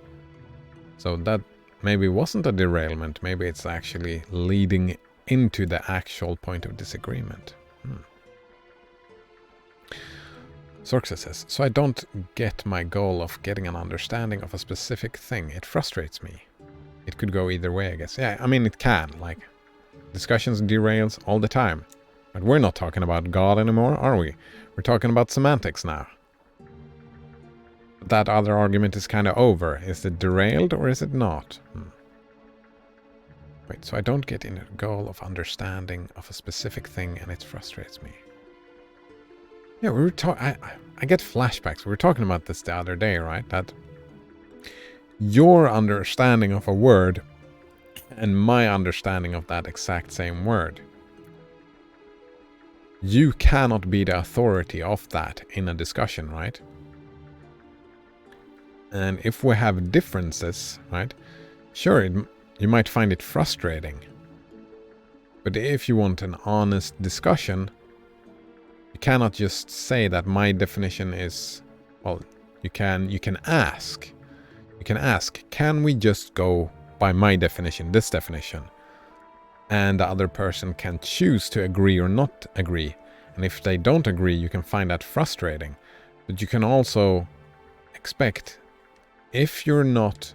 So that maybe wasn't a derailment. Maybe it's actually leading into the actual point of disagreement. Sorxa says, so I don't get my goal of getting an understanding of a specific thing. It frustrates me. It could go either way, I guess. Yeah, I mean, it can. Like, discussions derails all the time. But we're not talking about God anymore, are we? We're talking about semantics now. That other argument is kind of over. Is it derailed or is it not? Wait, so I don't get in a goal of understanding of a specific thing and it frustrates me. Yeah, we were I get flashbacks. We were talking about this the other day, right? That your understanding of a word and my understanding of that exact same word. You cannot be the authority of that in a discussion, right? And if we have differences, right? Sure, you might find it frustrating. But if you want an honest discussion, you cannot just say that my definition is, well, you can ask. You can ask, can we just go by my definition, this definition? And the other person can choose to agree or not agree. And if they don't agree, you can find that frustrating. But you can also expect, if you're not...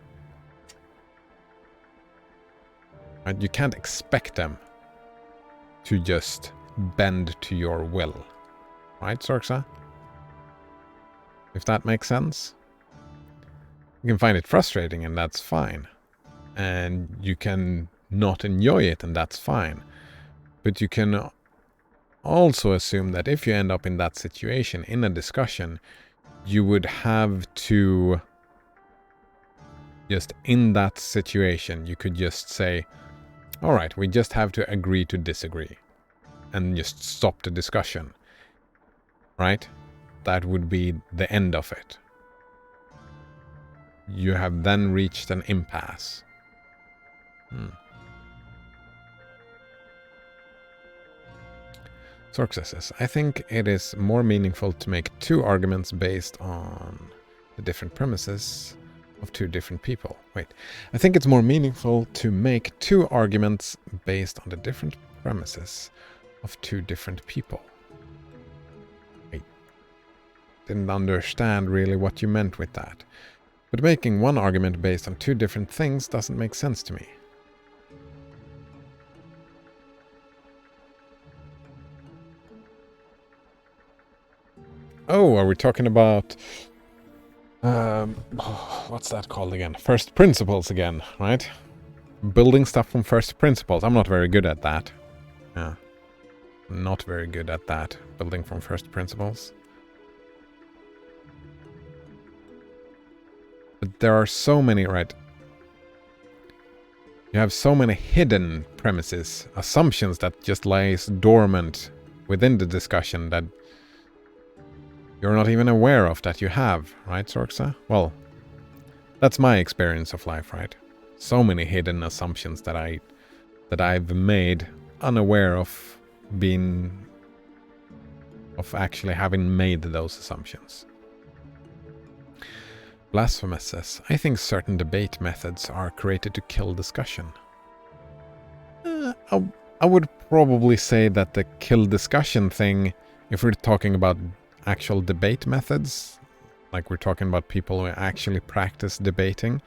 Right, you can't expect them to just bend to your will. Right, Sorxa? If that makes sense? You can find it frustrating and that's fine. And you can not enjoy it and that's fine. But you can also assume that if you end up in that situation, in a discussion, you would have to... Just in that situation, you could just say, alright, we just have to agree to disagree. And just stop the discussion. Right? That would be the end of it. You have then reached an impasse. Sorxa says, I think it is more meaningful to make two arguments based on the different premises of two different people. Wait, I think it's more meaningful to make two arguments based on the different premises of two different people. I didn't understand really what you meant with that. But making one argument based on two different things doesn't make sense to me. Oh, are we talking about... what's that called again? First principles again, right? Building stuff from first principles. I'm not very good at that. Yeah. Not very good at that, building from first principles. But there are so many, right? You have so many hidden premises, assumptions that just lies dormant within the discussion that you're not even aware of that you have, right, Sorxa? Well, that's my experience of life, right? So many hidden assumptions that I've made unaware of actually having made those assumptions. Blasphemous says, I think certain debate methods are created to kill discussion. I would probably say that the kill discussion thing, if we're talking about actual debate methods, like we're talking about people who actually practice debating,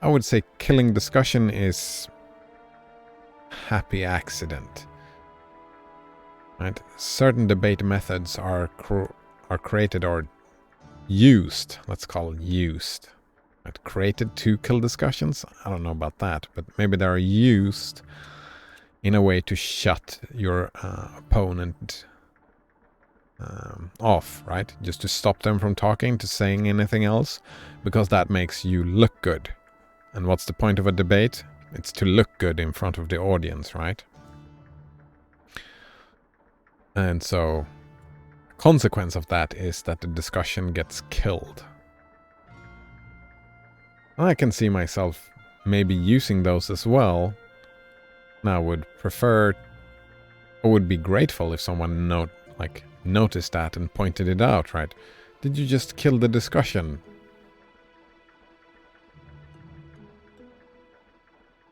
I would say killing discussion is happy accident. Right? Certain debate methods are created or used, let's call it used, right? Created to kill discussions. I don't know about that, but maybe they are used in a way to shut your opponent off, right? Just to stop them from talking, to saying anything else, because that makes you look good. And what's the point of a debate? It's to look good in front of the audience, right? And so, consequence of that is that the discussion gets killed. I can see myself maybe using those as well. Now, I would prefer, or would be grateful if someone noticed that and pointed it out, right? Did you just kill the discussion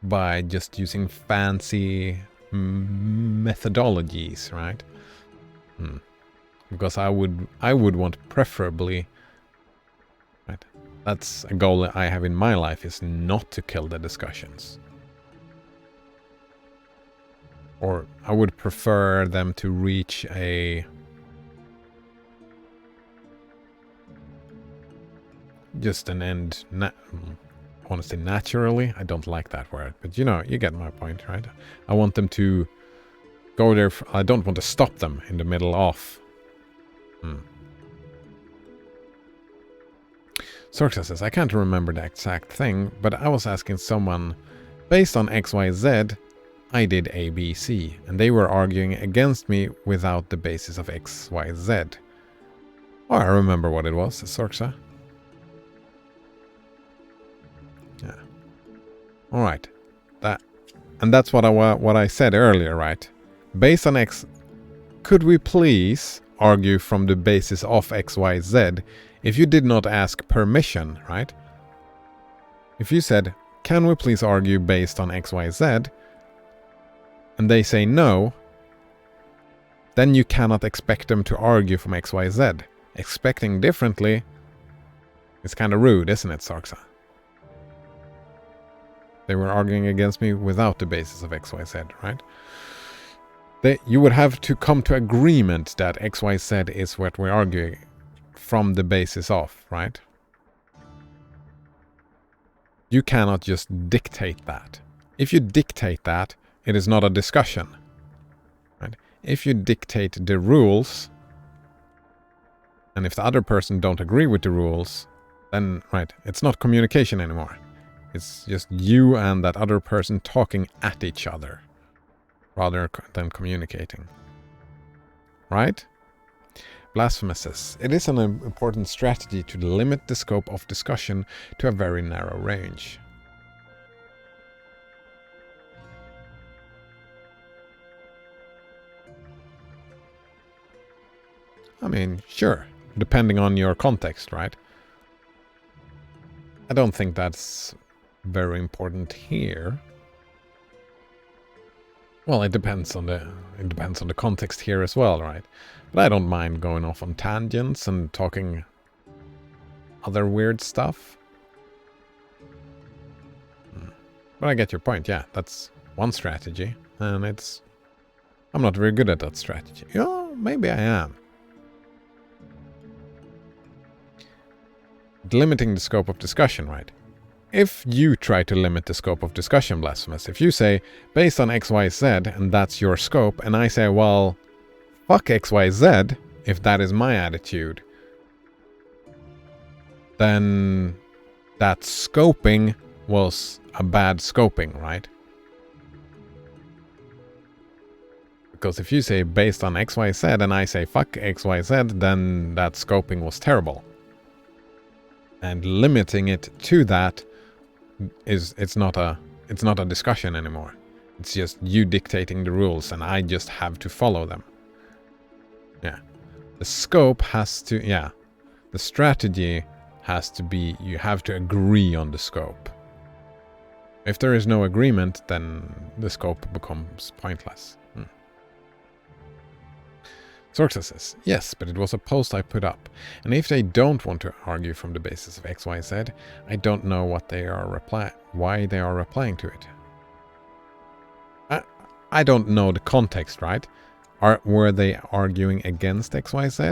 by just using fancy methodologies, right? Because I would want preferably, right? That's a goal I have in my life, is not to kill the discussions. Or I would prefer them to reach just an end. I want to say naturally. I don't like that word, but you get my point, right? I want them to go there. I don't want to stop them in the middle of. Sorxa says, I can't remember the exact thing, but I was asking someone, based on XYZ, I did ABC, and they were arguing against me without the basis of XYZ. Oh, I remember what it was, Sorxa. Yeah. All right. That's what I said earlier, right? Based on X, could we please argue from the basis of XYZ if you did not ask permission, right? If you said, can we please argue based on XYZ, and they say no, then you cannot expect them to argue from XYZ. Expecting differently is kind of rude, isn't it, Sorxa? They were arguing against me without the basis of XYZ, right? You would have to come to agreement that XYZ is what we're arguing from the basis of, right? You cannot just dictate that. If you dictate that, it is not a discussion, right? If you dictate the rules, and if the other person don't agree with the rules, then, right, it's not communication anymore. It's just you and that other person talking at each other, rather than communicating. Right? Blasphemous says, it is an important strategy to limit the scope of discussion to a very narrow range. I mean, sure, depending on your context, right? I don't think that's very important here. Well, it depends on the context here as well, right? But I don't mind going off on tangents and talking other weird stuff. But I get your point, yeah, that's one strategy, and I'm not very good at that strategy. Oh, maybe I am. Limiting the scope of discussion, right? if you try to limit the scope of discussion, Blasphemous, if you say, based on X, Y, Z, and that's your scope, and I say, well, fuck X, Y, Z, if that is my attitude, then that scoping was a bad scoping, right? Because if you say based on X, Y, Z, and I say fuck X, Y, Z, then that scoping was terrible. And limiting it to that it's not a discussion anymore. It's just you dictating the rules and I just have to follow them. Yeah. The scope has to, yeah. The strategy has to be, you have to agree on the scope. If there is no agreement, then the scope becomes pointless. Sorxa says, yes, but it was a post I put up. And if they don't want to argue from the basis of X, Y, Z, I don't know what they are why they are replying to it. I don't know the context, right? Were they arguing against X, Y, Z?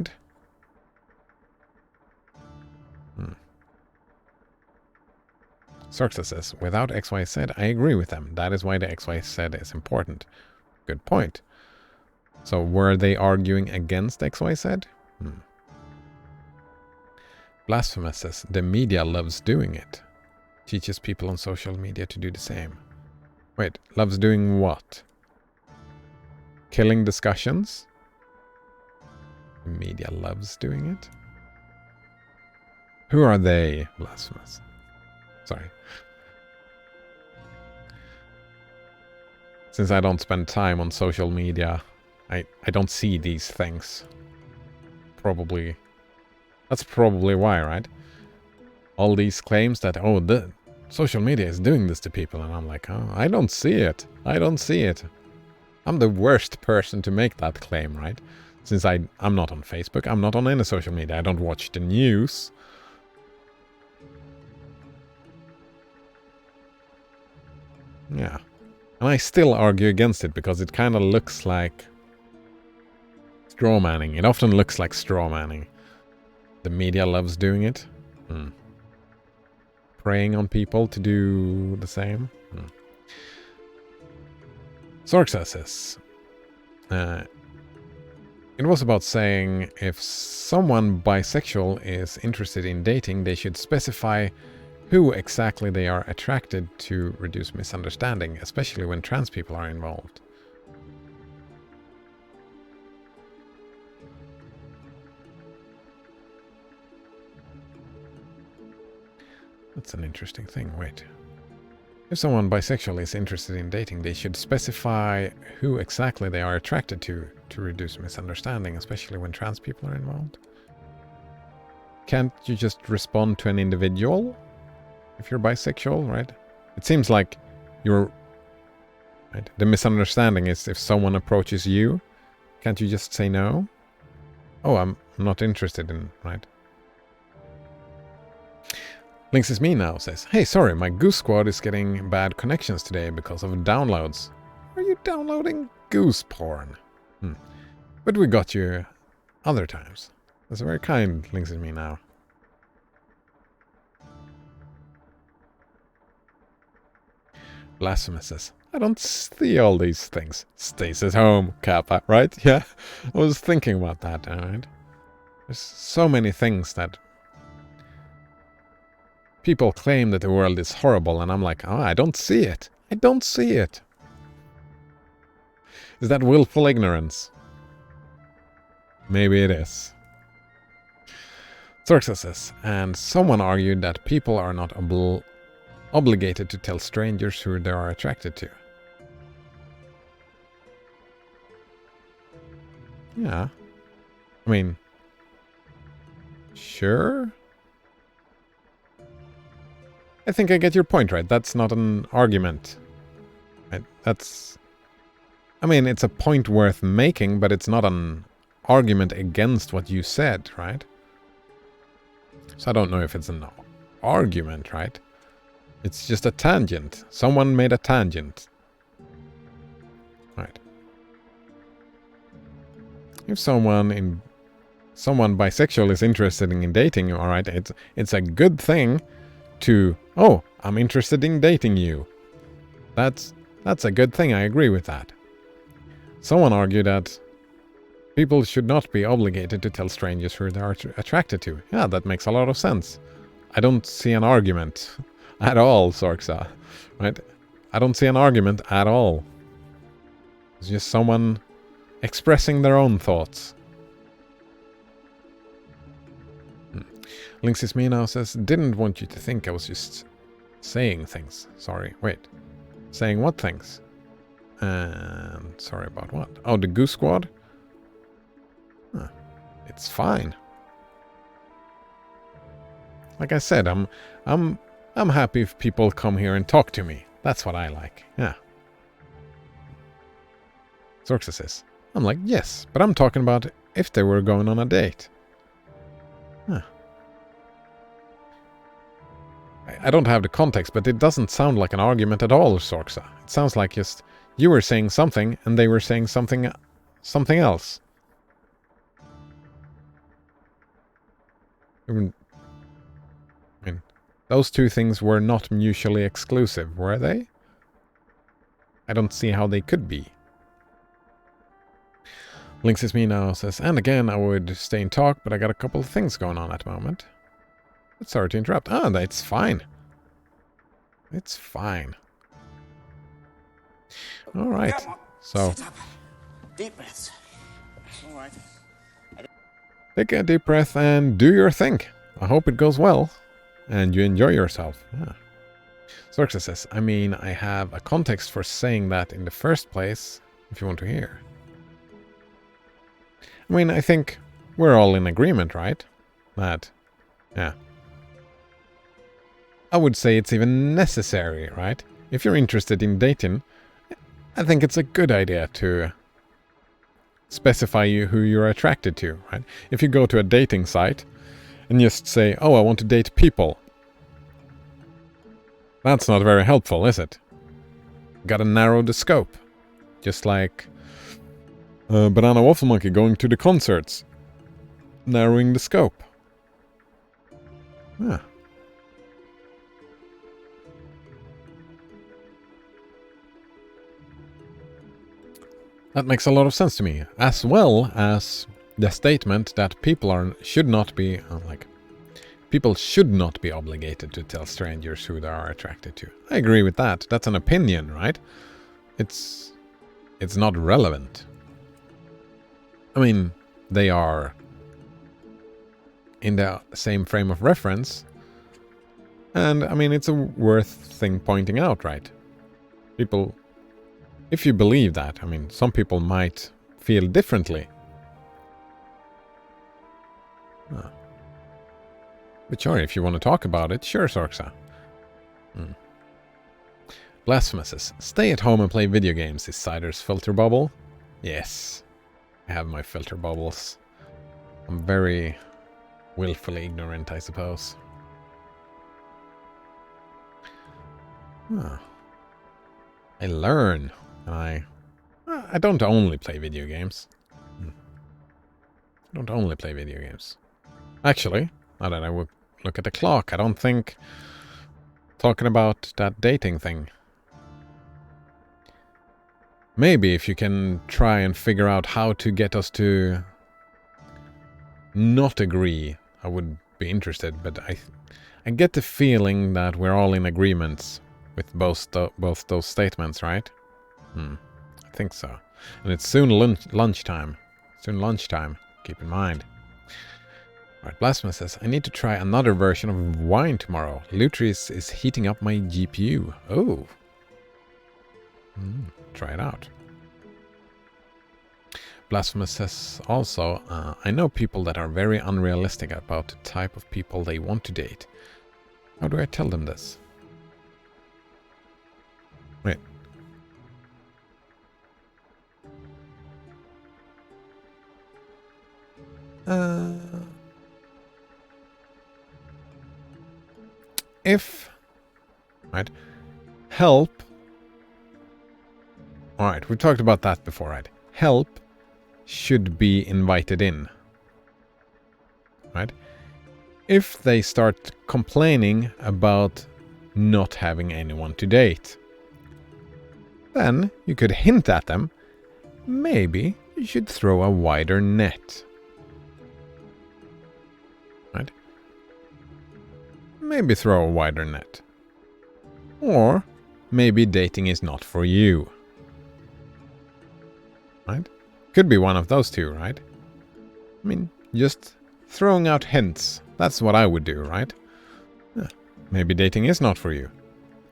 Sorxa says, without X, Y, Z, I agree with them. That is why the X, Y, Z is important. Good point. So were they arguing against X, Y, Z? Blasphemous says, the media loves doing it. Teaches people on social media to do the same. Wait, loves doing what? Killing discussions? The media loves doing it? Who are they, Blasphemous? Sorry. Since I don't spend time on social media, I don't see these things. That's probably why, right? All these claims that, oh, the social media is doing this to people, and I'm like, oh, I don't see it. I don't see it. I'm the worst person to make that claim, right? Since I'm not on Facebook, I'm not on any social media, I don't watch the news. Yeah. And I still argue against it because it kind of looks like straw manning. It often looks like straw manning. The media loves doing it. Preying on people to do the same. Sorxa says, it was about saying if someone bisexual is interested in dating, they should specify who exactly they are attracted to reduce misunderstanding, especially when trans people are involved. That's an interesting thing. Wait. If someone bisexual is interested in dating, they should specify who exactly they are attracted to reduce misunderstanding, especially when trans people are involved. Can't you just respond to an individual if you're bisexual, right? It seems like you're... Right? The misunderstanding is if someone approaches you, can't you just say no? Oh, I'm not interested in... Right? Links is me now says, hey, sorry, my Goose Squad is getting bad connections today because of downloads. Are you downloading goose porn? But we got you other times. That's very kind, Links is me now. Blasphemous says, I don't see all these things. Stays at home, Kappa, right? Yeah, I was thinking about that, alright? There's so many things that people claim that the world is horrible, and I'm like, oh, I don't see it. I don't see it. Is that willful ignorance? Maybe it is. Sorxa says, and someone argued that people are not obligated to tell strangers who they are attracted to. Yeah. I mean, sure. I think I get your point, right? That's not an argument. Right? That's... I mean, it's a point worth making, but it's not an argument against what you said, right? So I don't know if it's an argument, right? It's just a tangent. Someone made a tangent. Right. If someone bisexual is interested in dating, all right, it's a good thing to, oh, I'm interested in dating you. That's a good thing, I agree with that. Someone argued that people should not be obligated to tell strangers who they are attracted to. Yeah, that makes a lot of sense. I don't see an argument at all, Sorxa. Right? I don't see an argument at all. It's just someone expressing their own thoughts. Lynx's me now says, didn't want you to think I was just saying things. Sorry, wait. Saying what things? And sorry about what? Oh, the Goose Squad? Huh. It's fine. Like I said, I'm happy if people come here and talk to me. That's what I like. Yeah. Sorxa says, I'm like, yes, but I'm talking about if they were going on a date. Huh. I don't have the context, but it doesn't sound like an argument at all, Sorxa. It sounds like just you were saying something and they were saying something else. I mean, those two things were not mutually exclusive, were they? I don't see how they could be. Lynx's me now says, and again, I would stay in talk, but I got a couple of things going on at the moment. Sorry to interrupt. Ah, that's fine. It's fine. All right. So, Deep breaths. All right. take a deep breath and do your thing. I hope it goes well and you enjoy yourself. Yeah. Sorxa says, I mean, I have a context for saying that in the first place, if you want to hear. I mean, I think we're all in agreement, right? That, yeah. I would say it's even necessary, right? If you're interested in dating, I think it's a good idea to specify who you're attracted to, right? If you go to a dating site and just say, oh, I want to date people, that's not very helpful, is it? Gotta narrow the scope. Just like Banana Waffle Monkey going to the concerts. Narrowing the scope. Yeah. That makes a lot of sense to me, as well as the statement that people should not be obligated to tell strangers who they are attracted to. I agree with that. That's an opinion, right? It's not relevant. I mean, they are in the same frame of reference, and I mean, it's a worth thing pointing out, right? People, if you believe that, I mean, some people might feel differently. Oh. But sure, if you want to talk about it, sure, Sorxa. Blasphemous says, stay at home and play video games. Is Cider's filter bubble? Yes. I have my filter bubbles. I'm very willfully ignorant, I suppose. Huh. I learn. I don't only play video games. I don't only play video games. Actually, now that I would look at the clock, I don't think talking about that dating thing. Maybe if you can try and figure out how to get us to not agree, I would be interested. But I get the feeling that we're all in agreement with both those statements, right? I think so. And it's soon lunchtime. Soon lunchtime. Keep in mind. Alright, Blasphemous says, I need to try another version of wine tomorrow. Lutris is heating up my GPU. Oh. Try it out. Blasphemous says also, I know people that are very unrealistic about the type of people they want to date. How do I tell them this? Wait. Right, help. Alright, we talked about that before, right? Help should be invited in. Right? if they start complaining about not having anyone to date, then you could hint at them, maybe you should throw a wider net. Right? Maybe throw a wider net. Or maybe dating is not for you. Right? Could be one of those two, right? I mean, just throwing out hints. That's what I would do, right? Yeah. Maybe dating is not for you.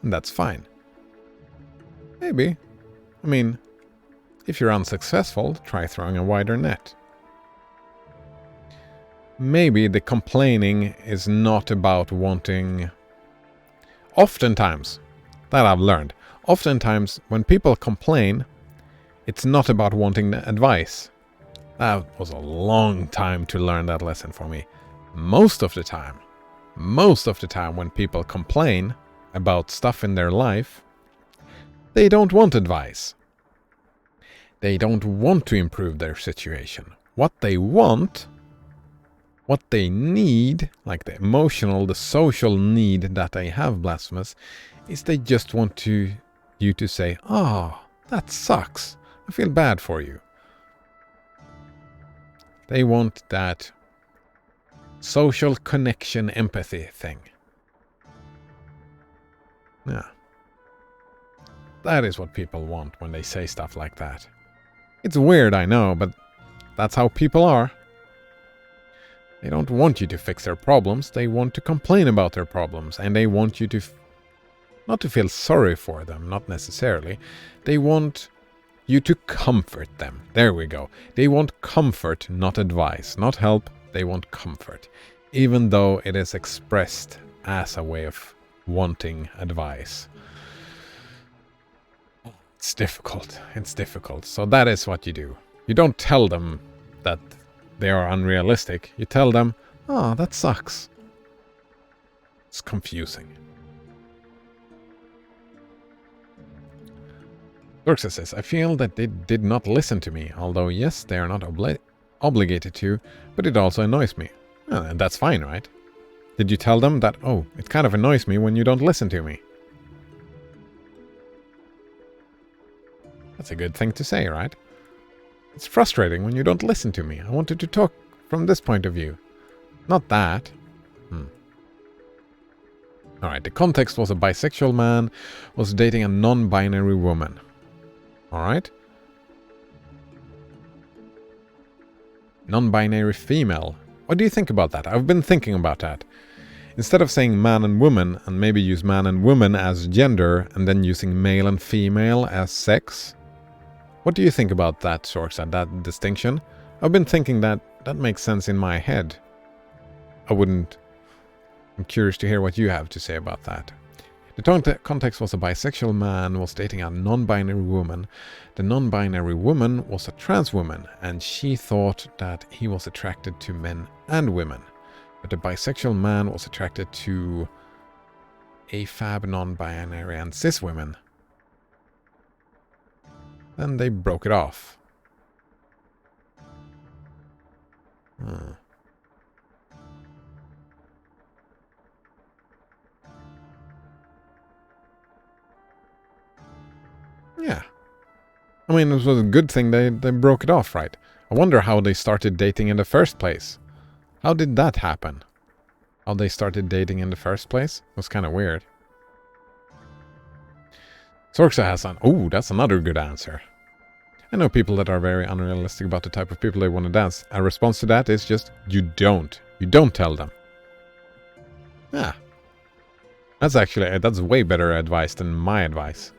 And that's fine. Maybe. I mean, if you're unsuccessful, try throwing a wider net. Maybe the complaining is not about wanting... Oftentimes, that I've learned, oftentimes when people complain, it's not about wanting advice. That was a long time to learn that lesson for me. Most of the time when people complain about stuff in their life, they don't want advice. They don't want to improve their situation. What they want, what they need, like the emotional, the social need that they have, Blasphemous, is they just want you to say, "Oh, that sucks. I feel bad for you." They want that social connection empathy thing. Yeah. That is what people want when they say stuff like that. It's weird, I know, but that's how people are. They don't want you to fix their problems, they want to complain about their problems, and they want you to not to feel sorry for them, not necessarily. They want you to comfort them. There we go. They want comfort, not advice, not help. They want comfort, even though it is expressed as a way of wanting advice. It's difficult. It's difficult. So that is what you do. You don't tell them that they are unrealistic. You tell them, "Oh, that sucks." It's confusing. Dorxa says, "I feel that they did not listen to me, although yes, they are not obligated to, but it also annoys me." And that's fine, right? Did you tell them that, "Oh, it kind of annoys me when you don't listen to me"? That's a good thing to say, right? It's frustrating when you don't listen to me. I wanted to talk from this point of view. Not that. Alright, the context was a bisexual man was dating a non-binary woman. Alright? Non-binary female. What do you think about that? I've been thinking about that. Instead of saying man and woman, and maybe use man and woman as gender, and then using male and female as sex. What do you think about that, Sorsa, that distinction? I've been thinking that makes sense in my head. I'm curious to hear what you have to say about that. The context was a bisexual man was dating a non-binary woman. The non-binary woman was a trans woman, and she thought that he was attracted to men and women. But the bisexual man was attracted to AFAB, non-binary, and cis women. Then they broke it off. Yeah. I mean, it was a good thing they broke it off, right? I wonder how they started dating in the first place. How did that happen? How they started dating in the first place? It was kind of weird. Sorxa has an... Oh, that's another good answer. I know people that are very unrealistic about the type of people they want to dance. A response to that is just, you don't. You don't tell them. Yeah. That's way better advice than my advice.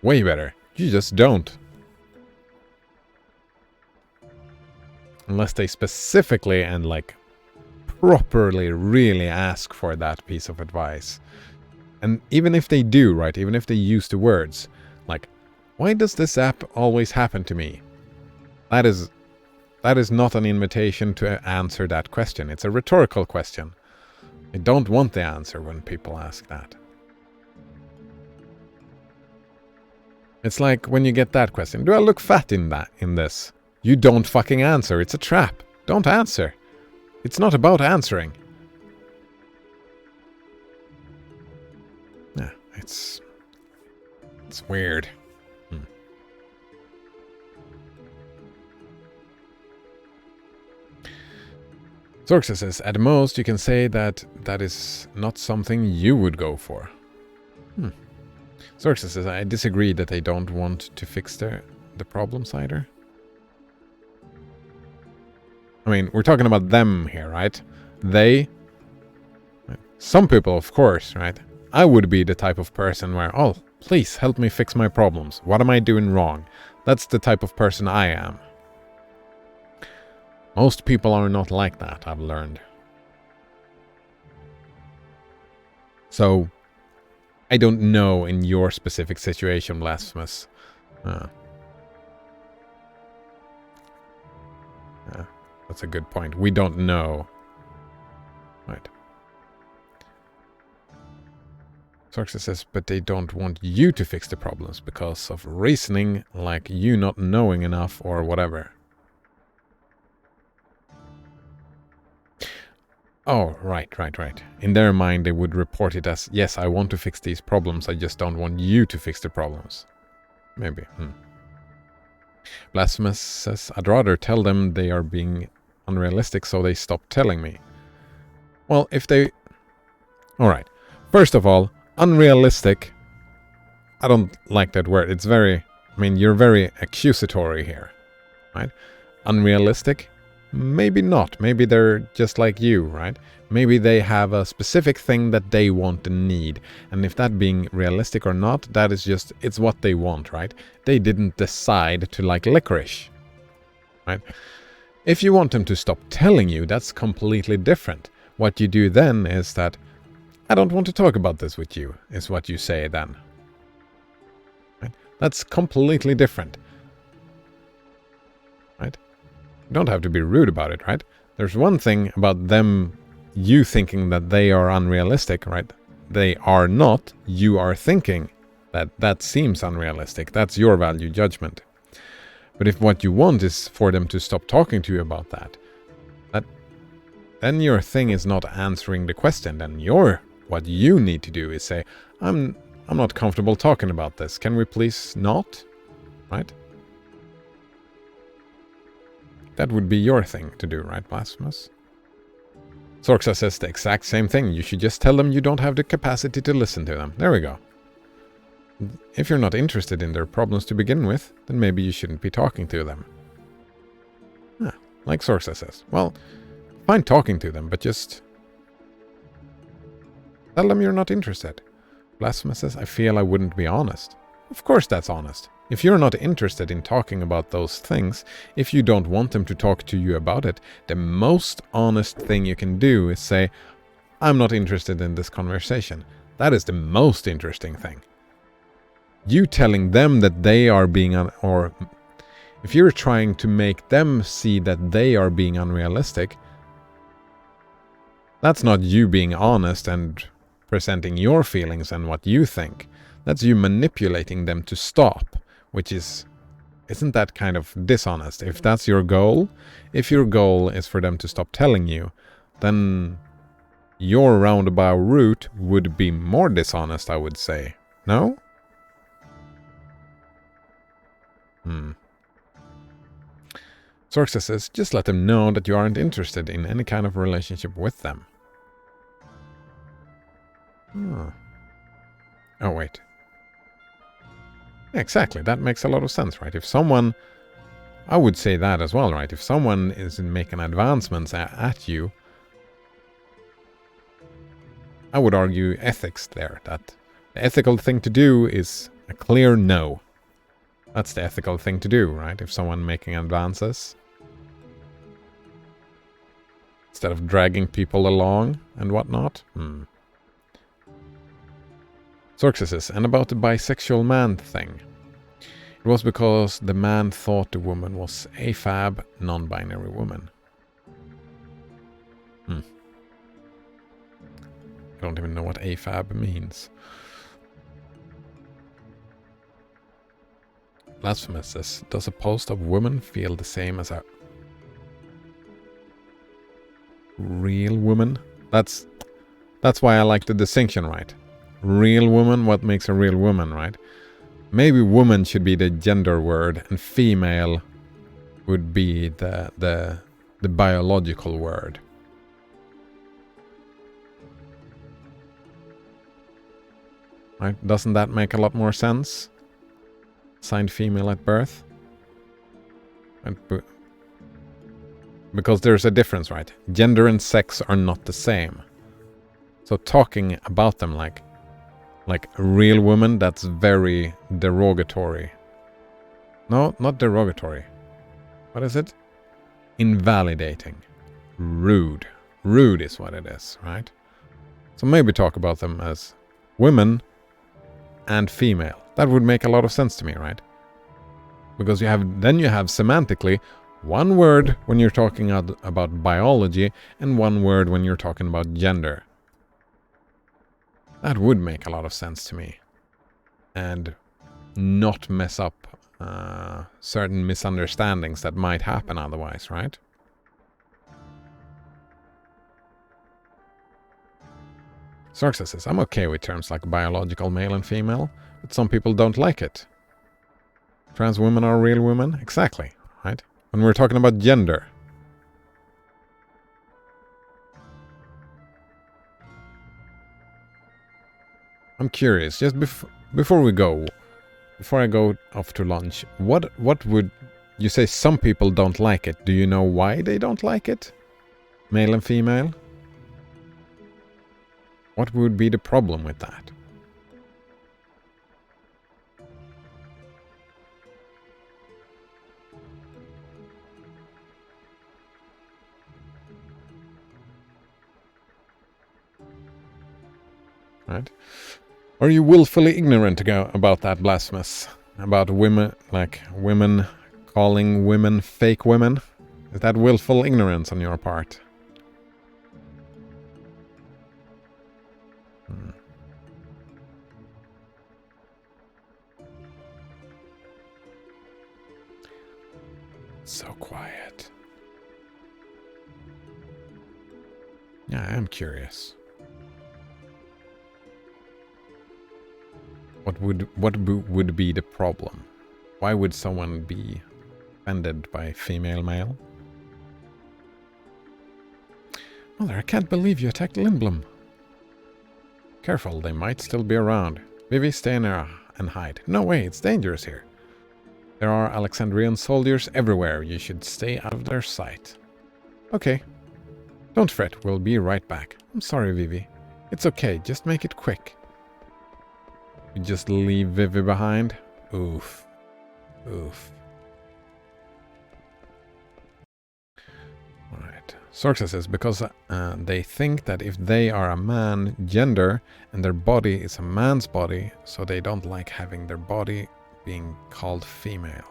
Way better. You just don't. Unless they specifically and like properly really ask for that piece of advice. And even if they do, right, even if they use the words, like, why does this app always happen to me? That is not an invitation to answer that question. It's a rhetorical question. I don't want the answer when people ask that. It's like when you get that question, do I look fat in this? You don't fucking answer. It's a trap. Don't answer. It's not about answering. It's weird. Zorxa says, at most you can say that that is not something you would go for. Zorxa says, I disagree that they don't want to fix the problems either. I mean, we're talking about them here, right? They. Some people, of course, right? I would be the type of person where, oh, please help me fix my problems. What am I doing wrong? That's the type of person I am. Most people are not like that, I've learned. So, I don't know in your specific situation, Blasphemous. That's a good point. We don't know. Right. Sorxa says, but they don't want you to fix the problems because of reasoning like you not knowing enough or whatever. Oh, right. In their mind, they would report it as, yes, I want to fix these problems, I just don't want you to fix the problems. Maybe. Blasphemous says, I'd rather tell them they are being unrealistic so they stop telling me. Well, if they... Alright. First of all, unrealistic. I don't like that word. It's very... I mean, you're very accusatory here. Right? Unrealistic? Maybe not. Maybe they're just like you, right? Maybe they have a specific thing that they want and need. And if that being realistic or not, that is just... It's what they want, right? They didn't decide to like licorice. Right? If you want them to stop telling you, that's completely different. What you do then is that, I don't want to talk about this with you, is what you say then. Right? That's completely different. Right? You don't have to be rude about it, right? There's one thing about them, you thinking that they are unrealistic, right? They are not. You are thinking that that seems unrealistic. That's your value judgment. But if what you want is for them to stop talking to you about that, then your thing is not answering the question. Then what you need to do is say, I'm not comfortable talking about this. Can we please not? Right? That would be your thing to do, right, Blasphemous? Sorxa says the exact same thing. You should just tell them you don't have the capacity to listen to them. There we go. If you're not interested in their problems to begin with, then maybe you shouldn't be talking to them. Like Sorxa says. Well, fine talking to them, but just tell them you're not interested. Blasphemous says, I feel I wouldn't be honest. Of course that's honest. If you're not interested in talking about those things, if you don't want them to talk to you about it, the most honest thing you can do is say, I'm not interested in this conversation. That is the most interesting thing. You telling them that they are being, or if you're trying to make them see that they are being unrealistic, that's not you being honest and presenting your feelings and what you think. That's you manipulating them to stop, which isn't that kind of dishonest? If that's your goal, if your goal is for them to stop telling you, then your roundabout route would be more dishonest, I would say. No? Sorxa says, just let them know that you aren't interested in any kind of relationship with them. Oh, wait. Exactly, that makes a lot of sense, right? If someone... I would say that as well, right? If someone is making advancements at you, I would argue ethics there. That the ethical thing to do is a clear no. That's the ethical thing to do, right? If someone making advances. Instead of dragging people along and whatnot. Sorxa says, and about the bisexual man thing. It was because the man thought the woman was a fab, non-binary woman. I don't even know what AFAB means. Blasphemous says, does a post of woman feel the same as a real woman? That's why I like the distinction, right? real woman, what makes a real woman, right? Maybe woman should be the gender word and female would be the biological word. Right? Doesn't that make a lot more sense? Assigned female at birth? Because there's a difference, right? Gender and sex are not the same. So talking about them like a real woman, that's very derogatory. No, not derogatory. What is it? Invalidating. Rude. Rude is what it is, right? So maybe talk about them as women and female. That would make a lot of sense to me, right? Because you have semantically one word when you're talking about biology and one word when you're talking about gender. That would make a lot of sense to me. And not mess up certain misunderstandings that might happen otherwise, right? Sarxa says, I'm okay with terms like biological male and female, but some people don't like it. Trans women are real women? Exactly, right? When we're talking about gender. I'm curious, just before I go off to lunch, what would you say some people don't like it? Do you know why they don't like it? Male and female? What would be the problem with that? Right? Are you willfully ignorant about that, Blasphemous? About women calling women fake women? Is that willful ignorance on your part? So quiet. Yeah, I am curious. What would be the problem? Why would someone be offended by female male? Mother, I can't believe you attacked Lindblom. Careful, they might still be around. Vivi, stay in there and hide. No way, it's dangerous here. There are Alexandrian soldiers everywhere. You should stay out of their sight. Okay. Don't fret, we'll be right back. I'm sorry, Vivi. It's okay, just make it quick. You just leave Vivi behind? Oof. Oof. Alright. Sorxa says, because they think that if they are a man gender and their body is a man's body, so they don't like having their body being called female.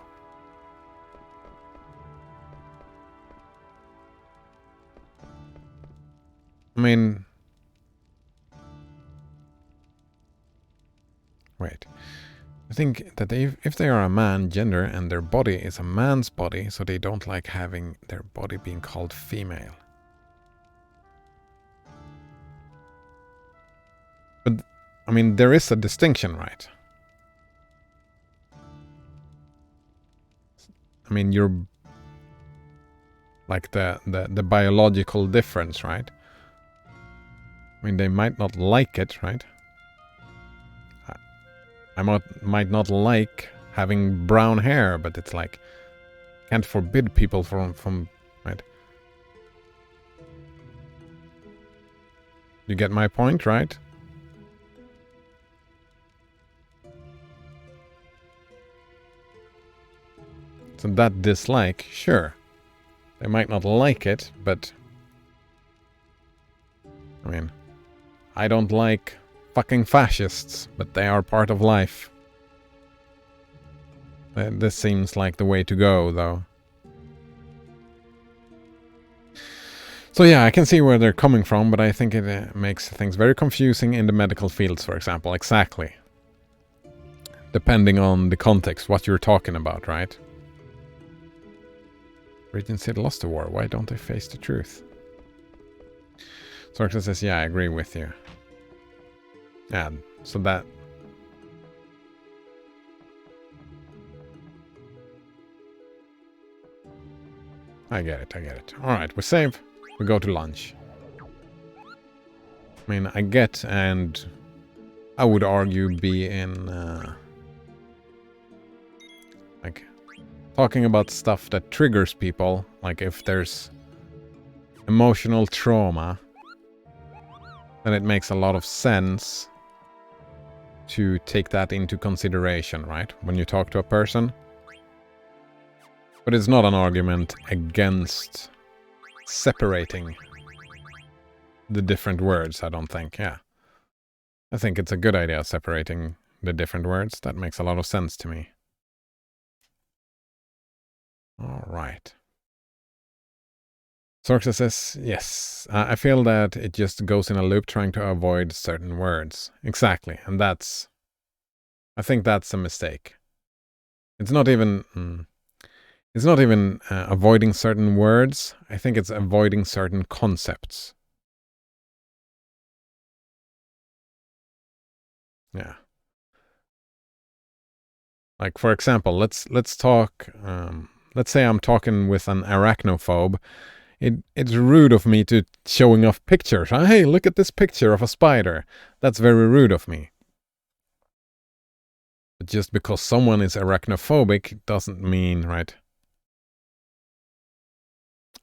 I mean... Wait. I think that if they are a man gender and their body is a man's body, so they don't like having their body being called female. But, I mean, there is a distinction, right? I mean, you're... like the biological difference, right? I mean, they might not like it, right? I might not like having brown hair, but it's like can't forbid people from right. You get my point, right? So that dislike, sure. They might not like it, but I mean, I don't like fucking fascists, but they are part of life. This seems like the way to go, though. So yeah, I can see where they're coming from, but I think it makes things very confusing in the medical fields, for example. Exactly. Depending on the context, what you're talking about, right? Regency lost the war. Why don't they face the truth? Sorka says, yeah, I agree with you. Yeah, so that... I get it. Alright, we save. We go to lunch. I mean, I get, and I would argue be in... like, talking about stuff that triggers people. Like, if there's emotional trauma, then it makes a lot of sense to take that into consideration, right? When you talk to a person. But it's not an argument against separating the different words, I don't think, yeah. I think it's a good idea separating the different words. That makes a lot of sense to me. Alright. Sorxa says, yes, I feel that it just goes in a loop trying to avoid certain words. Exactly, and that's... I think that's a mistake. It's not even... it's not even avoiding certain words. I think it's avoiding certain concepts. Yeah. Like, for example, let's talk... let's say I'm talking with an arachnophobe. It's rude of me to showing off pictures. Hey, look at this picture of a spider. That's very rude of me. But just because someone is arachnophobic doesn't mean, right?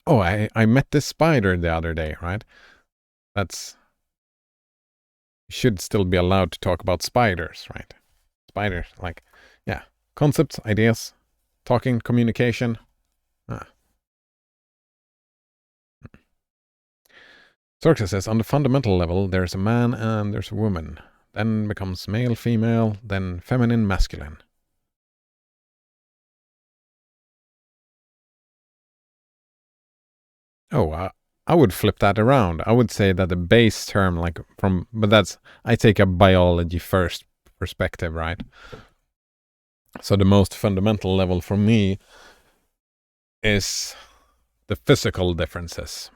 Oh, I met this spider the other day, right? That's... You should still be allowed to talk about spiders, right? Spiders, like, yeah. Concepts, ideas, talking, communication. Sorxa says, on the fundamental level, there's a man and there's a woman. Then becomes male, female, then feminine, masculine. Oh, I would flip that around. I would say that the base term, like from... But that's... I take a biology first perspective, right? So the most fundamental level for me is the physical differences.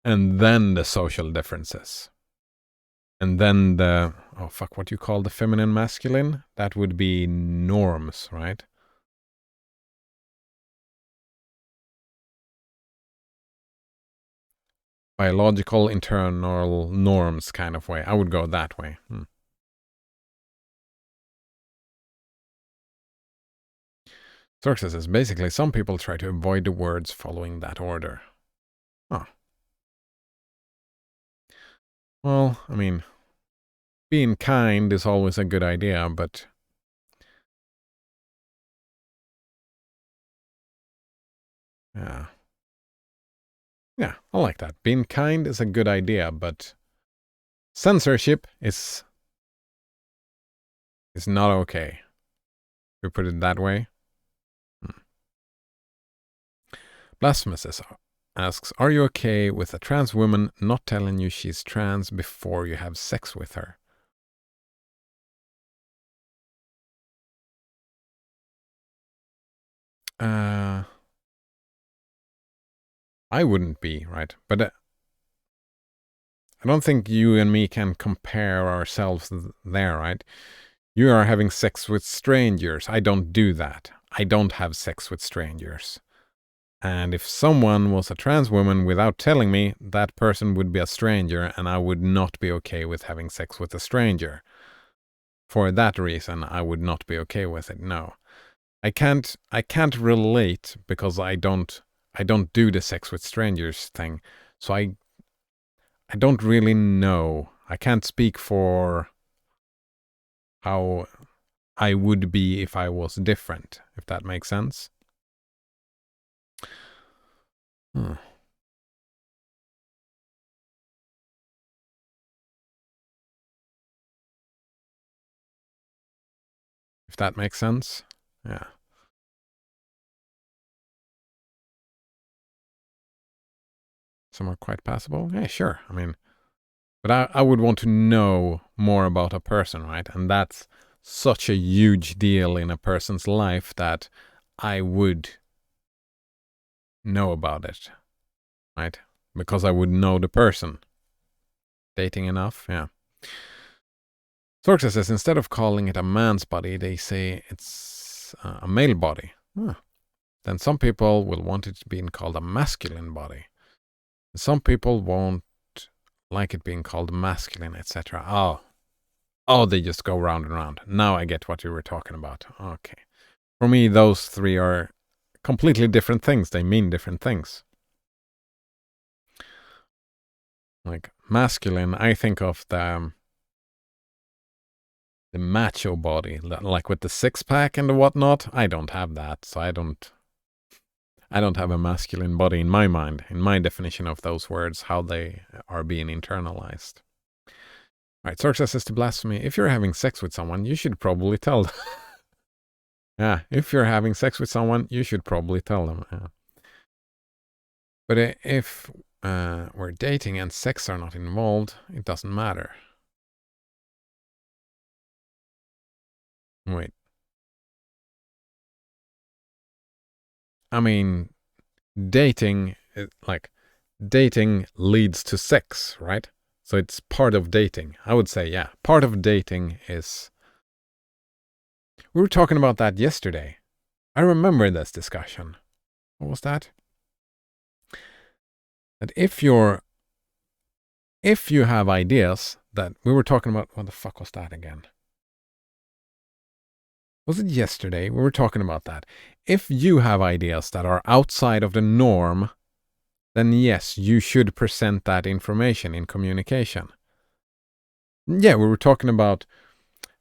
And then the social differences. And then the... Oh, fuck, what you call the feminine, masculine? That would be norms, right? Biological, internal norms kind of way. I would go that way. Sorxa says, basically, some people try to avoid the words following that order. Oh. Well, I mean, being kind is always a good idea, but... Yeah. Yeah, I like that. Being kind is a good idea, but... censorship is not okay. We put it that way. Blasphemous asks, are you okay with a trans woman not telling you she's trans before you have sex with her? I wouldn't be, right? But I don't think you and me can compare ourselves there, right? You are having sex with strangers. I don't do that. I don't have sex with strangers. And if someone was a trans woman without telling me, that person would be a stranger, and I would not be okay with having sex with a stranger. For that reason, I would not be okay with it, no. I can't relate because I don't do the sex with strangers thing. So I don't really know. I can't speak for how I would be if I was different, if that makes sense. If that makes sense. Yeah. Some are quite passable. Yeah, sure. I mean, but I would want to know more about a person, right? And that's such a huge deal in a person's life that I would know about it, right? Because I would know the person. Dating enough, yeah. Sorxa says, instead of calling it a man's body, they say it's a male body. Huh. Then some people will want it being called a masculine body. Some people won't like it being called masculine, etc. Oh, they just go round and round. Now I get what you were talking about. Okay. For me, those three are completely different things. They mean different things. Like masculine, I think of the macho body, like with the six-pack and the whatnot. I don't have that, so I don't have a masculine body in my mind, in my definition of those words, how they are being internalized. All right, Sorxa says to Blasphemy, if you're having sex with someone, you should probably tell them. Yeah, if you're having sex with someone, you should probably tell them. Yeah. But if we're dating and sex are not involved, it doesn't matter. Wait. I mean, dating leads to sex, right? So it's part of dating. I would say, yeah, part of dating is... We were talking about that yesterday. I remember this discussion. What was that? That if you have ideas that... We were talking about... What the fuck was that again? Was it yesterday? We were talking about that. If you have ideas that are outside of the norm, then yes, you should present that information in communication. Yeah, we were talking about,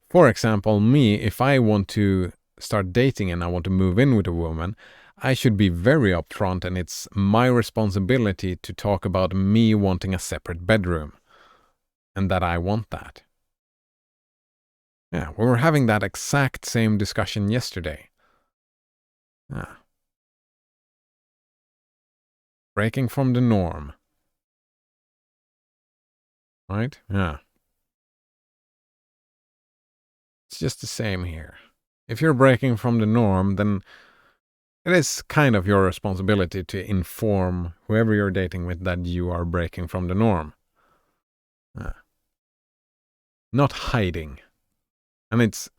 for example, me, if I want to start dating and I want to move in with a woman, I should be very upfront, and it's my responsibility to talk about me wanting a separate bedroom and that I want that. Yeah, we were having that exact same discussion yesterday. Yeah. Breaking from the norm. Right? Yeah. It's just the same here. If you're breaking from the norm, then it is kind of your responsibility to inform whoever you're dating with that you are breaking from the norm. Not hiding. And it's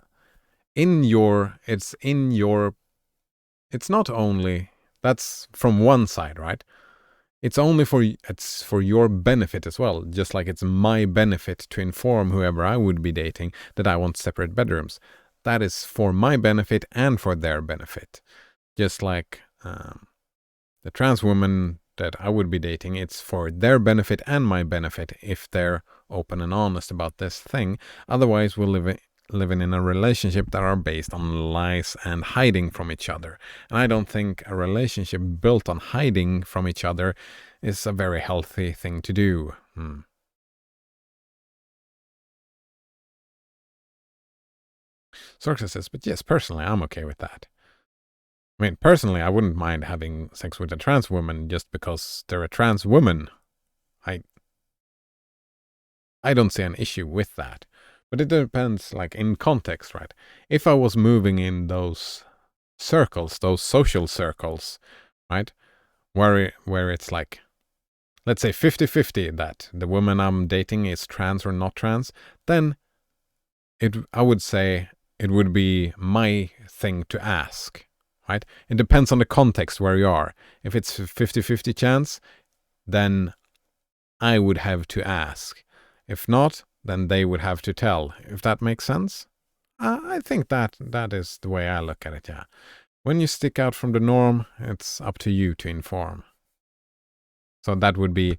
not only, that's from one side, right? It's for your benefit as well, just like it's my benefit to inform whoever I would be dating that I want separate bedrooms. That is for my benefit and for their benefit. Just like the trans woman that I would be dating, it's for their benefit and my benefit if they're open and honest about this thing. Otherwise, we'll living in a relationship that are based on lies and hiding from each other. And I don't think a relationship built on hiding from each other is a very healthy thing to do. Sorxa says, but yes, personally, I'm okay with that. I mean, personally, I wouldn't mind having sex with a trans woman just because they're a trans woman. I don't see an issue with that. But it depends, like, in context, right? If I was moving in those circles, those social circles, right? Where it's like, let's say 50-50 that the woman I'm dating is trans or not trans, then I would say it would be my thing to ask, right? It depends on the context where you are. If it's 50-50 chance, then I would have to ask. If not, then they would have to tell, if that makes sense. I think that is the way I look at it, yeah. When you stick out from the norm, it's up to you to inform. So that would be,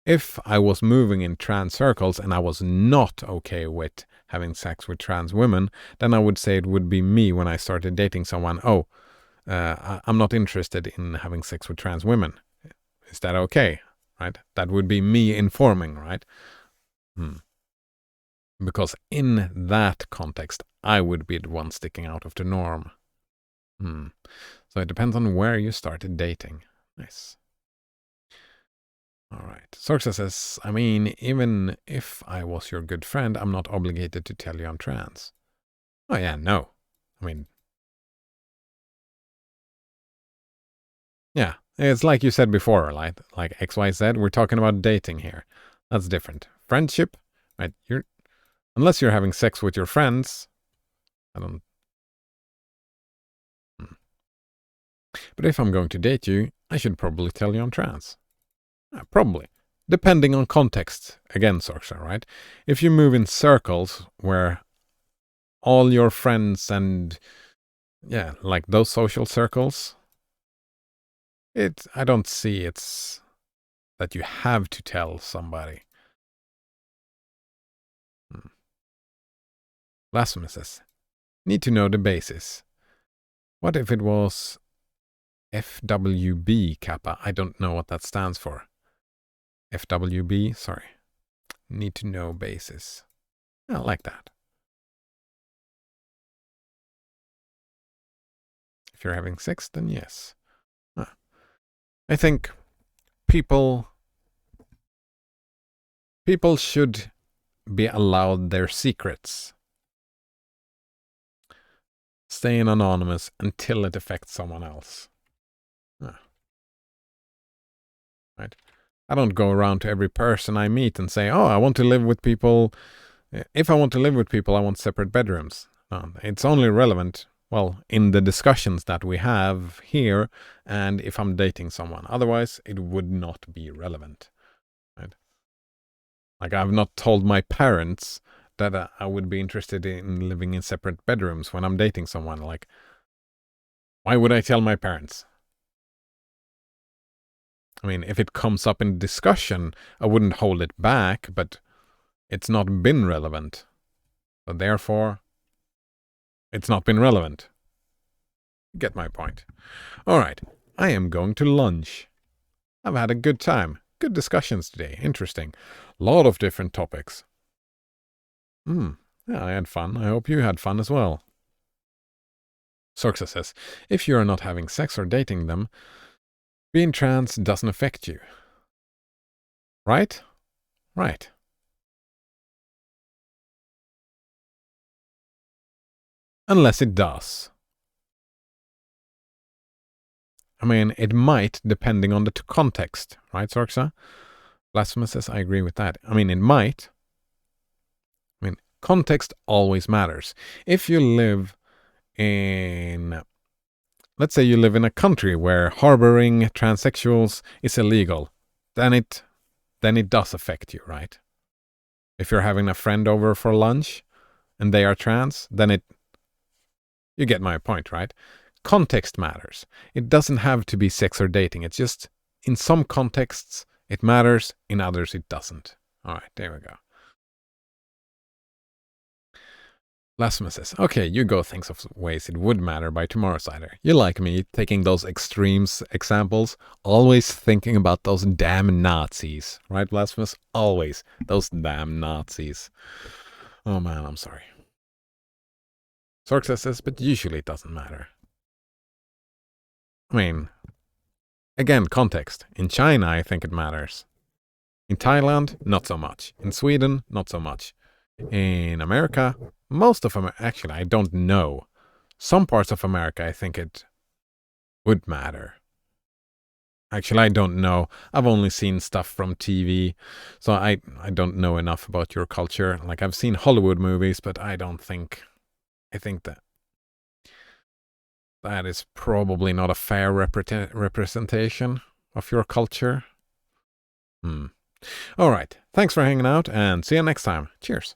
if I was moving in trans circles and I was not okay with having sex with trans women, then I would say it would be me when I started dating someone, I'm not interested in having sex with trans women. Is that okay? Right? That would be me informing, right? Because in that context, I would be the one sticking out of the norm. So it depends on where you started dating. Nice. All right. Sorxa says, I mean, even if I was your good friend, I'm not obligated to tell you I'm trans. Oh yeah, no. I mean, yeah, it's like you said before, right? Like XYZ, we're talking about dating here. That's different. Friendship, right? Unless you're having sex with your friends. I don't... But if I'm going to date you, I should probably tell you I'm trans. Probably. Depending on context. Again, Sorcha, right? If you move in circles where all your friends and, yeah, like those social circles, I don't see it's that you have to tell somebody. Blasphemous says, need to know the basis. What if it was FWB Kappa? I don't know what that stands for. FWB, sorry. Need to know basis. I like that. If you're having sex, then yes. I think people should be allowed their secrets. Staying anonymous until it affects someone else. Right? I don't go around to every person I meet and say, oh, I want to live with people. If I want to live with people, I want separate bedrooms. No, it's only relevant, well, in the discussions that we have here and if I'm dating someone. Otherwise, it would not be relevant. Right? Like, I've not told my parents that I would be interested in living in separate bedrooms when I'm dating someone. Like, why would I tell my parents? I mean, if it comes up in discussion, I wouldn't hold it back, but it's not been relevant. So therefore, it's not been relevant. You get my point. All right, I am going to lunch. I've had a good time. Good discussions today. Interesting. Lot of different topics. Yeah, I had fun. I hope you had fun as well. Sorxa says, if you are not having sex or dating them, being trans doesn't affect you. Right? Right. Unless it does. I mean, it might, depending on the context. Right, Sorxa? Blasphemous says, I agree with that. I mean, it might. I mean, context always matters. If you live in... Let's say you live in a country where harboring transsexuals is illegal, then it does affect you, right? If you're having a friend over for lunch and they are trans, then you get my point, right? Context matters. It doesn't have to be sex or dating. It's just in some contexts it matters, in others it doesn't. All right, there we go. Blasphemous says, okay, you go think of ways it would matter by tomorrow, Cider. You like me, taking those extremes examples, always thinking about those damn Nazis. Right, Blasphemous? Always. Those damn Nazis. Oh man, I'm sorry. Sorxa says, but usually it doesn't matter. I mean, again, context. In China, I think it matters. In Thailand, not so much. In Sweden, not so much. In America, most of them, actually, I don't know. Some parts of America, I think it would matter. Actually, I don't know. I've only seen stuff from TV, so I don't know enough about your culture. Like, I've seen Hollywood movies, but I think that is probably not a fair representation of your culture. All right. Thanks for hanging out, and see you next time. Cheers.